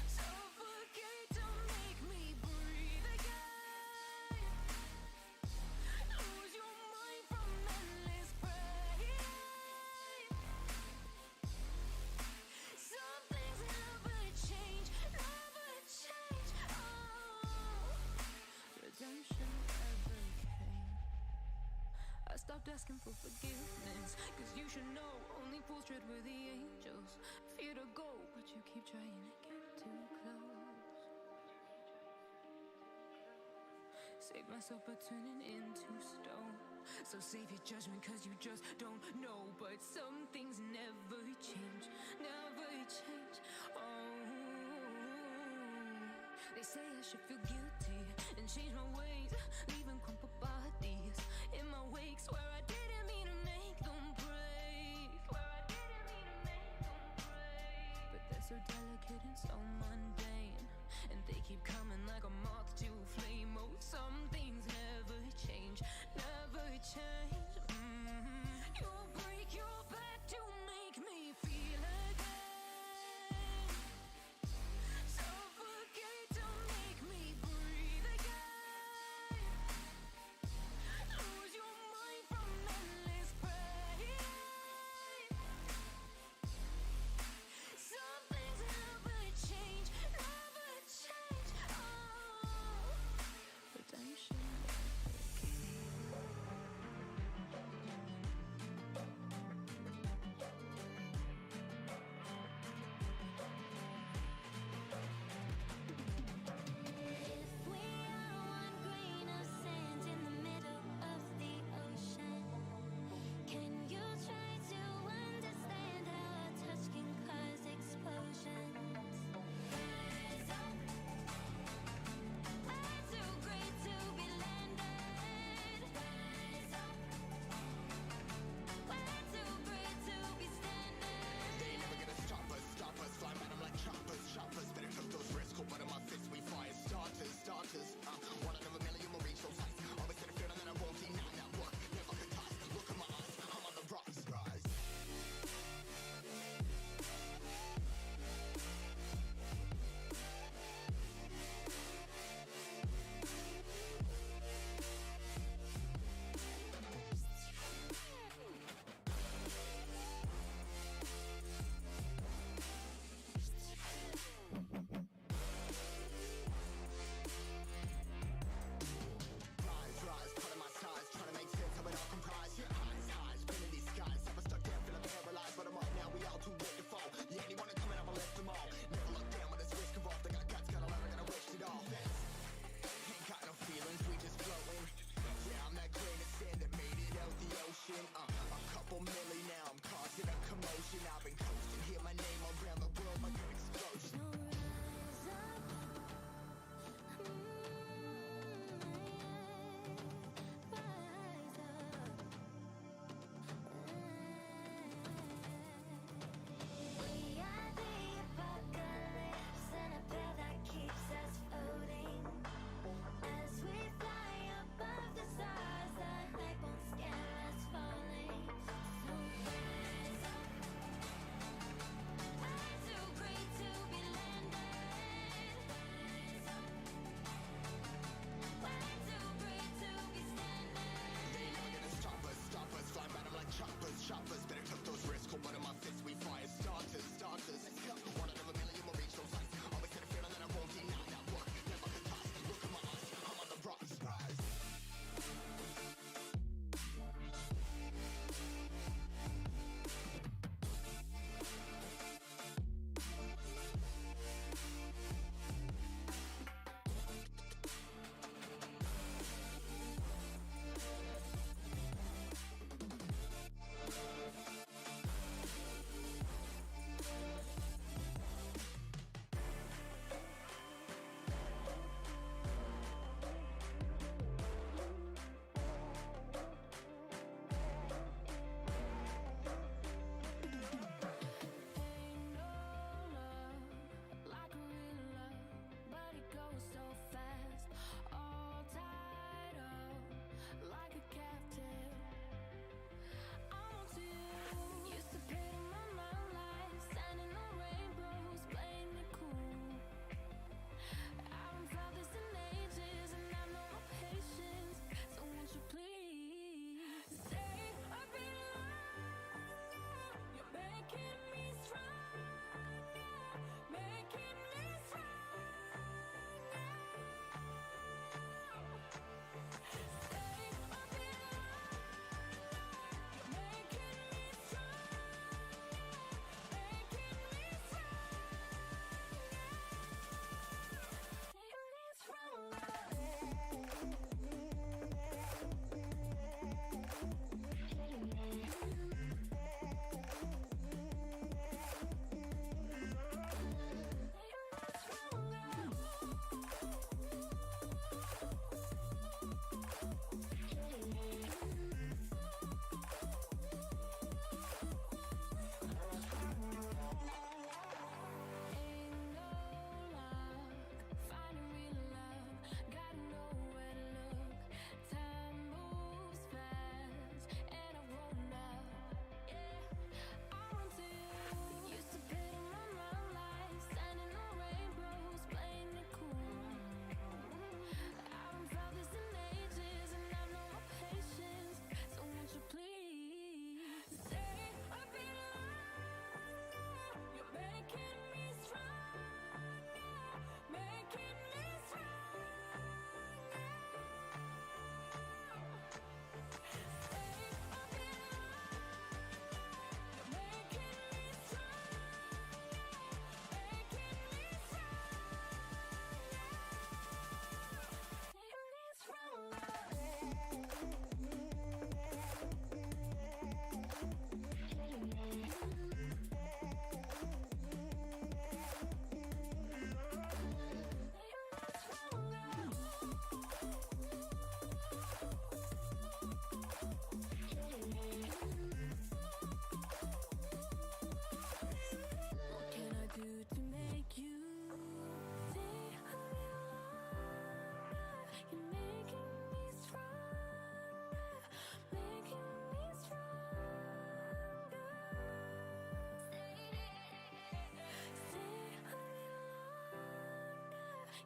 suffocate to make me breathe again, lose your mind from endless pain. Some things never change, never change. Oh, redemption ever came. I stopped asking for forgiveness, cause you should know only fools tread where the angels fear to go, but you keep trying to get too close. Save myself by turning into stone, so save your judgment cause you just don't know. But some things never change, never change. Oh, they say I should feel guilty and change my ways, leaving crumpled bodies in my wake. Swear I didn't mean to make them break, swear I didn't mean to make them break. But they're so delicate and so mundane, and they keep coming like a moth to a flame. Oh, some things never change, never change. You'll break your back to make me feel again, suffocate to make me breathe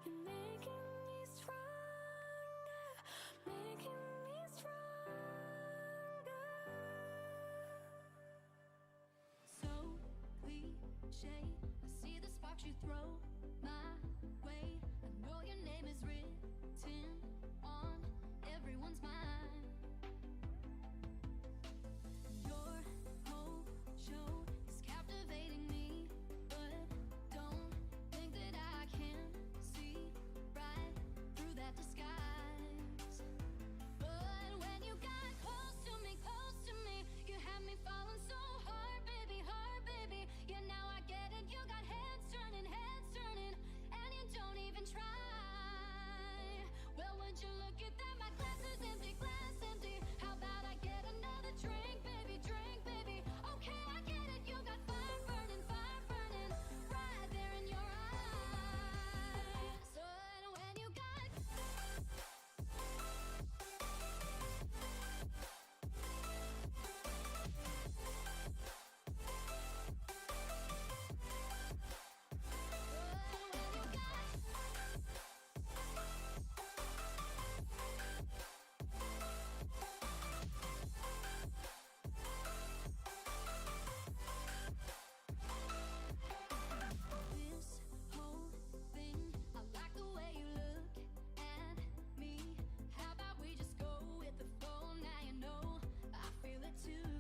You're making me stronger, making me stronger. So cliche, I see the sparks you throw my way. I know your name is written on everyone's mind. Your whole show is captivating me, but don't think that I can see right through that disguise. But when you got close to me, you had me falling so hard, baby, yeah, now I get it. You got heads turning, and you don't even try. Well, would you look at that? My glass is empty, How about I get another drink, baby, Okay, I get it. You got fire burning, right there in your eyes. But when you got this whole thing, I like the way you look at me. How about we just go with the flow? Now you know I feel it too.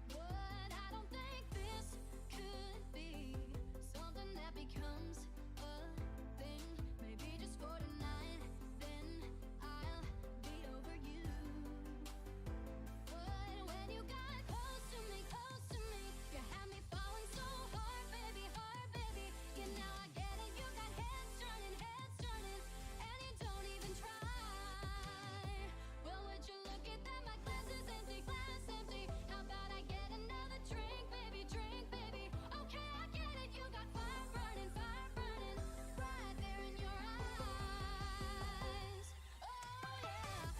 But I don't think this could be something that becomes a thing. Maybe just for tonight, then I'll be over you. But when you got close to me, you had me falling so hard, baby, yeah, now I get it. You got heads turning, and you don't even try. Well, would you look at that? My glass is empty, How about I get another drink, baby, Okay, I get it. You got fire burning, right there in your eyes. Oh yeah.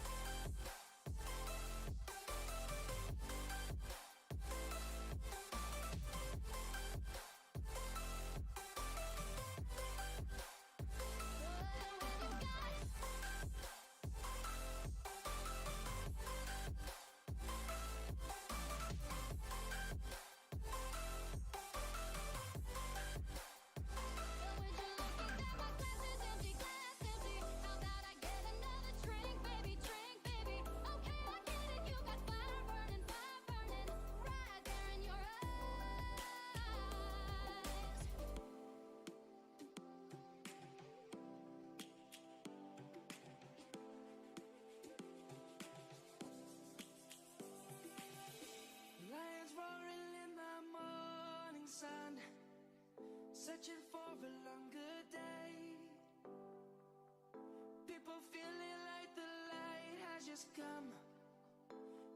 How about I get another drink, baby, Okay, I get it. You got fire burning, right there in your eyes. Lions roaring in the morning sun, searching for a longer day. People feeling like the light has just come.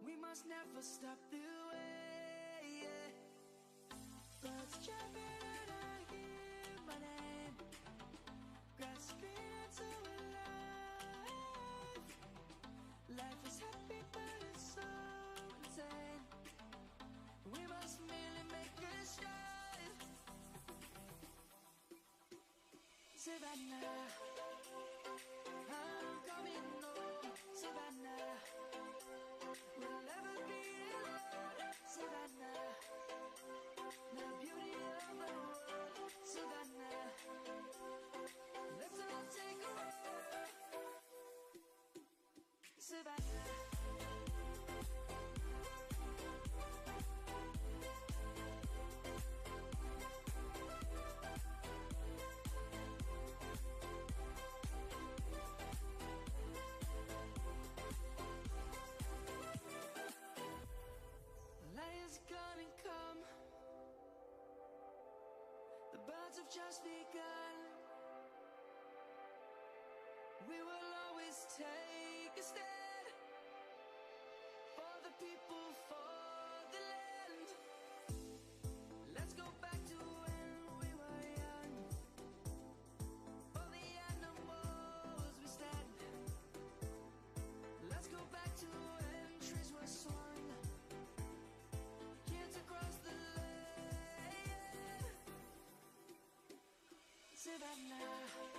We must never stop the way. Yeah. Birds chirping and I hear my name, grasping into life. Life is happy but it's so insane. We must merely make a shine. Savannah, I'm coming home. Savannah, we'll never be alone. Savannah, the beauty of the world. Savannah, let's all take a ride. Savannah. Lions gonna come. The birds have just begun. We will always take a stand for the people, for the land. Let's go back to when we were young. For the animals we stand. Let's go back to when trees were swung. Kids across the land. Savannah.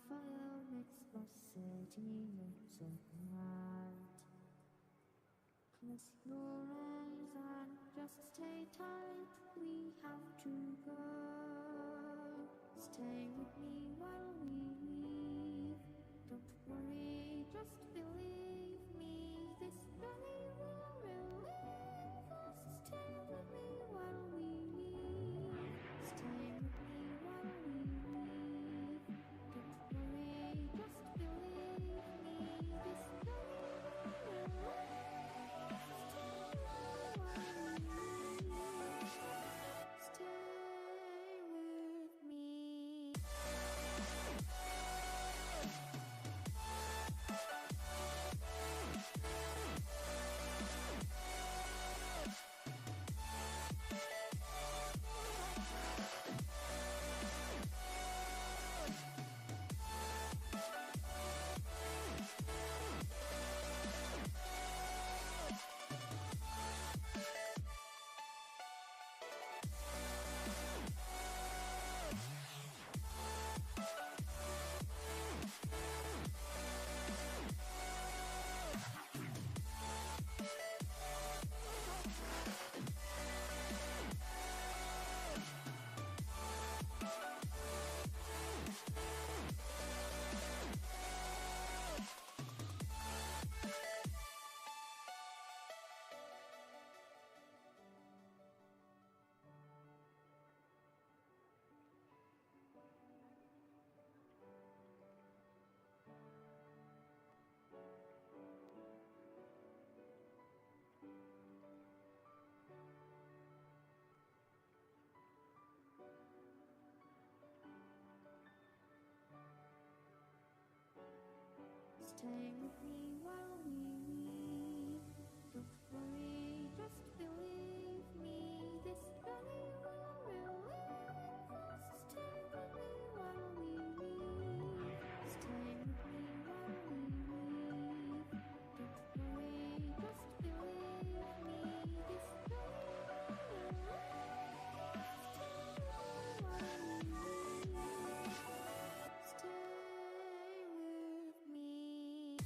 fire makes the city look so bright. Close your eyes and just stay tight. We have to go. Stay with me while we leave. Don't worry, just believe me. This journey will relieve us. Stay with me while we leave. Stay with me while we leave. Don't worry, just believe me. This journey will relieve us. Stay while we leave. Stay with me. Stay with me while we leave. Don't worry, just believe me. This journey will relieve us. Stay with me while we leave. Stay with me while we leave. Don't worry, just believe me. This journey will relieve us. Stay with me while we leave. Stay with me.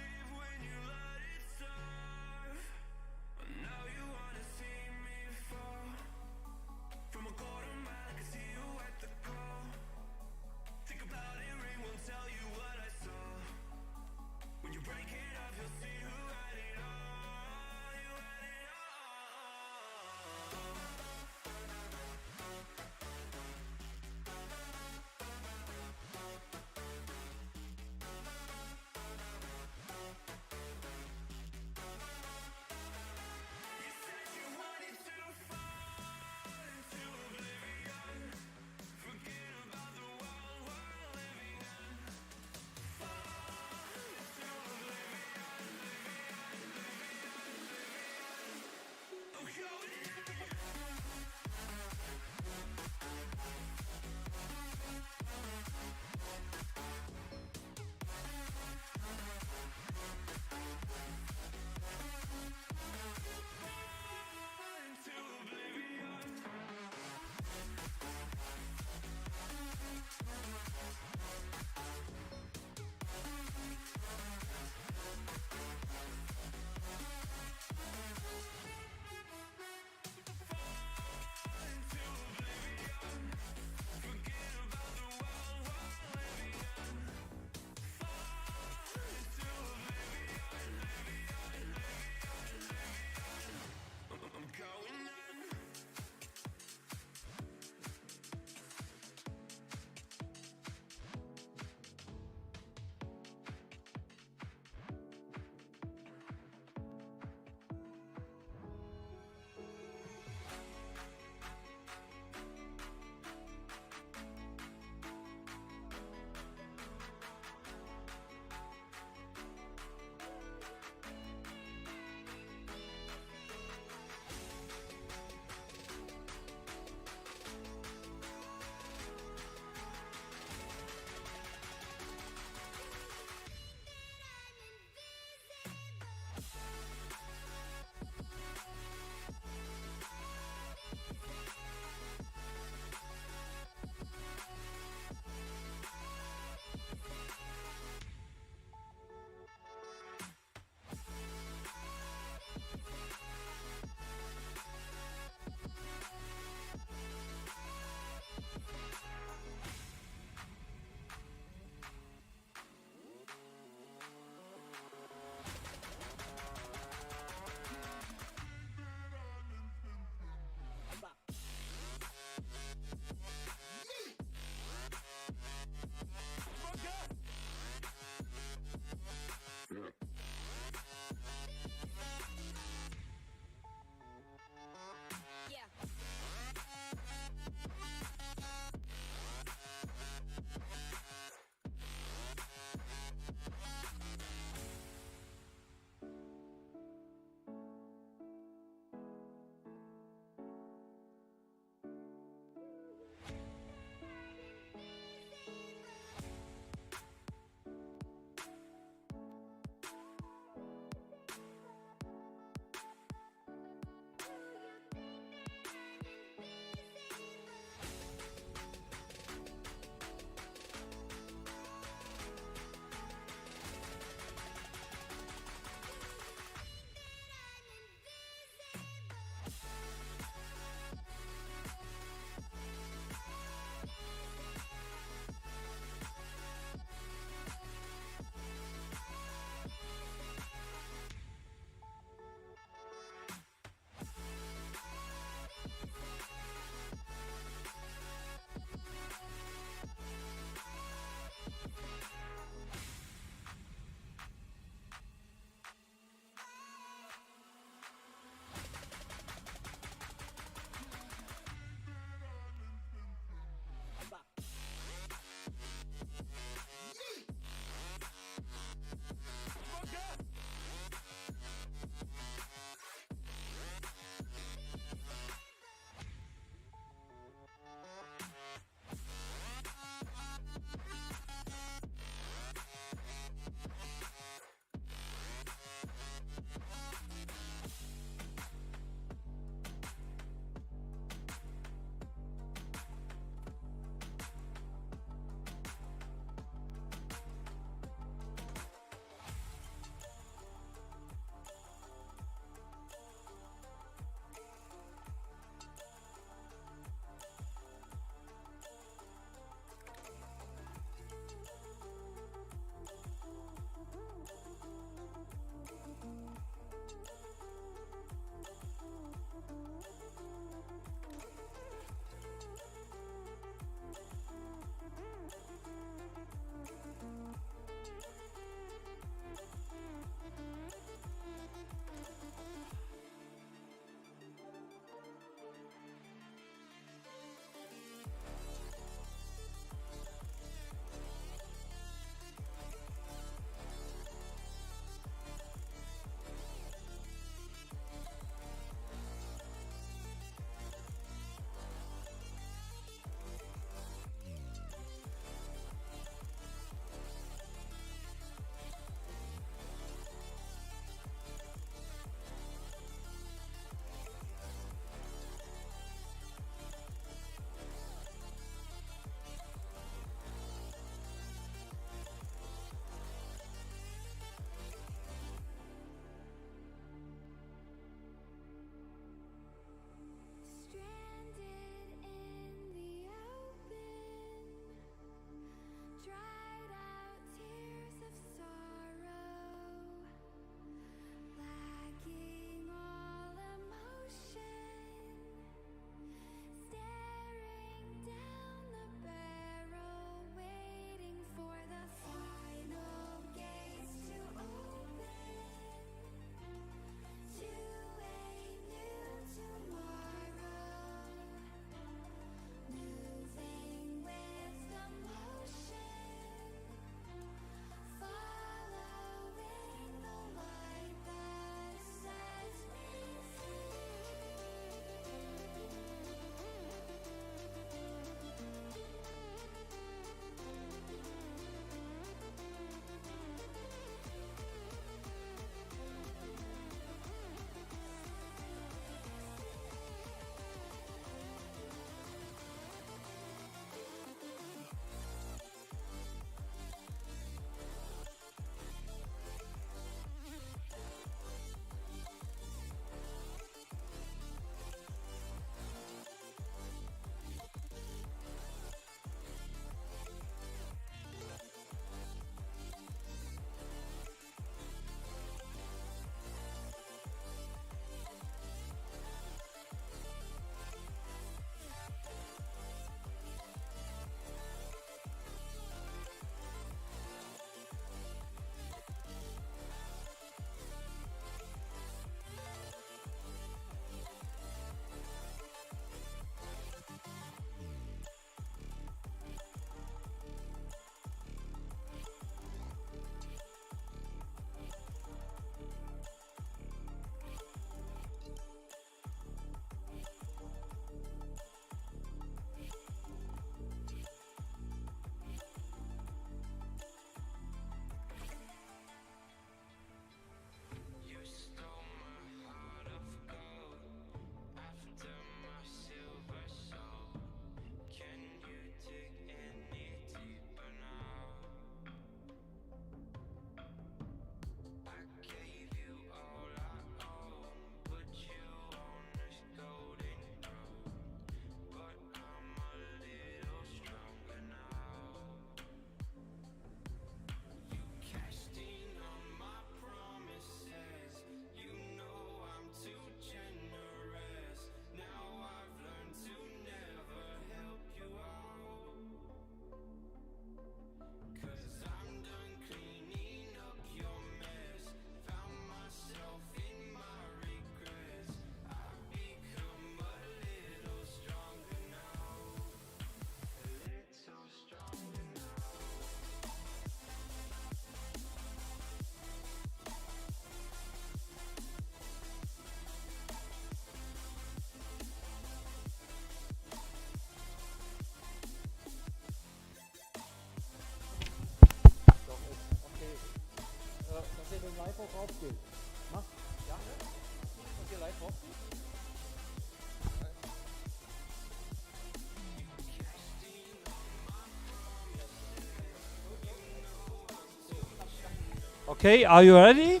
Okay, are you ready?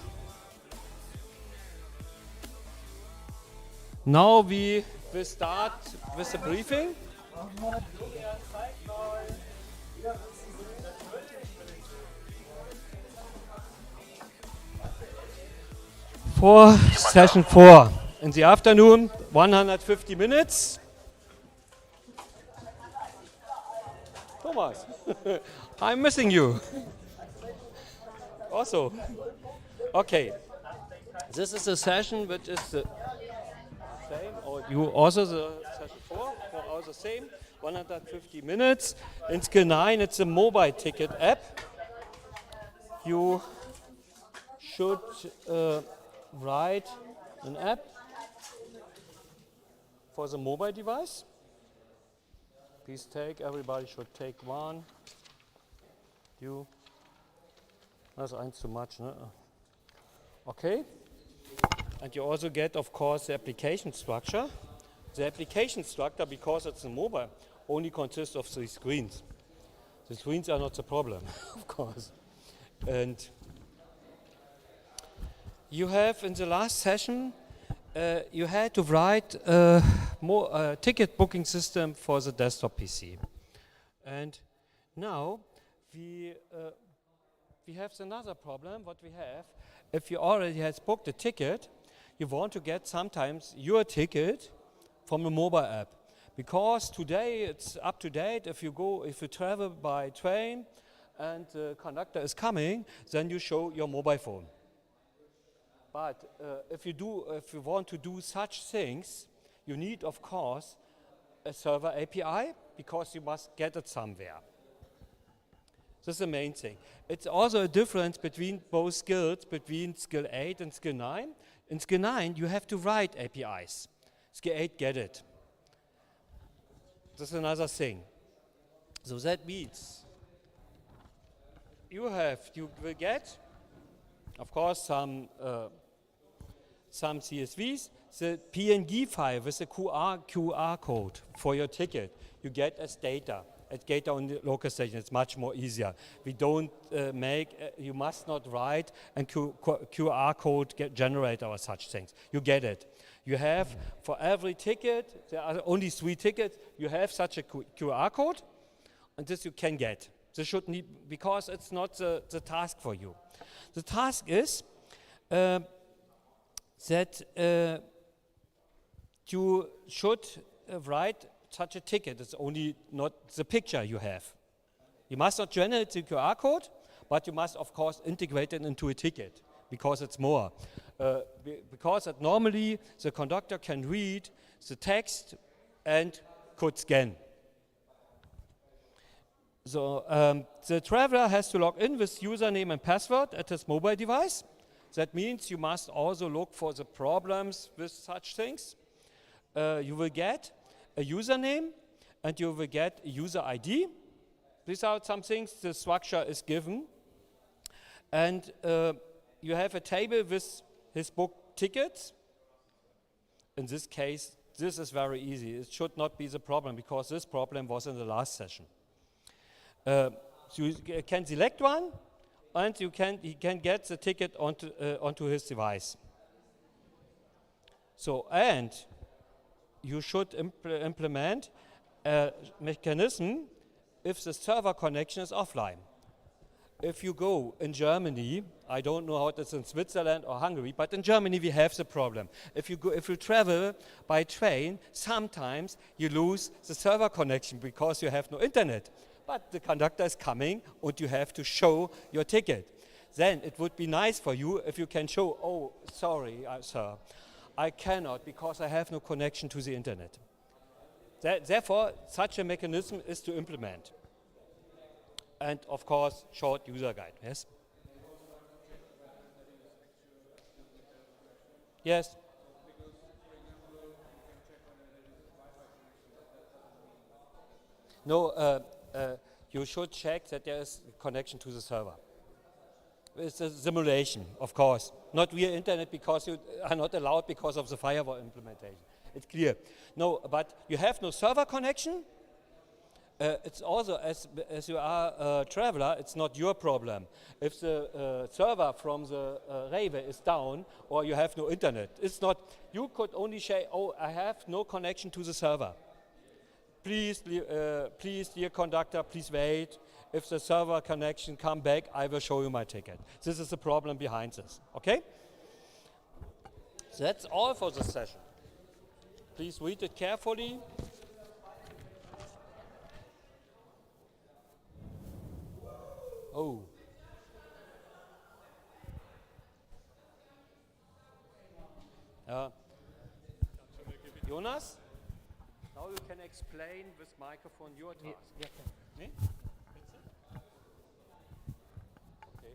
Now we will start with the briefing. For session 4 in the afternoon, 150 minutes. Thomas, I'm missing you. Also, okay, this is a session which is the same, or you also the session 4 are the same, 150 minutes. In skill 9, it's a mobile ticket app. You should write an app for the mobile device. Please everybody should take one. That's eins too much, ne? Okay. And you also get, of course, the application structure. The application structure, because it's a mobile, only consists of 3 screens. The screens are not the problem, of course. And you have, in the last session, you had to write a ticket booking system for the desktop PC. And now we have another problem. What we have, if you already has booked a ticket, you want to get sometimes your ticket from a mobile app, because today it's up to date. If you travel by train and the conductor is coming, then you show your mobile phone. But if you want to do such things, you need, of course, a server API, because you must get it somewhere. This is the main thing. It's also a difference between both skills, between skill 8 and skill 9. In skill 9, you have to write APIs. Skill 8, get it. This is another thing. So that means you will get, of course, some CSVs, the PNG file with the QR code for your ticket, you get as data. At data on the local station, it's much more easier. We don't you must not write and QR code generator or such things. You get it. You have, for every ticket, there are only 3 tickets, you have such a QR code, and this you can get. This should need, because it's not the task for you. The task is that you should write such a ticket. It's only not the picture you have. You must not generate the QR code, but you must, of course, integrate it into a ticket, because it's more. Because normally the conductor can read the text and could scan. So the traveler has to log in with username and password at his mobile device. That means you must also look for the problems with such things. You will get a username and you will get a user ID. These are some things the structure is given. And you have a table with his booked tickets. In this case, this is very easy. It should not be the problem, because this problem was in the last session. So you can select one, and he can get the ticket onto his device. So, and you should implement a mechanism if the server connection is offline. If you go in Germany, I don't know how it is in Switzerland or Hungary, but in Germany we have the problem. If you travel by train, sometimes you lose the server connection because you have no internet. But the conductor is coming and you have to show your ticket. Then it would be nice for you if you can show, oh, sorry, sir, I cannot because I have no connection to the internet. Therefore, such a mechanism is to implement. And of course, short user guide, yes? Yes? No, you should check that there is connection to the server. It's a simulation, of course. Not via internet, because you are not allowed because of the firewall implementation. It's clear. No, but you have no server connection, it's also, as you are a traveler, it's not your problem. If the server from the railway is down or you have no internet, it's not, you could only say, oh, I have no connection to the server. Please, please, dear conductor, please wait. If the server connection come back, I will show you my ticket. This is the problem behind this, okay? So that's all for this session. Please read it carefully. Oh. Jonas, now you can explain with microphone your task. Nee? Okay.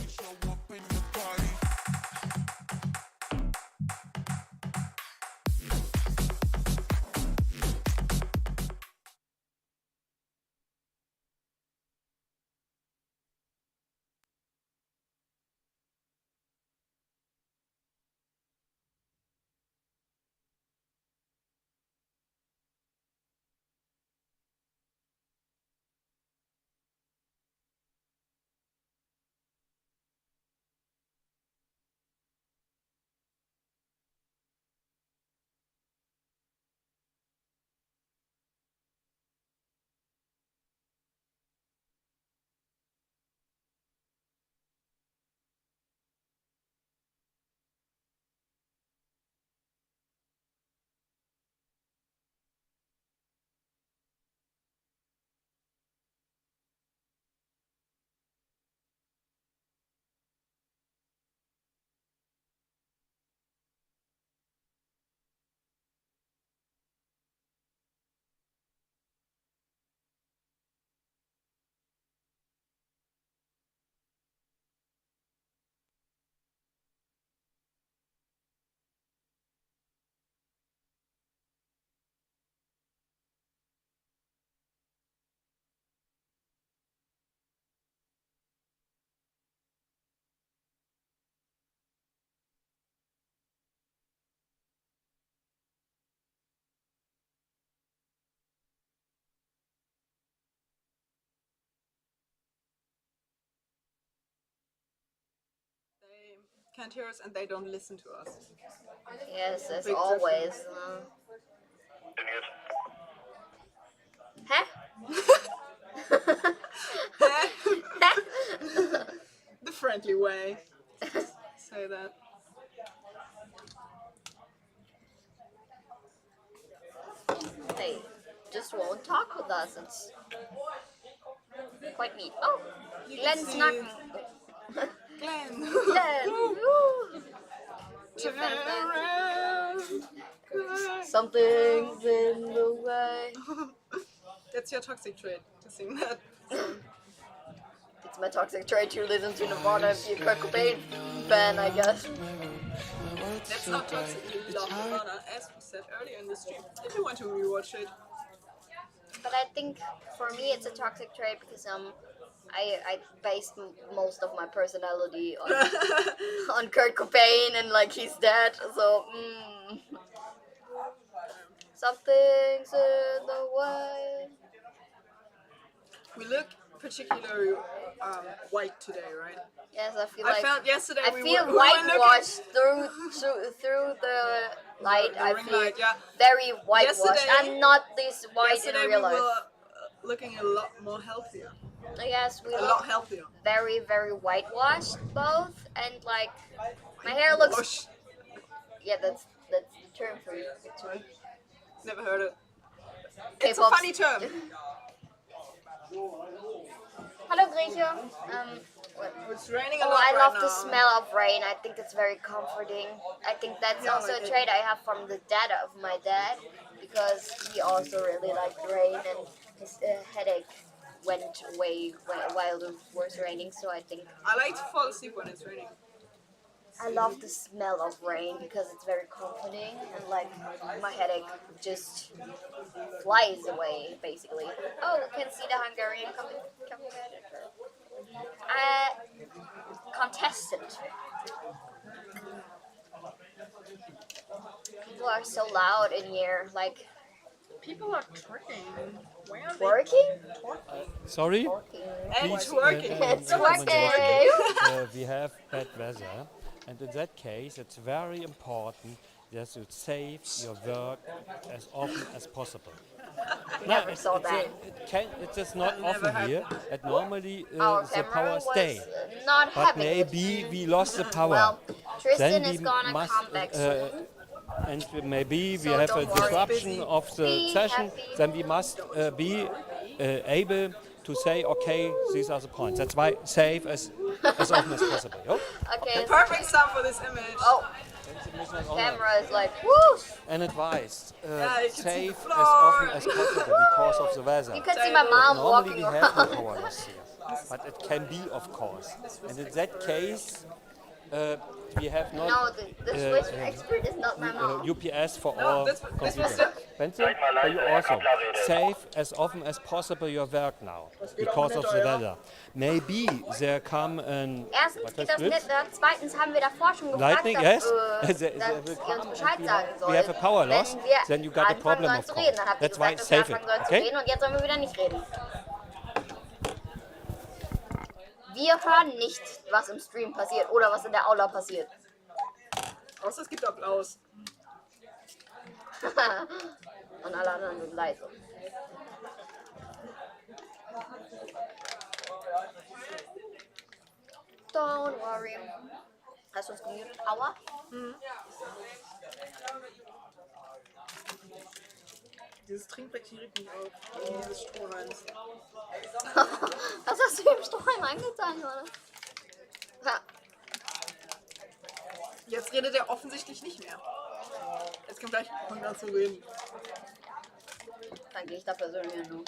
Show up in the party. They can't hear us and they don't listen to us. Yes, as Big always. difference. Huh? The friendly way. Say that. They just won't talk with us. It's quite neat. Oh, You can Glenn's see- knocking. Glenn. Glenn. Woo. You Turn found that? around. Something's in the way. That's your toxic trait to sing that song. It's my toxic trait to listen to Nirvana and be a Kurt Cobain fan, I guess. That's not toxic to love Nirvana, as we said earlier in the stream. If you want to rewatch it. But I think for me it's a toxic trait because I based most of my personality on on Kurt Cobain and like he's dead, so something's in the way. We look particularly white today, right? Yes, I feel I like felt yesterday I we feel were whitewashed through the light. the I ring feel light, yeah. very whitewashed. Yesterday- I'm not this white in Yesterday real we life. were looking a lot more healthier. Yes, we A look lot healthier. very, very whitewashed both, and like my hair looks. Wash. Yeah, that's the term for it. Never heard it. It's a K-pop's- funny term. Hello, Grieche. It's raining a Oh, lot I right love now. the smell of rain. I think it's very comforting. I think that's Yeah, also like a it- trait I have from the dad of my dad, because he also really liked rain, and his headache went away while it was raining. So I think I like to fall asleep when it's raining. I love the smell of rain because it's very comforting, and like my headache just flies away basically. Oh, we can see the Hungarian competitor. Contestant. People are so loud in here, like people are twerking. Why are twerking? Sorry? And Please, twerking. accommodate. We have bad weather, and in that case, it's very important that you save your work as often as possible. Never saw that. It is not Never often had here, and normally Our the camera power was stay. not But having it. maybe we lost the power. Well, Tristan Then is we gonna must, come back soon. and maybe we So have a don't worry. disruption Busy. of the Be session. happy. Then we must be able to say, okay, these are the points. That's why save as often as possible. Yo? Okay. Perfect sound for this image. Oh, camera is like whoosh. And advice, Yeah, you can see save the as often floor. as possible because of the weather. You can see my mom Normally walking we have no around. power loss here, but it can be, of course. And in that case, we have not No, the Swiss expert is not my mom. UPS for No, all this was computers. it. Bente, you also save as often as possible your work now because of the weather. Maybe there come an Erstens geht das nicht. Zweitens haben wir davor schon gefragt, lightning, yes. dass There ihr uns Bescheid sagen we have a sollt, power wenn loss, wir then you got a anfangen problem, sollen of zu course. reden. Dann habt ihr That's why gesagt, dass wir save it, anfangen sollen zu okay? reden, und jetzt sollen wir wieder nicht reden. Wir hören nicht, was im Stream passiert oder was in der Aula passiert. Außer es gibt Applaus. Und alle anderen sind leise. Don't worry. Hast du uns gemutet, Aua? Dieses Trinkpäckchen regt mich auf. Dieses Strohhalms. Was hast du dem Strohhalm angetan, Johannes? Ja. Jetzt redet er offensichtlich nicht mehr. Jetzt kommt gleich an zu reden. Dann gehe ich da persönlich hin.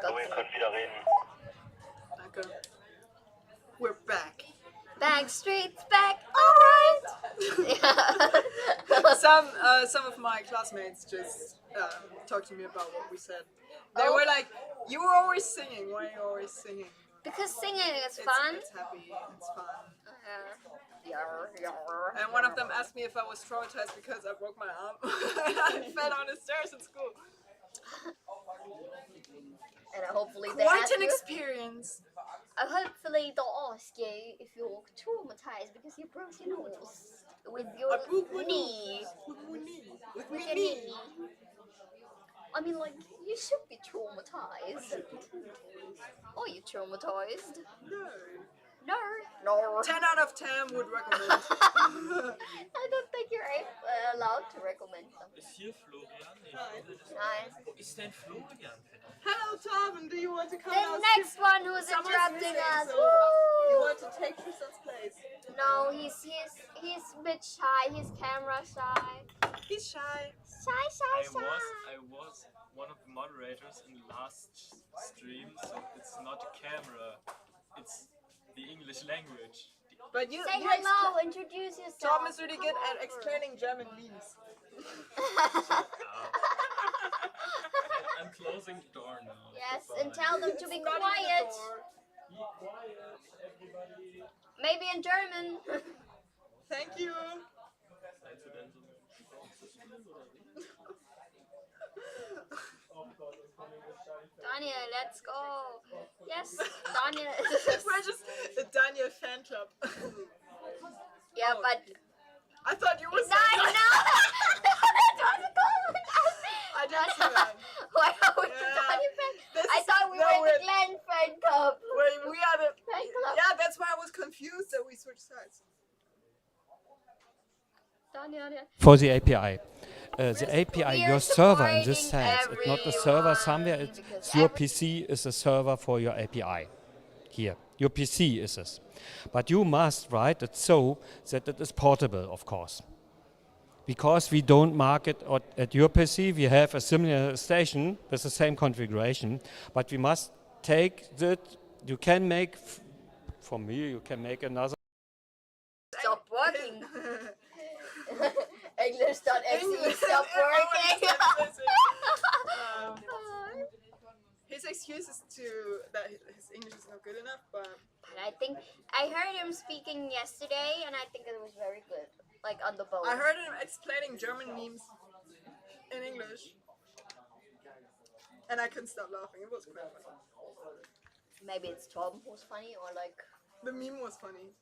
So, ihr könnt wieder reden. Danke. We're back. Backstreet's back, alright! Some of my classmates just talked to me about what we said. They Oh. were like, "You were always singing. Why are you always singing?" Because singing is fun. It's happy. It's fun. Yar, yar. And one of them asked me if I was traumatized because I broke my arm and I fell on the stairs in school. And hopefully they Quite ask an you. experience. Hopefully they'll ask you if you're traumatized because you broke your nose with your I broke my knee. With my knee. With With my your knee. knee. I mean, like, you should be traumatized. Are you traumatized? No. No. No. 10 out of 10 would recommend. I don't think you're allowed to recommend them. Ist hier Florian? Nein. Wo ist denn Florian? Hello, Tom, and do you want to come The out? next one who's Someone's interrupting missing, us. so Woo! you want to take Tristan's place? No, he's a bit shy. He's camera shy. He's shy. Shy. I was one of the moderators in the last stream, so it's not a camera, it's the English language. But you Say you hello. Introduce yourself. Tom is really good at explaining German memes. I'm closing the door now. Yes, Goodbye. and tell them to be It's not in the quiet. door. Be quiet, everybody. Maybe in German. Thank you. Daniel, let's go. Yes, Daniel. We're just a Daniel fan club. Yeah, but I thought you were no, saying no, that was a comment. I didn't see that. Why are we the Daniel fan? I thought we were the Glenn fan club. We are the fan club. Yeah, that's why I was confused that we switched sides. Daniel. For the API. The API, your server in this sense, it's not a server somewhere, it's your PC is a server for your API. Here, your PC is this. But you must write it so that it is portable, of course. Because we don't market at your PC, we have a similar station with the same configuration, but we must take that, you can make, from here you can make another. Stop working. English.exe stop working. His excuse is that his English is not good enough, but I think I heard him speaking yesterday, and I think it was very good, like on the boat. I heard him explaining German memes in English, and I couldn't stop laughing. It was quite funny. Maybe it's Tom who's funny, or like the meme was funny.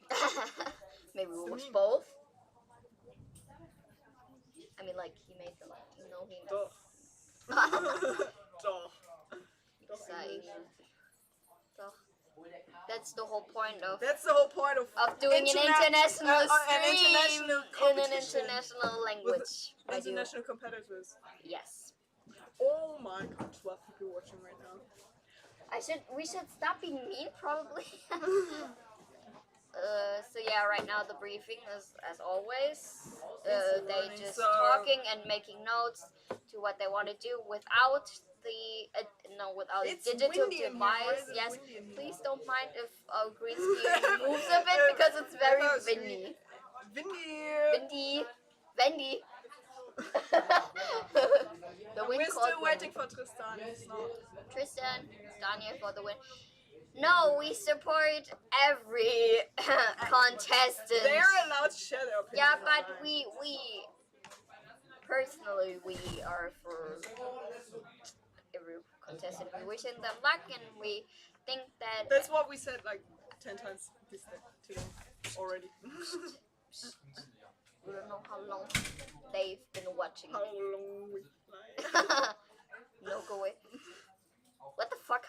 Maybe it was both. I mean, like he made them, he. Doch. Doch. That's the whole point of. That's the whole point of doing an international stream in an competition international language. With international competitors. Yes. Oh my god, 12 people watching right now. We should stop being mean, probably. So yeah, right now the briefing is as always. They just talking and making notes to what they want to do without the without a digital device. Yes, please don't mind if our green screen moves a bit because it's very windy. Windy. The wind. We're still waiting for Tristan. Tristan, Daniel for the win. No, we support every contestant. They are allowed to share their opinion. Yeah, but we personally we are for every contestant. We wish them luck, and we think that. That's what we said like 10 times today already. We don't know how long they've been watching. How long we fly. No, go away. What the fuck?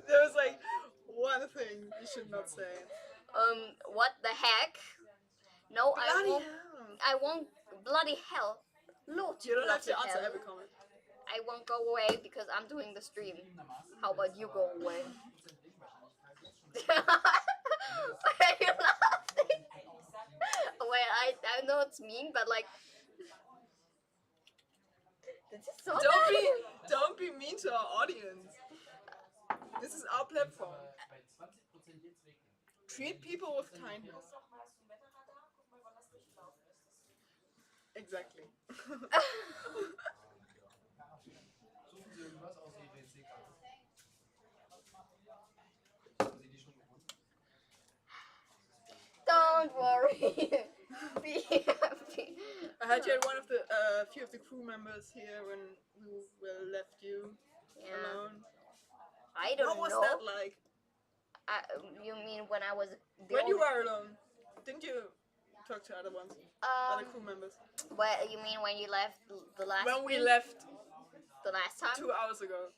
There was like one thing you should not say. What the heck? No, bloody I won't. Bloody hell. Lord, you don't have to bloody answer hell. every comment. I won't go away because I'm doing the stream. How about you go away? Why are you laughing? Well, I know it's mean, but like. This is so Don't be mean to our audience. This is our platform. Treat people with kindness. Exactly. Don't worry. Be happy. I heard you had one of the few of the crew members here when we left you alone. I don't know. What was that like? You mean when I was when you were alone? Didn't you talk to other ones? Other crew members? What you mean when you left the last? When we left the last time? 2 hours ago.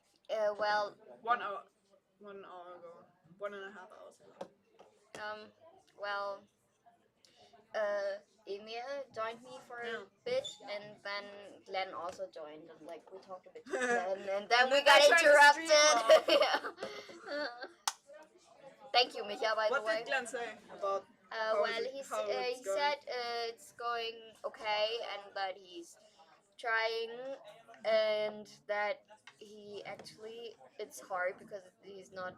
Well. 1 hour. 1 hour ago. 1.5 hours ago. Well. Emil joined me for a bit, and then Glenn also joined, and like we talked a bit, and then we got interrupted. Thank you, Micha, by the way. What did Glenn say about? He said it's going okay, and that he's trying, and that he actually it's hard because it's not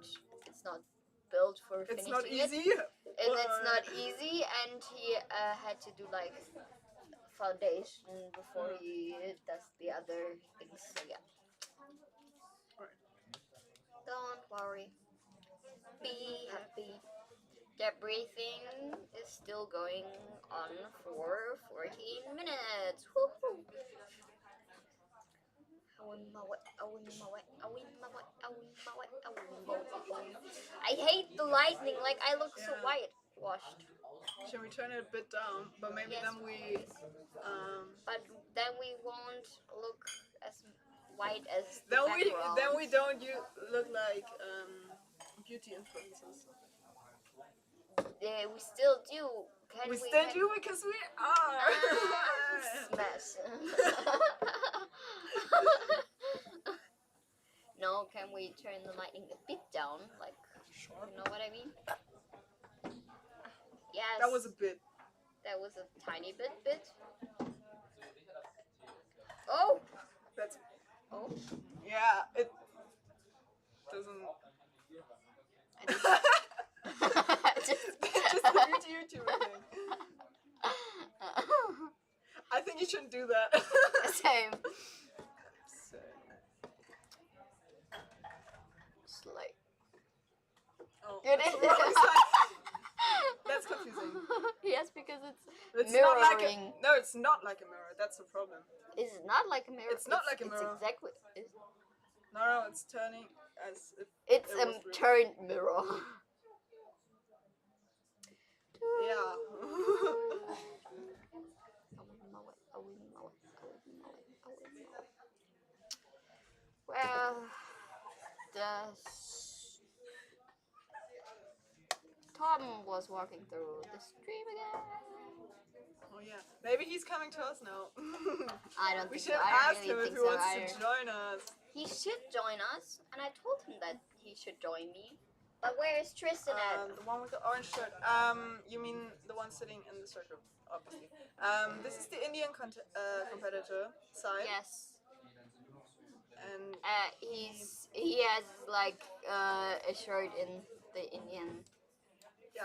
built for finishing. It's not easy. And it's not easy, and he had to do like foundation before he does the other things. So yeah. Don't worry. Be happy. The breathing is still going on for 14 minutes. Woohoo! I hate the lightning, like I look so whitewashed. Should we turn it a bit down? But maybe Yes, then we. But then we won't look as white as the Then background. we don't look like beauty influencers. Yeah, we still do. We still do because we are. Smash. No, can we turn the lighting a bit down? Like, you know what I mean? Yes. That was a bit. That was a tiny bit. Oh! That's. Oh. Yeah, it doesn't. Just the YouTuber thing. I think you shouldn't do that. Same. Just like. Oh, It that's is. the wrong side. That's confusing. Yes, because It's mirroring. not like no, it's not like a mirror. That's the problem. Is it not like a mirror? It's not like a mirror. It's exactly. No, it's turning as if It's it a was real. turned mirror. Yeah. Well, Tom was walking through the stream again. Oh yeah, maybe he's coming to us now. I don't We think should so. I ask don't him really if think he so wants either. to join us. He should join us, and I told him that he should join me. But where is Tristan at? The one with the orange shirt. You mean the one sitting in the circle, obviously. This is the Indian competitor side. Yes. And he has like a shirt in the Indian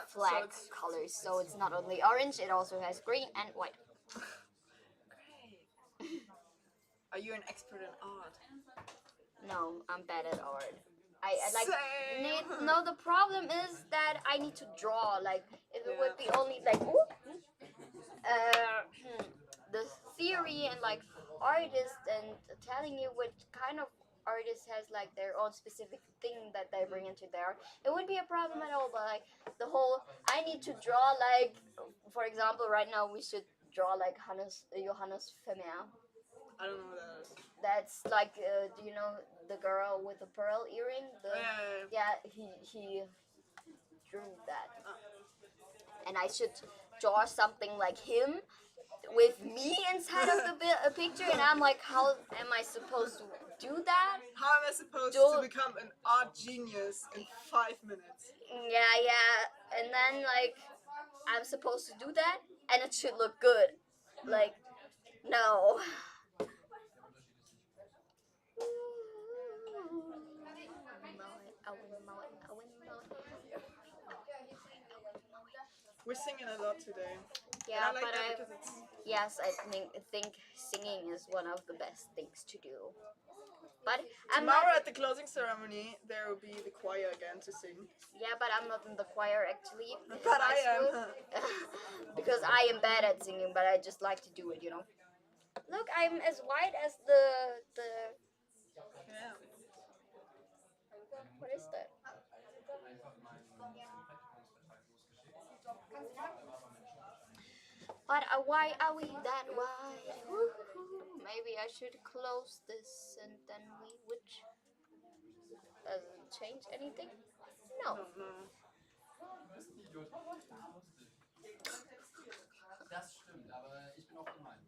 flag colors, so it's not only orange, it also has green and white. Great. Are you an expert in art? No, I'm bad at art. I like Same. no. The problem is that I need to draw. Like if it would be only like the theory and like artists and telling you what kind of artist has like their own specific thing that they bring into their art, it wouldn't be a problem at all. But like the whole, I need to draw like, for example, right now we should draw like Johannes Vermeer. I don't know what that is. That's like, do you know the girl with the pearl earring? He drew that. And I should draw something like him with me inside of the picture, and I'm like, how am I supposed to do that? How am I supposed to become an art genius in 5 minutes? Yeah. And then like, I'm supposed to do that, and it should look good. Like, no. We're singing a lot today. Yeah, and I like that because it's... Yes, I think singing is one of the best things to do. But tomorrow at the closing ceremony, there will be the choir again to sing. Yeah, but I'm not in the choir actually. But I am. Because I am bad at singing, but I just like to do it, you know. Look, I'm as white as the. Yeah. What is that? But why are we that white? Maybe I should close this and then we would. Doesn't change anything? No. Das stimmt, aber ich bin auch gemein.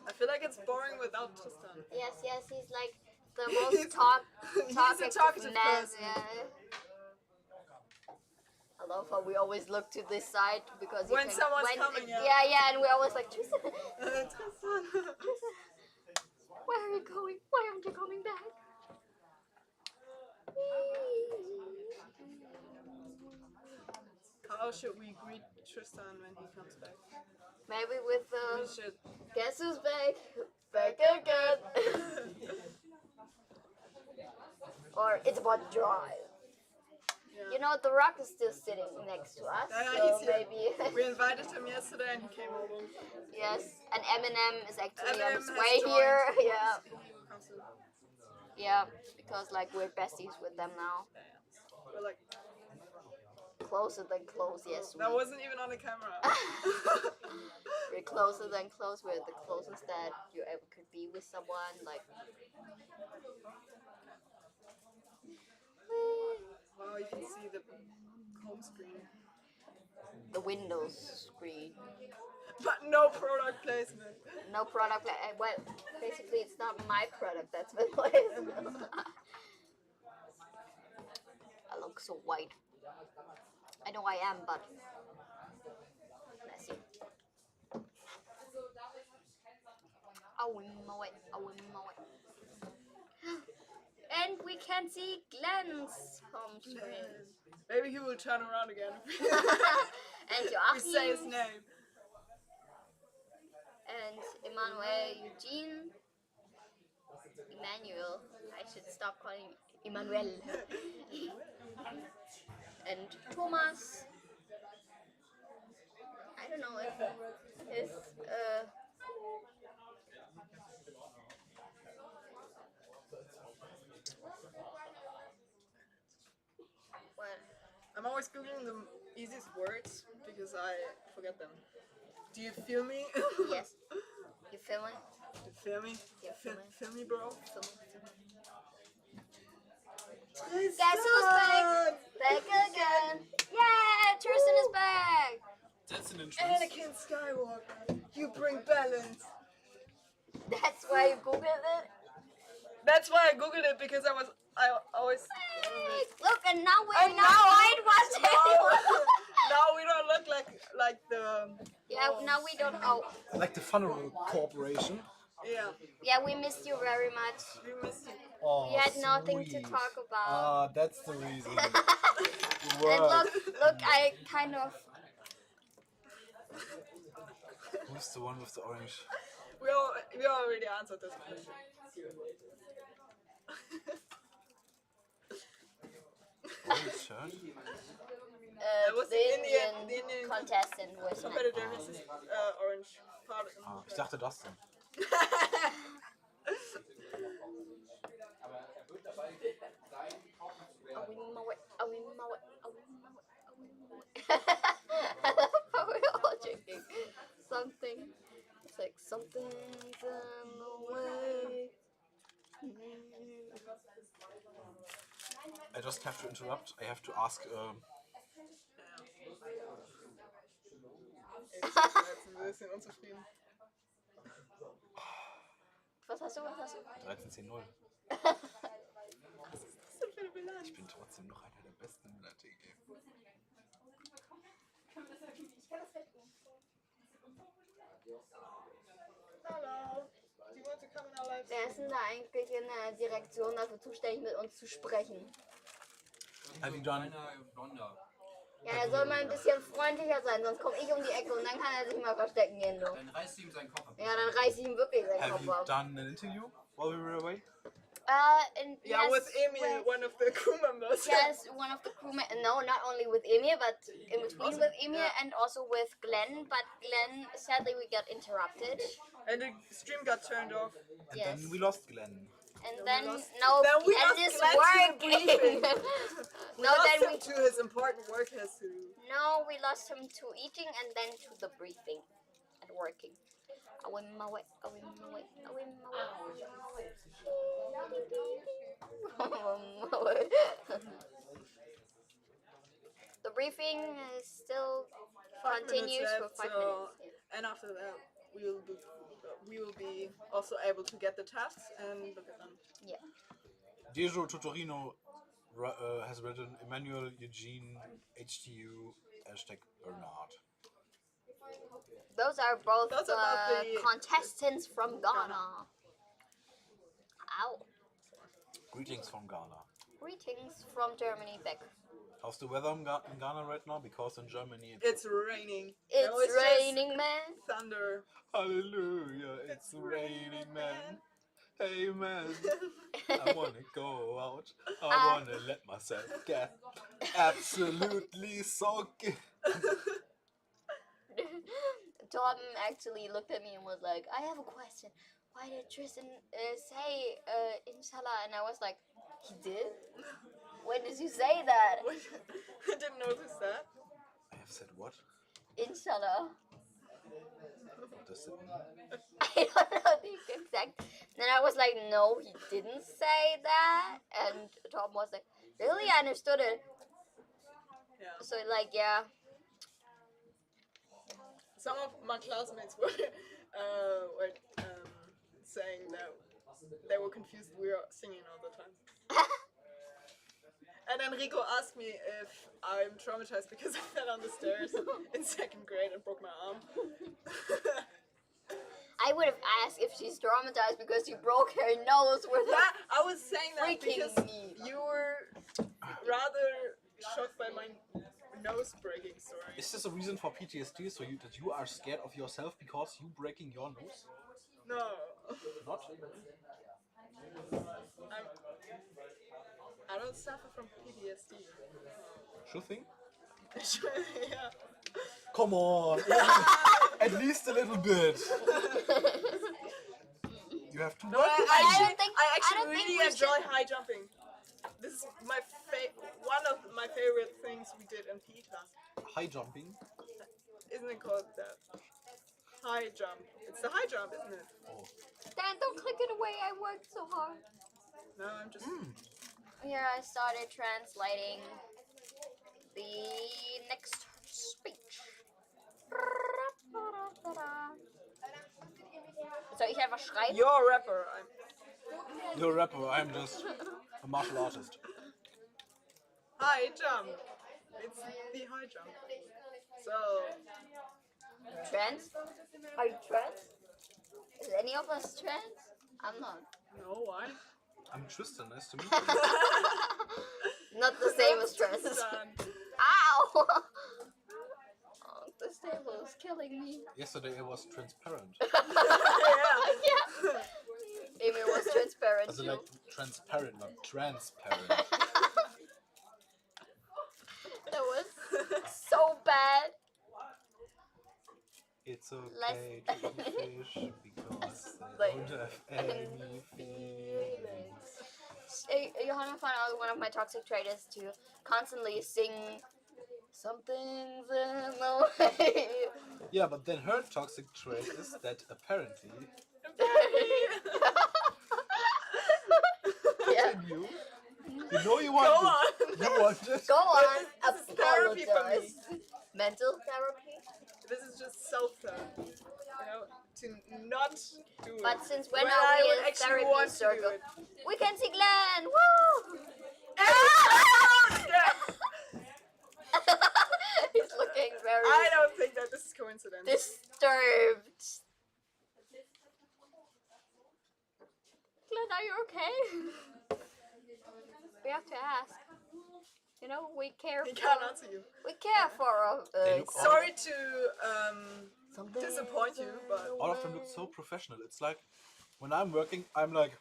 I feel like it's boring without Tristan. Yes, he's like the most talkative person. Yeah. I love how we always look to this side because someone's coming. Yeah, and we're always like, Tristan. Tristan, where are you going? Why aren't you coming back? How should we greet Tristan when he comes back? Maybe with we should. Guess who's back? Back again. or it's about drive. Yeah. You know, The Rock is still sitting next to us, Yeah, so he's here. maybe. We invited him yesterday and he came over. Yes, and Eminem is actually on Eminem his has way joined. here. Yeah, He will come soon. yeah, because like we're besties with them now. We're like, Closer than close, yes. that wasn't even on the camera. We're closer than close. We're the closest that you ever could be with someone. Like, Wow, you can see the home screen. the Windows screen. But no product placement. No product. Well, basically, it's not my product that's been placed. I look so white. I know I am, but let's see. And we can see Glenn's home screen. Maybe he will turn around again. And we say his Joachim. name. And Emmanuel, Eugene, Emmanuel. I should stop calling Emmanuel. And Thomas. I don't know if his well, I'm always googling the easiest words because I forget them. Do you feel me? Yes. You feel me? You feel me? You feel me? Feel me, bro? Feel me? Guess who's back? Back again. Yeah, Tristan is back. That's an entrance. Anakin Skywalker, you bring balance. That's why you googled it? That's why I googled it because I always. Hey, look, and now we're And not whitewashing. Now we don't look like the. Yeah, now we don't. Oh. Like the Funeral Corporation. Yeah. Yeah, we missed you very much. We missed you. Oh, We had nothing to sweet. talk about. Ah, that's the reason. And look, I kind of. Who's the one with the orange? We already answered this question. Orange shirt? It was the the Indian contestant was competitor. His orange part. Ah, ich dachte das denn. I love how we're all drinking something. It's like something's in the way. I just have to interrupt. I have to ask. Jetzt ein bisschen unzufrieden. Was hast du? 13-10-0. Was ist das denn für eine Bilanz? Ich bin trotzdem noch einer der besten in der TG. Hallo. Do you want to come in our live? Wer ist denn da eigentlich in der Direktion dafür zuständig, mit uns zu sprechen? Have you done? Ja, er soll mal ein bisschen freundlicher sein, sonst komme ich um die Ecke und dann kann er sich mal verstecken gehen. Du. Dann reißt ihm seinen Kopf ab. Ja, dann reiß ich ihm wirklich seinen Have Kopf you ab. done an interview while we were away? Yeah, yes, with Emil, one of the crew members. Yes, one of the crew members. No, not only with Emil, but in between with Emil and also with Glenn. But Glenn, sadly, we got interrupted. And the stream got turned off. And Yes. then we lost Glenn. And then Then we Glenn lost is Glenn to the working. briefing. We No, lost then him to his important work he has to do. No, we lost him to eating and then to the briefing and working. The briefing is still 5 minutes continues for left, 5 so- minutes. And after that, we will be also able to get the tasks and look at them. Yeah. Diego Tutorino has written Emmanuel Eugene HTU #Bernard. Those are both Those are about the- contestants from Ghana. Ow. Greetings from Ghana. Greetings from Germany back. How's the weather in Ghana right now? Because in Germany It's raining. It's No, just raining, man. Thunder. Hallelujah, it's raining, man. Hey man, I wanna go out. I wanna let myself get absolutely soaking. Tom actually looked at me and was like, I have a question. Why did Tristan say inshallah? And I was like, he did? When did you say that? I didn't notice that. I have said what? Inshallah. What does it mean? I don't know the exact. Then I was like, no, he didn't say that. And Tom was like, really? I understood it. Yeah. So like, yeah. Some of my classmates were saying that they were confused we were singing all the time. And then Rico asked me if I'm traumatized because I fell on the stairs in 2nd grade and broke my arm. I would have asked if she's traumatized because you broke her nose with Yeah, I was saying that freaking because me. you were rather shocked by my nose breaking story. Is this a reason for PTSD? So that you are scared of yourself because you breaking your nose? No. Not? I don't suffer from PTSD. Sure thing. Yeah. Come on, at least a little bit. You have to No, work. I actually don't think really we enjoy should- high jumping. This is one of my favorite things we did in PE class. High jumping. Isn't it called that? High jump. It's the high jump, isn't it? Oh. Dan, don't click it away. I worked so hard. No, I'm just. Here I started translating the next speech. Soll ich einfach schreiben? You're a rapper. You're a rapper. I'm just a martial artist. High jump. It's the high jump. So. Trans? Are you trans? Is any of us trans? I'm not. No, why? I'm Tristan. Nice to meet you. Not the same as trans. Ow! Oh, this table is killing me. Yesterday I was transparent. Yeah. Amy was transparent Also too. like transparent, not transparent. That was so bad. It's okay to eat fish because they Like, don't have any feelings. Johanna found out one of my toxic traits is to constantly sing something's in the way. Yeah, but then her toxic trait is that apparently. Yeah. Continue. You know you want Go it. on. You want it. Go on. This is therapy for me. Apologize. Mental therapy. This is just self-therapy. You know, to not do it. But since when When are I we would in actually therapy want to do circle? it. We can see Glenn. Woo! He's looking very I don't think that this is coincidence. disturbed. Glenn, are you okay? We have to ask. You know, we care. He can't answer you. We care for. Sorry to disappoint you, but All of them look so professional. It's like when I'm working, I'm like.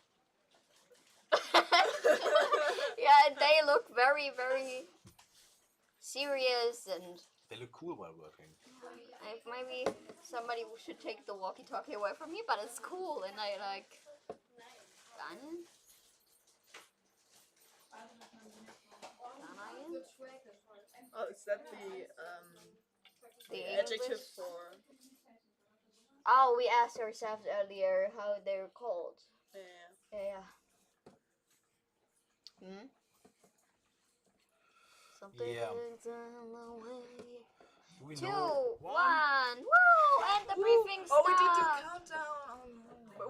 Yeah, they look very, very serious and. They look cool while working. Maybe somebody should take the walkie-talkie away from me, but it's cool and I like. Done. oh, is that the adjective English? for? Oh, we asked ourselves earlier how they're called. Yeah. Yeah. Hmm? Something's Yeah. in the way. We 2, know. 1, woo! And the briefing Oh, we did the stopped. countdown.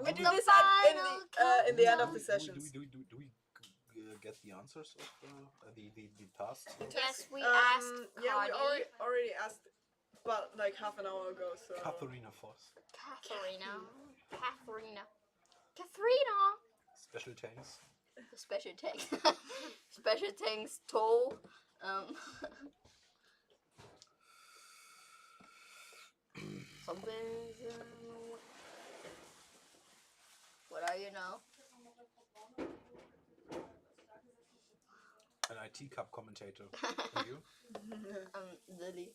We It's do the this final in the end of the sessions. Do we get the answers of the tasks? Yes, we asked Yeah, we Connie. already asked, but like half an hour ago. So. Katharina Voss. Katharina. Special thanks. Special tanks. Special tanks toll. Something's in the way. What are you now? IT Cup commentator. And you? Lily.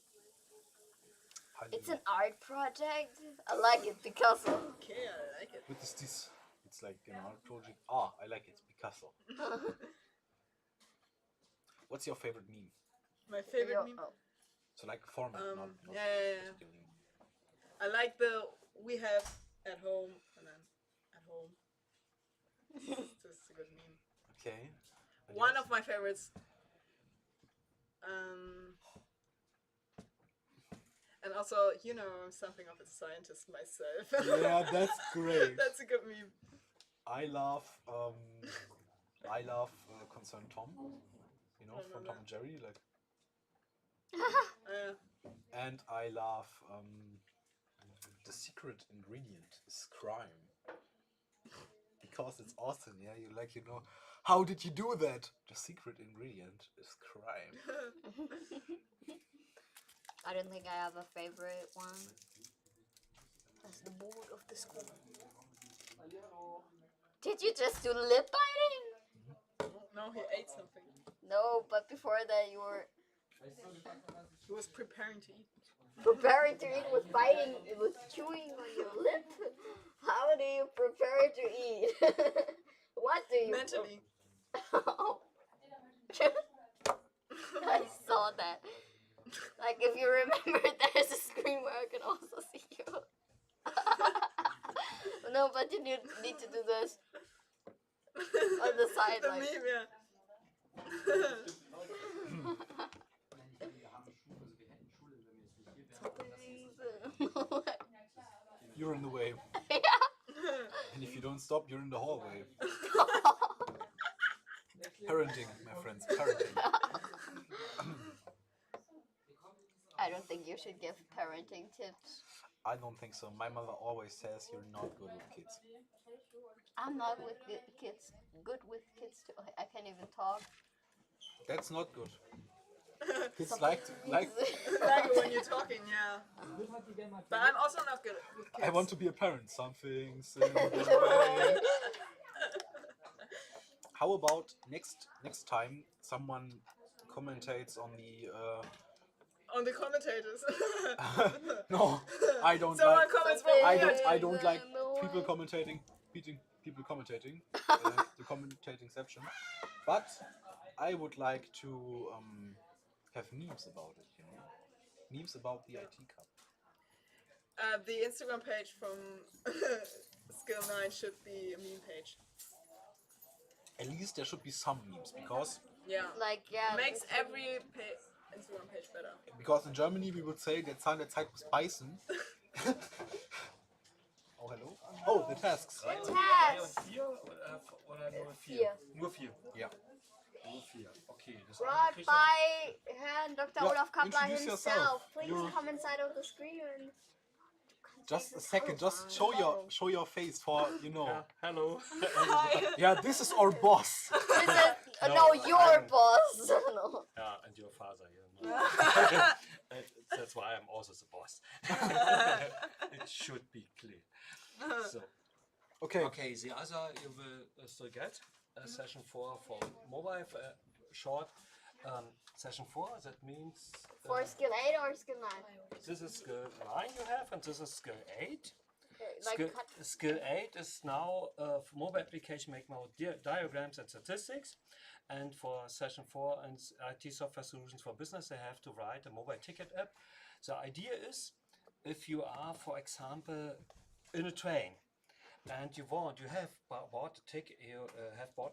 Hi, It's Lily. an art project. I like it, Picasso. Okay, I like it. What is this? It's like an art project. Ah, I like it. Picasso. What's your favorite meme? My favorite meme? So like format, not yeah. particularly. I like the we have at home and then at home. This is a good meme. Okay. And One yours? of my favorites. And also, you know, I'm something of a scientist myself. Yeah, that's great. That's a good meme. I love Concerned Tom. You know, from Tom and Jerry, like. And I love the secret ingredient is crime. Because it's awesome, yeah. You know, how did you do that? The secret ingredient is crime. I don't think I have a favorite one. That's the board of the school. Did you just do lip biting? No, he ate something. No, but before that you were He was preparing to eat. preparing to eat with biting, with chewing on your lip. How do you prepare to eat? What do you mentally? I saw that. Like if you remember, there's a screen where I can also see you. No, but you need to do this on the side, The like. meme, yeah. You're in the way. And if you don't stop, you're in the hallway. Parenting, my friends, parenting. I don't think you should give parenting tips. I don't think so. My mother always says you're not good with kids. I'm not with kids. Good with kids too. I can't even talk. That's not good. Kids like like it when you're talking, yeah. But I'm also not good with kids. I want to be a parent. Something's in the way. How about next time someone commentates on the on the commentators. No, I don't Someone like. comments wrong. I don't like people commentating. People commentating. The commentating section. But I would like to have memes about it. You know, memes about the IT Cup. The Instagram page from Skill 9 should be a meme page. At least there should be some memes because Makes every Instagram page better. Because in Germany we would say der Zahn der Zeit muss beißen. Oh, hello. Oh, the tasks. Tasks. Oder nur vier? Nur vier. Ja. Nur vier. Okay. Das Brought by Herrn Dr. Yeah, Olaf Kaplan introduce himself. yourself. Please You're- come inside of the screen and Just a second. Just show your face for you know. Hello. Yeah, this is our boss. This is no, your boss. No. Yeah, and your father. That's why I'm also the boss. It should be clear. So. Okay. Okay. The other you will still get session 4 for mobile short. Session 4. That means For skill 8 or skill 9? this is skill 9 you have, and this is skill 8. Okay, Skill 8 is now for mobile application make more diagrams and statistics, and for session 4 and IT software solutions for business they have to write a mobile ticket app. The idea is if you are, for example, in a train and you have bought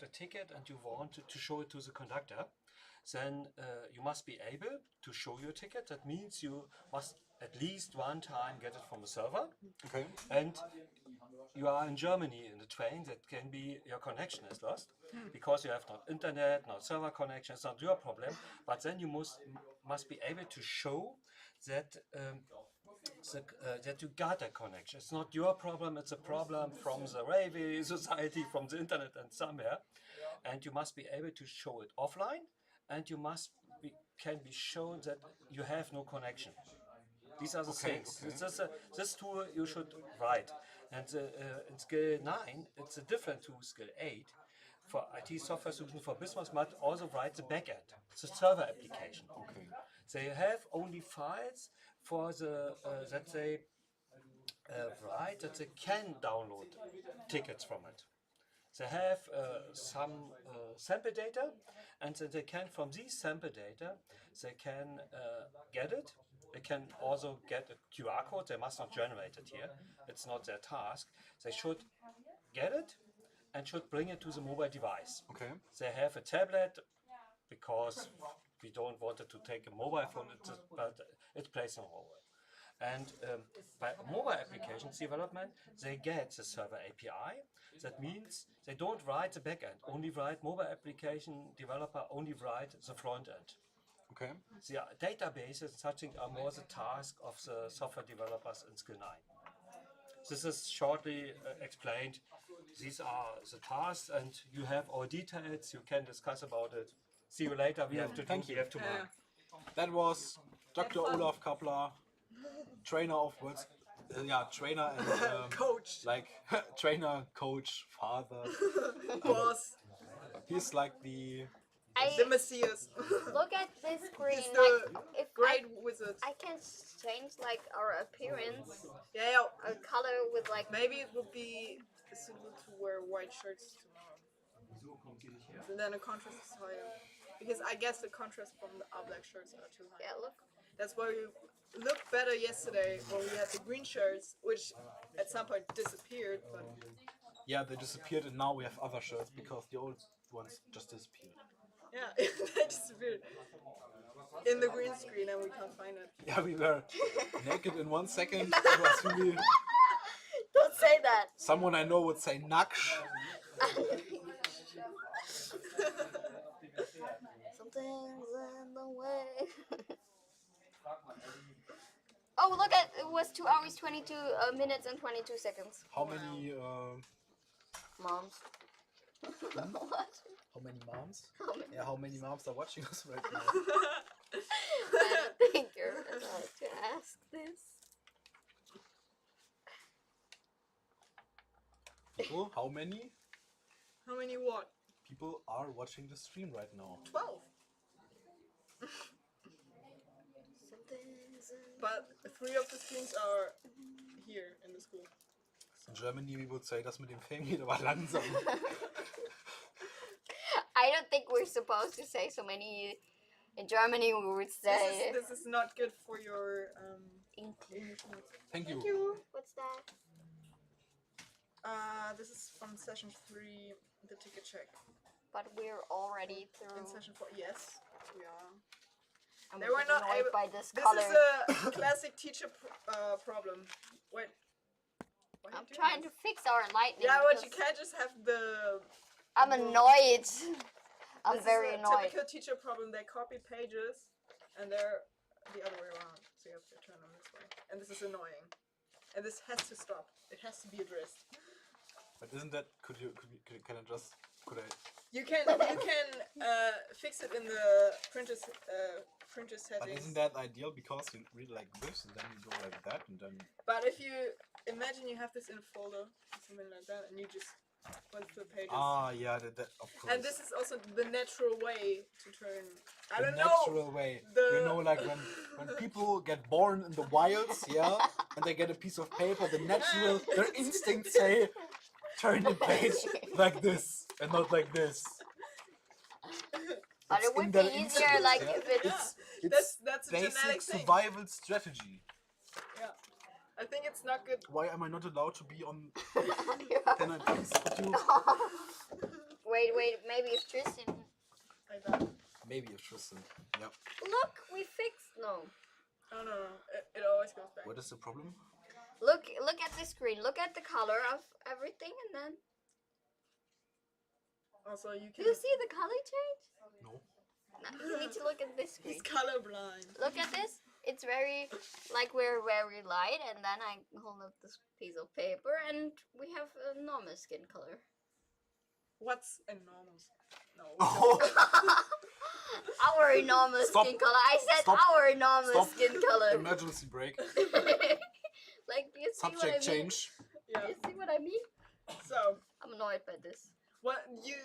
a ticket and you want to show it to the conductor, then you must be able to show your ticket. That means you must at least one time get it from the server. Okay. And you are in Germany in the train, that can be your connection is lost because you have not internet, not server connection. It's not your problem, but then you must be able to show that that you got a connection. It's not your problem, it's a problem from the railway society, from the internet and somewhere. And you must be able to show it offline, and you can be shown that you have no connection. These are the things. Okay. This tool you should write. And in skill 9, it's different to skill 8. for IT software solution for business must also write the backend, the server application. Okay. They have only files for the that they write that they can download tickets from it. They have some sample data, and then they can, from these sample data, they can get it. They can also get a QR code. They must not generate it here. It's not their task. They should get it and should bring it to the mobile device. Okay. They have a tablet because we don't want it to take a mobile phone, but it plays no role. And by mobile applications development, they get the server API. That means they don't write the backend, only write mobile application developer, only write the front end. Okay. The databases and such things are more the task of the software developers in Skill 9. This is shortly explained. These are the tasks, and you have all details. You can discuss about it. See you later. We have to Thank you. We have to mark. That was Dr. Olaf Kappler, trainer of words. Trainer and coach. Like trainer, coach, father, boss. He's like the Messias. Look at this screen. He's the if great wizard. I can change like our appearance. Yeah. A color with like. Maybe it would be suitable to wear white shirts tomorrow. And then a contrast is higher. Because I guess the contrast from our black shirts are too high. Yeah, look. That's why we looked better yesterday when we had the green shirts, which at some point disappeared. But yeah, they disappeared, and now we have other shirts because the old ones just disappeared. yeah, they disappeared in the green screen, and we can't find it. Yeah, we were naked in 1 second. It was really. Don't say that. Someone I know would say naksh. Something's in the way. Oh, look at it was 2 hours 22 minutes and 22 seconds. How many moms? What? How many moms? How many? Yeah, how many moms are watching us right now? I don't think you're allowed to ask this. People, how many? How many what? People are watching the stream right now. 12. But 3 of the screens are here in the school. In Germany we would say, das mit dem Fame geht aber langsam. I don't think we're supposed to say so many. In Germany we would say. This is not good for your English notes. Thank you. What's that? This is from session 3, the ticket check. But we're already through. In session 4, yes, we are. I'm They were not annoyed able. by this This color. is a classic teacher problem. Wait. I'm trying to fix our lightning. Yeah, but you because can't just have the. I'm annoyed. I'm This very is a annoyed. typical teacher problem. They copy pages, and they're the other way around. So you have to turn them this way, and this is annoying. And this has to stop. It has to be addressed. But isn't that? Could I? You can fix it in the printer But settings. isn't that ideal because you read like this and then you go like that and then. But if you imagine you have this in a folder, something like that, and you just went through pages. Ah, yeah, that of course. And this is also the natural way to turn. I The don't know. natural way. You know, like when people get born in the wilds, yeah, and they get a piece of paper, their instincts say, turn the page like this and not like this. But It's it would in be their easier instincts, like yeah? if it's. That's a basic genetic thing. survival strategy. Yeah, I think it's not good. Why am I not allowed to be on? Can I please? Could you? Wait, maybe if Tristan. Like that. Maybe if Tristan. Yep. Look, we fixed. No. No. It always goes back. What is the problem? Look at the screen. Look at the color of everything, and then. Also, you Do can. you see the color change? No. No, you need to look at this screen. He's colorblind. Look at this. It's very like we're very light, and then I hold up this piece of paper, and we have a normal skin color. What's enormous? No. Our enormous Stop. skin color. I said Stop. our enormous Stop. skin color. Emergency break. Like, do you see what I Subject mean? change. Do you see what I mean? So I'm annoyed by this. What you?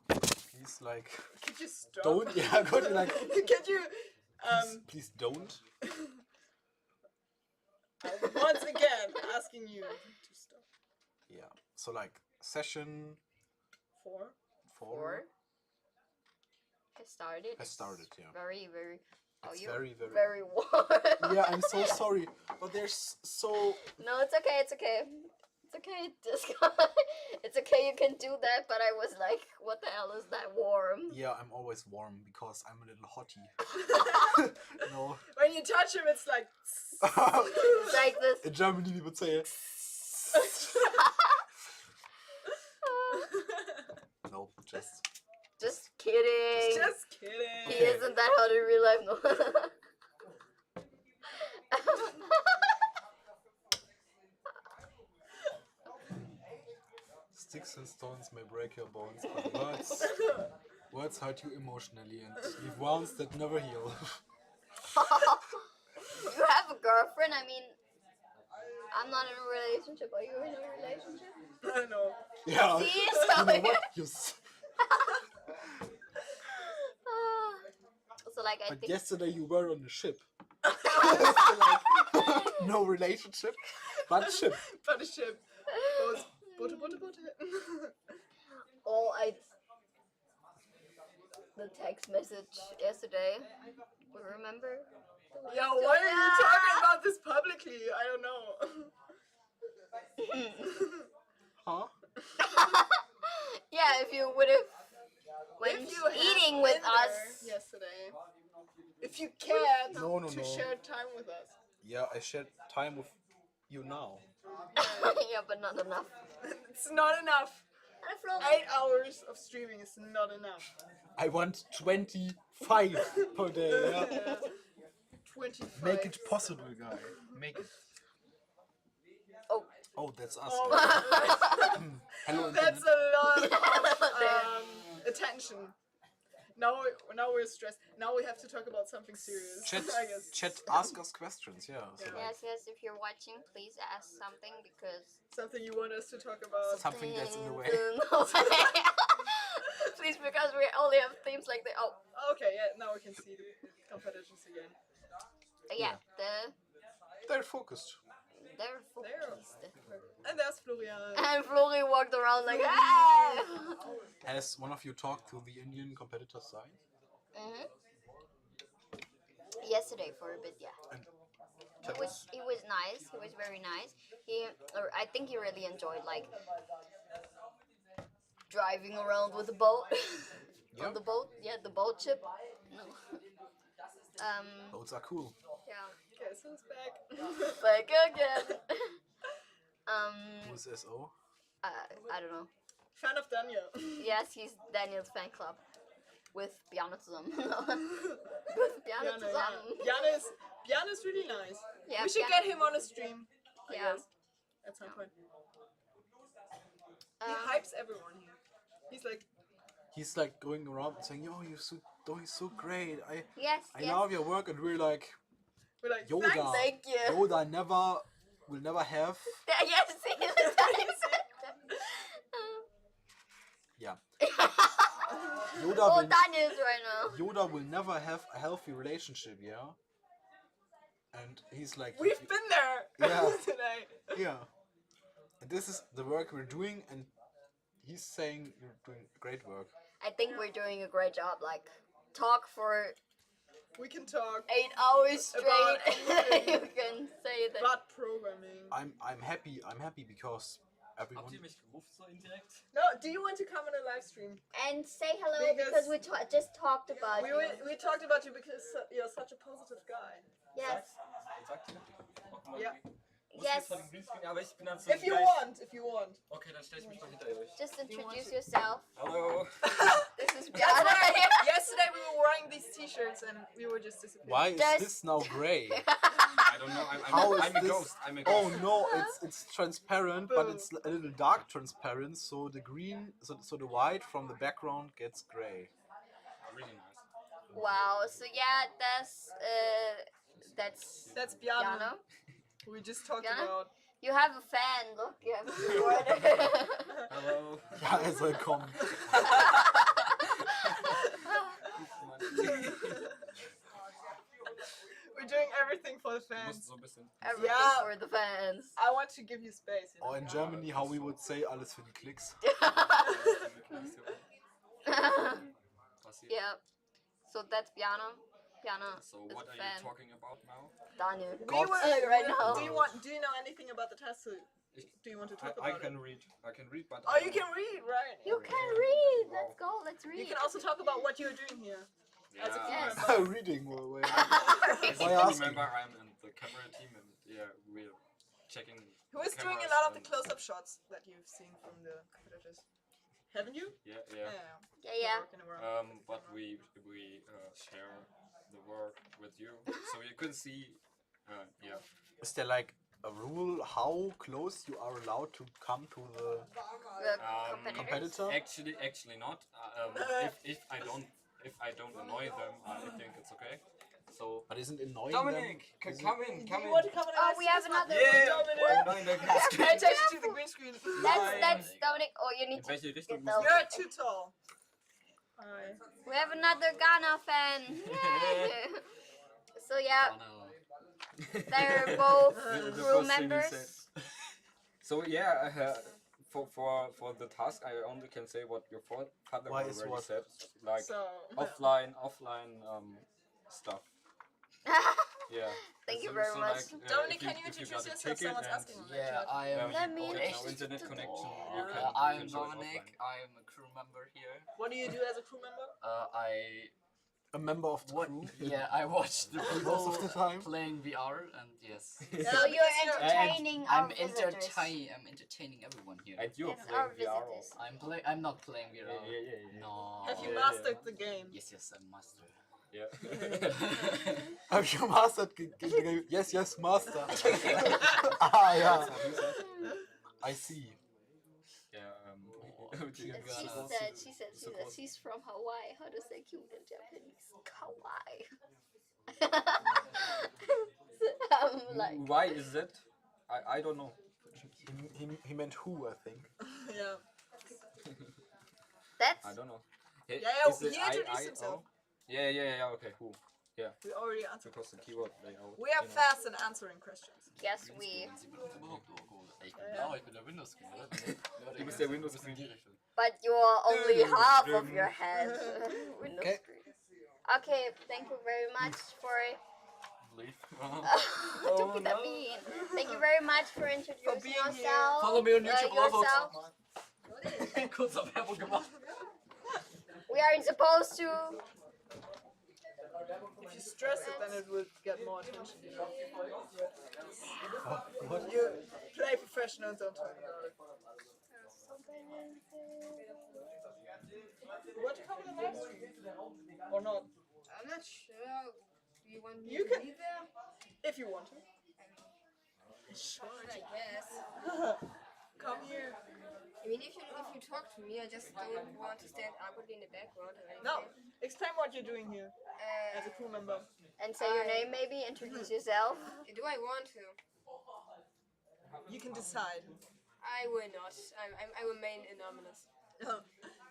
Please, like, Could you stop? don't. Yeah, could you like? Could you? Please don't. Once again, asking you to stop. Yeah. So like session 4 Has started. has started. Yeah. Very, very. It's you're very, very. very warm. Yeah, I'm so sorry, but there's so. No, it's okay. It's okay. It's okay. Just it's okay. You can do that. But I was like, what the hell is that warm? Yeah, I'm always warm because I'm a little hottie. No. When you touch him, it's like. It's like this. In Germany, we would say. No, Just kidding. Just kidding. He isn't that hot in real life, no. Sticks and stones may break your bones, but words hurt you emotionally and leave wounds that never heal. You have a girlfriend? I mean, I'm not in a relationship. Are you in a relationship? I know. Yeah. See, You know what? So like I But think yesterday you were on a ship. So like, no relationship, but ship. But a ship. Butter. The text message yesterday. Remember? Yeah, why are you talking about this publicly? I don't know. Huh? Yeah, if you would have went eating with us yesterday. If you cared No. to share time with us. Yeah, I shared time with you now. Yeah, but not enough. It's not enough. 8 hours of streaming is not enough. I want 25 per day. Yeah. 25. Make it possible, guy. Make it. Oh, that's us. Hello, That's a lot of attention. Now we're stressed. Now we have to talk about something serious. I guess. Chat, ask us questions. Yeah. So like, Yes. If you're watching, please ask something because something you want us to talk about. something that's in the way. Please, because we only have themes like that. Oh. Okay. Yeah. Now we can see the competitions again. Yeah. They're focused. They're focused. And there's Florian. And Florian walked around like, ah! Has one of you talked to the Indian competitor side? Mm-hmm. Yesterday for a bit, yeah. He was nice. He was very nice. I think he really enjoyed like driving around with the boat. Yeah. On the boat, the boat ship. No. Boats are cool. Yeah. Guess who's back? Back again. Who's SO? I don't know. Fan of Daniel. Yes, he's Daniel's fan club. With Bjarne zusammen. With Bjarne zusammen. Bjarne is really nice. Yeah, we should get him on a stream. I guess, at some point. He hypes everyone here. He's like going around and saying, "Yo, you're so great. I Yes. love your work," and we're like Yoda. Thank you. Yoda will never have. Yes. Yeah. Daniel's right now. Yoda will never have a healthy relationship, yeah? And he's like... We've been there today. Yeah. And this is the work we're doing, and he's saying you're doing great work. I think we're doing a great job. Like, talk for... We can talk 8 hours straight. You can say that. But programming. I'm happy because everyone... Habt ihr mich gerufen so indirekt? No, do you want to come on a live stream? And say hello because we just talked about you. We talked about you because you're such a positive guy. Yes. Sagt ihr? Yeah. Yes. Aber ich bin dann so If you want. Okay, dann stell ich mich doch hinter euch. Just introduce yourself. Hello. This is That's Bjarne. why yesterday we were wearing these t-shirts and we were just disappearing. Why is this now grey? I don't know. I'm a ghost. I'm a ghost. Oh no, it's transparent, but it's a little dark transparent, so the green, so the white from the background gets grey. Really nice. Wow. So yeah, that's Bjarne. We just talked about. You have a fan. Look, you have a supporter. Hello. Ja, er soll kommen. We're doing everything for the Du musst fans. so ein bisschen. Everything Yeah. for the fans. I want to give you space. You know? Or in Germany, how we would say, alles für die Klicks. Passiert. Yeah. So that's Piano. Piano So is what a are fan. you talking about now? Daniel. We were, right now. Do you know anything about the test? Do you want to talk I about can it? read. I can read, but Oh, you can read, right? You can read. Let's go. Let's read. You can also talk about what you're doing here. As a crew Yes. member. Reading. Well, As why a asking? member, I'm in the camera team, and yeah, we're checking. Who is doing a cameras lot of the and- close-up shots that you've seen from the competitors? Haven't you? Yeah. Yeah. Working around. But we share the work with you, so you can see. Yeah. Is there like a rule how close you are allowed to come to the competitor? Actually not. If I don't annoy them, I think it's okay. So. But isn't annoying Dominic, them? come in. Do you want to come and Oh, ask we have this one? another Yeah, one. Dominic. Pay attention to the green screen. That's Dominic. Oh, you need In to welche Richtung get müssen the. You're too tall. Hi. We have another Ghana fan. Yay. So yeah, they're both The crew first thing he members. said. So yeah, for the task, I only can say what your father Why is already what? said, like So- offline stuff. Yeah. Thank you So- very so much. like, Dominic, if can you if introduce got a yourself? ticket Someone's and, asking on that Yeah, chat. I am. Let me you have no introduce internet connection. You Yeah. can, I'm you can join Dominic. offline. I am a crew member here. What do you do as a crew member? I A member of the crew? yeah, I watch the Most people of the time. playing VR, and yes. So you're entertaining our I'm visitors. I'm entertaining everyone here. And you're Yes, our playing VR. visitors. I'm not playing VR. Yeah. No. Have you mastered the game? Yes, I'm master. Yeah. Have you mastered the game? Yes, master. Ah, yeah. I see. Yeah. She said she's from Hawaii. How to say cute in Japanese? Kawaii. I'm like, Why is it? I don't know. He meant who, I think. Yeah. that's I don't know. Yeah, Is it he I, introduced I, himself. oh? Yeah, okay, who? Yeah. We already answered. Because the keyword layout. We are fast in answering questions. yes, we. Genau, ich bin der Windows-Screen, oder? Du bist der Windows-Screen. But you're only half of your head. Windows Okay. screen. Okay, thank you very much for. Leave. Don't be that mean. Thank you very much for introducing being here. yourself. Follow me on YouTube, yourself. Kurz auf Werbung gemacht. We aren't supposed to. If you stress it, then it will get more attention. What? You play professional and don't talk about it. You want to come on the live stream? Or not? I'm not sure. You want me You to can- be there? If you want to. Sure, I guess. Come here. I mean, if you talk to me, I just don't want to stand awkwardly in the background or anything. No, explain what you're doing here as a crew member. And say your name, maybe. Introduce yourself. Do I want to? You can decide. I will not. I remain anonymous.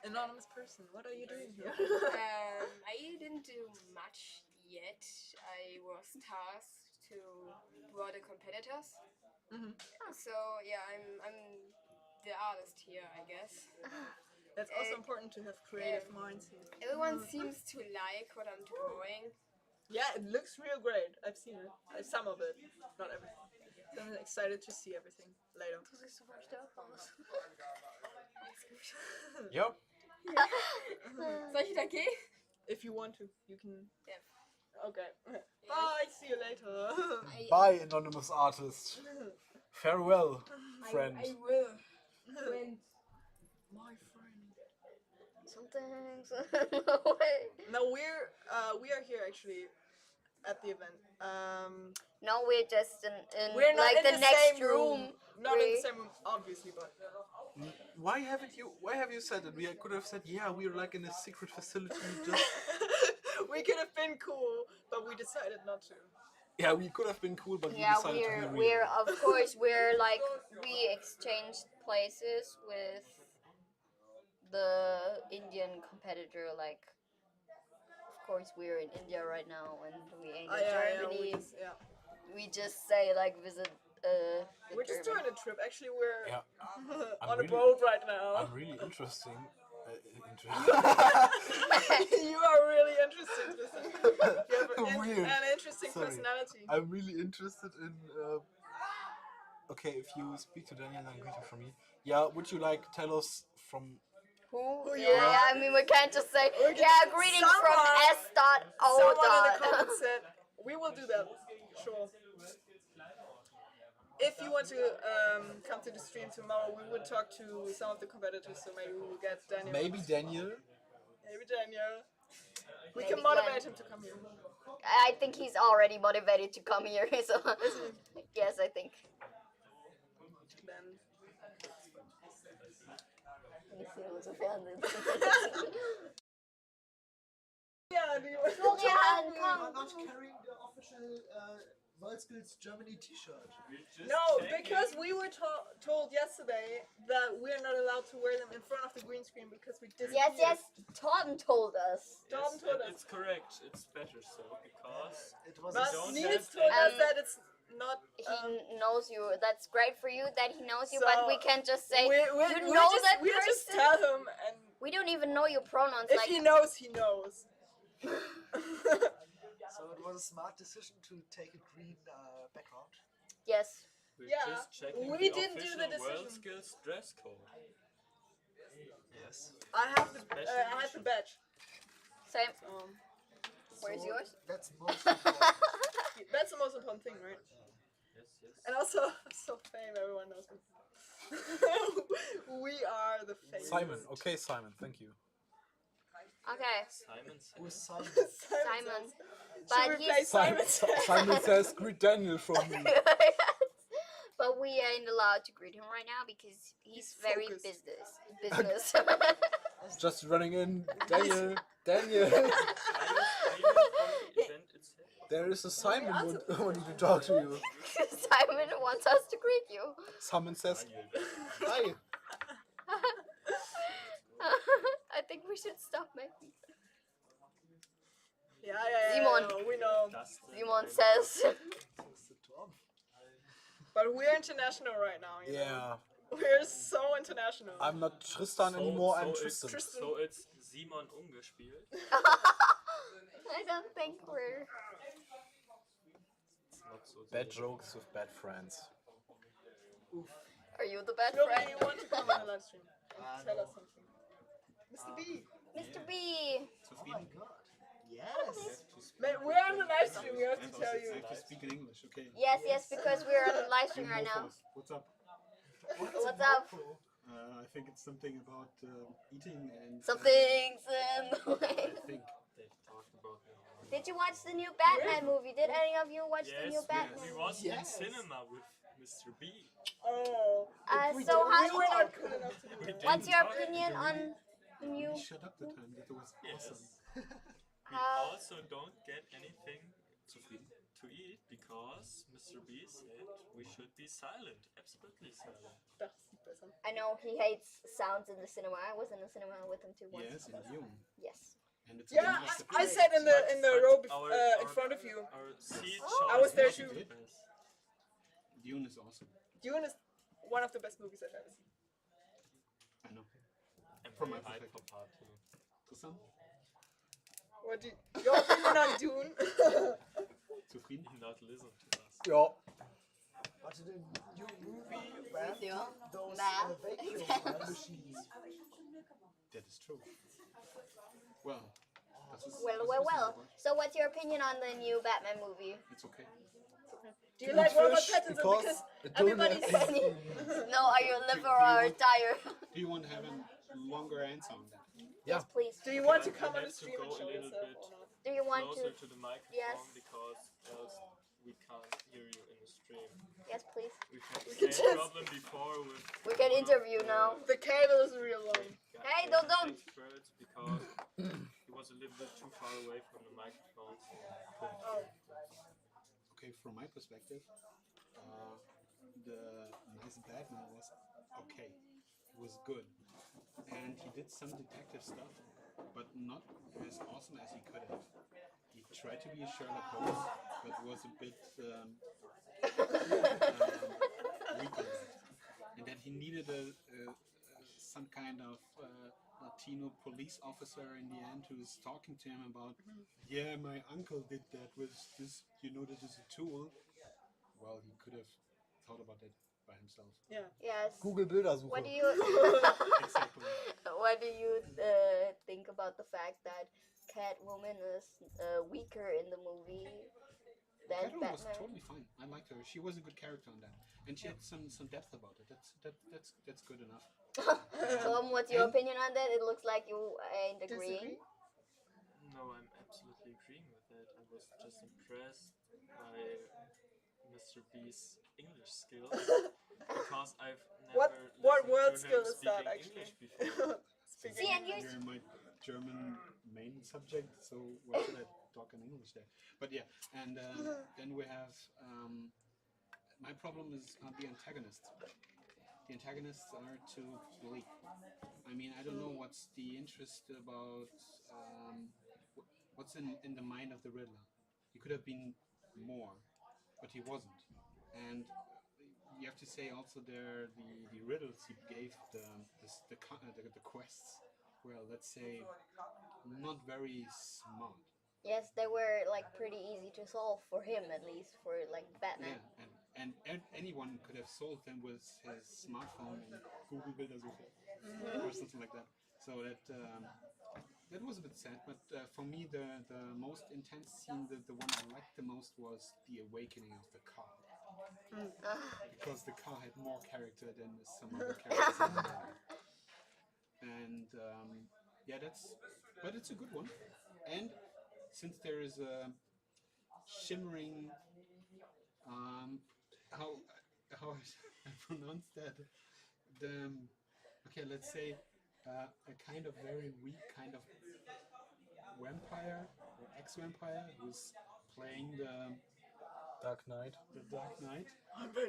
Anonymous person, what are you doing here? I didn't do much yet. I was tasked to draw the competitors. So yeah, I'm the artist here, I guess. That's also important to have creative minds here. Everyone seems to like what I'm drawing. Yeah, it looks real great. I've seen it. Some of it, not everything. So I'm excited to see everything later. Yep. Soll ich wieder gehen? If you want to, you can. Yeah. Okay. Bye. See you later. Bye, anonymous artist. Farewell, friend. I will. Friend. My friend. Something's no way. No, we are here actually at the event. No, we're just in We're not like in the the next same room. Not in the same room, obviously, but Why have you said it? We could have said, yeah, we're like in a secret facility. Just we could have been cool, but we decided not to. Yeah, we could have been cool, but Yeah, we decided to be real. we're of course we're like we exchanged places with the Indian competitor. Like, of course we're in India right now, and we ain't in Germany. We just say like visit. We're just doing a trip. Actually, we're Yeah. on a boat right now. I'm really interesting. You are really interesting, Tristan. You have Weird. an interesting Sorry. personality. I'm really interested in. Okay, if you speak to Daniel, then greet her from me. Yeah, would you like tell us from? Who you yeah, are? I mean we can't just say greetings from S.O. Someone in the comments said we will do that. Sure. If you want to come to the stream tomorrow, we would talk to some of the competitors, so maybe we will get Daniel. Maybe Daniel. Maybe Daniel. We Maybe can motivate him to come here. I think he's already motivated to come here. So yes, I think. Then. Yeah, do you Florian, You come. are not carrying the official WorldSkills Germany t-shirt. No, because we were told yesterday that we're not allowed to wear them in front of the green screen because we disappeared. Yes, Torben told us. Torben told us. It's correct. It's better so because it was. But don't Nils have told us any- that it's not. He knows you. That's great for you that he knows you, So, but we can't just say we you know just, that we person. just tell him, and We don't even know your pronouns. if like he knows, he knows. So it was a smart decision to take a green background. Yes. We're Yeah, just checking we the didn't do the official decision. WorldSkills dress code. Yes. I have the badge. Same. So Where's yours? That's most important. That's the most important thing, right? Yes. And also, so fame, everyone knows me. We are the famous. Simon. Okay, Simon. Thank you. Okay. Simon says. Who's Simon? Simon. Should But we play Simon? Simon says, "Greet Daniel from me." But we ain't allowed to greet him right now because he's very focused. business. Just running in, Daniel. Daniel. There is a Simon wanting to talk to you. Simon wants us to greet you. Simon says, "Hi." I think we should stop making. Yeah, Simon. we know. Simon says. But we're international right now, you know? Yeah. We're so international. I'm not Tristan anymore. I'm Tristan. So it's Simon umgespielt. I don't think we're. Bad jokes with bad friends. Are you the bad Nobody friend? want to come on the live stream and tell us something. Mr. B. Mr. B. Oh my god. Yes. Man, we're on the live stream, we have to tell you. I have to speak in English, okay? Yes, because we're on the live stream right now. What's up? What's up? I think it's something about eating and... Something's in the way. I think They've talked about it. Did you watch the new Batman movie? Did any of you watch the new Batman? We was in cinema with Mr. B. Oh. So how we do were you not cool enough to do that. What's your opinion on the new? shut up the time, that was awesome. We also don't get anything to eat because Mr. B said we should be silent, absolutely silent. I know he hates sounds in the cinema. I was in the cinema with him too once. Yes, in June. Yes. And it's Yeah, I sat in the row in front of you. Our seat I was there choice too. was the best. Dune is awesome. Dune is one of the best movies I've ever seen. I know. And From my very hyped perspective. for part 2. Tristan? What do your opinion on Dune? Zufrieden? Not listen to us. Ja. But in the new movie, where Yeah. those Nah. vacuum machines. That is true. Well, das ist, Well. So what's your opinion on the new Batman movie? It's okay. Do you like Robert Pattinson? Because everybody's No, are you live or die? Do you want to have a longer answer on that? Yes, please. Do you want to come on have the to stream go and show a little yourself bit or not? Do you want closer to? to the microphone Yes. because else we can't hear you in the stream. Yes, please. We've had We the can same just- problem before with We can interview now. The cable is real long. Hey, don't. experts because he was a little bit too far away from the microphone. So Oh. okay, from my perspective, the nice Batman was okay. It was good, and he did some detective stuff, but not as awesome as he could have. He tried to be a Sherlock Holmes, but was a bit weak on that. And that he needed some kind of Latino police officer in the end who was talking to him about, yeah, my uncle did that with this, that is a tool. Well, he could have thought about that by himself. Yeah. Yes. Google Bildersuche. What do you Exactly. What do you think about the fact that Catwoman is weaker in the movie than Catwoman was Batman? totally fine. I liked her. She was a good character on that, and she had some depth about it. That's good enough. Tom, what's your opinion on that? It looks like you ain't agreeing. No, I'm absolutely agreeing with that. I was just impressed by Mr. B's English skills because I've never what listened word to skill him is that speaking actually? English before. See, and you You're my German main subject, so why should I talk in English there? But yeah, and then we have my problem is the antagonists. The antagonists are too bleak. I mean, I don't know what's the interest about what's in the mind of the Riddler. He could have been more, but he wasn't. And you have to say also there the riddles he gave the quests. Well, let's say not very smart. yes, they were like pretty easy to solve for him, at least for like Batman. Yeah, and anyone could have solved them with his smartphone and Google Bildersuche or something like that. So that was a bit sad. But for me, the most intense scene, the one I liked the most was the awakening of the car. Because the car had more character than some other characters in the movie. And yeah, but it's a good one. And since there is a shimmering, how I pronounce that, okay, let's say a kind of very weak kind of vampire or ex-vampire who's playing the Dark Knight.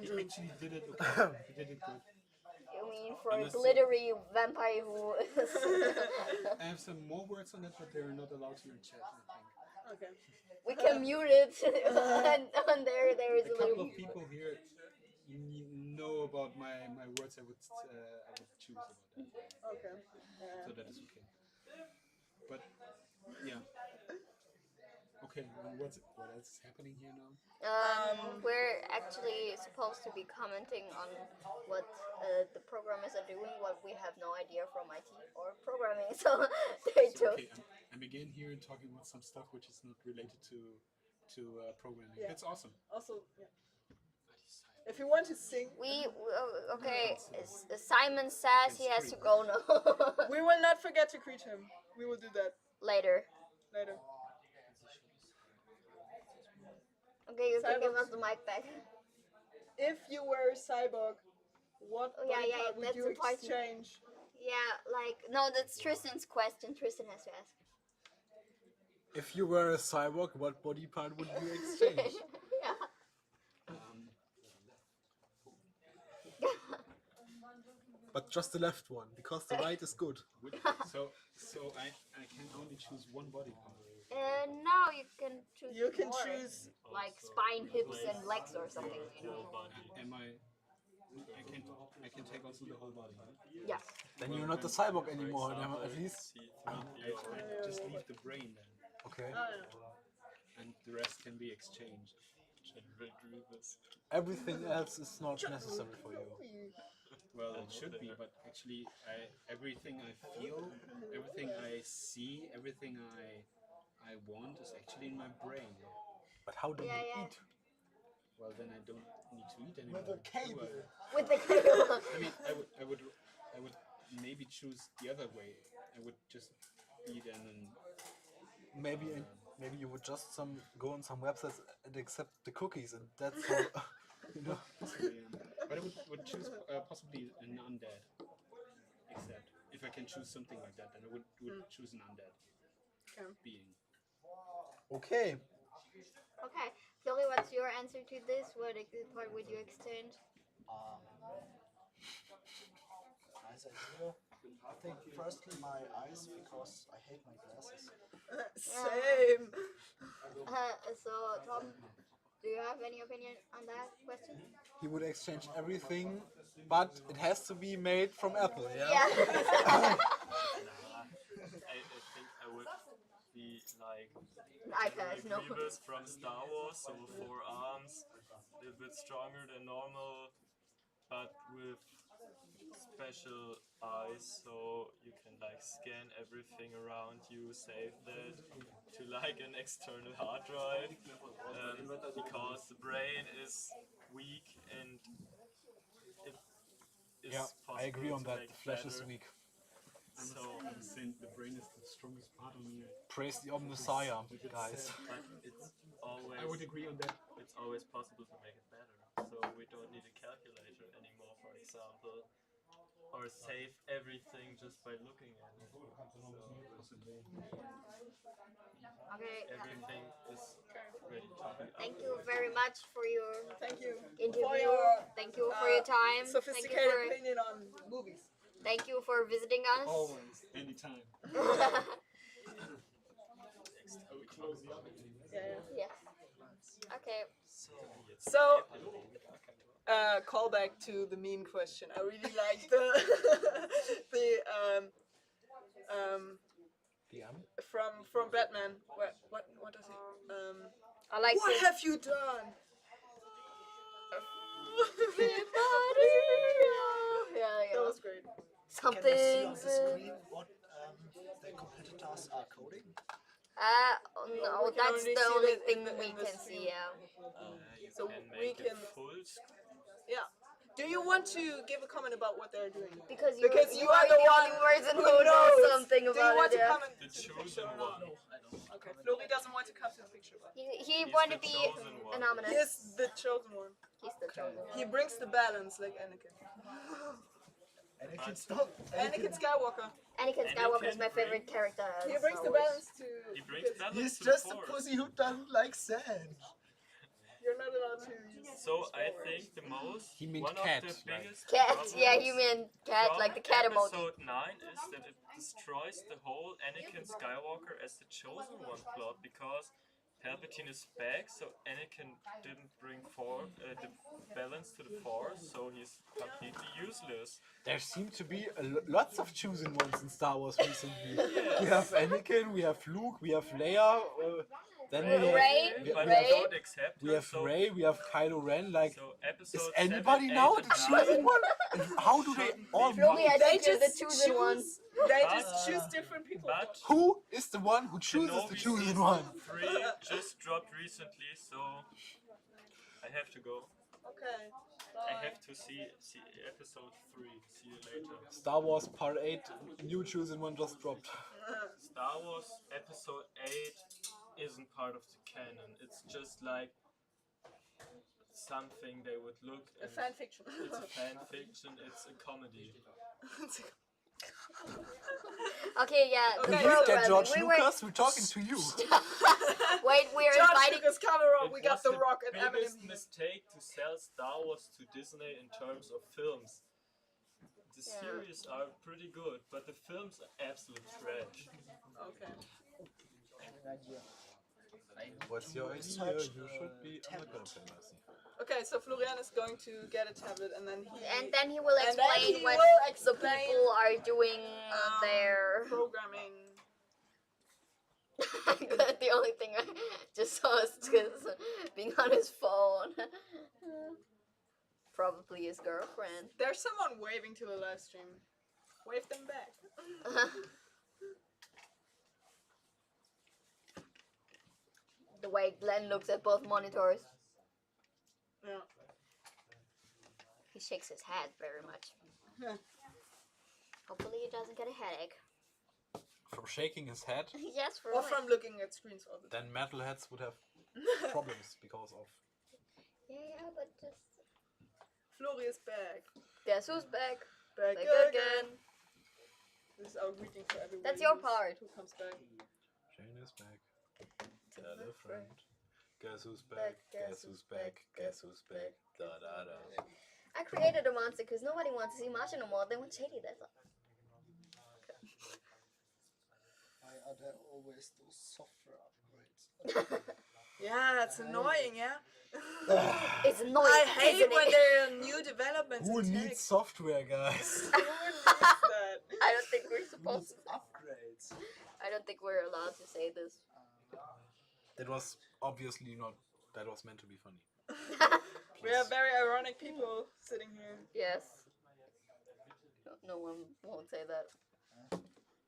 He actually did it. Okay. He did it good. You mean for a glittery vampire who is... I have some more words on that, but they're not allowed to in chat, I think. Okay. We can mute it, and on there is a couple of people here know about my words. I would choose about that. Okay. So that is okay. But yeah. Okay. What else is happening here now? We're actually supposed to be commenting on what the programmers are doing, what we have no idea from IT or programming. So they okay, I'm again here talking about some stuff which is not related to programming. Yeah. That's awesome. Also, yeah. If you want to sing, okay. Simon says he has to go now. We will not forget to greet him. We will do that later. Okay, you can give us the mic back. If you were a cyborg, what body part would you exchange? Yeah, like, no, that's Tristan's question. Tristan has to ask. If you were a cyborg, what body part would you exchange? Yeah. But just the left one, because the right is good. So I can only choose one body part. No, you can choose. You can more. choose like spine, hips, and legs or something. You know. I can take also the whole body. Yes. Then you're not the cyborg anymore. At least. I just leave the brain then. Okay. And the rest can be exchanged. Everything else is not necessary for you. Well, it should be, but actually, everything I feel, everything I see, everything I want is actually in my brain. But how do you eat? Well, then I don't need to eat anymore. With a cable. With the cable. I mean, I would maybe choose the other way. I would just eat and then. Maybe you would just go on some websites and accept the cookies, and that's how. Possibly, but I would choose possibly an undead. Except if I can choose something like that, then I would choose an undead being. Okay. Okay. Kelly, what's your answer to this? What would you exchange? Nice idea. I think firstly my eyes because I hate my glasses. Same. So, Tom, do you have any opinion on that question? He would exchange everything, but it has to be made from Apple, yeah? Yeah. I think I would be like iPad, no. Grievous from Star Wars, so 4 arms, a little bit stronger than normal, but with special eyes, so you can like scan everything around you, save that to like an external hard drive, because the brain is weak and it is Yeah, possible I agree on to that. make The flesh is better. weak. So I'm saying the brain is the strongest part on you. Praise the Omnissiah, guys. but it's always I would agree on that. It's always possible to make it better. So we don't need a calculator anymore, for example, or save everything just by looking at it. So Okay. everything is ready to be Thank you very much for your interview. For your, Thank you for your time. sophisticated opinion on movies. Thank you for visiting us. Always, anytime. Yes. Okay. So, call back to the meme question. I really like the from Batman. What does he? I like what this. have you done? Yeah. That was great. Something. Can you see on the screen what the competitors are coding? No, We can that's only the see only it thing in the we can stream. see. Yeah. So can we make can. it full screen. Yeah. Do you want to give a comment about what they're doing? Because you are the the one only person who who knows knows something Do about you want it. to Yeah. come The chosen one. Okay, Flori doesn't want to come to the picture, but He He's wanted to the be chosen one. anonymous. he's the chosen one. He's the chosen one. He brings the balance like Anakin. Anakin, stop. Anakin Skywalker. Anakin Skywalker is my favorite character. He brings the balance to. He brings balance He's to just the a force. pussy who doesn't like sand. You're not allowed to use. So I think the most He meant one cat, of the like- biggest Cat, yeah, problems you mean cat, from like the cat emoji. episode 9 is that it destroys the whole Anakin Skywalker as the chosen one plot, because Palpatine is back, so Anakin didn't bring the balance to the Force, so he's completely useless. There seem to be lots of chosen ones in Star Wars recently. We have Anakin, we have Luke, we have Leia, then we have Ray, but Ray. I don't accept we her, have so, Ray, we have Kylo Ren. Like, so is episode anybody 7, now 8, the and chosen 9 one? And how do they all Flori, I meet? think you're the chosen one. They But- just choose different people. But Who is the one who chooses the Kenobi chosen season one? 3 just dropped recently, so I have to go. Okay. I have to see episode 3. See you later. Star Wars Part 8, new chosen one just dropped. Star Wars episode 8 isn't part of the canon. It's just like something they would look A at. fan fiction. It's a fan fiction, it's a comedy. Okay, yeah. Okay. The You read that, programming. George We Lucas? We're talking to you. Wait, we're George inviting. Lucas, cover up. We It got was The Rock and biggest Eminem. mistake to sell Star Wars to Disney in terms of films. The Yeah. series are pretty good, but the films are absolute trash. Okay. What's your idea? You should be unaccompanied. Okay, so Florian is going to get a tablet and then He will and then explain he what will the explain, people are doing there. programming. The only thing I just saw is just being on his phone. Probably his girlfriend. There's someone waving to the live stream. Wave them back. The way Glenn looks at both monitors. Yeah. He shakes his head very much. Hopefully he doesn't get a headache. From shaking his head, Yes, for Or real. from looking at screens all the time. then metalheads would have problems because of. Yeah, but just... Flori is back. Guess who's back? Back Back again. This is our greeting for everyone. That's your part. Who comes back. Shane is back. Tell a friend. Guess who's back? Guess who's back? Guess who's back? Da da da. I created a monster because nobody wants to see Marsh no more. They want Shady, that's all. Why are there always those software upgrades? Yeah, it's annoying, yeah? It's annoying. I hate isn't when it? there are new developments Who in needs tech. software, guys? I don't think we're supposed to. Upgrades. I don't think we're allowed to say this. That was obviously not. That was meant to be funny. We are very ironic people sitting here. Yes. No one won't say that.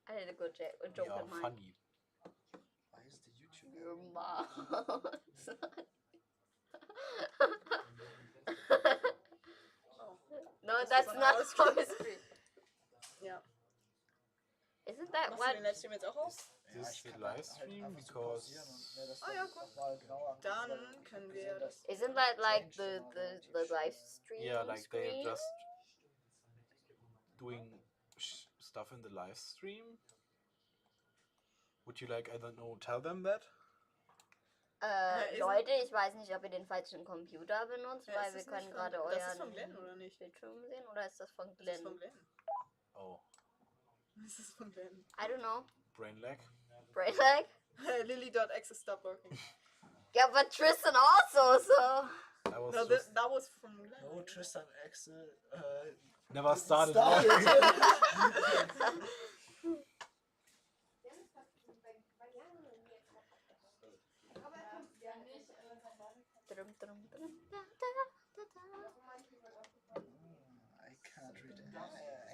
I had a good joke Yeah, in mind. funny. Why is the YouTube? Your mom. No, that's not our stream. Ja. Isn't that Machst what? du den Livestream jetzt auch auf? This the live stream because Ah ja, gut. Dann können wir das... Isn't that like the live stream? yeah, like they're screen? just doing stuff in the live stream. Would you like, I don't know, tell them that? Leute, ich weiß nicht, ob ihr den falschen Computer benutzt, weil wir können gerade euren Das ist von Glenn, oder nicht? Bildschirm sehen, oder ist das von Glenn? Das ist von Glenn. Oh. Das ist von Glenn. I don't know. Brain lag? Brain lag? Lily.exe stopped working. Yeah, but Tristan also, so... That was No, just that was from Glenn. No, Tristan Exe never started. I can't read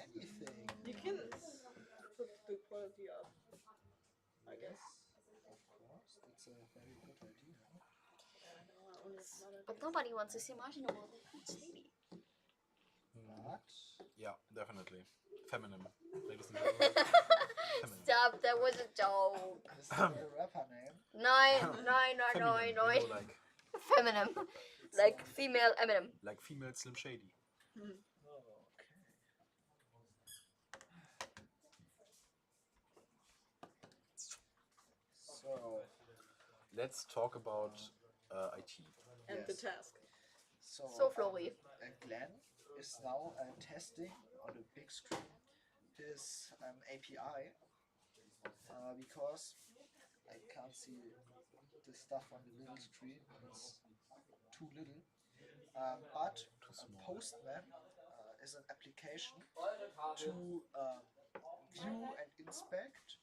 anything. You can put the quality up, I guess. Of course, that's a very good idea. But nobody wants to see Marsh no more. They want Shady. But Yeah, definitely. Feminine. Ladies and gentlemen. Feminine. Stop, that was a joke. is that the rapper name? No. Feminine, you know, like Feminine. Like female Eminem. like female Slim Shady. Oh, okay. So Let's talk about IT. And Yes. the task. So flowy. Glenn is now testing on the big screen his API because I can't see the stuff on the little screen. It's too little. But Postman is an application to view and inspect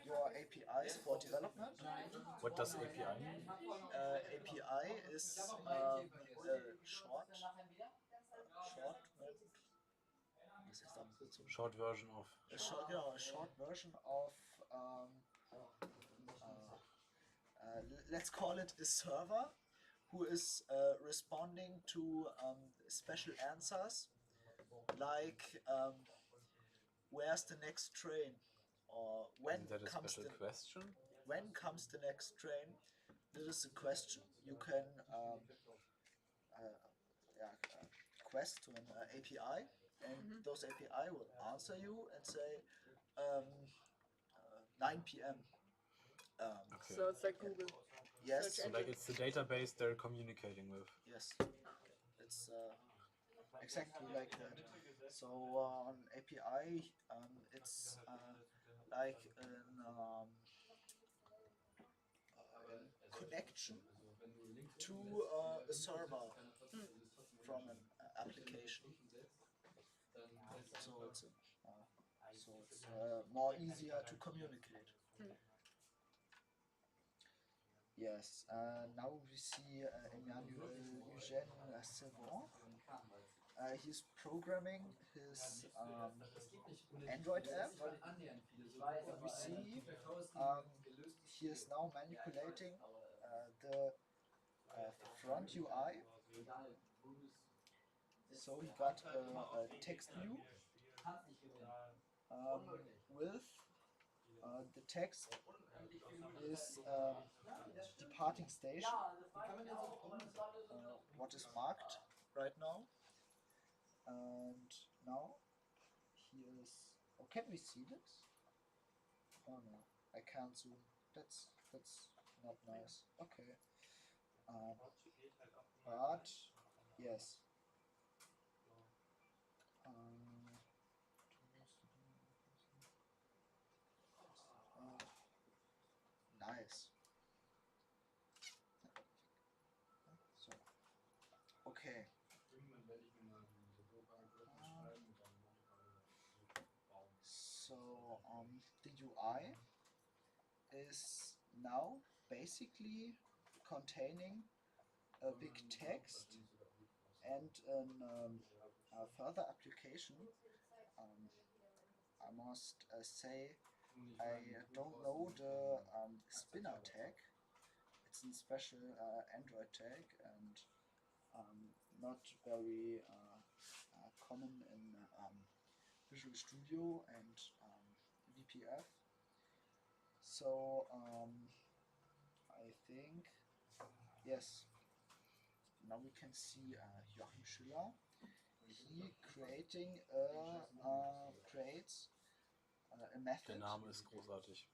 your APIs for development. What does API mean? API is Short version of. a short version of let's call it a server who is responding to special answers like where's the next train, or when Isn't that a comes special the question? when comes the next train. This is a question you can quest to an API, and those API will answer you and say 9 p.m. Okay. So it's like Google. Yes. So like it's the database they're communicating with. Yes. It's exactly like that. So on API, it's like a connection to a server from an application. So it's more easier to communicate. Yes, now we see Emmanuel Eugène Savant. He's programming his Android app. We see he is now manipulating the front UI. So he got a text view with the text is departing station, what is marked right now, and now he is. Oh, can we see this? Oh no, I can't zoom. That's not nice. Okay. But yes. Nice. So, okay. So the UI is now basically containing a big text and a further application. I must say I don't know the spinner tag. It's a special Android tag and not very common in Visual Studio and VPF. So I think yes. Now we can see Joachim Schüller. He creates a method. Der Name ist großartig.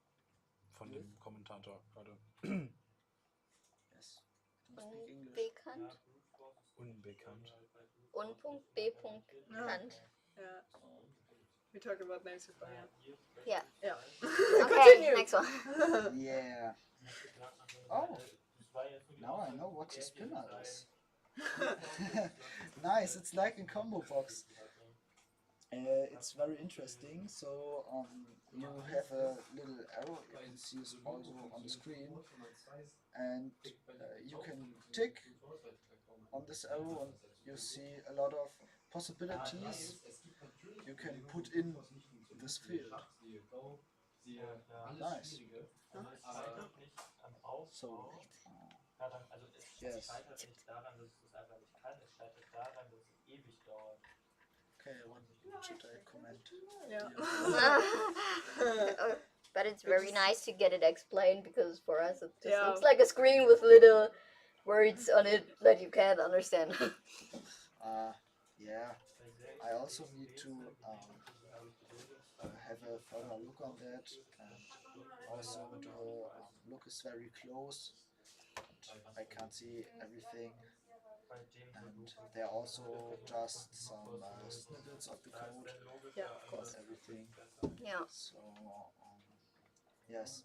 Von dem Kommentator gerade. Yes. Don't speak English. Unbekannt. Unbekannt. Unpunkt B. Punkt Kant. Yeah. We talk about names before, Yeah. Yeah. Okay, next one. Yeah. Oh. Now I know what a spinner is. Nice. It's like a combo box. It's very interesting. So you have a little arrow. You can see it also on the screen, and you can tick on this arrow, and you see a lot of possibilities you can put in this field. Nice. So yes. Okay, what should I comment? Yeah. But it's very nice to get it explained because for us it just Yeah. looks like a screen with little words on it that you can't understand. Yeah. I also need to have a further look on that, and also the look is very close. I can't see everything, and there are also just some snippets of the code. Yeah, of course. Everything. Yeah. So yes,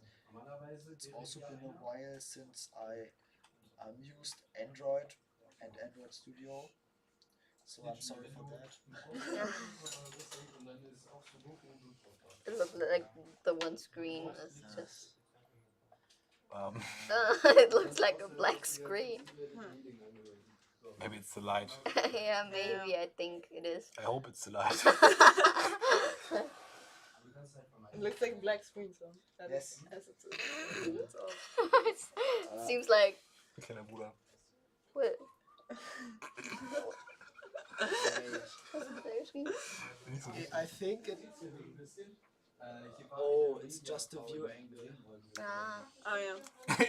it's also been a while since I used Android and Android Studio, so I'm sorry for that. It looks like the one screen is just. Um, it looks like a black screen. Maybe it's the light. Yeah, maybe. I think it is. I hope it's the light. It looks like a black screen, so that Yes. is as it's it's all. Seems like. Kleiner Bruder. What? I think it. Oh, it's just a view angle. Oh yeah.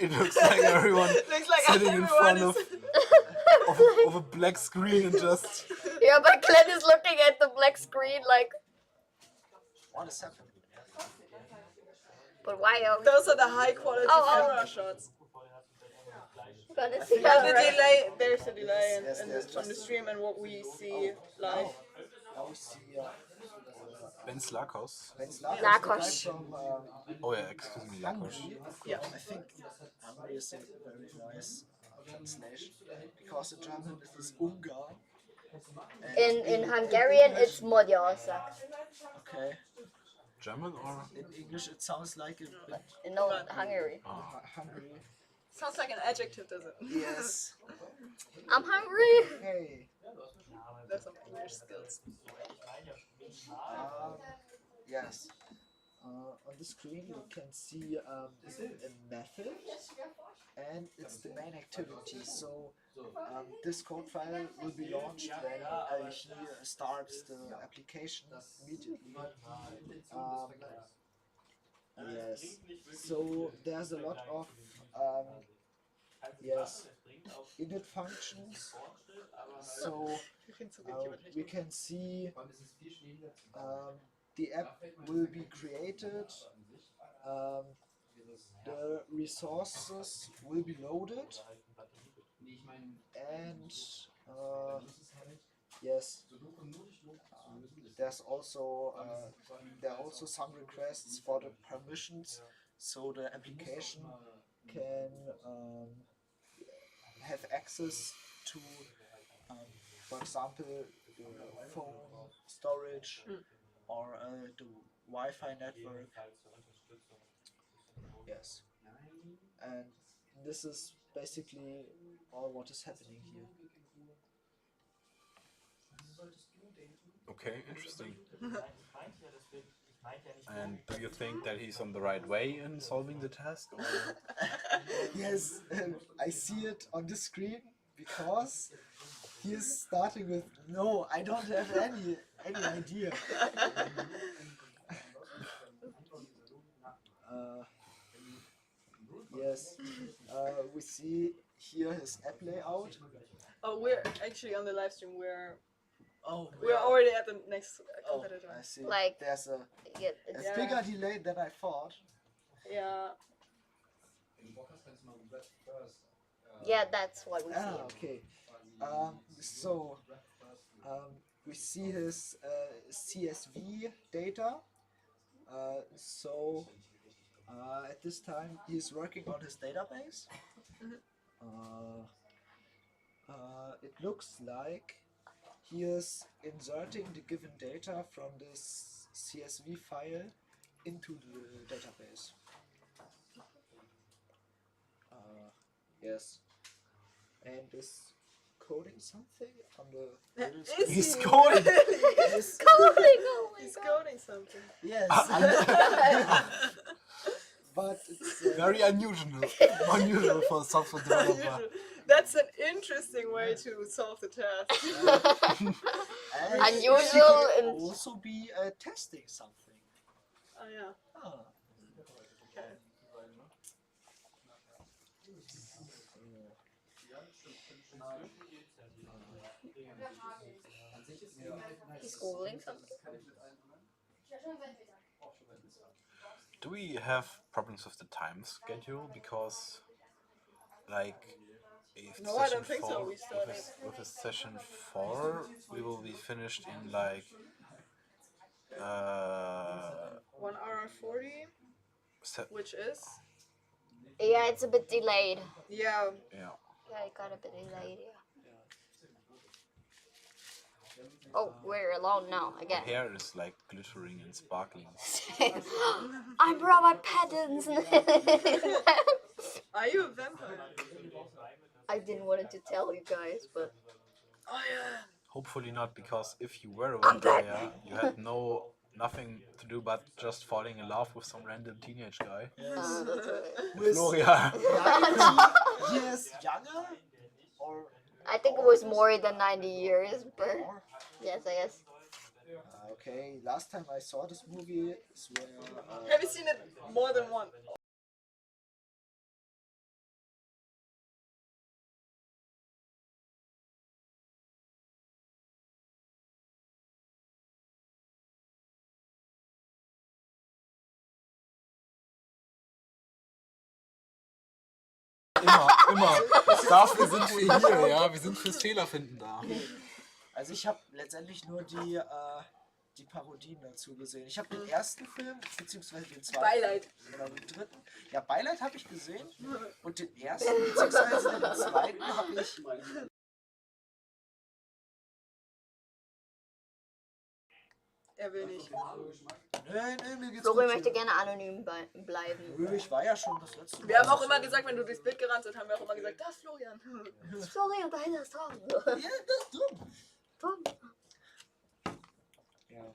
It looks like everyone Looks like sitting in front everyone of a black screen and just. Yeah, but Glenn is looking at the black screen like. What is happening? But why are we... Those are the high quality camera shots. Gonna see Yeah, how the delay. There's a delay Yes, in yes, on the stream and what we see live. Now we see Ben Slakos. Ben Slakos. Lakos. From Oh yeah, excuse me, Lakos. Hungary. Yeah. I think Hungary is a very nice translation because the German is Ungar. In Hungarian, it's Magyarország. Okay. German or? In English, it sounds like a bit. No, Hungary. Hungary. Sounds like an adjective, does it? Yes. I'm hungry. Hey. There's some English skills. Yes. On the screen you can see a method and it's the main activity. So this code file will be launched when he starts the application immediately. Yes. So there's a lot of init functions. So we can see the app will be created the resources will be loaded, and yes, there's also there are also some requests for the permissions, so the application can have access to, for example, the phone storage or the Wi-Fi network. Yes, and this is basically all what is happening here. Okay, interesting. And do you think that he's on the right way in solving the task? Or? Yes, I see it on the screen because he is starting with no. I don't have any idea. Yes, we see here his app layout. Oh, we're actually on the live stream. We're We're already at the next competitor. I see. Like, There's a it's bigger delay than I thought. Yeah. Yeah, that's what we see. Okay. So we see his CSV data. So at this time he's working on his database. It looks like he is inserting the given data from this CSV file into the database. Yes. And is coding something on the middle screen. He's coding! He's coding! Oh my He's God. coding something. Yes. But it's very unusual for a software developer. That's an interesting way to solve the task. Unusual and and also be testing something. Oh yeah. Ah. Okay. he's googling something. Do we have problems with the time schedule? Because, like, if No, I session don't think so. 4 We started. with a session 4, we will be finished in like 1 hour and 40, which is Yeah, it's a bit delayed. yeah. Yeah. Yeah, it got a bit delayed. Yeah. Oh, we're alone now The again. hair is like glittering and sparkling. I'm Robert Pattinson. Are you a vampire? I didn't want to tell you guys, but Oh yeah. Hopefully not, because if you were a vampire, you had nothing to do but just falling in love with some random teenage guy. Yes. that's right. With Gloria. Yes, younger or I think it was more than 90 years, but yes, I guess. okay. Last time I saw this movie is where. Have you seen it more than once? Immer. Dafür sind wir hier, ja. Wir sind fürs Fehlerfinden da. Also ich habe letztendlich nur die Parodien dazu gesehen. Ich habe den ersten Film, beziehungsweise den zweiten. Beileid. Oder den dritten. Ja, Beileid habe ich gesehen. Und den ersten, beziehungsweise den zweiten habe ich... Er will nicht. Nee, mir geht's Florian gut möchte hier. gerne anonym bleiben. Nö, ich war ja schon das letzte Mal. Wir haben auch immer gesagt, wenn du durchs Bild gerannt bist, haben wir auch immer gesagt, das ist Florian. Das ist Florian, dahinter ist Tom. Ja, das ist dumm. Tom. Ja.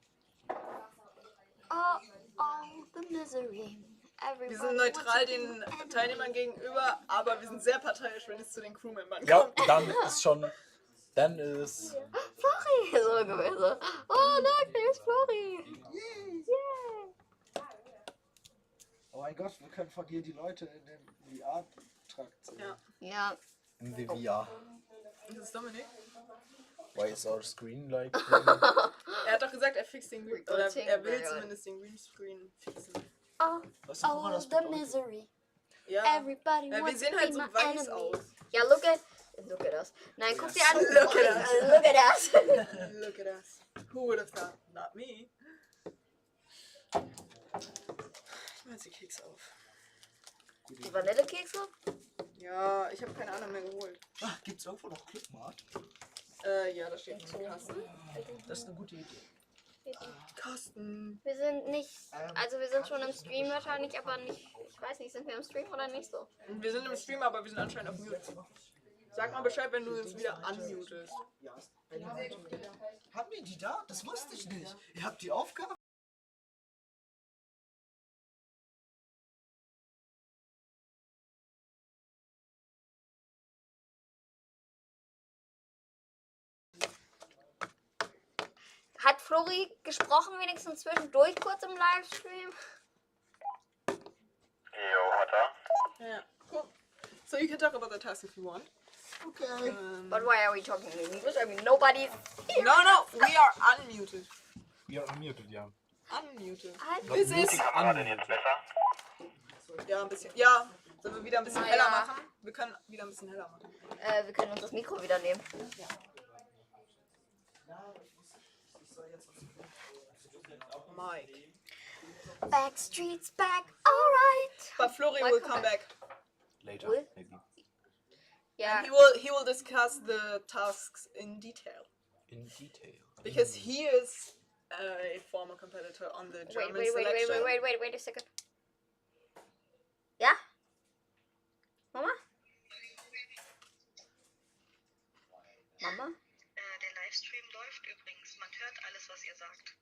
Oh, the misery. Wir sind neutral den Teilnehmern gegenüber, aber wir sind sehr parteiisch, wenn es zu den Crewmembern Ja, kommt. dann ist schon. Dann ist. Flori! So ungefähr so. Oh, look, there's Flori. Yay. Oh mein Gott, wir können von hier die Leute in den VR-Trakt sehen. Ja. Ja. In the VR. Das ist Dominik. Why is our screen like. Er hat doch gesagt, er fixt den Green, oder Glitching er will very zumindest den Greenscreen fixen. Oh, Weißt du, woran oh, das the bedeutet? misery. Ja. Everybody Ja, wir wants sehen to halt be so my weiß enemy. aus. Ja, look at us. Nein, guck dir an. Look at us. Look at us. Look at us. Who would have thought? Not me. Ich mach jetzt die Kekse auf. Die Vanillekekse? Ja, ich habe keine anderen mehr geholt. Ach, gibt's irgendwo noch Clipmart? Ja, das steht im Kasten. Das ist eine gute Idee. Kasten. Wir sind nicht, also wir sind schon im Stream wahrscheinlich, aber nicht, ich weiß nicht, sind wir im Stream oder nicht so? Wir sind im Stream, aber wir sind anscheinend auf Mute. Sag mal Bescheid, wenn du uns wieder unmutest. Haben wir die da? Das wusste ich nicht. Ihr habt die Aufgabe. Hat Flori gesprochen wenigstens zwischendurch kurz im Livestream? Yeah, cool. So you can talk about the task if you want. Okay. But why are we talking in English? I mean, nobody's here. No, we are unmuted. We are unmuted, ja. Unmuted. Not This muted, is... unmuted. Ja, ein bisschen. Ja, sollen wir wieder ein bisschen heller Ja. machen? Wir können wieder ein bisschen heller machen. Wir können uns das Mikro wieder nehmen. Mike. Backstreet's back, alright. But Flori will come back. Later, Will? maybe. Yeah. And he will discuss the tasks in detail. In detail. Because he is a former competitor on the German selection. Wait a second. Ja? Mama? Mama? Der Livestream läuft übrigens. Man hört alles, was ihr sagt.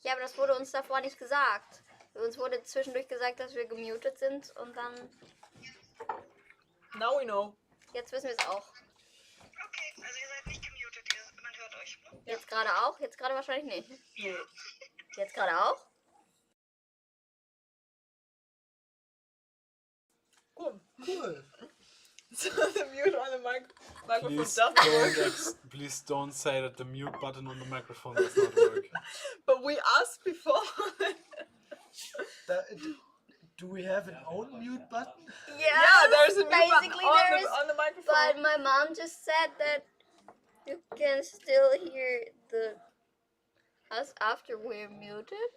Ja, aber das wurde uns davor nicht gesagt. Uns wurde zwischendurch gesagt, dass wir gemutet sind und dann... Now we know. Jetzt wissen wir es auch. Okay, also ihr seid nicht gemutet, man hört euch. Ne? Jetzt gerade auch? Jetzt gerade wahrscheinlich nicht. Nee. Jetzt gerade auch? Cool. Cool. So the mute on the microphone Please doesn't work. please don't say that the mute button on the microphone does not work. But we asked before. Do we have an own mute button? Yeah, there's a mute button basically on there the- is, on the microphone. But my mom just said that you can still hear us after we're muted.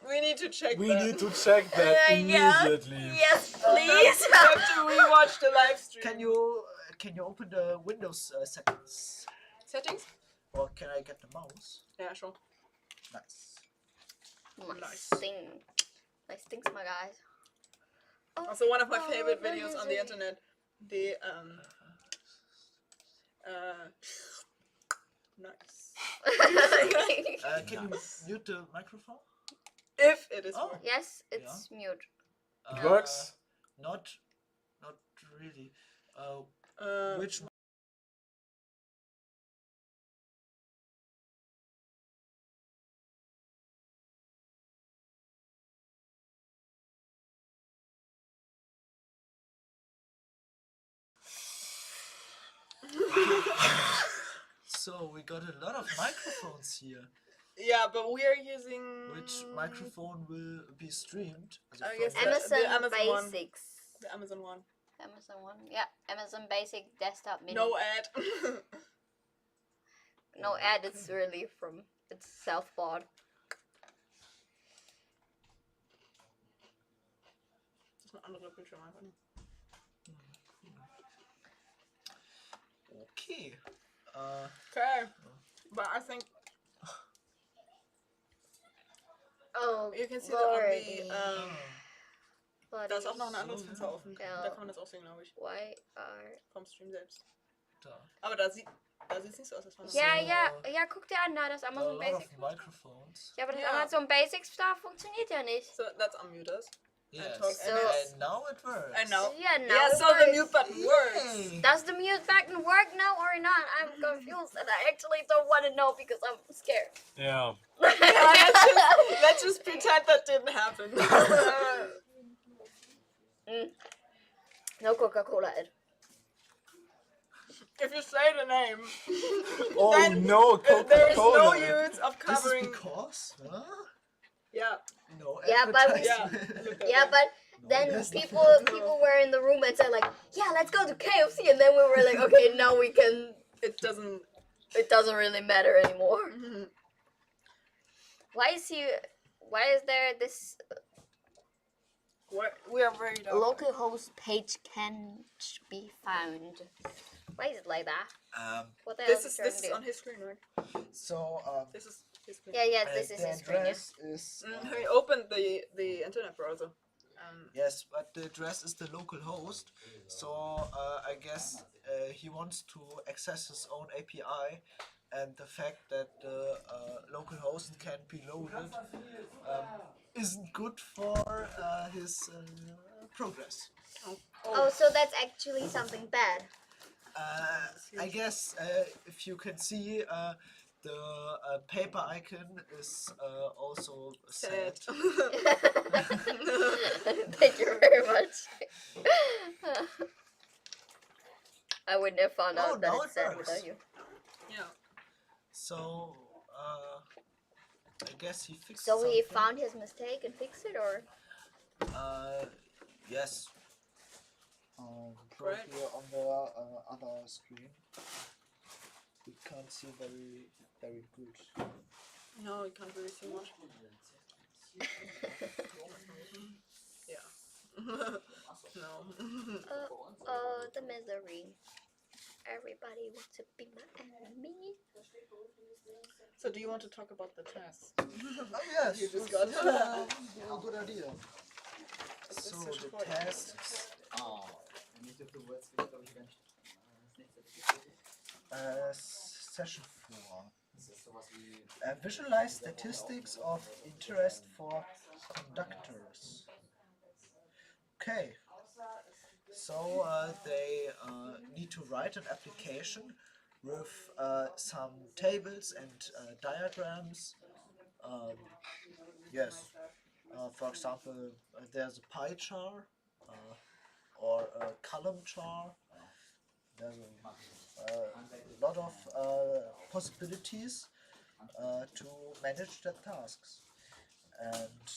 We need to check We that. need to check that immediately. Yes, please. We have to rewatch the live stream. Can you open the Windows settings? Settings? Or can I get the mouse? Yeah, sure. Nice. Nice thing. Nice things, my guys. Also one of my favorite the videos on the internet. The nice. Can you mute the microphone? If it is Oh. Yes, it's mute. It works? Not really. Which So we got a lot of microphones here. Yeah, but we are using Which microphone will be streamed? Also I guess from- the Amazon one. Basics. The Amazon one. Amazon one. Yeah, Amazon Basic Desktop Mini. No ad. No ad, it's really from, it's self-bought. Das ist ein anderer Bildschirm einfach. Ne? Okay. Okay. But I think Oh, you can see Lordy. da ist auch noch ein anderes Fenster offen. Ja. Da kann man das auch sehen, glaube ich. Why are... Vom Stream selbst. Da. Aber da sieht's nicht so aus, als wäre Ja, guck dir an, da das A Amazon lot of Basics. microphones. Ja, aber das Ja. Amazon Basics Stuff funktioniert ja nicht. So that's unmute us. Yes. talk- So- And now it works. And now. Yeah, now Yeah, it so the works. mute button works. Does the mute button work now or not? I'm confused and I actually don't want to know because I'm scared. Yeah. Let's just pretend that didn't happen. No Coca-Cola ad. If you say the name, Oh then no, there is no Coca-Cola. use of This is covering. because? Huh? Yeah. No Yeah, but advertisement. yeah, but then there's people nothing. people were in the room and said like, yeah, let's go to KFC, and then we were like, okay, now we can. It doesn't really matter anymore. Mhm. Why is there this We are very dark. local host page can't be found? Why is it like that? What the hell This is is trying to do? on his screen, right? So This is his screen. Yeah, this is the his screen. Yeah. address is He opened the internet browser. yes, but the address is the local host. So I guess he wants to access his own API, and the fact that the local host can't be loaded isn't good for his progress. Oh, so that's actually something bad. I guess if you can see, the paper icon is also sad. Thank you very much. I wouldn't have found out that now it's it sad works. without you. Yeah. So I guess he fixed. So he something. found his mistake and fixed it, or? Yes. Right here on the other screen, we can't see very good. No, you can't really see much. Yeah. No. Oh, the misery. Everybody wants to be my enemy. So, do you want to talk about the test? Oh yes, You just that's, got. a good idea. So the tests are session 4. Visualize statistics of interest for conductors. Okay. So they need to write an application with some tables and diagrams. Yes. For example, there's a pie chart or a column chart. There's a lot of possibilities to manage the tasks. And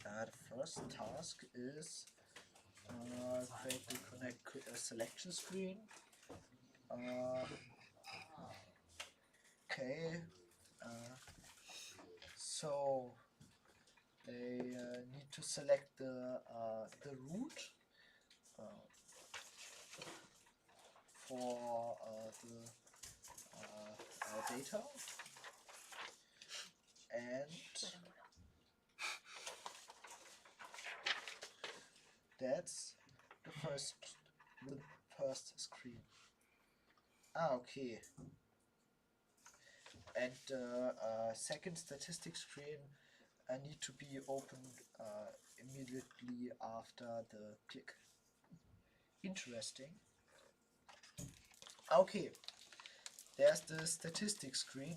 the first task is create the connect selection screen. Okay. So they need to select the route for the data, and that's the first screen. Okay. And the second statistic screen need to be opened immediately after the click. Interesting. Okay, there's the statistics screen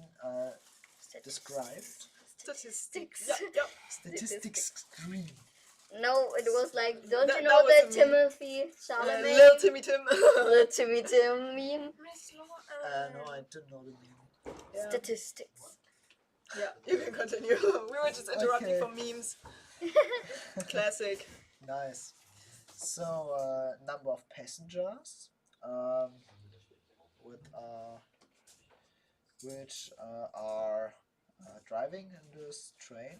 described. Statistics. Yep. Statistics screen. No, it was like, don't you That know was the a meme. Timothy Chalamet? Lil Timmy Tim. Little Timmy Tim meme? No, I didn't know the meme. Yeah. Statistics. Yeah, you can continue. We were just interrupting Okay. for memes. Classic. Nice. So, number of passengers, with which are driving in this train.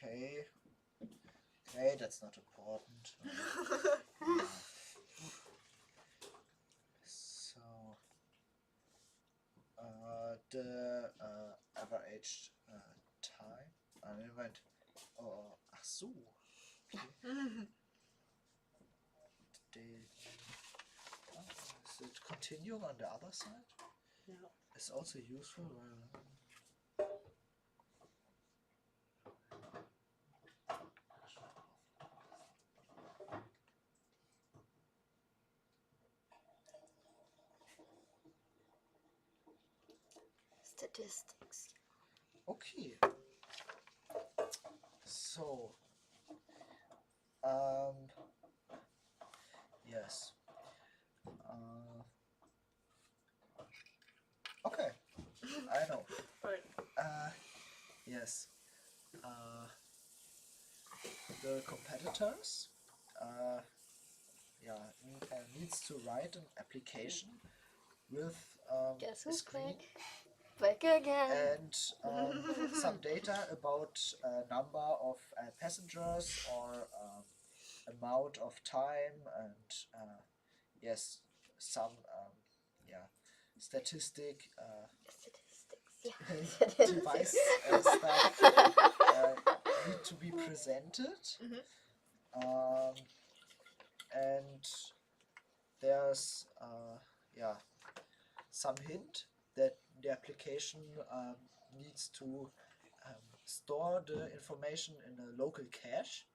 Okay. Okay, that's not important. So, the average time. Moment. Oh, ach so. Okay. Is it continuing on the other side? Yeah. It's also useful. Statistics. Okay. So, yes. Okay. I know. Right. Yes. The competitors needs to write an application with Guess a who's screen back again. and some data about number of passengers or amount of time and yes, some statistic device stuff need to be presented. And there's some hint that the application needs to store the information in a local cache,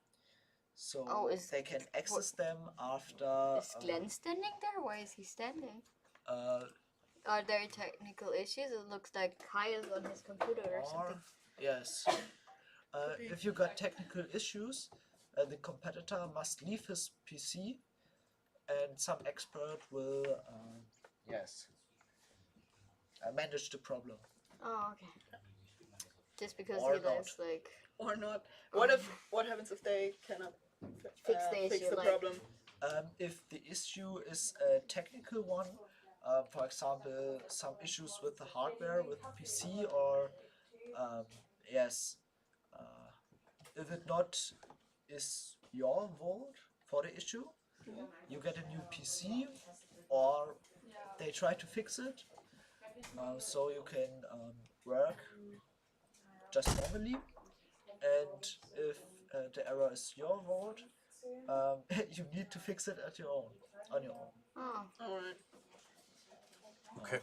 so they can access them after. Is Glenn standing there? Why is he standing? Uh, Are there technical issues? It looks like Kyle's on his computer or something. Yes. If you got technical issues, the competitor must leave his PC, and some expert will manage the problem. Oh, okay. Just because Or he lives like. Or not. What happens if they cannot Fix the issue, the like- problem? If the issue is a technical one, for example, some issues with the hardware, with the PC, or if it not is your fault for the issue, you get a new PC, or they try to fix it, so you can work just normally. And if the error is your fault, you need to fix it on your own. Oh. Alright. Okay.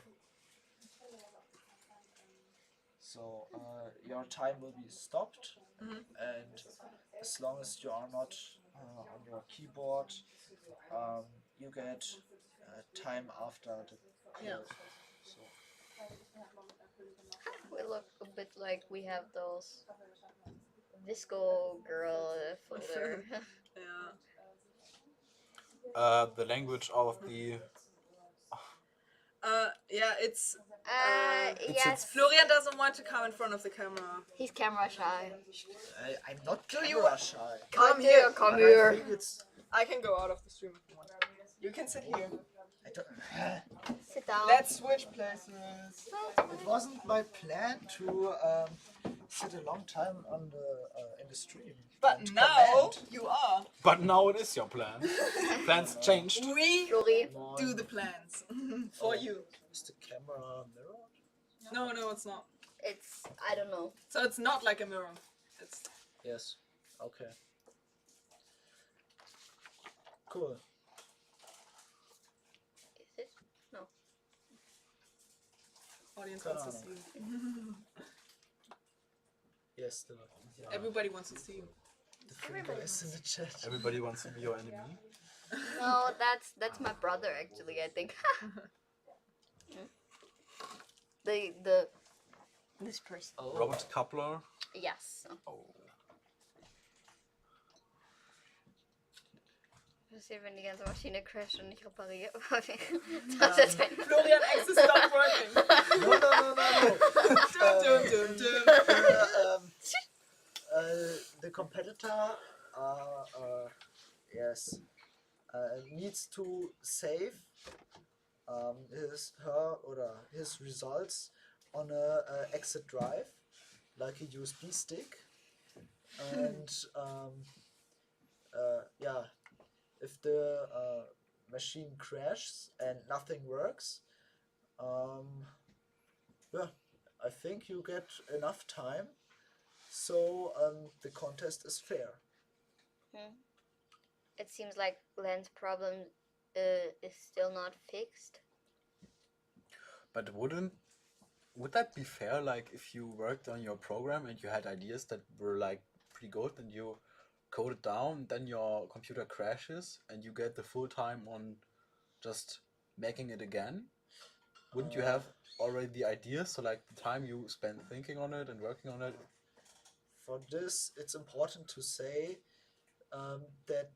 So your time will be stopped, and as long as you are not on your keyboard, you get time after the code. So. We look a bit like we have those Visco girl folder. Yeah. The language of the. It's. Yes. Florian doesn't want to come in front of the camera. He's camera shy. I'm not Do you camera want- shy. Come here, come here. I think it's. I can go out of the stream if you want. You can sit here. I don't. Sit down. Let's switch places. It wasn't my plan to sit a long time on the in the stream. But and now comment. you are. But now it is your plan. Plans changed. We Flori. do the plans for you. Is the camera mirror? No, it's not. It's I don't know. So it's not like a mirror. It's Yes. Okay. Cool. Is it? No. audience Keine wants to Ahnung. see you. Yes, Everybody wants to see you. the three guys in the chat. Everybody wants to be your enemy. No, that's my brother actually. I think. This person. Robert Coupler. Yes. Oh. Wenn die ganze Maschine crasht und nicht repariert. Florian X is not working. No. Dun, dun, dun. The competitor, needs to save his results on a exit drive, like a USB stick, and if the machine crashes and nothing works, I think you get enough time, so the contest is fair. It seems like Len's problem is still not fixed. But would that be fair? Like if you worked on your program and you had ideas that were like pretty good, and you code it down, then your computer crashes and you get the full time on just making it again? Wouldn't you have already the ideas? So like the time you spend thinking on it and working on it. For this, it's important to say that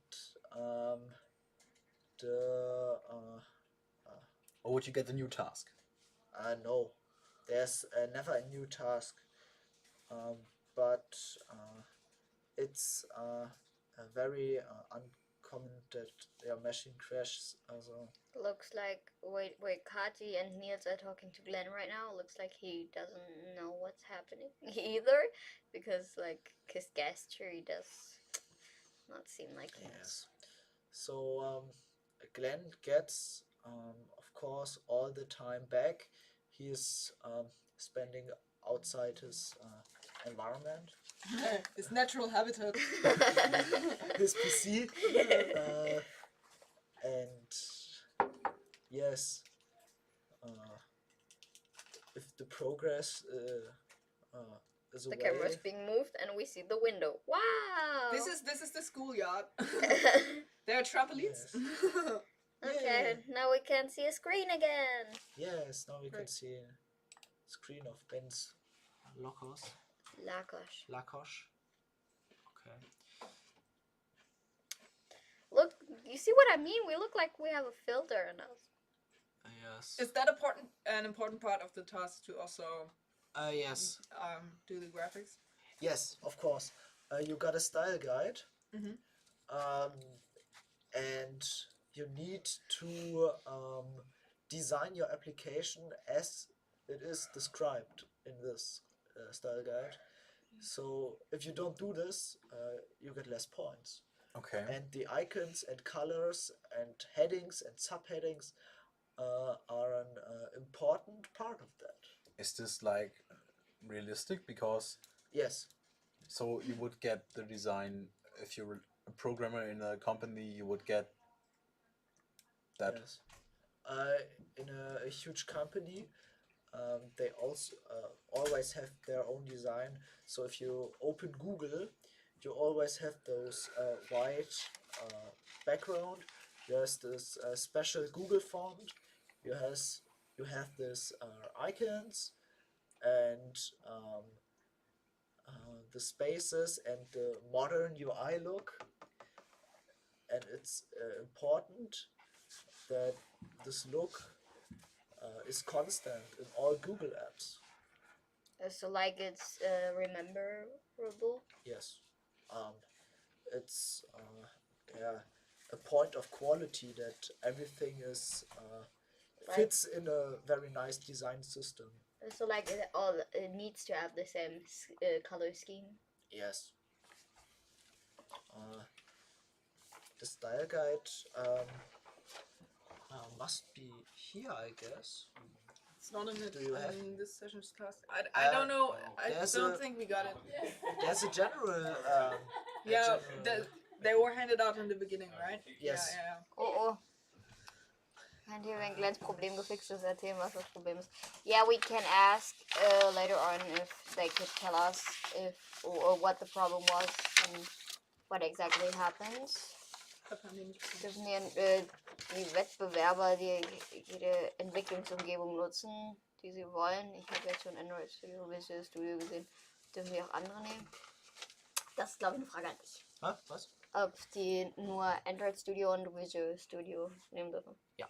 Or would you get the new task? no. there's never a new task, but it's very uncommon that your machine crashes. Also, Looks like wait, Kati and Niels are talking to Glenn right now. Looks like he doesn't know what's happening either, because like his gesture does not seem like he knows. yes. So Glenn gets, of course, all the time back. He is spending outside his environment, His natural habitat. his PC, and yes, if the progress is The away, camera's being moved, and we see the window. Wow! This is the schoolyard. There are trampolines. Okay, now we can see a screen again. yes, now we can see a screen of Ben's lockers. Lakosh. Okay. Look, you see what I mean? We look like we have a filter in us. Yes. Is that an important part of the task to also Yes. do the graphics? Yes, of course. You got a style guide, and you need to design your application as it is described in this style guide. So if you don't do this, you get less points. Okay. And the icons and colors and headings and subheadings are an important part of that. Is this like realistic? Because yes. So you would get the design if you're a programmer in a company. You would get that. Yes. In a huge company, they also always have their own design. So if you open Google, you always have those white background. There's this special Google font. You have this icons and the spaces and the modern UI look. And it's important that this look is constant in all Google apps. So like it's rememberable. Yes, it's a point of quality that everything is fits in a very nice design system. So like it needs to have the same color scheme. Yes. The style guide must be here, I guess. It's not in, Do you have? in this session's class. I don't know. I don't think we got it. There's a general. Yeah, they were handed out in the beginning, right? Yes. Yeah. Oh. And hier, wenn Glens Problem gefixt ist, erzählen, was das Problem ist. Yeah, we can ask later on if they could tell us if or what the problem was and what exactly happens. Dürfen die Wettbewerber jede Entwicklungsumgebung nutzen, die sie wollen? Ich habe jetzt schon Android Studio, Visual Studio gesehen. Dürfen wir auch andere nehmen? Das ist, glaube ich, eine Frage an dich. Was? Ob die nur Android Studio und Visual Studio nehmen dürfen. Ja.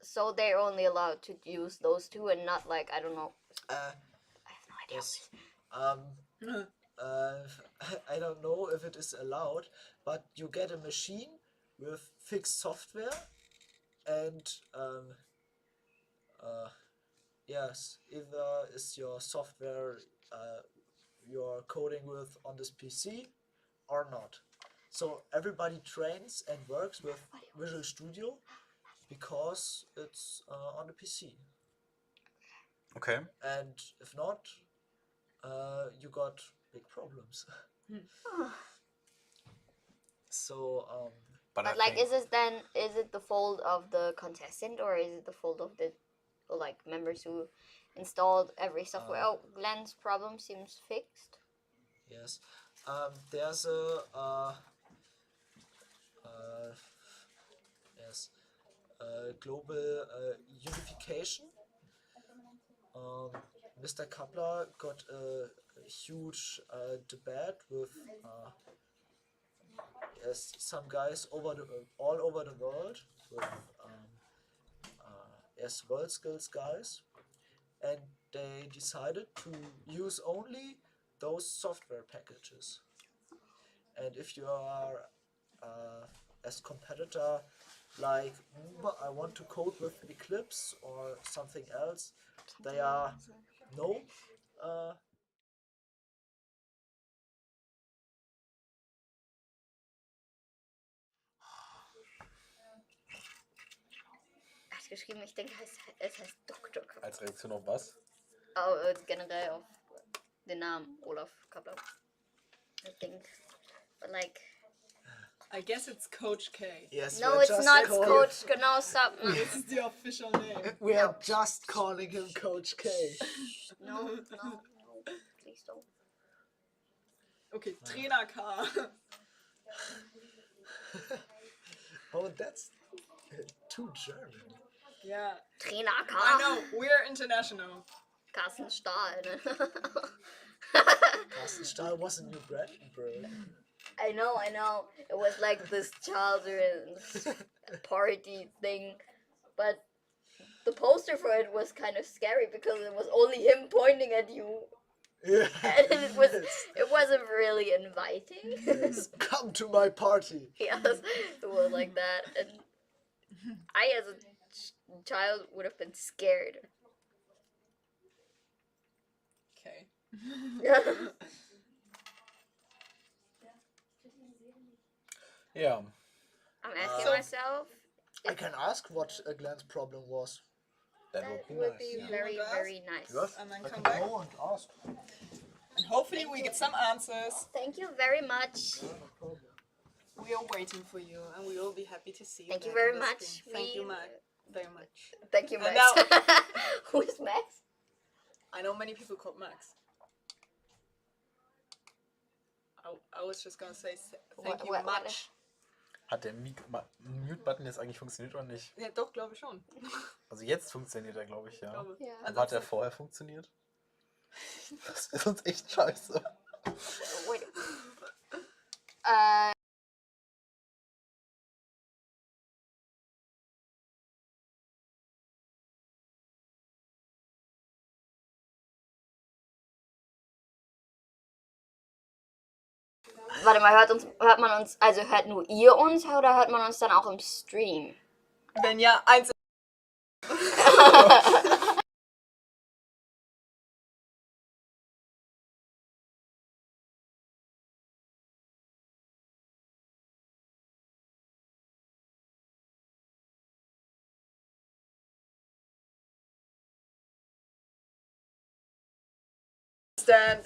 So they're only allowed to use those two and not like, I don't know. I have no idea. Yes. I don't know if it is allowed, but you get a machine with fixed software and yes, either is your software you're coding with on this PC or not. So everybody trains and works with Visual Studio because it's on the PC. Okay. And if not, you got big problems. So but like, is it the fault of the contestant or is it the fault of the like members who installed every software? Glenn's problem seems fixed. Yes, there's a global unification. Mr. Kapler got a huge debate with some guys all over the world with world skills guys, and they decided to use only those software packages. And if you are as competitor like I want to code with Eclipse or something else, they are no. Er hat geschrieben, ich denke, es heißt Dr. Cup. Als Reaktion auf was? Oh, generell auf den Namen Olaf Kaplan. I think, but like. I guess it's Coach K. Yes. No, it's not Coach Genau Sapman. This is the official name. We are just calling him Coach K. No, please don't. Okay, Trainer K. Oh, that's too German. Yeah. Trainer K. I know, we're international. Carsten Stahl. Carsten Stahl was in New Brandenburg. I know. It was like this children's party thing, but the poster for it was kind of scary because it was only him pointing at you. Yeah. And it wasn't really inviting. Yes. Come to my party. Yes, it was like that, and I, as a child, would have been scared. Okay. Yeah. I'm asking myself. I can ask what Glenn's problem was. That would be very, very nice. Yes, and then I come can back. go and ask. And hopefully we get some answers. Thank you very much. We are waiting for you, and we will be happy to see you. Thank you back very on the much. screen. Thank you, Max. Very much. Thank you, And Max. now- Who is Max? I know many people called Max. I was just gonna say thank you much. Hat der Mute-Button jetzt eigentlich funktioniert oder nicht? Ja, doch, glaube ich schon. Also jetzt funktioniert er, glaube ich, ja. Ja. Aber hat er vorher funktioniert? Das ist uns echt scheiße. Wait. Warte mal, hört man uns, also hört nur ihr uns oder hört man uns dann auch im Stream? Wenn ja, eins. Understand.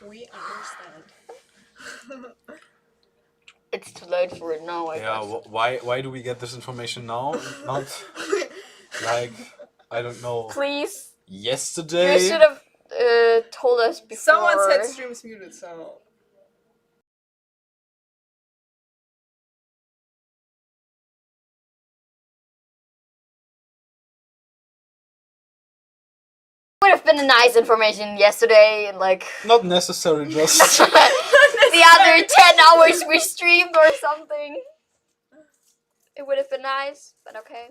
We understand. It's too late for it now, I Yeah, guess. why do we get this information now? Not like, I don't know. Please. Yesterday? You should have told us before. Someone said stream's muted, so. Would have been a nice information yesterday, and like Not necessary, just. the other 10 hours we streamed or something. It would have been nice, but okay.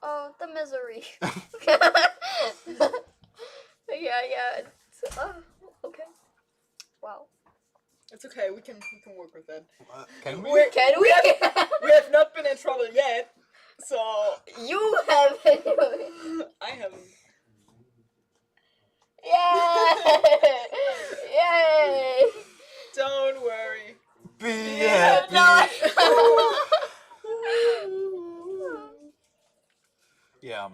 Oh, the misery. yeah. Okay. Wow. It's okay. We can work with that. Can we? Can we? We have not been in trouble yet, so You have. I haven't. Yay! Don't worry. Be happy. Yeah.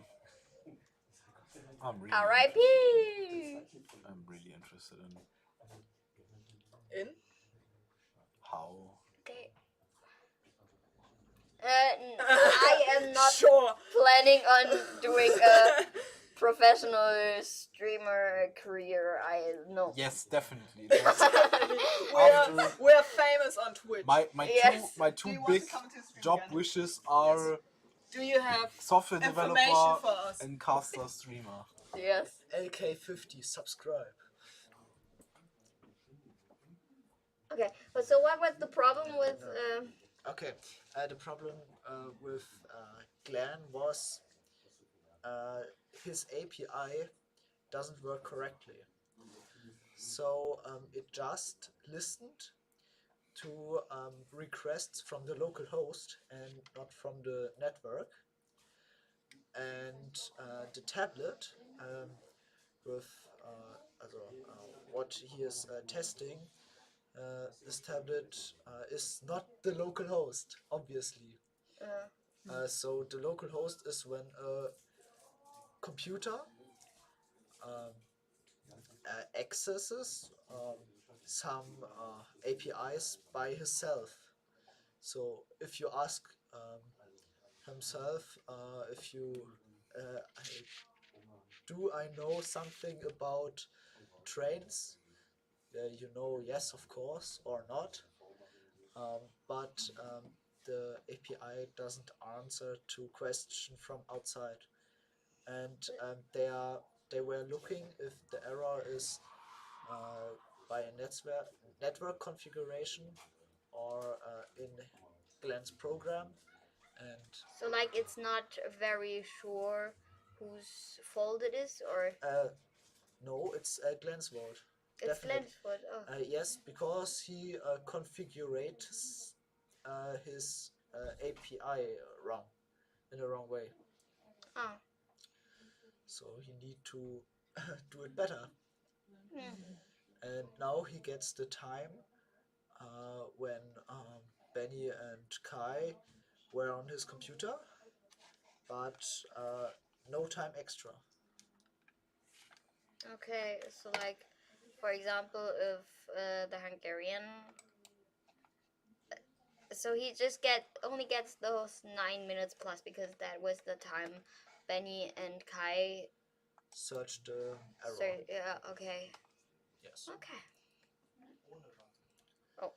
I'm really. R.I.P. I'm really interested in In? how. Okay. I am not Sure. planning on doing a professional streamer career. I know. Yes, definitely. We're famous on Twitch. My Yes. two Do you want big to come to stream job again? wishes are Do you have software information developer for us? and caster streamer. Yes. LK50, subscribe. Okay, but so what was the problem with Okay, the problem with Glenn was his API doesn't work correctly. So it just listened to requests from the local host and not from the network. And the tablet with what he is testing, this tablet is not the local host, obviously. So the local host is when a computer accesses some APIs by himself. So if you ask himself, if you do I know something about trains? You know, yes, of course, or not. But the API doesn't answer to question from outside, and they were looking if the error is by a network configuration or in Glenn's program, and So like it's not very sure whose fault it is, or no, it's Glenn's fault. it's Definitely. Glenn's fault. Oh. Yes, because he configurates his API wrong, in the wrong way. Oh. So he need to do it better. Hmm. And now he gets the time when Benny and Kai were on his computer, but no time extra. Okay, so like, for example, if the Hungarian, so he just only gets those 9 minutes plus because that was the time Benny and Kai search the error. yeah. Okay. Yes. Okay. Oh.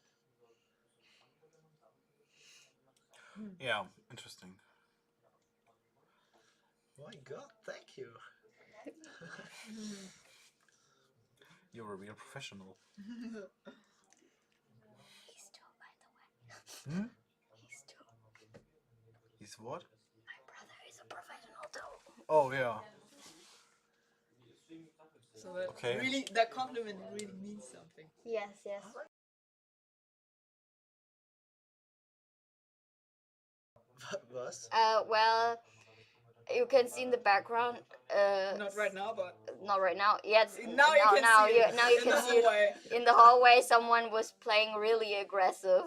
Yeah, interesting. My God, thank you. You're a real professional. He's two, by the way. Hmm? He's two. He's what? My brother is a professional too. Oh yeah. So that Okay. really, that compliment really means something. Yes, yes. Was? Well, you can see in the background. Not right now, but not right now. Yes. Now you can see it. Now you In can the see it. hallway. In the hallway, someone was playing really aggressive.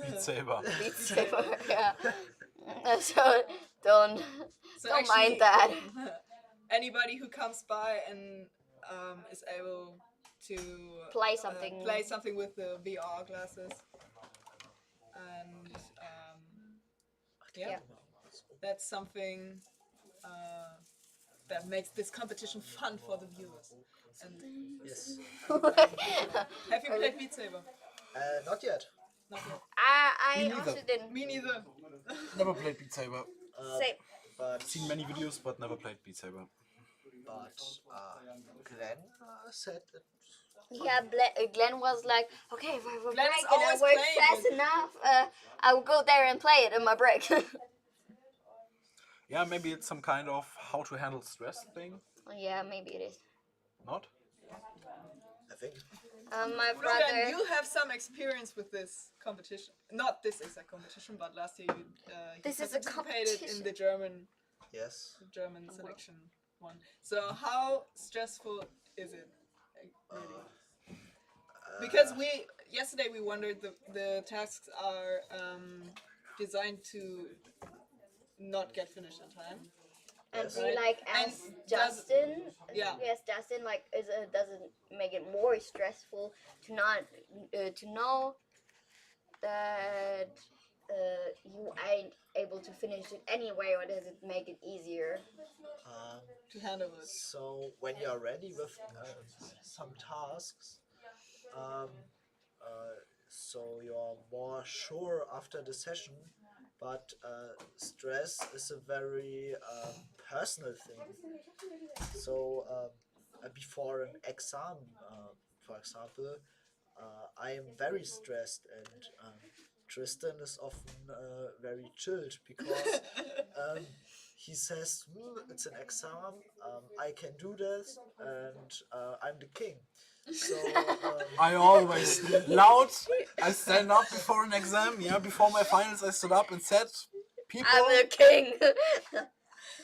Beat Saber. Beat Saber. Yeah. So don't So mind that. Anybody who comes by and is able to Play something. play something with the VR glasses, and yeah, that's something that makes this competition fun for the viewers. And yes. Have you played Beat Saber? Not yet. Not yet. I Me neither. also didn't. Me neither. Never played Beat Saber. Same. But Seen many videos, but never played Beat Saber. But Glenn said it. Yeah, Glenn was like, okay, if I have a Glenn break is and I always work playing fast it. enough, I will go there and play it in my break. Yeah, maybe it's some kind of how to handle stress thing. Yeah, maybe it is. Not? I think. My Florian, brother. you have some experience with this competition. Not this exact competition, but last year you This is a participated in competition. the German Yes. selection one. So how stressful is it? Really? Because yesterday we wondered the tasks are designed to not get finished in time. And Yes. we Right. like And asked Justin. yeah. Yes, Justin. Like, doesn't make it more stressful to not to know that you ain't able to finish it anyway, or does it make it easier? To handle it. So when you are ready with some tasks, so you're more sure after the session, but stress is a very personal thing. So before an exam, for example, I am very stressed, and Tristan is often very chilled because he says, it's an exam, I can do this, and I'm the king. So I always loud. I stand up before an exam. Yeah, before my finals, I stood up and said, "People, I'm the king."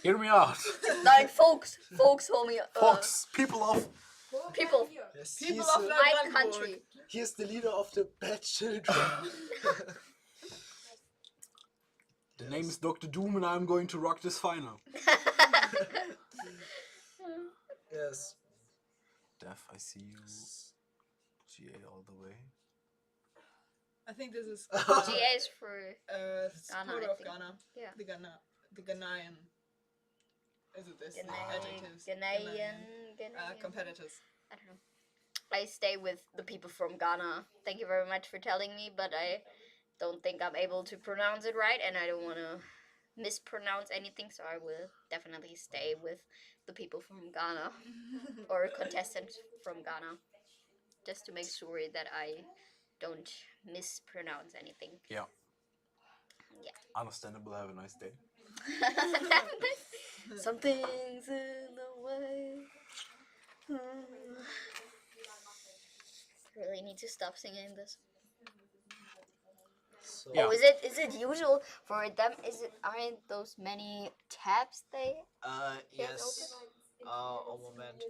hear me out." Like folks, homie. Folks, people of People. Yes, People he's of a- My Brandenburg. country. he is the leader of the bad children. The name is Dr. Doom, and I'm going to rock this final. Yes. Def, I see you. GA all the way. I think this is GA is for Ghana, supporter I of think. Ghana. Yeah. The Ghanaian. Is it this? Adjectives. Ghanaian. Competitors. I don't know. I stay with the people from Ghana. Thank you very much for telling me, but I don't think I'm able to pronounce it right, and I don't want to mispronounce anything, so I will definitely stay with the people from Ghana or contestants from Ghana, just to make sure that I don't mispronounce anything. Yeah. Yeah. Understandable. Have a nice day. Something's in the way. Really need to stop singing this. So, Oh, is it usual for them? Aren't those many tabs they? yes. A moment.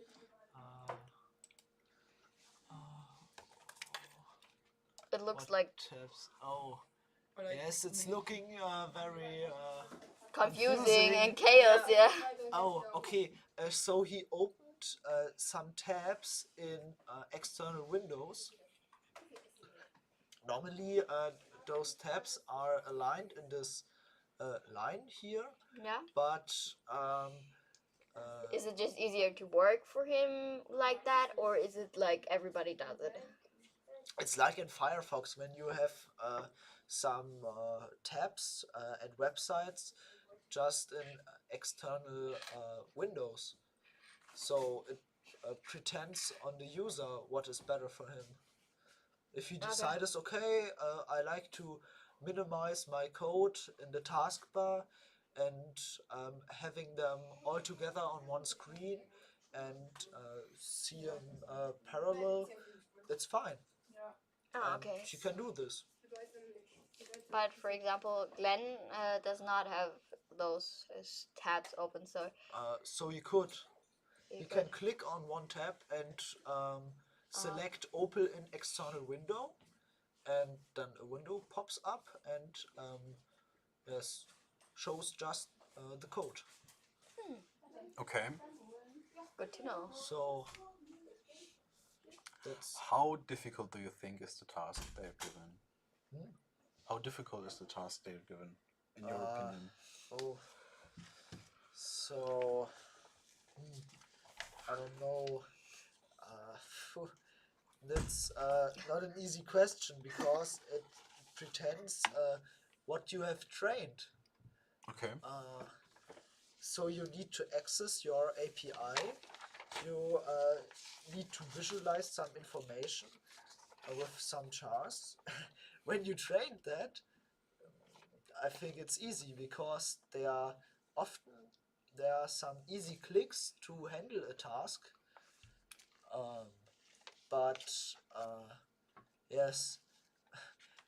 It looks What like tabs? Oh, like yes, it's looking very confusing and chaos. Yeah. Oh, okay. So he opened some tabs in external windows. Normally, those tabs are aligned in this line here. Yeah. But Is it just easier to work for him like that, or is it like everybody does it? it's like in Firefox when you have some tabs and websites just in external windows. So it pretends on the user what is better for him. If he decides, okay, I like to minimize my code in the taskbar and having them all together on one screen and see them parallel, it's fine. Oh, okay. She can do this. But for example, Glenn does not have those tabs open, so. So you could. You can could. click on one tab and select open in external window, and then a window pops up and yes, shows just the code. Okay. Good to know. So that's how difficult do you think is the task they're given? Hmm? How difficult is the task they're given, in your opinion? Oh, so I don't know. That's not an easy question because it pretends what you have trained. Okay. So you need to access your API. You need to visualize some information with some charts. When you train that, I think it's easy because there are some easy clicks to handle a task. But yes,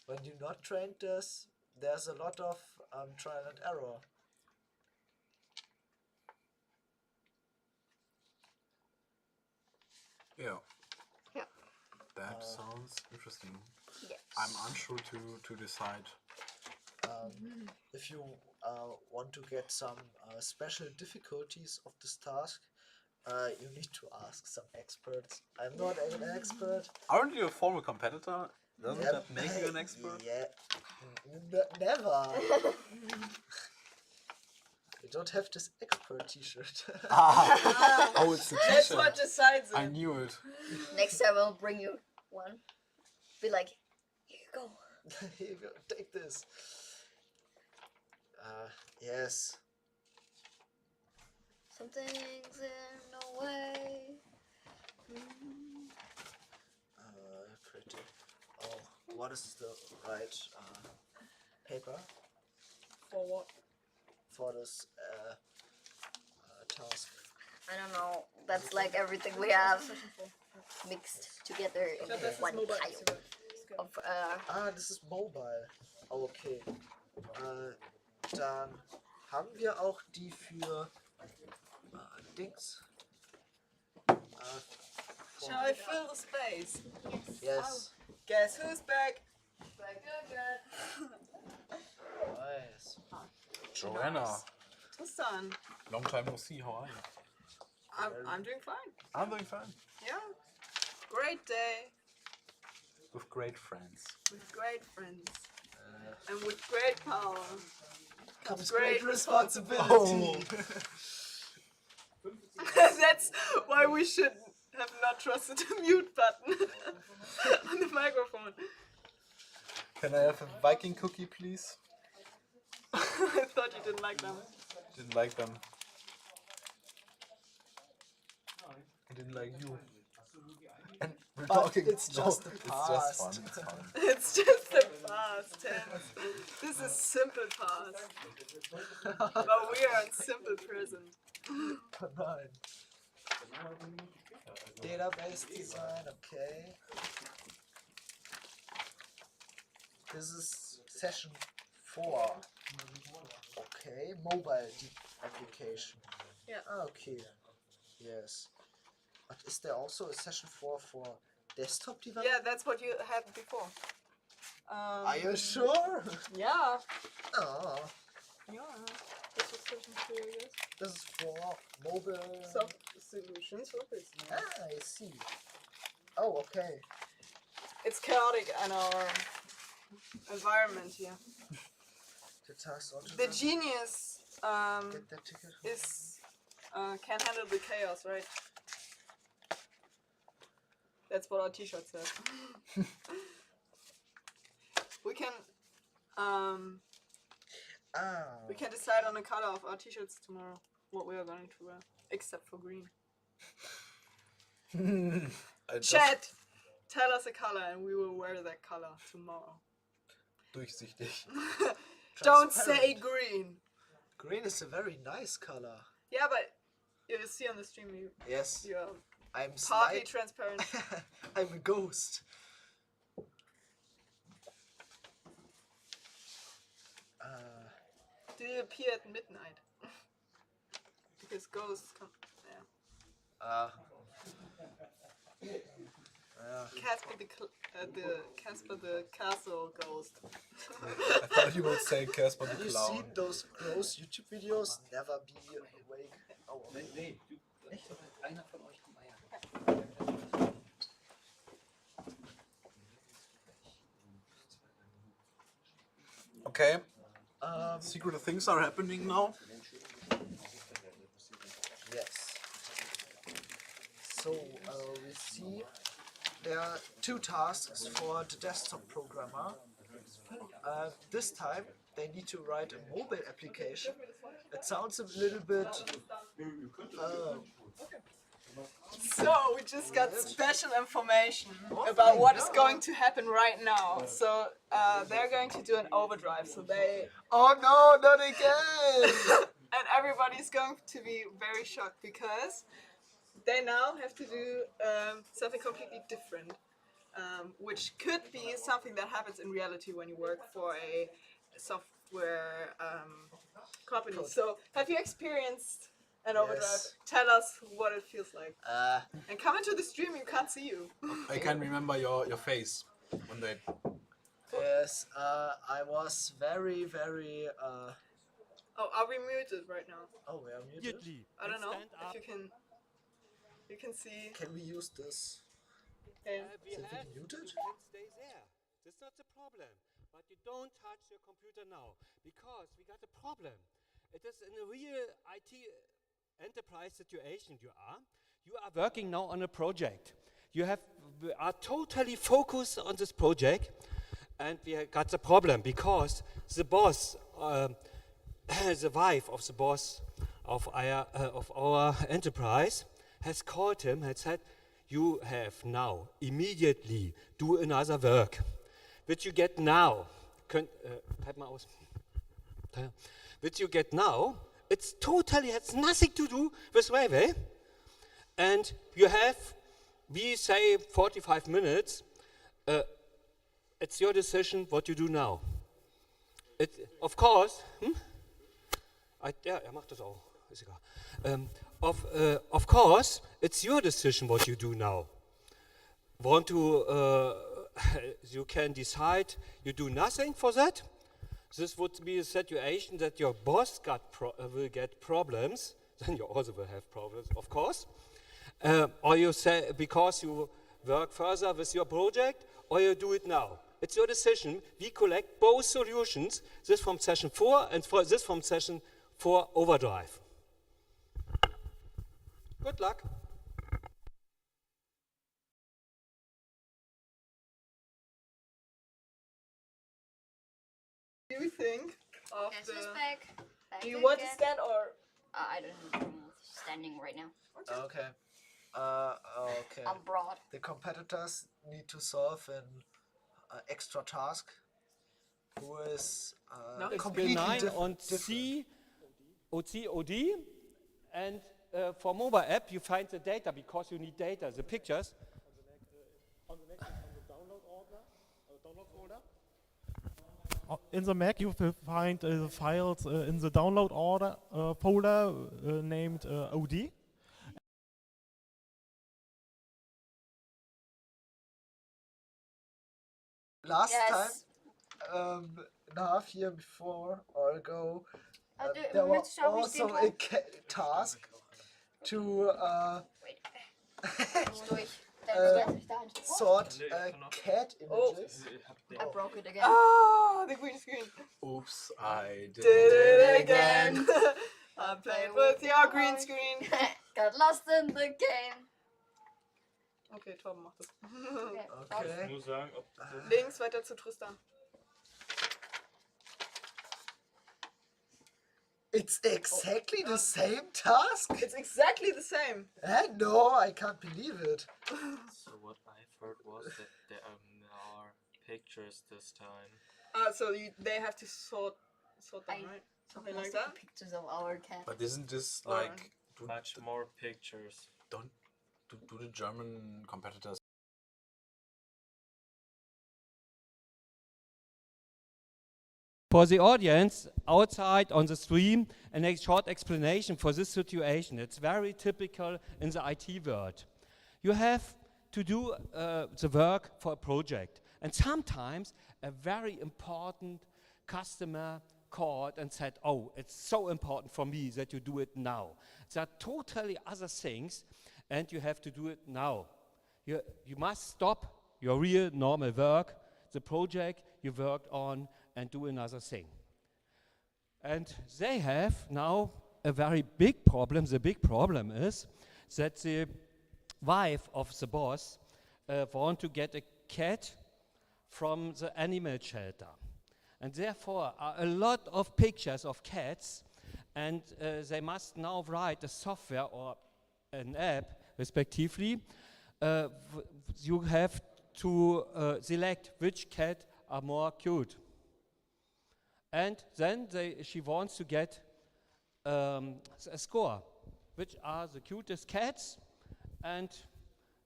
when you not trained this, there's a lot of trial and error. Yeah. Yeah. That sounds interesting. Yes. I'm unsure to decide. If you want to get some special difficulties of this task, you need to ask some experts. I'm not an expert. Aren't you a former competitor? Doesn't that make you an expert? Yeah. Never. I don't have this expert t-shirt. Oh, it's the t-shirt. That's what decides it. I knew it. Next time I'll bring you one. Be like, here you go. Here you go. Take this. Yes. Something's in the way. Pretty. Oh. what is the right paper For what? for this task? I don't know. That's like everything we have mixed together in Das ist one mobile. pile of Das ist mobile. Okay. Dann haben wir auch die für Dings. Shall I fill the space? Yes. Guess who's back? Back again. Nice. Joanna, Tristan. long time no see. How are you? I'm doing fine. I'm doing fine. Yeah. Great day With great friends. with great friends. And with great power Comes great great responsibility. Oh. That's why we should have not trusted the mute button on the microphone. Can I have a Viking cookie, please? I thought you didn't like them. Didn't like them. I didn't like you. And we're But talking. it's just the It's just past. fun. It's fun. It's just the past tense. This is simple past. But we are in simple present. Nein. Database design, okay. This is session 4. Okay, mobile application. Yeah. Okay. Yes. But is there also a session 4 for desktop development? Yeah, that's what you had before. Are you sure? Yeah. Oh. Yeah. This is session 2, I guess. This is for mobile. Soft solutions for business. I see. Oh, okay. It's chaotic in our environment here. The task The genius Get that ticket. is can handle the chaos, right? That's what our T-shirt says. We can we can decide on the color of our T-shirts tomorrow. What we are going to wear, except for green. Chat, tell us a color and we will wear that color tomorrow. Durchsichtig. Don't say green. Green is a very nice color. Yeah, but you see on the stream Yes. you are I'm partly slight- transparent. I'm a ghost. Do you appear at midnight? Because ghosts come. Yeah. Casper the Castle Ghost. I thought you would say Casper the Have you Clown. seen those gross YouTube videos? Never be awake. Oh, Nee, einer von euch die Eier. Okay. Secret things are happening now. Yes. So we see there are 2 tasks for the desktop programmer. This time they need to write a mobile application. It sounds a little bit. So we just got special information about what is going to happen right now. So they're going to do an overdrive. So they. Oh no, not again! And everybody's going to be very shocked because they now have to do something completely different, which could be something that happens in reality when you work for a software company. So have you experienced an overdrive? Yes. Tell us what it feels like. And come into the stream, you can't see you. I can remember your face when they. Yes, I was very. Oh, are we muted right now? Oh, we are muted. I don't know if you can see. Can we use this? Okay. Is it muted? You can stay there. That's not the problem. But you don't touch your computer now because we got a problem. It is in a real IT enterprise situation you are. You are working now on a project. You are totally focused on this project, and we got the problem because the boss, the wife of the boss of our enterprise, has called him and said, "You have now immediately do another work, which you get now, which you get now, it's totally has nothing to do with railway, and you have, we say 45 minutes. It's your decision what you do now. Of course, ja, macht das auch, ist egal. Of course, it's your decision what you do now. Want to, you can decide you do nothing for that. This would be a situation that your boss will get problems. Then you also will have problems, of course. Or you say, because you work further with your project, or you do it now. It's your decision. We collect both solutions, this from session 4 and this from session 4 overdrive. Good luck. Do you think of Guess the... who's back? Do you want to stand or... I don't have a problem with standing right now. Okay. Okay. I'm broad. The competitors need to solve an extra task. Who is completely on C, OC, OD, and for mobile app you find the data because you need data, the pictures. On the download order, download folder. In the Mac you will find the files in the download order folder named OD. Last time, a half year before or ago, there was also a task to sort cat images. I broke it again. Oh, the green screen. Oops, I did it again. I played with your green screen. Got lost in the game. Okay, Torben macht das. Okay. Ich muss sagen, ob Links weiter zu Tristan. It's exactly the same task? It's exactly the same. No, I can't believe it. So what I've heard was that there are more pictures this time. So they have to sort them, right? Something like that? Pictures of our cat. But isn't this like... Much more pictures. Do the German competitors... For the audience outside on the stream, a short explanation for this situation. It's very typical in the IT world. You have to do the work for a project, and sometimes a very important customer called and said, oh, it's so important for me that you do it now. There are totally other things, and you have to do it now. You must stop your real normal work, the project you worked on, and do another thing. And they have now a very big problem. The big problem is that the wife of the boss want to get a cat from the animal shelter. And therefore are a lot of pictures of cats, and they must now write a software or an app, respectively. You have to select which cat are more cute. And then she wants to get a score, which are the cutest cats, and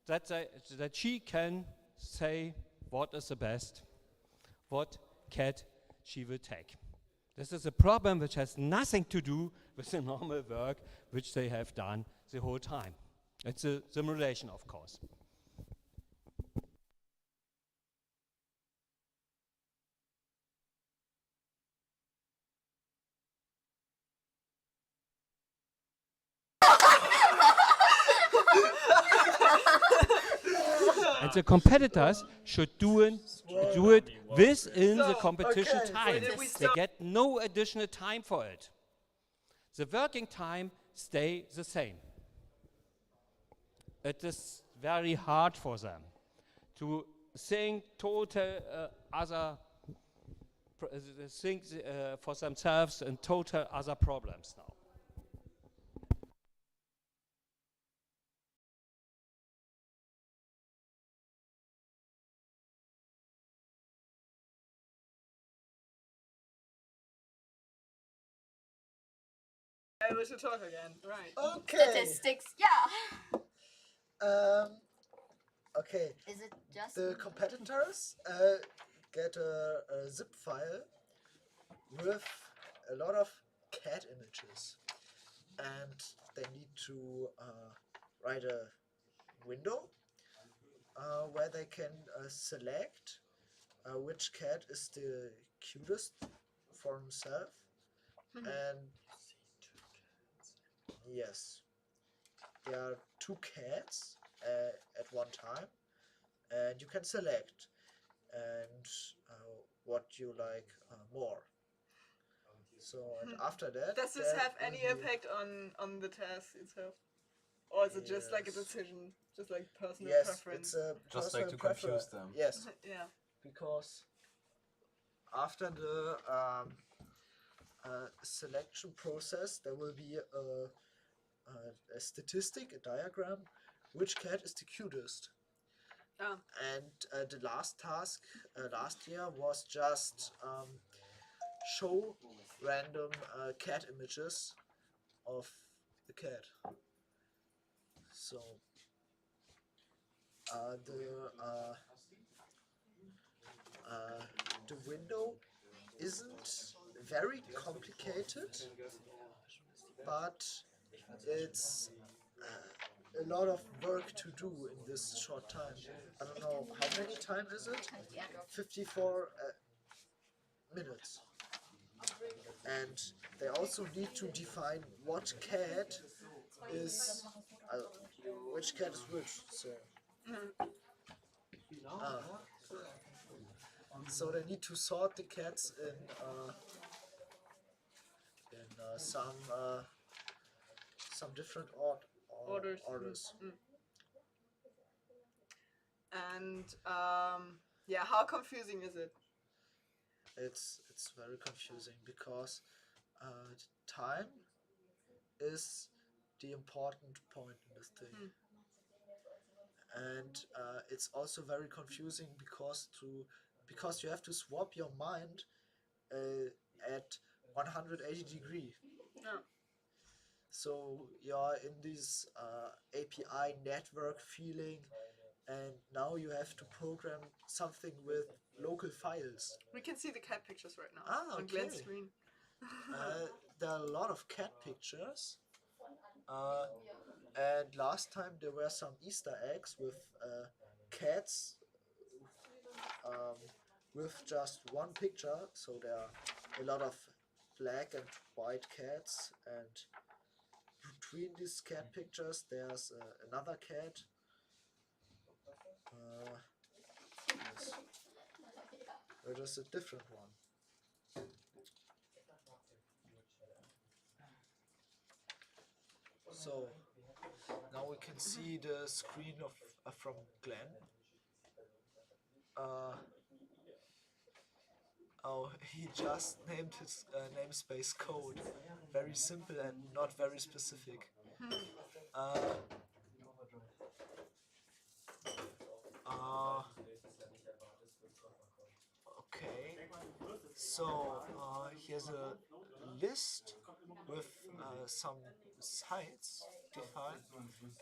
that she can say what is the best, what cat she will take. This is a problem which has nothing to do with the normal work which they have done the whole time. It's a simulation, of course. And the competitors should do it within the competition time. They get no additional time for it. The working time stay the same. It is very hard for them to think total other things for themselves and total other problems now. able to talk again. Right. Okay. Statistics, yeah. Okay. Is it just the competitors get a zip file with a lot of cat images, and they need to write a window where they can select which cat is the cutest for himself, and yes, there are two cats at one time, and you can select and what you like more. So, and after that, does this there have will any be- impact on the task itself, or is it just like a Yes. decision, just like personal Yes, preference? it's a Just personal like to confuse preference. them. Yes, Yeah. because after the selection process, there will be a statistic, a diagram, which cat is the cutest. Oh. And the last task last year was just show random cat images of the cat. So the window isn't very complicated, but it's a lot of work to do in this short time. I don't know how many time is it? 54 minutes. And they also need to define what cat is which cat is which. So they need to sort the cats in some different orders. And yeah, how confusing is it? It's very confusing because time is the important point in this thing. And it's also very confusing because you have to swap your mind at 180 degree. Yeah. So you're in this API network feeling, and now you have to program something with local files. We can see the cat pictures right now on Okay. Glenn's screen. There are a lot of cat pictures. And last time there were some Easter eggs with cats with just one picture. So there are a lot of black and white cats, and between these cat pictures there's another cat. Yes. It is a different one. So now we can see the screen of from Glenn. Oh, he just named his namespace code. Very simple and not very specific. Okay, so here's a list with some sites defined,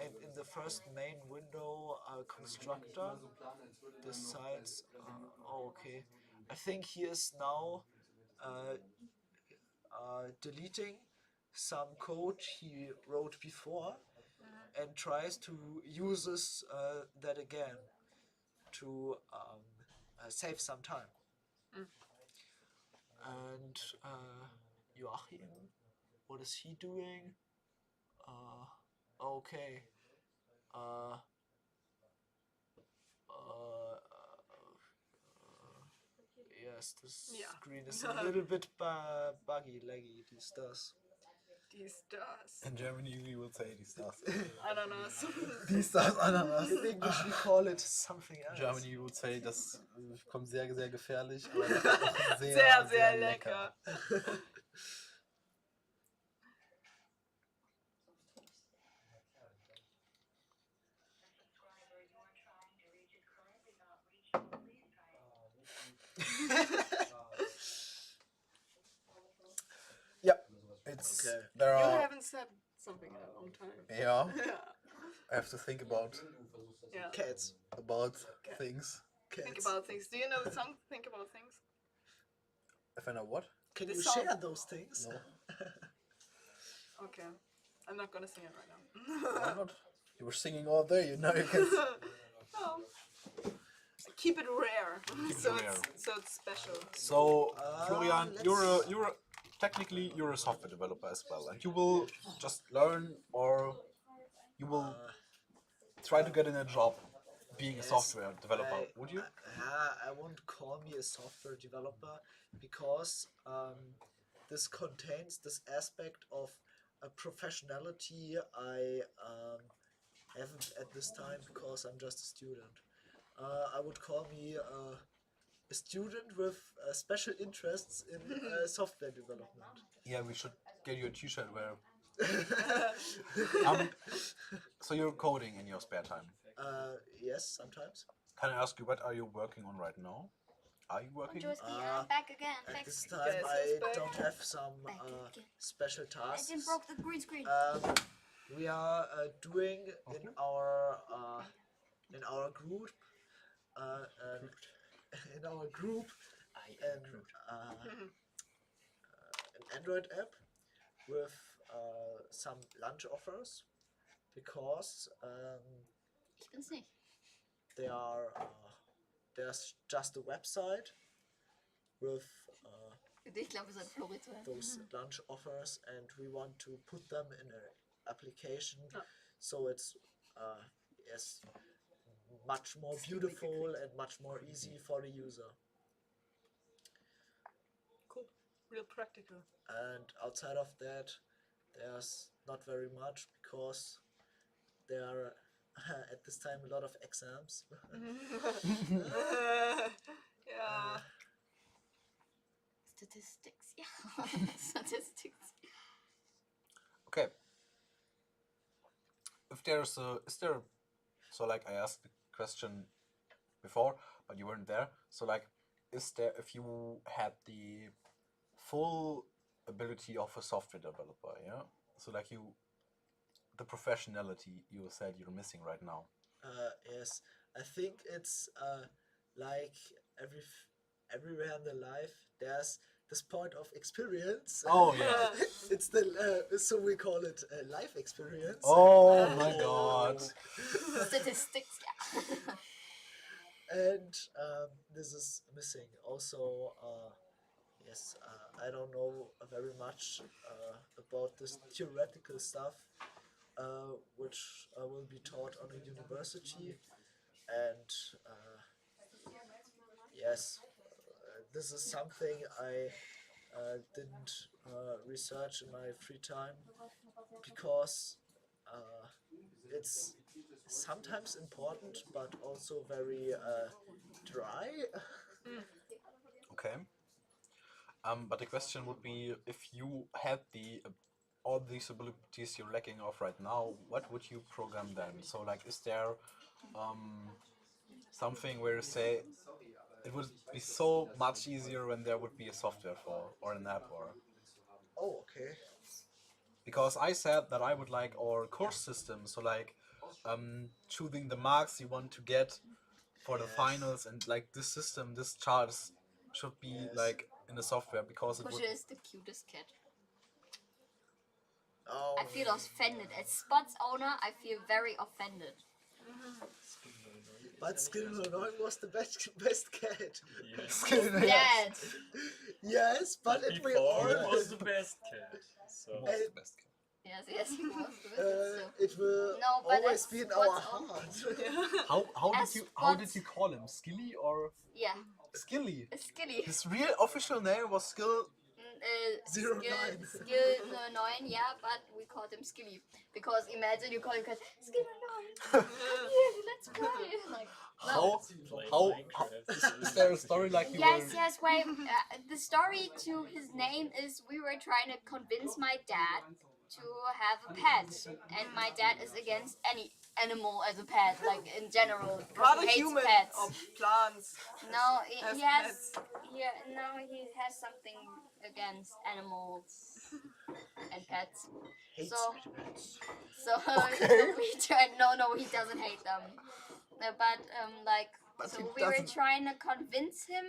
and in the first main window constructor, the sites. Okay, I think he is now deleting some code he wrote before and tries to uses that again to save some time. And Joachim, what is he doing? Okay. Yes, the screen is a little bit buggy, laggy. These does. These does. In Germany, we would say these does. Ananas. These does Ananas. In English, we call it something else. In Germany, we would say, das kommt sehr, sehr gefährlich, aber das ist auch sehr, Sehr, sehr sehr lecker. It's Okay. there You are. haven't said something in a long time. Yeah. I have to think about Yeah. Cats. about Okay. things. Think Cats. about things. Do you know the song Think About Things? If I know what? Can The you song. share those things? No. Okay. I'm not gonna sing it right now. Why not? You were singing all day. You know you can. Oh. Keep it rare. Keep it so rare. it's special. So, Florian, you're technically you're a software developer as well, and you will just learn, or you will try to get in a job being a software developer. Would you? I won't call me a software developer because this contains this aspect of a professionality I haven't at this time because I'm just a student. I would call me a student with special interests in software development. Yeah, we should get you a T-shirt where. So you're coding in your spare time. Yes, sometimes. Can I ask you what are you working on right now? Are you working? I'm back again. At Back. this time, I don't have some special tasks. I didn't broke the green screen. We are doing in our group in our group an Android app with some lunch offers because Ich bin's nicht. they are there's just a website with Ich glaube, wir sind Florian. those lunch offers, and we want to put them in an application, so it's yes, much more beautiful and much more easy for the user. Cool. Real practical. And outside of that, there's not very much because there are at this time a lot of exams. Yeah. Statistics, yeah. Statistics. Okay. Is there, so like I asked the question before, but you weren't there. So like, is there, if you had the full ability of a software developer, yeah? So like the professionality you said you're missing right now. Yes, I think it's like everywhere in the life there's this point of experience. Oh yeah. It's the so we call it life experience. Oh my god. Statistics, yeah. And this is missing. Also, yes, I don't know very much about this theoretical stuff, which will be taught on a university, and yes, this is something I didn't research in my free time because it's sometimes important but also very dry. Okay. But the question would be, if you had all these abilities you're lacking of right now, what would you program then? So like, is there something where you say it would be so much easier when there would be a software for or an app or? Oh, okay. Because I said that I would like our course system, so like choosing the marks you want to get for the finals, and like this system, this charts should be like in the software because it would. Pusha is the cutest cat. Oh. I feel offended. As spots owner, I feel very offended. But Skillenhorn was the best cat. Yes. Dead. Yes, but it will Before it was the best cat. So Was the best cat. Yes, he was the best. It will No, but always as be in spots our owner. heart. How did you call him? Skilly or Yeah. Skilly? Skilly. His real official name was Skill. 09. Skill 9, yeah, but we called him Skilly. Because imagine you call him Skill 9. Here, let's play. Like, How is there a story like you were? Yes, wait. The story to his name is we were trying to convince my dad to have a pet, and my dad is against any animal as a pet, like in general, because Rather he hates human pets. or plants. No, as he has. pets. Yeah, no, he has something against animals and pets. Hates So, pets. so Okay. we tried. No, he doesn't hate them. No, but like, But so he we were doesn't- trying to convince him.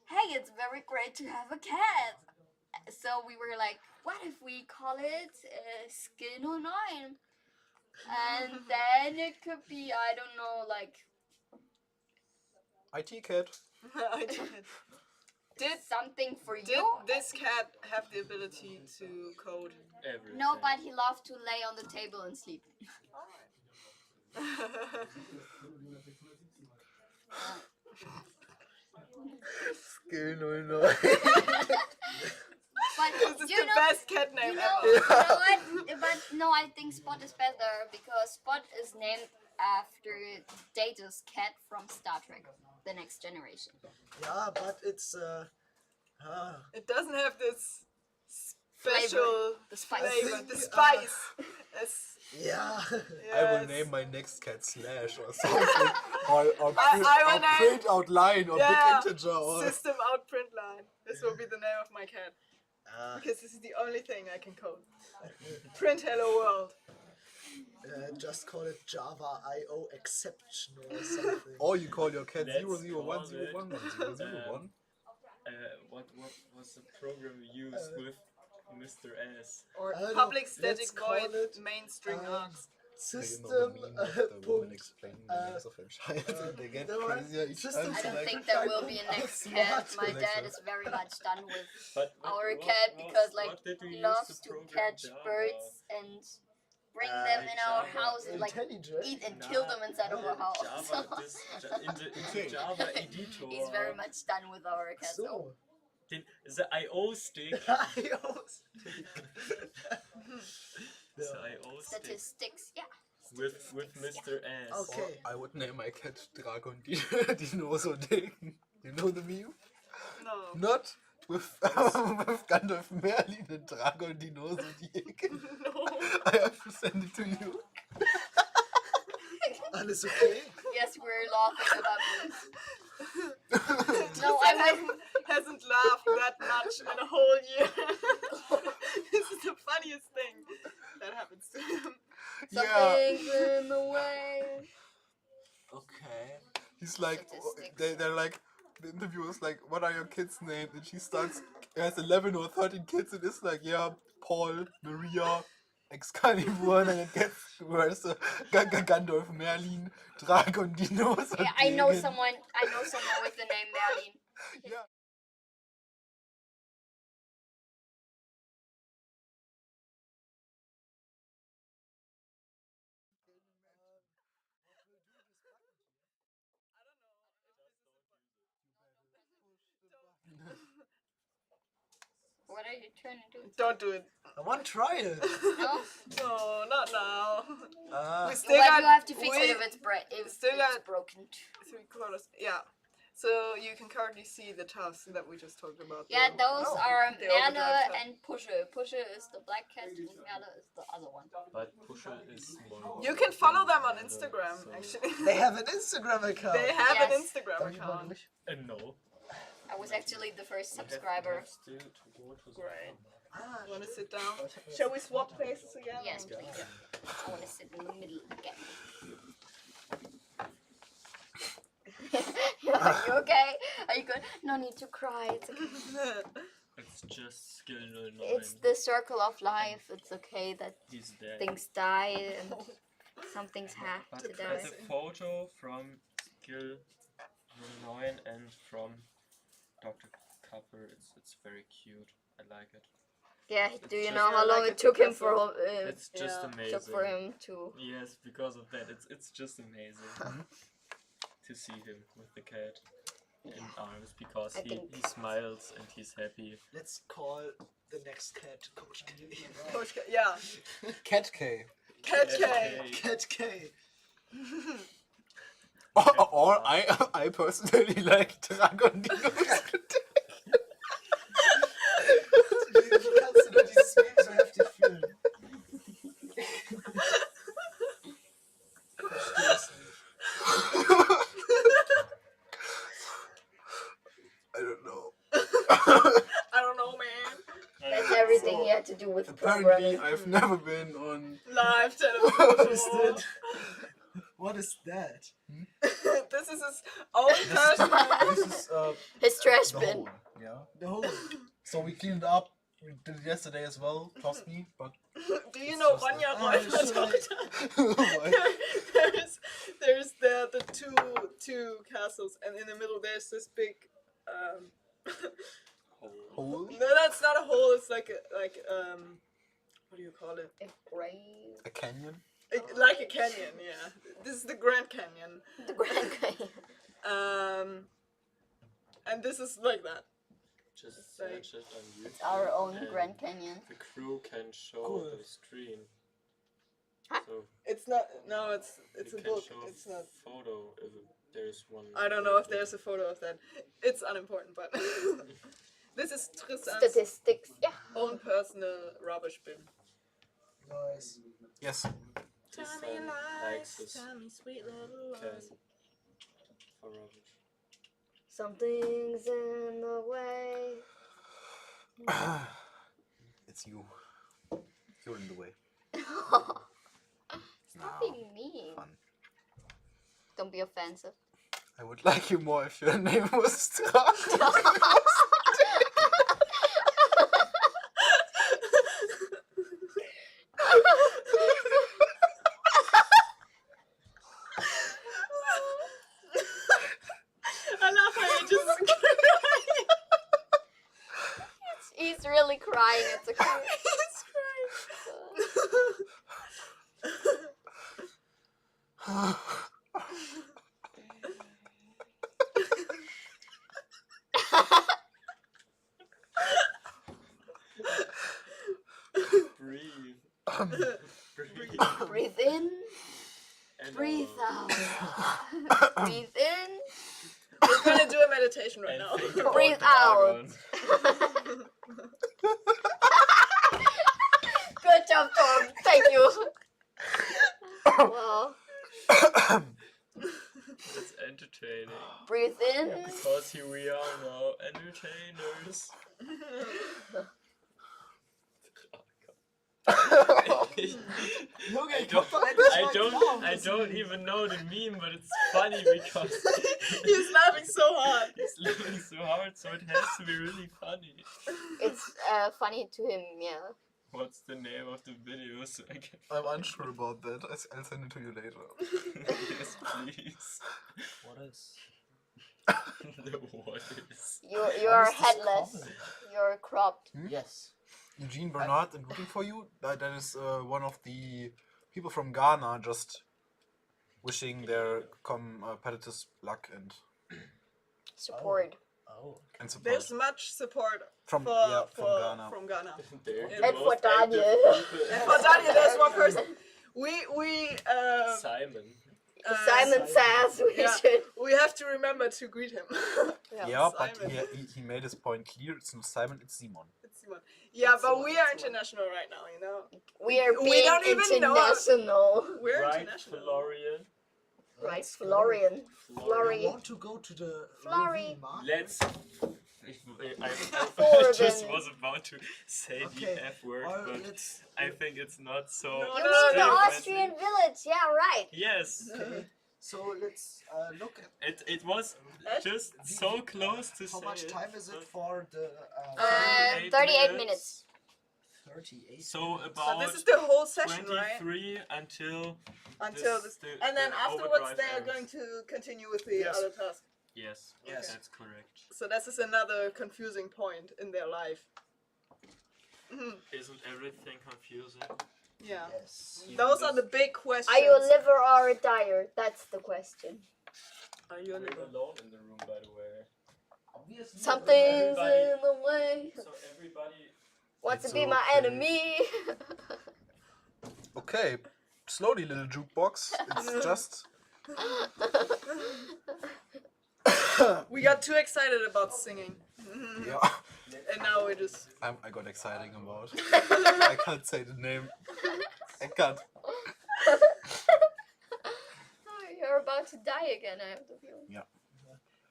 Hey, it's very great to have a cat. So we were like, what if we call it Skin 09? And then it could be, I don't know, like IT cat. I did something for Did you. this cat have the ability to code? Everything. No, but he loved to lay on the table and sleep. Skill 09. But This is you the know, best cat name you know, ever. you know what? But no, I think Spot is better because Spot is named after Data's cat from Star Trek: The Next Generation. Yeah, but it's It doesn't have this special Flavor. The spice. flavor, the spice. yeah. I will Yes. name my next cat Slash or something. or I will name- print out line or Yeah, big integer. Or System out print line. This will be the name of my cat. Because this is the only thing I can code. Print hello world. Just call it Java IO exception or something. Or you call your cat Let's 001011001. What was the program we used with Mr. S? Or I don't public know, static let's call void it, main string args. System the woman explaining the names of her child and they get no, crazier each system- time. I don't like, think there will be a next cat. My dad is very much done with our cat because like he loves to catch birds and bring them in our house and like eat and kill them inside of our house. In Java editor. He's very much done with our cat. So. The I/O stick. The I/O stick. Statistics, yeah. With Mr. S. Or I would name my cat Dragon Dinosaur-Degen. You know the meme? No. Not with Gandalf Merlin and Dragon Dinosaur-Degen. No. I have to send it to you. Alles okay? Yes, we're laughing about this. No, I hasn't laughed that much in a whole year. This is the funniest thing that happens to him. Something's in the way. Okay. He's like, they're like, the interviewer's like, what are your kids' names? And she starts, has 11 or 13 kids, and it's like, yeah, Paul, Maria, Excalibur, and then it gets worse. Gandalf, Merlin, Dragon, Dinosaur. Yeah, I know someone with the name Merlin. Yeah. What are you trying to do? Don't do it. I want to try it. No? No, not now. Ah. We still But got, you have to fix we it if it's still got it's broken. 3 quarters. Yeah. So you can currently see the tasks that we just talked about. Yeah, those are the Merle overdrive and Pusher. Pusher is the black cat and Merle is the other one. But Pusher is more. You can follow them on Instagram, actually. They have an Instagram account. They have an Yes. Instagram account. No. I was actually the first subscriber. Great. Want to sit down? Shall we swap places again? Yes, please. I want to sit in the middle again. Are you okay? Are you good? No need to cry. It's okay. It's just skill 09. It's the circle of life. It's okay that He's dead. things die and some things have But to die. there's a photo from skill 09 and from Dr. Copper. It's very cute. I like it. Yeah, do you just- know how long it took him for It's just amazing. took for him to Yes, because of that, it's just amazing to see him with the cat in arms because I he think- smiles and he's happy. Let's call the next cat Coach K. Coach K, yeah. Cat K. Cat K. Cat K. Or I personally like Dragon Dinosaur. Wie kannst du nur dieses Meme so heftig fühlen? everything he had to do with Apparently, programming. I've never been on Live television. What is that? What is that? This is his own personal. This is his trash the bin. hole, yeah. The whole. So we cleaned it up. We did it yesterday as well. Trust me, but. Do you know Ronja Räuber? There's the two castles, and in the middle there's this big hole. No, that's not a hole. It's like what do you call it? A grave. A canyon. Like a canyon, yeah. This is the Grand Canyon. The Grand Canyon. And this is like that. Just search it on YouTube. It's our own and Grand Canyon. The crew can show Cool. the screen. Huh? So It's not. No, it's you a can book. show It's not. photo if there's one. I don't know if there's a photo of that. It's unimportant, but this is Tristan's Statistics. Yeah. own personal rubbish bin. Nice. Yes. Tristan likes his tell me sweet little can lies. for rubbish. Something's in the way. It's you. You're in the way. Stop being mean. Fun. Don't be offensive. I would like you more if your name was Strand. I love how you just. He's really crying. It's okay. He's crying. Breathe. Breathe in. And Breathe out. Breathe in. We're gonna do a meditation right now. Breathe out. Good job, Tom. Thank you. Well, It's entertaining. breathe in. Because here we are now, entertainers. I don't even know the meme, but it's funny because He's laughing so hard. he's laughing so hard, so it has to be really funny. It's funny to him, yeah. What's the name of the video so I can I'm unsure about that. I'll send it to you later. Yes, please. What is? The what is? You What are is this headless. comment? You're cropped. Yes. Eugene Bernard and rooting for you. That is one of the people from Ghana just wishing their competitors luck and Support. Oh. and support. There's much support From- for, yeah, for, from Ghana. From Ghana. And for Daniel. And for Daniel, there's one person. We Simon. Simon says we should. We have to remember to greet him. Yeah, but Simon. he made his point clear. It's not Simon, it's Simon. It's Simon. Yeah, but we are international right now, you know. We are We being don't even know how- international. We're Right, international. Florian. Right, Florian. You Flori. want to go to the Flori. Ravine market? Let's. I Florian. just was about to say Okay, the F word, or but let's- I think it's not so. No, You no, mean the no. Austrian village? Yeah, right. Yes. Okay. So let's look at It was just so close to how say much it, time is it but for the 38 minutes. 38? So So about this is the whole session, right? 23 until Until this, the- and then the afterwards overdrive they are ends. going to continue with the Yes. other task. Yes, Yes. that's correct. So this is another confusing point in their life. Mhm. Isn't everything confusing? Yeah. Yes. Those are the big questions. Are you a liver or a tire? That's the question. Are you a We're liver? alone in the room, by the way. Obviously. Something's Everybody- in the way. So everybody. Wants to It's be my okay. enemy. Okay, slowly, little jukebox. It's just. We got too excited about singing. Yeah. And now we just. I got exciting about. I can't say the name. I can't. Oh, you're about to die again, I have the feeling. Ja.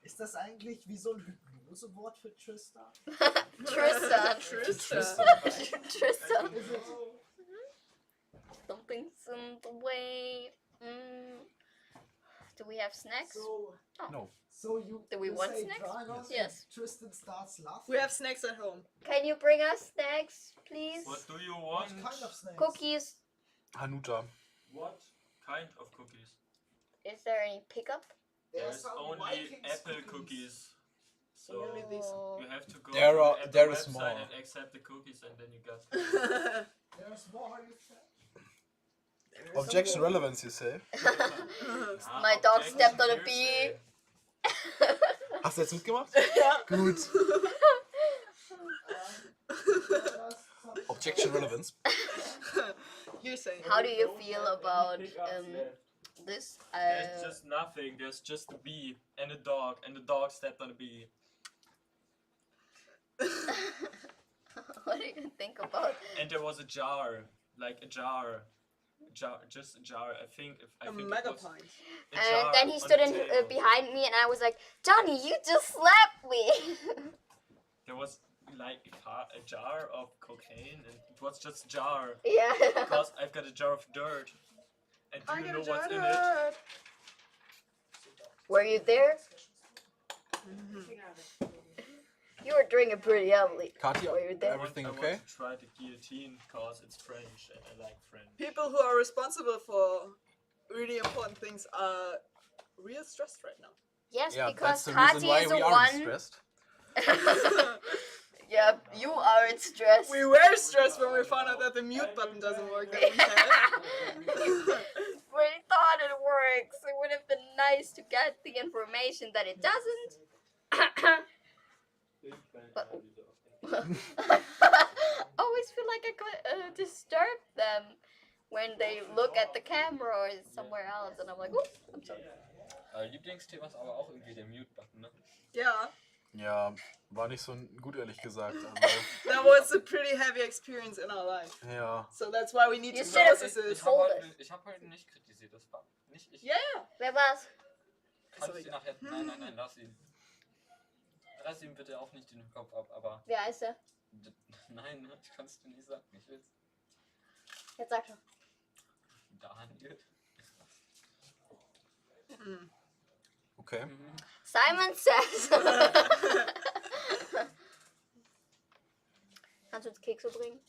Ist das eigentlich wie so ein Nur so ein Wort für Tristan. Tristan. Tristan. Tristan. Is it? Something's in the way. Do we have snacks? So, No. So you Do we you want say snacks? drama Yes. and Tristan starts laughing. We have snacks at home. Can you bring us snacks, please? What do you want? What kind of snacks? Cookies. Hanuta. What kind of cookies? Is there any pickup? There's only apple cookies. So Only these. you have to go There to are- the Apple there is website more. and accept the cookies, and then you got. There's more, you said? Objection relevance, you say? My dog stepped on a bee. Hast du jetzt mitgemacht? Ja. Gut. Objection relevance. You're saying. How do you feel about this? There's just nothing. There's just a bee and a dog stepped on a bee. What do you think about? And there was a jar, like a jar, just a jar. I think it was megapint. a And jar then he on stood the in table. behind me, and I was like, Johnny, you just slapped me. There was like a jar of cocaine, and it was just a jar. Yeah. Because I've got a jar of dirt. And do I you got know a jar what's of in it? dirt. Were you there? You were drinking pretty heavily. Katja, Were you there? everything I okay? want to try the guillotine because it's French and I like French. People who are responsible for really important things are real stressed right now. Yes, Yeah, because that's the reason Kati why is we the aren't one. stressed. Yeah, you aren't stressed. We were stressed when we found out that the mute button doesn't work that we had. We thought it works. It would have been nice to get the information that it doesn't. But always feel like I could disturb them when they look at the camera or somewhere else, and I'm like, oops, I'm sorry. Lieblingsthema ist aber auch irgendwie der Mute-Button, ne? Yeah, Ja, war nicht so gut, ehrlich gesagt. Also, that was a pretty heavy experience in our life. ja. So that's why we need You to should have process it. told us. Ich habe heute nicht kritisiert, das war nicht ich. Yeah. Wer war's? Kannst du nachher. Nein, lass ihn. Reiß ihm bitte auch nicht den Kopf ab, aber. Wer heißt er? Nein, das kannst du nicht sagen. Ich will's. Jetzt sag schon. Daniel. Okay. Simon says. Kannst du uns Kekse bringen?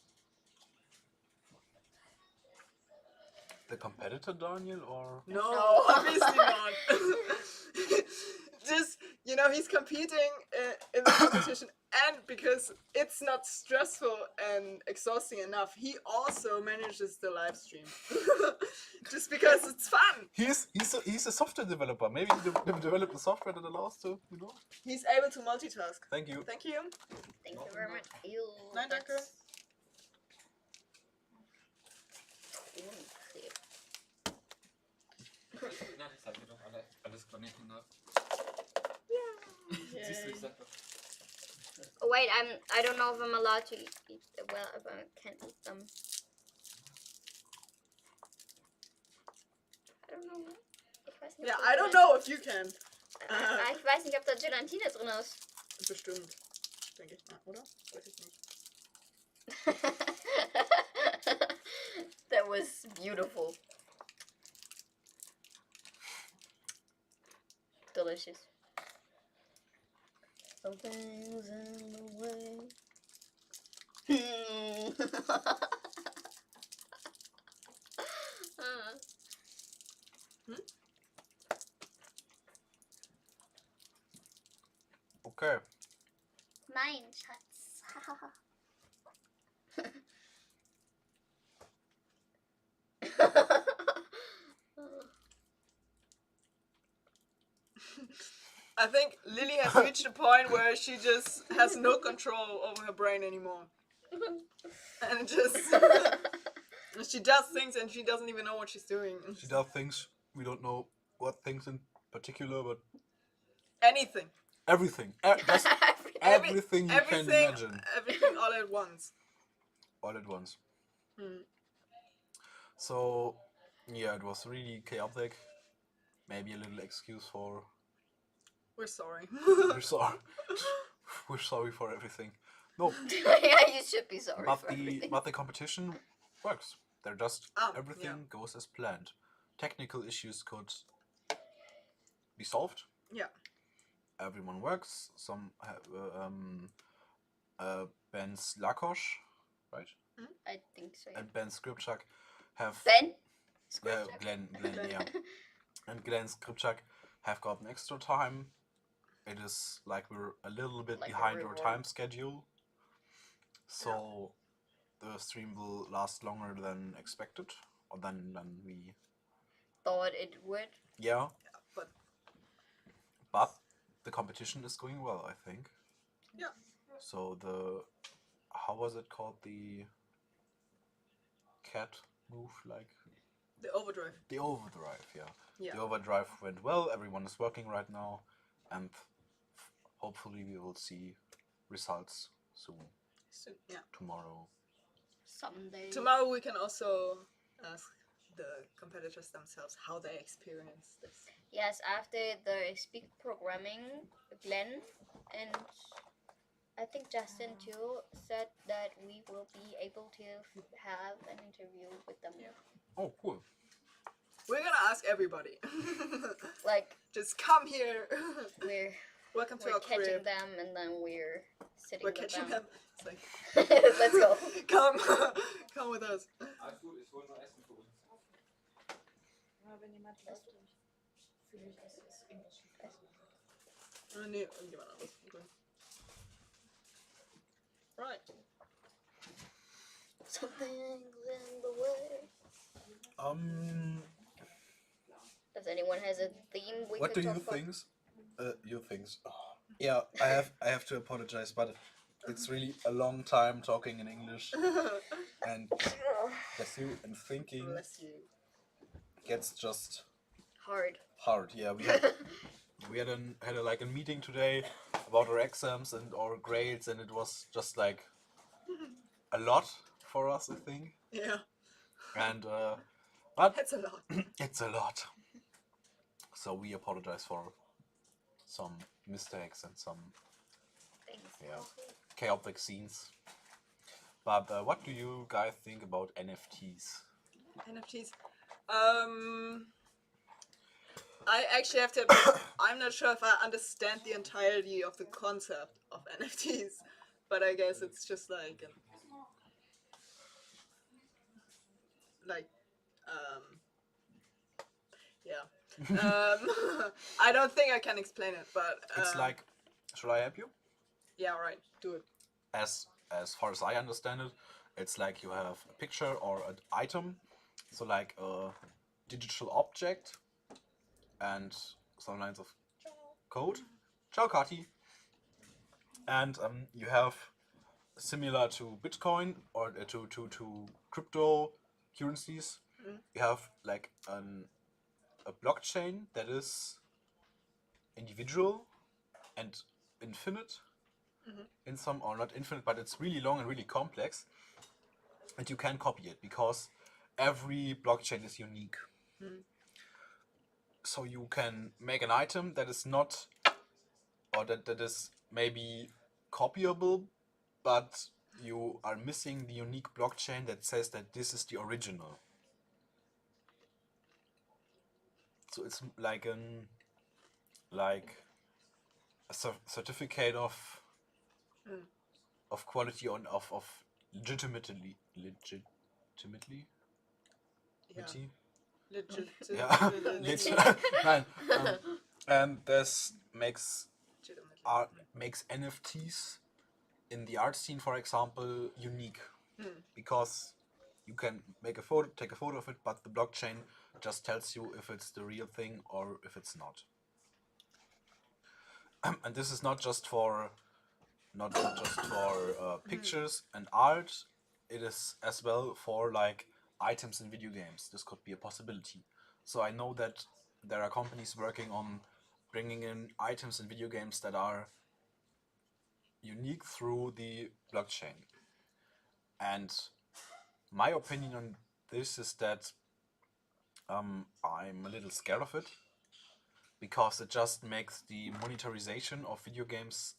The competitor Daniel or? No, obviously not. Just, you know, he's competing in the competition, and because it's not stressful and exhausting enough, he also manages the live stream. Just because it's fun. He's a software developer. Maybe he developed a software that allows to, you know. He's able to multitask. Thank you. Thank you. Thank you very much. Ew, Nein, danke. that's- Na, das hat mir doch alles Planeten nach. Yeah. Siehst du, ich sag doch. Oh wait, I don't know if I'm allowed to eat. Well, if I can eat them. I don't know. Ich weiß nicht. Yeah, ob da I don't know if you can. Ich weiß nicht, ob da Gelatine drin ist. Bestimmt. Denke ich mal, oder? Weiß ich nicht. That was beautiful. Delicious. Something's in the way. Okay. Nein, Schatz. I think Lily has reached a point where she just has no control over her brain anymore. And just she does things and she doesn't even know what she's doing. She does things, we don't know what things in particular, but Anything. everything. Just everything you can imagine. Everything all at once. All at once. Hmm. So, yeah, it was really chaotic. Maybe a little excuse for... We're sorry. We're sorry. we're sorry for everything. No, Yeah, you should be sorry but for everything. the competition works. They're just everything goes as planned. Technical issues could be solved. Yeah. Everyone works. Some Ben Slakosh, right? I think so. Yeah. And Ben Skripchak have Ben? Glenn, yeah. And Glenn Skripchak have gotten extra time. It is like we're a little bit Like a behind our reward. time schedule. So the stream will last longer than expected. Or than we Thought it would. Yeah. But the competition is going well, I think. Yeah. So how was it called? The cat move, like the overdrive. The overdrive, yeah. Yeah. The overdrive went well. Everyone is working right now, and hopefully we will see results soon. Yeah. Tomorrow. Someday. Tomorrow we can also ask the competitors themselves how they experience this. Yes, after the speak programming, Glenn and I think Justin too said that we will be able to have an interview with them. Yeah. Oh, cool. We're gonna ask everybody. Like, just come here. We're welcome to we're our catching crib. them and then we're sitting We're with catching them. It's like, let's go. Come, come with us. Wenn jemand Lust und fühlt, es ist Englisch. Nee, irgendjemand anderes. Okay. Right. Something's in the way. Does anyone has a theme we What could do talk you about? think? You think? Oh. Yeah, I have to apologize, but it's really a long time talking in English, and bless you, and thinking gets just hard. Hard, yeah. We had a meeting today about our exams and our grades, and it was just like a lot for us, I think. Yeah. And but it's a lot. It's a lot. So we apologize for some mistakes and some chaotic scenes. But what do you guys think about NFTs? NFTs. I actually have to admit, I'm not sure if I understand the entirety of the concept of NFTs, but I guess it's just like I don't think I can explain it, but It's like, should I help you? Yeah, right. Do it. As far as I understand it, it's like you have a picture or an item, so like a digital object and some lines of code. Ciao, Kati. And you have, similar to Bitcoin or to crypto currencies, you have like a blockchain that is individual and infinite in some, or not infinite, but it's really long and really complex, and you can copy it because every blockchain is unique. So you can make an item that is not, or that is maybe copyable, but you are missing the unique blockchain that says that this is the original. So it's like a certificate of quality on of legitimately. Yeah. Nein. And this makes art, makes NFTs in the art scene, for example, unique, because you can take a photo of it, but the blockchain just tells you if it's the real thing or if it's not. And this is not just for pictures and art. It is as well for like items in video games. This could be a possibility. So I know that there are companies working on bringing in items in video games that are unique through the blockchain. And my opinion on this is that I'm a little scared of it, because it just makes the monetization of video games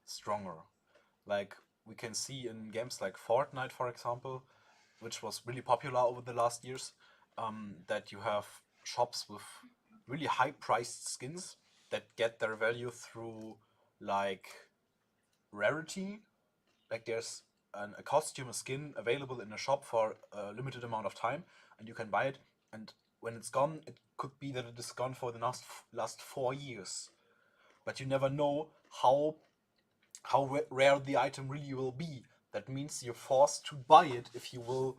stronger. Like we can see in games like Fortnite, for example, which was really popular over the last years, that you have shops with really high-priced skins that get their value through like rarity. Like there's a costume, a skin available in a shop for a limited amount of time, and you can buy it. And when it's gone, it could be that it is gone for the last 4 years. But you never know how rare the item really will be. That means you're forced to buy it if you will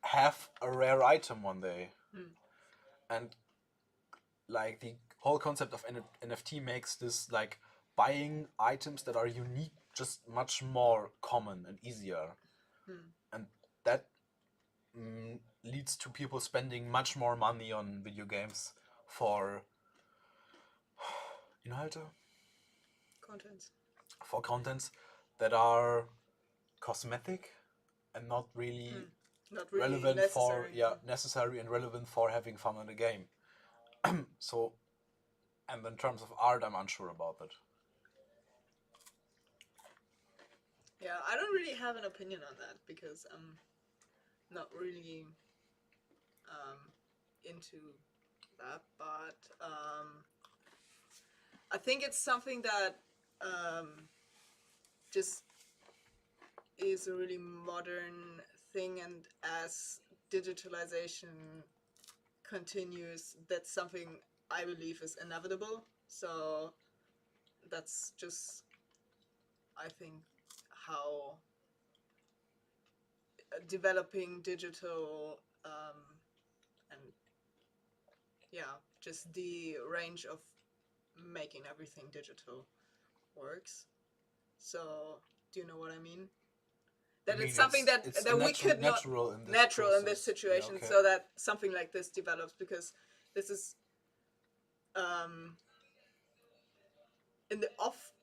have a rare item one day. And like the whole concept of NFT makes this like buying items that are unique just much more common and easier. And that leads to people spending much more money on video games for Contents. For contents that are cosmetic and not really relevant necessary. for necessary and relevant for having fun in the game. So, and in terms of art, I'm unsure about that. Yeah, I don't really have an opinion on that because I'm not really into that, but I think it's something that just is a really modern thing, and as digitalization continues, that's something I believe is inevitable. So that's just, I think, how developing digital and just the range of making everything digital works. So do you know what I mean? That it's something that we could not natural in this situation, so that something like this develops, because this is in the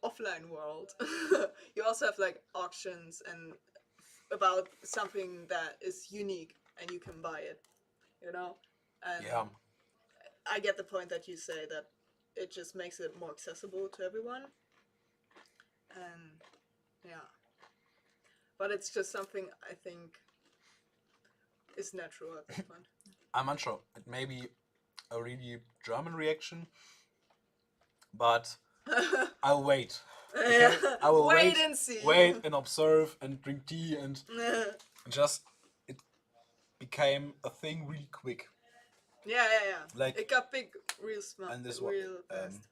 offline world. You also have like auctions and about something that is unique and you can buy it, and I get the point that you say that it just makes it more accessible to everyone, and but it's just something I think is natural at this point. I'm unsure. It may be a really German reaction, but I'll wait. Okay? I will wait and see. Wait and observe and drink tea and just it became a thing really quick. Yeah. Like it got big real smart, and this real fast.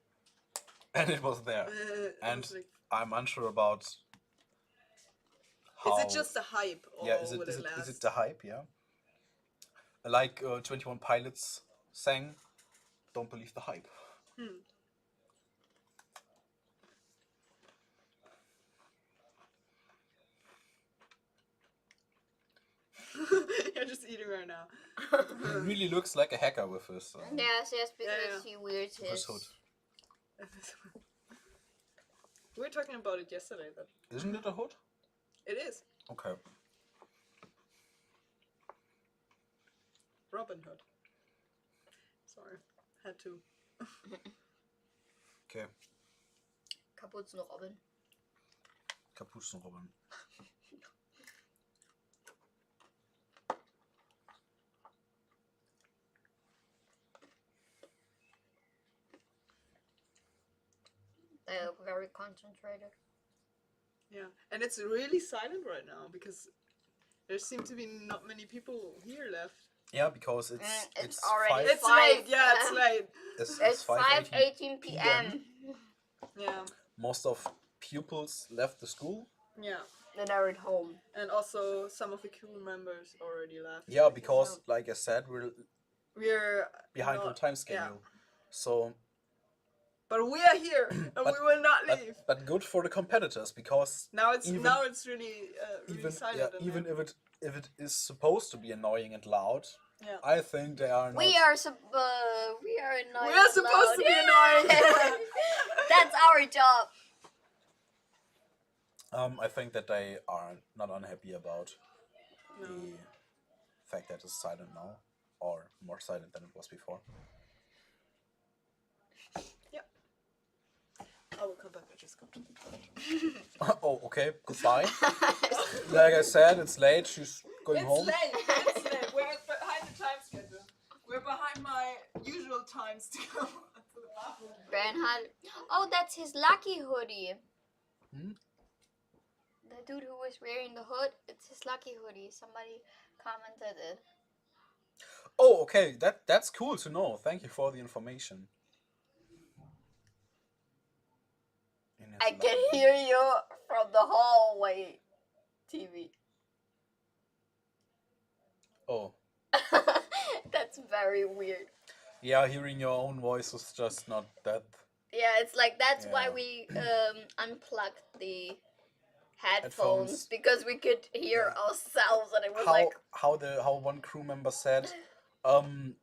And it was there. And I'm unsure about how... Is it just a hype, or will it last? Is it the hype, yeah? Like 21 Pilots sang, don't believe the hype. You're just eating right now. He really looks like a hacker with his... yes, because he wears his hood. We were talking about it yesterday. Isn't it a hood? It is. Okay. Robin Hood. Sorry, had to. Okay. Kapuzenrobben. Kapuzenrobben. They look very concentrated. Yeah, and it's really silent right now because there seem to be not many people here left. Yeah, because it's already 5. It's late. Yeah, it's late. It's 5:18 p.m. Yeah. Most of pupils left the school. Yeah. And are at home. And also some of the crew members already left. Yeah, because like I said, we're behind the time schedule. Yeah. So. But we are here, and we will not leave. But good for the competitors, because now it's really silent. Yeah, even if it is supposed to be annoying and loud, yeah. I think they are not. We are annoying. We are supposed to be annoying. That's our job. I think that they are not unhappy about the fact that it's silent now, or more silent than it was before. I will come back. I just got to the toilet. Oh, okay. Goodbye. Like I said, it's late. She's going It's home. late. It's late. We're behind the time schedule. We're behind my usual times to go to the bathroom. Bernhard. Oh, that's his lucky hoodie. Hmm? The dude who was wearing the hood, it's his lucky hoodie. Somebody commented it. Oh, okay. That's cool to know. Thank you for the information. I can hear you from the hallway TV. Oh. That's very weird. Yeah, hearing your own voice was just not that. Yeah, it's like that's Yeah. why we unplugged the headphones because we could hear ourselves, and it was how one crew member said,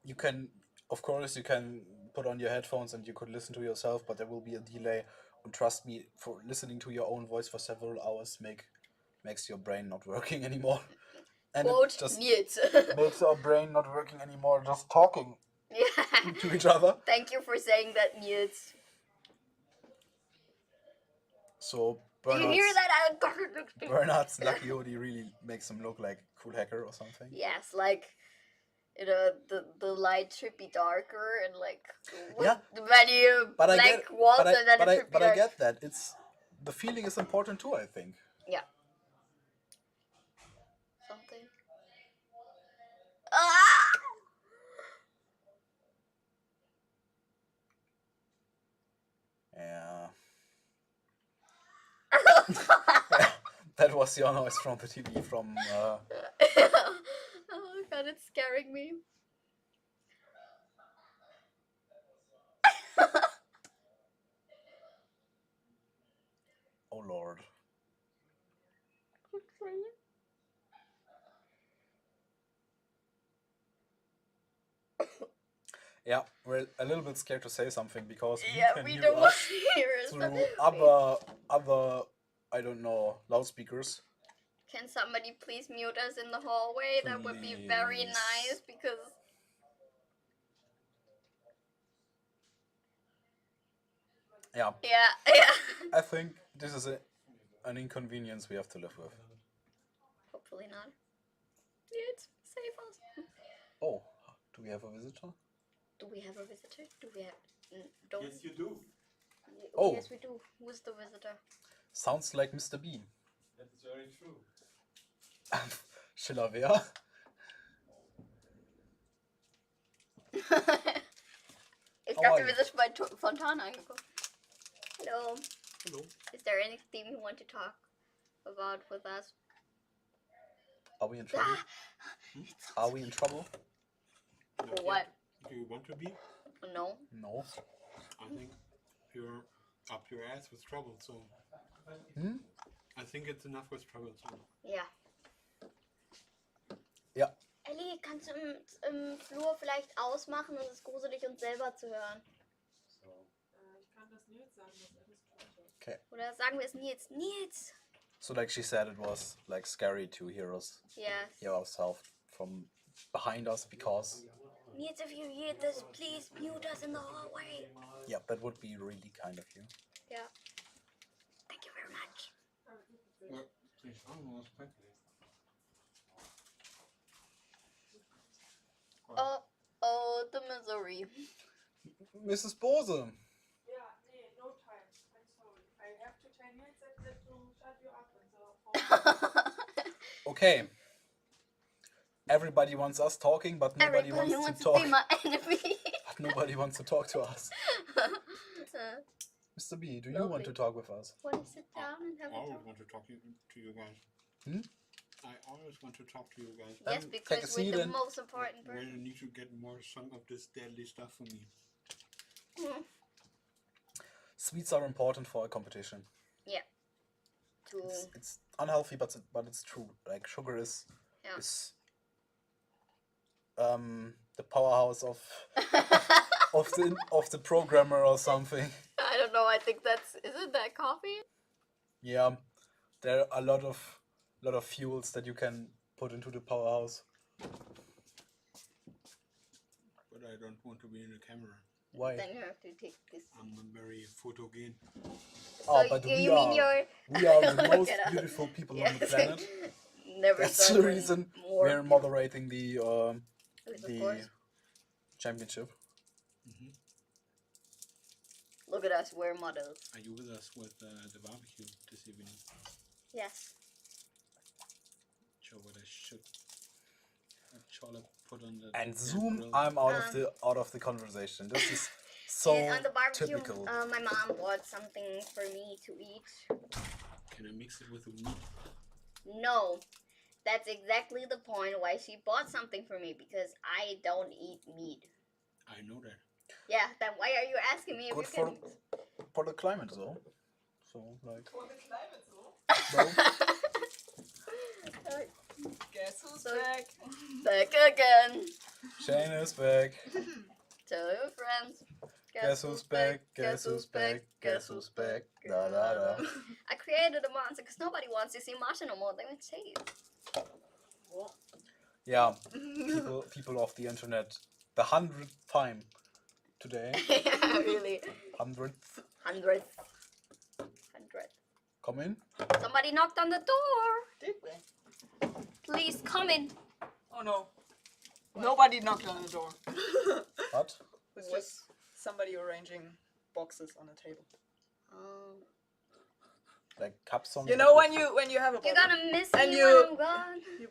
you can, of course, you can put on your headphones and you could listen to yourself, but there will be a delay. And trust me, for listening to your own voice for several hours makes your brain not working anymore. And quote it just mute. makes our brain not working anymore. Just talking Yeah. to each other. Thank you for saying that, mute. So Do you hear that? Bernard's lucky hoodie really makes him look like a cool hacker or something. Yes, like the light should be darker and like many black walls and then it should be But I get that. It's the feeling is important too, I think. Yeah. Something. Ah! Yeah. That was the noise from the TV from. Oh god, it's scaring me. Oh lord. Yeah, we're a little bit scared to say something because we don't want to hear through other I don't know loudspeakers. Can somebody please mute us in the hallway? That would be very nice because Yeah. Yeah. I think this is an inconvenience we have to live with. Hopefully not. It's save us. Oh, do we have a visitor? Do we have a visitor? Do we have? Don't. Yes, you do. Oh. Yes, we do. Who's the visitor? Sounds like Mr. Bean. That is very true. Schiller wer? Ich dachte, wir sind bei Fontana angekommen. Hello. Hello. Is there anything you want to talk about with us? Are we in trouble? Are we in trouble? For what? Do you want to be? No. No. I think you're up your ass with trouble, so. Hmm? I think it's enough with trouble, so. Ja. Ja. Ellie, kannst du im Flur vielleicht ausmachen? Es ist gruselig, uns selber zu hören. Ich kann das Nils sagen, dass er das tut. Okay. Oder sagen wir es Nils. Nils! So like she said, it was like scary to hear us. Yes. Hear ourselves from behind us because. Nils, if you hear this, please mute us in the hallway. Yeah, that would be really kind of you. Yeah. Thank you very much. Oh, the misery. Mrs. Bose. Yeah, no time. I'm sorry. I have to tell Nils that to shut you up and so. Okay. Everybody wants us talking, but nobody wants to talk. Be my enemy. But nobody wants to talk to us. Mr. B, do you want to talk with us? Want to sit down and have I a always talk? want to talk to you guys. Hmm? I always want to talk to you guys. Yes, because we're the most important Well, person. you need to get more some of this deadly stuff for me. Sweets are important for a competition. Yeah. It's unhealthy, but it's true. Like sugar is the powerhouse of of the programmer or something. I don't know. I think isn't that coffee? Yeah, there are a lot of fuels that you can put into the powerhouse. But I don't want to be in the camera. Why? Then you have to take this. I'm very photogen. Oh, So but you mean you're... we are the Look most at us. beautiful people on Yes. the planet. Never That's saw the one reason more we're moderating the Yes, of course. championship. Look at us, we're models. Are you with us with the barbecue this evening? Yes. Sure, what I should put on the And the zoom, grill. I'm out of the conversation. This is so On the barbecue, typical. my mom bought something for me to eat. Can I mix it with the meat? No, that's exactly the point why she bought something for me, because I don't eat meat. I know that. Yeah, then why are you asking me if Good you can? for the climate, though. So like. For the climate, Guess who's back? Back again. Shane is back. Tell your friends. Guess who's back? Guess who's back? Guess who's back? Da da da. I created a monster because nobody wants to see Masha no more. Let me say it. Yeah, people of the internet, the 100th time today. Yeah, really. 100th. 100. Come in. Somebody knocked on the door. Did we? Please come in. Oh no. Nobody knocked on the door. What? It was just somebody arranging boxes on a table. Like cups on. You know when you have a box. You're gonna miss and me you, when I'm gone. You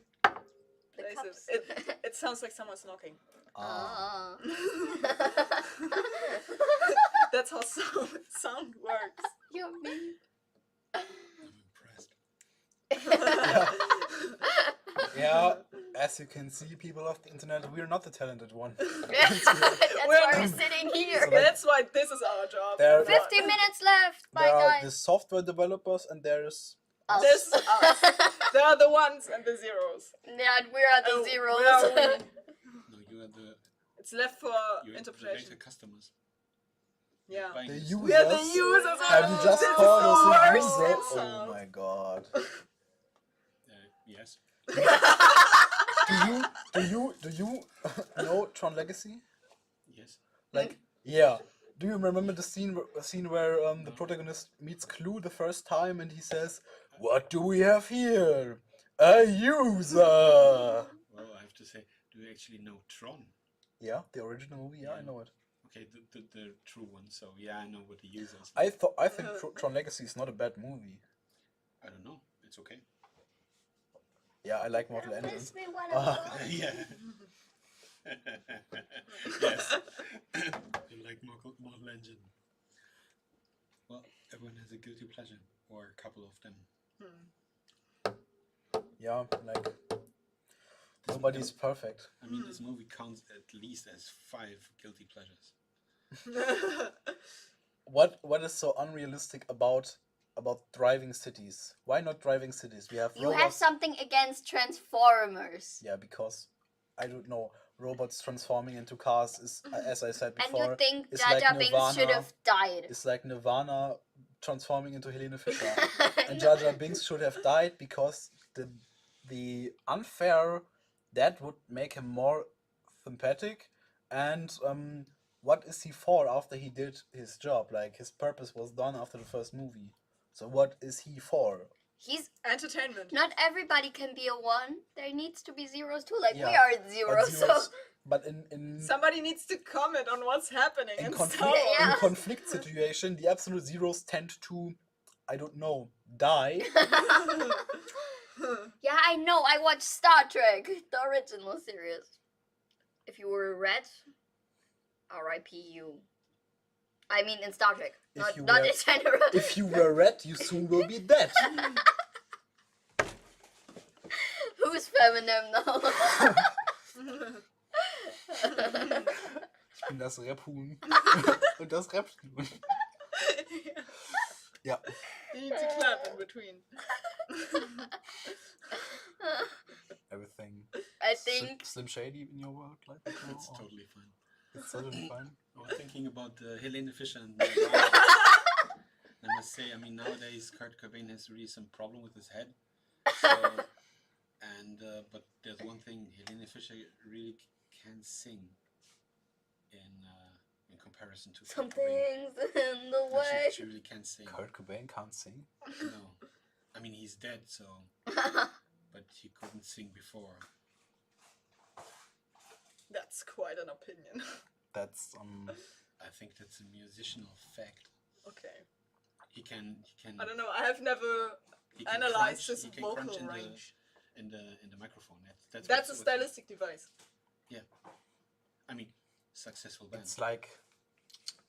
The place cups. it sounds like someone's knocking. Ah. That's how sound works. You're mean. Yeah, as you can see, people of the internet, we're not the talented one. That's why we're sitting here. So, like, That's why this is our job. There- 50 minutes left. Bye, There are guys. the software developers and there's This us. They are the ones and the zeros. Yeah, we're at the Oh, zeros. where are we? No, you are the. It's left for You're the interpretation. later customers. Yeah. Buying the this. users. We are the users. Have you just This is called the us a worst user? insult. Oh my god. Yes. Do you know Tron Legacy? Yes. Like, yeah. Do you remember the scene where the protagonist meets Clue the first time and he says, "What do we have here? A user." Well, I have to say, do you actually know Tron? Yeah, the original movie. Yeah, I know it. Okay, the true one. So yeah, I know what the users. I think Tron Legacy is not a bad movie. I don't know. It's okay. Yeah, I like Mortal Engines. Yeah. Yes. You like Mortal Engine. Well, everyone has a guilty pleasure, or a couple of them. Yeah, like nobody's perfect. I mean, this movie counts at least as 5 guilty pleasures. What is so unrealistic about driving cities? Why not driving cities? We have You robots. have something against Transformers. Yeah, because I don't know. Robots transforming into cars is, as I said And before, you think is Jar like Jar Binks should Nirvana. have died. It's like Nirvana transforming into Helene Fischer, and Jar Jar Binks should have died because the unfair that would make him more sympathetic. And what is he for after he did his job? Like his purpose was done after the first movie. So what is he for? He's entertainment. Not everybody can be a 1. There needs to be zeros too. Like we Yeah, are but zeros. So zeros- But in Somebody needs to comment on what's happening in Star conflict, Wars. in conflict situation, the absolute zeros tend to, I don't know, die. yeah, I know. I watched Star Trek, the original series. If you were red, R.I.P. you. I mean, in Star Trek, not in general. If you were red, you soon will be dead. Who's feminine now? Ich bin das Rap-Huhn. Und das Rap-Huhn. Ja. You need to clap in between. Everything. I think Slim Shady in your world, like that now? It's totally fine. It's totally fine. I was thinking about Helene Fischer and I must say, I mean, nowadays Kurt Cobain has really some problem with his head. So, and but there's one thing, Helene Fischer really can sing in in comparison to Something's in the But way. she really can't sing. Kurt Cobain can't sing? No. I mean, he's dead, so... but he couldn't sing before. That's quite an opinion. That's, I think that's a musicianal fact. Okay. He can... I don't know, I have never he can analyzed crunch, his he can vocal crunch in range. in the microphone. That's That's a what's- stylistic device. Yeah. I mean, successful band. it's like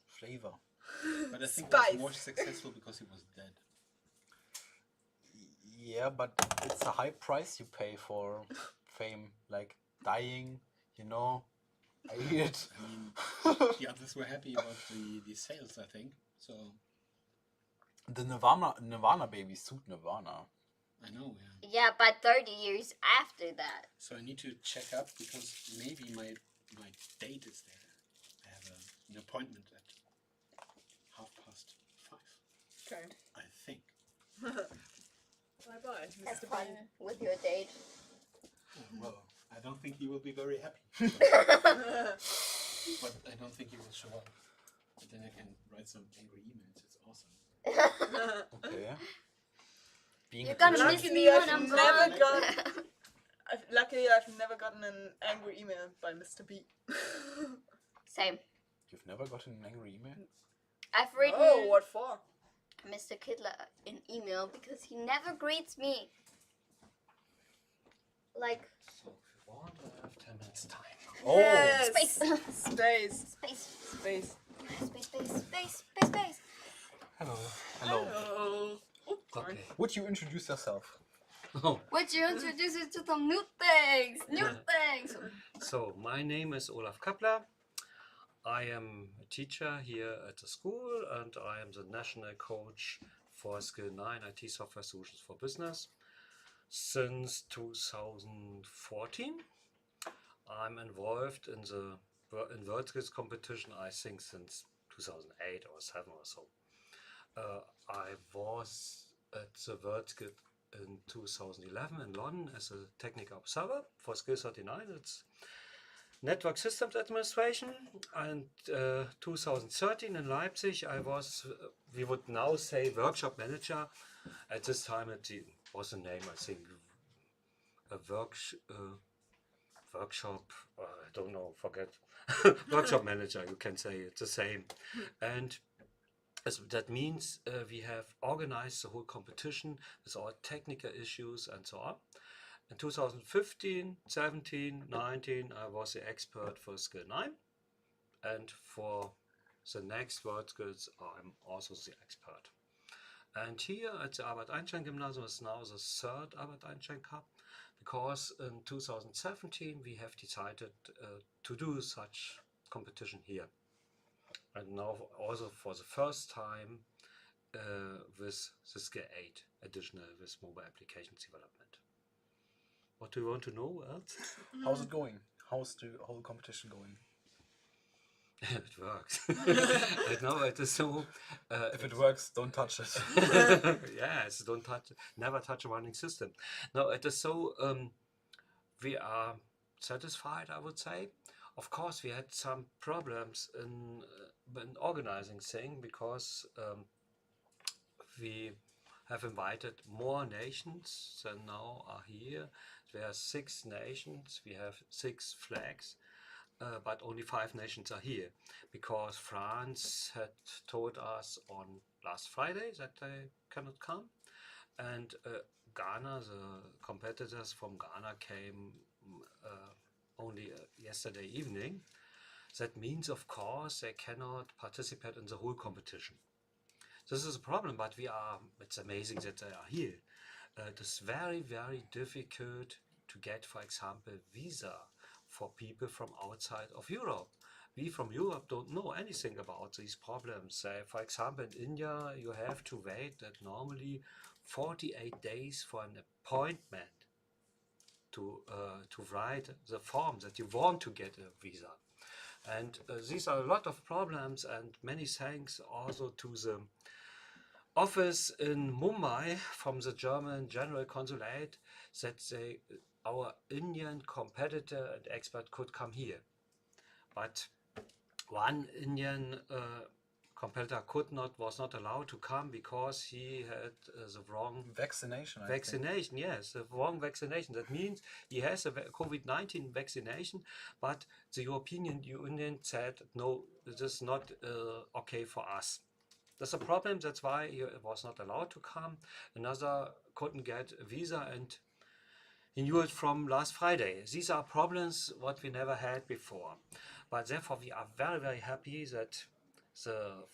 flavor. But I think Spice. it's more successful because he was dead. Yeah, but it's a high price you pay for fame, like dying, you know. I hear it. I mean, the others were happy about the sales, I think. So The Nirvana baby sued Nirvana. I know, yeah. Yeah, but 30 years after that. So I need to check up because maybe my date is there. I have an appointment at 5:30. Okay. I think. Bye bye, Have Mr. fun Bean. with your date. Well, I don't think he will be very happy. But I don't think he will show up. But then I can write some angry emails. It's awesome. Okay. Being You're gonna miss me when I'm gone. Luckily, I've never gotten an angry email by Mr. B. Same. You've never gotten an angry email? I've written Oh, what for? Mr. Kidler an email because he never greets me. Like, So if you want, I have 10 minutes time. Oh! Yes. Space. Space. Space. Space. Space, space. Hello. Hello. Okay. Would you introduce yourself? Oh, Would you introduce us to some new things? New things. so my name is Olaf Kappler. I am a teacher here at the school and I am the national coach for Skill 9 IT Software Solutions for Business since 2014. I'm involved in the World Skills competition, I think, since 2008 or 7 or so. I was at the World Skills in 2011 in London as a technical observer for Skill 39. It's Network Systems Administration. And 2013 in Leipzig, I was, we would now say, workshop manager. At this time, it was a name, I think, a workshop, I don't know, forget. Workshop manager, you can say it's the same. And that means we have organized the whole competition with all technical issues and so on. In 2015, 17, 19, I was the expert for Skill 9. And for the next World Skills, I'm also the expert. And here at the Albert Einstein Gymnasium is now the third Albert Einstein Cup, because in 2017 we have decided to do such competition here. And now also for the first time with the Skill 8 additional with mobile applications development. What do you want to know else? How's it going? How's the whole competition going? It works. I know it is so. If it works, don't touch it. Yes, don't touch. Never touch a running system. No, it is so. We are satisfied, I would say. Of course, we had some problems in organizing thing because we have invited more nations than now are here. There are 6 nations. We have 6 flags. But only 5 nations are here because France had told us on last Friday that they cannot come, and Ghana, the competitors from Ghana came only yesterday evening. That means, of course, they cannot participate in the whole competition. This is a problem, but it's amazing that they are here. It is very, very difficult to get, for example, visa for people from outside of Europe. We from Europe don't know anything about these problems. For example, in India, you have to wait normally 48 days for an appointment to write the form that you want to get a visa. And these are a lot of problems, and many thanks also to the office in Mumbai from the German General Consulate that our Indian competitor and expert could come here. But one Indian competitor was not allowed to come because he had the wrong vaccination. Vaccination, yes, the wrong vaccination. That means he has a COVID-19 vaccination, but the European Union said no, this is not okay for us. That's a problem. That's why he was not allowed to come. Another couldn't get a visa, and he knew it from last Friday. These are problems what we never had before. But therefore, we are very, very happy that the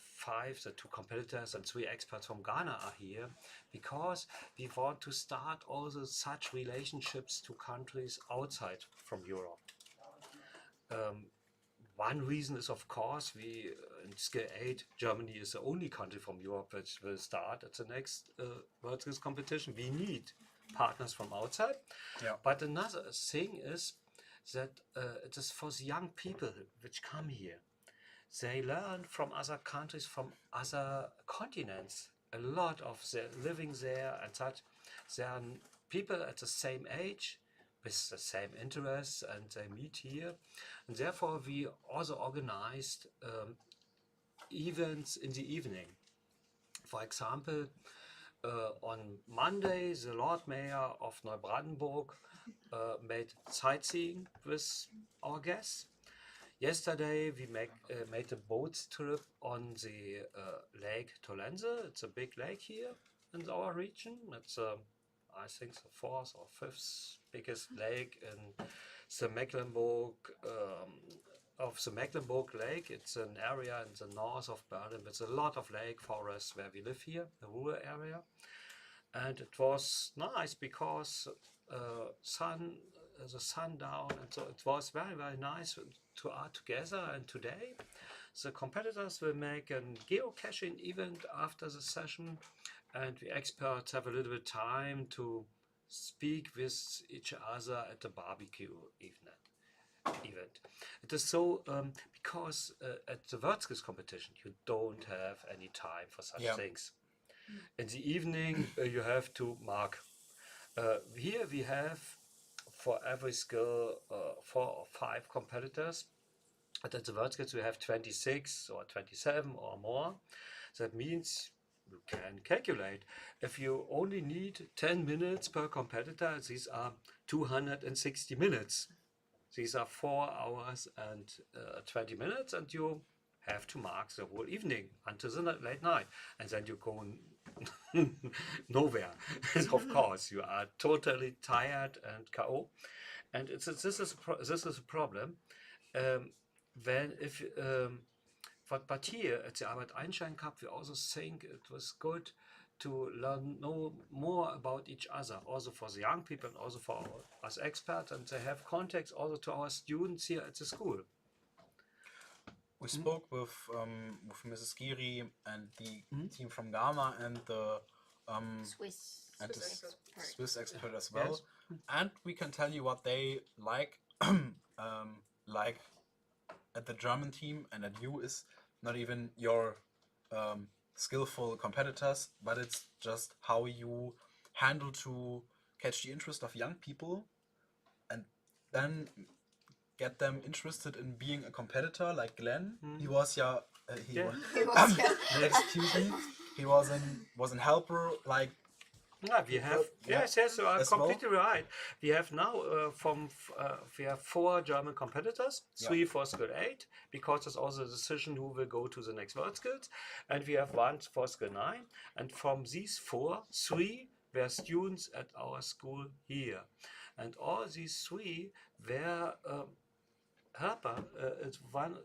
two competitors and 3 experts from Ghana are here, because we want to start also such relationships to countries outside from Europe. One reason is, of course, we in Scale 8, Germany is the only country from Europe which will start at the next World Skills competition. We need partners from outside. Yeah. But another thing is that it is for the young people which come here. They learn from other countries, from other continents. A lot of them living there and such. There are people at the same age with the same interests, and they meet here. And therefore, we also organized events in the evening. For example, on Monday, the Lord Mayor of Neubrandenburg made sightseeing with our guests. Yesterday, we made a boat trip on the Lake Tolense. It's a big lake here in our region. It's, I think, the 4th or 5th biggest lake in the Mecklenburg of the Mecklenburg Lake. It's an area in the north of Berlin with a lot of lake forests where we live here, the rural area. And it was nice because the sundown, and so it was very, very nice to art together. And today the competitors will make a geocaching event after the session, and we experts have a little bit time to speak with each other at the barbecue event. It is so because at the World Skills competition you don't have any time for such things. In the evening you have to mark. Here we have for every skill 4 or 5 competitors. But at the World Skills we have 26 or 27 or more. That means you can calculate. If you only need 10 minutes per competitor, these are 260 minutes. These are 4 hours and 20 minutes, and you have to mark the whole evening until the late night. And then you go nowhere. Of course, you are totally tired and KO. And this is a problem. But here at the Albert Einstein Cup, we also think it was good to know more about each other, also for the young people and also for us experts, and they have contacts also to our students here at the school. We spoke with Mrs. Giri and the team from Ghana and the Swiss expert as well. Yes. And we can tell you what they like like at the German team and at you is not even your skillful competitors, but it's just how you handle to catch the interest of young people and then get them interested in being a competitor, like Glenn. He was excuse me. He was an helper, like. Yeah, we have yes, you are completely right. We have now we have 4 German competitors, 3 for Skill 8, because it's also a decision who will go to the next World Skills, and we have 1 for Skill 9. And from these 4, 3 were students at our school here, and all these 3 were helper.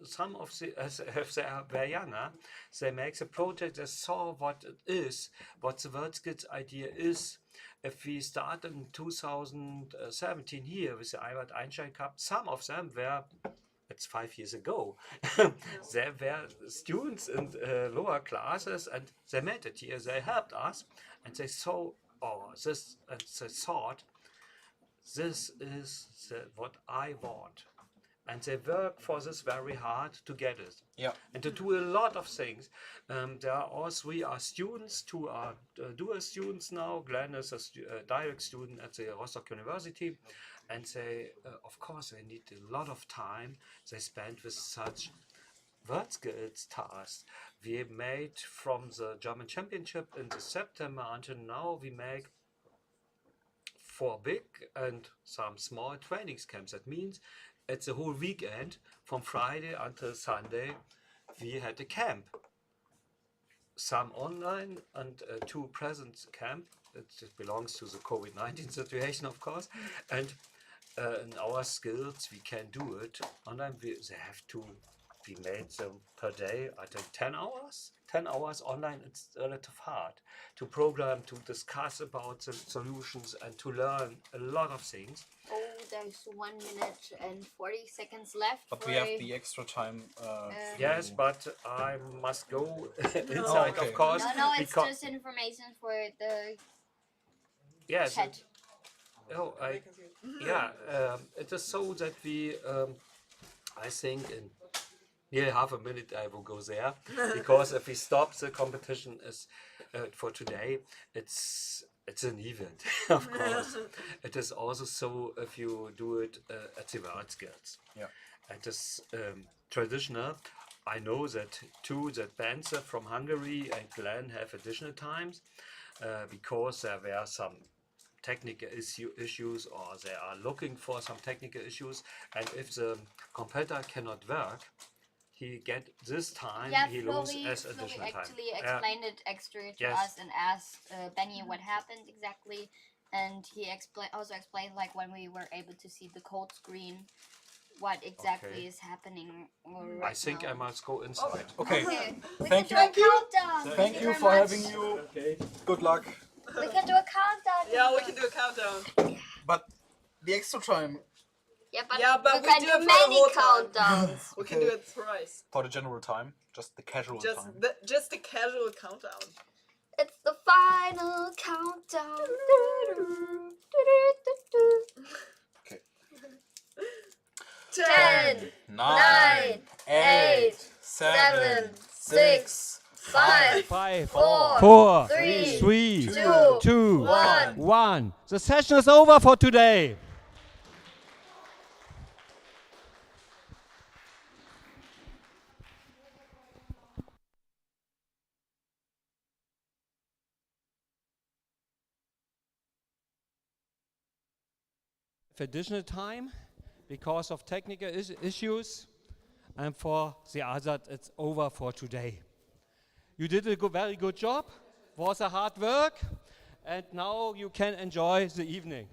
Some of the as if they are very younger, they make the project. They saw what it is, what the World Skills idea is. If we start in 2017 here with the Albert Einstein Cup, some of them were. It's 5 years ago. They were students in lower classes, and they met it here. They helped us, and they saw this, and they thought, this is what I want. And they work for this very hard to get it. Yeah. And to do a lot of things. There are all 3 are students, 2 are dual students now. Glenn is a direct student at the Rostock University. And they, of course, they need a lot of time they spend with such word skills tasks we made from the German Championship in the September until now. We make 4 big and some small training camps. That means it's a whole weekend from Friday until Sunday. We had a camp, some online and 2 present camp. It just belongs to the COVID-19 situation, of course. And in our skills, we can do it online. They have to be made them per day. I think 10 hours. 10 hours online. It's relative hard to program, to discuss about the solutions, and to learn a lot of things. Oh, there's 1 minute and 40 seconds left. But we have the extra time. Yes, but I must go inside, of course. No, it's just information for the yes. chat. It is so that we, I think in nearly half a minute I will go there, because if we stop the competition is for today, it's an event, of course. It is also so if you do it at the word skills. Yeah. It is traditional. I know that too, that banter from Hungary and Glenn have additional times because there were some technical issues, or they are looking for some technical issues, and if the competitor cannot work, he get this time, he loses as additional time. Actually explained it extra to us and asked Benny what happened exactly, and he also explained like when we were able to see the code screen, what exactly is happening. I think I must go inside. Okay. We Thank can do you. a countdown. Thank you very for much. having you. Okay. Good luck. We can do a countdown. Yeah, we can do a countdown. But the extra time Yeah, but we can do do it for the many whole time. countdowns. We can do it thrice. for the general time, just the casual Just time. just a casual countdown. It's the final countdown. Okay. 10, 9, 8, 7, 6, 5, 4, 3, 2, 1. 1. The session is over for today. Additional time because of technical issues, and for the other, it's over for today. You did a very good job. Was a hard work, and now you can enjoy the evening.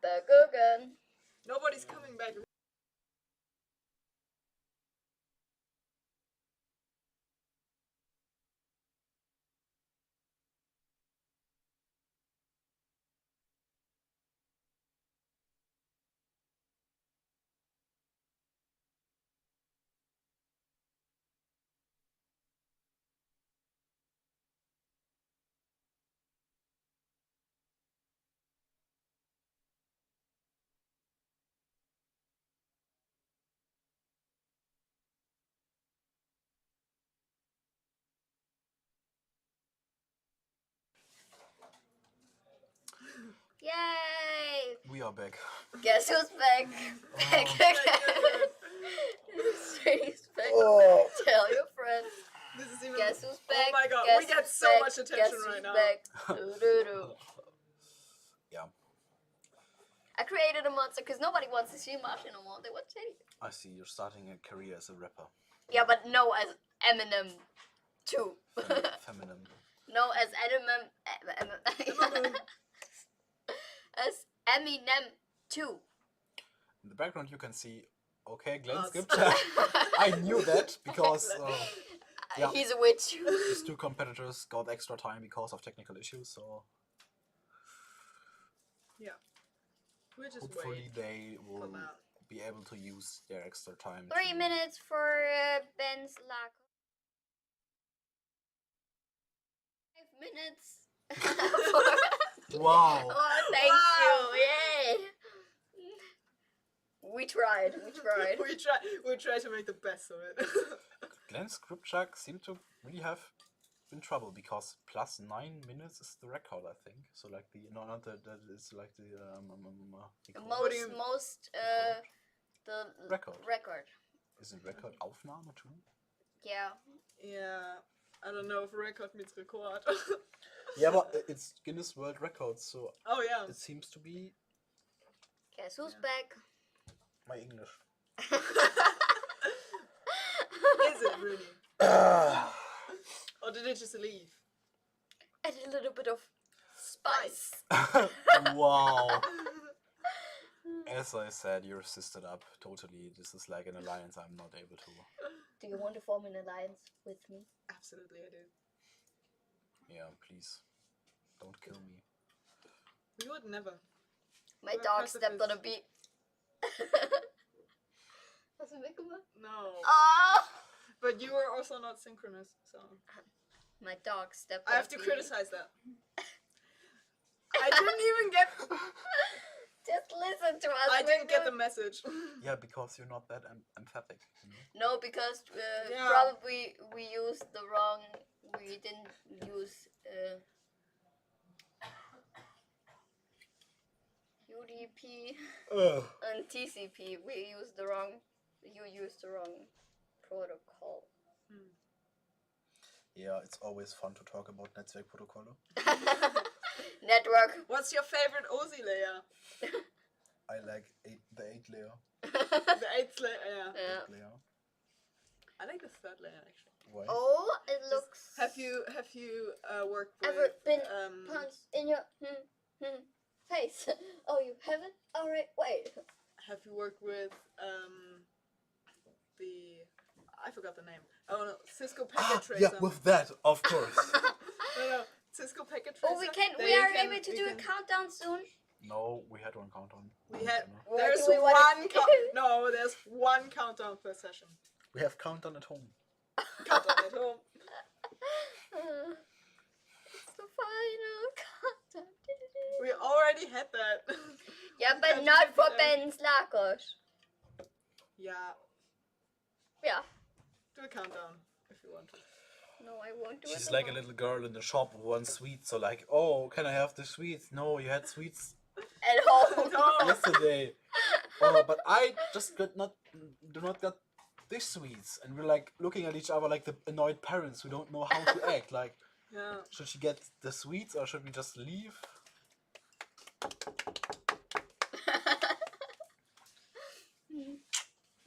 Back again. Nobody's coming back. Yay! We are back. Guess who's back? Back again. He's back. Oh. Tell your friends. This is even. Guess who's back? Oh my god, Guess we get who's so back? much attention Guess right who's now. back? Doo-doo-doo. Yeah. I created a monster because nobody wants to see Martian no more. They want Teddy. I see. You're starting a career as a rapper. Yeah, but no as Eminem too. Feminine. No as Eminem. as Eminem 2. In the background, you can see. Okay, Glenn Skipjack. I knew that because He's a witch. these two competitors got extra time because of technical issues. So Yeah. We'll just hopefully wait they for will that. be able to use their extra time. 3 minutes for Ben's luck. 5 minutes. Wow. Oh, thank you. Yay. We tried. We tried to make the best of it. Glenn Skipjack seemed to really have in trouble because plus 9 minutes is the record, I think. So like the not that is like the most the record. Is it record Aufnahme too? Yeah. Yeah. I don't know if record means record. Yeah, but it's Guinness World Records, so oh yeah, it seems to be. Guess who's back? My English. Is it really? Or did it just leave? Add a little bit of spice. Wow. As I said, you're assisted up totally. This is like an alliance I'm not able to. Do you want to form an alliance with me? Absolutely, I do. Yeah, please. Don't kill me. We would never. My dog stepped on a bee. Was it Mickle? No. Oh! But you were also not synchronous, so. My dog stepped on I a have to bee. criticize that. I didn't even get. Just listen to us. I didn't get the message. Yeah, because you're not that emphatic. You know? No, because Yeah. probably we used the wrong. We didn't use UDP and TCP. We used the wrong. You used the wrong protocol. Yeah, it's always fun to talk about Netzwerkprotokolle. Network. What's your favorite OSI layer? I like the 8 layer. The 8th layer, yeah. Yeah. Layer. I like the 3rd layer actually. Why? Oh, it looks. Have you worked with Ever been punched in your face? Oh, you haven't? Alright, wait. Have you worked with I forgot the name. Oh no, Cisco Packet Tracer. Yeah, with that, of course. No, Cisco Packet Tracer. Oh, we are able to do a countdown soon. No, we had one countdown. There's do we wanna no, there's one countdown per session. We have countdown at home. Countdown at home. It's the final countdown. We already had that. Yeah, but not for Ben's Lakos. Yeah. Yeah. Do a countdown if you want to. No, I won't do it. She's like a little girl in the shop who wants sweets. So like, oh, can I have the sweets? No, you had sweets at home. yesterday. Oh, but I just do not get these sweets. And we're like looking at each other like the annoyed parents who don't know how to act. Like, yeah. Should she get the sweets or should we just leave?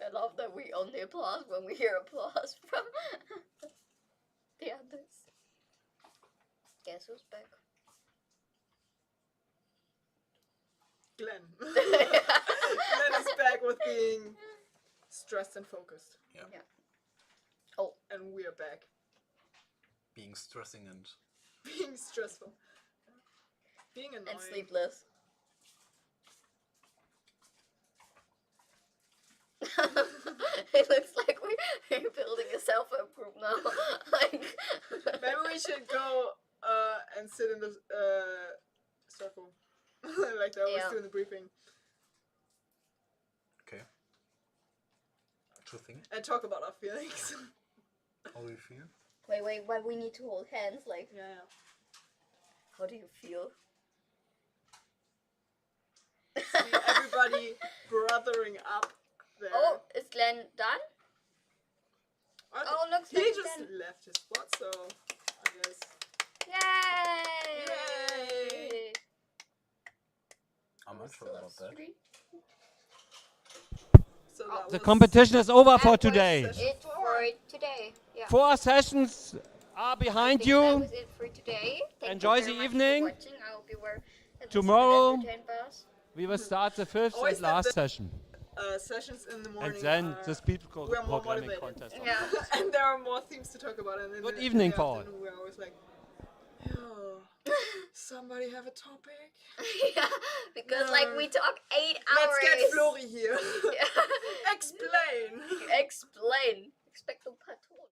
I love that we only applause when we hear applause from the others. Guess who's back? Glenn. Glenn is back with being stressed and focused. Yeah. Oh. And we are back. Being stressing and being stressful. Being annoying. And sleepless. It looks like we're building a self-help group now. Like maybe we should go and sit in the circle like they always do in the briefing. Okay. True thing. And talk about our feelings. How do you feel? Wait, but we need to hold hands, like. Yeah. How do you feel? See everybody brothering up there. Oh, is Glenn done? Oh, looks he like just Glenn left his spot, so I guess. Yay! I'm not sure about that. So The competition is over for That today. was it for today. Yeah. 4 sessions are behind That you. was it for today. Thank Enjoy you the very much evening. for watching. I hope you were Tomorrow Entertain us. we will start the fifth Always and have last the- session. Sessions in the And morning. then the speed we are more programming motivated. contest. Yeah. And there are more things to talk about. And then Good in evening, the Paul. afternoon we're always like, "Oh, somebody have a topic?" Yeah, because like we talk 8 hours. Let's get Flori here. Yeah. Explain. Explain. Expecto patron.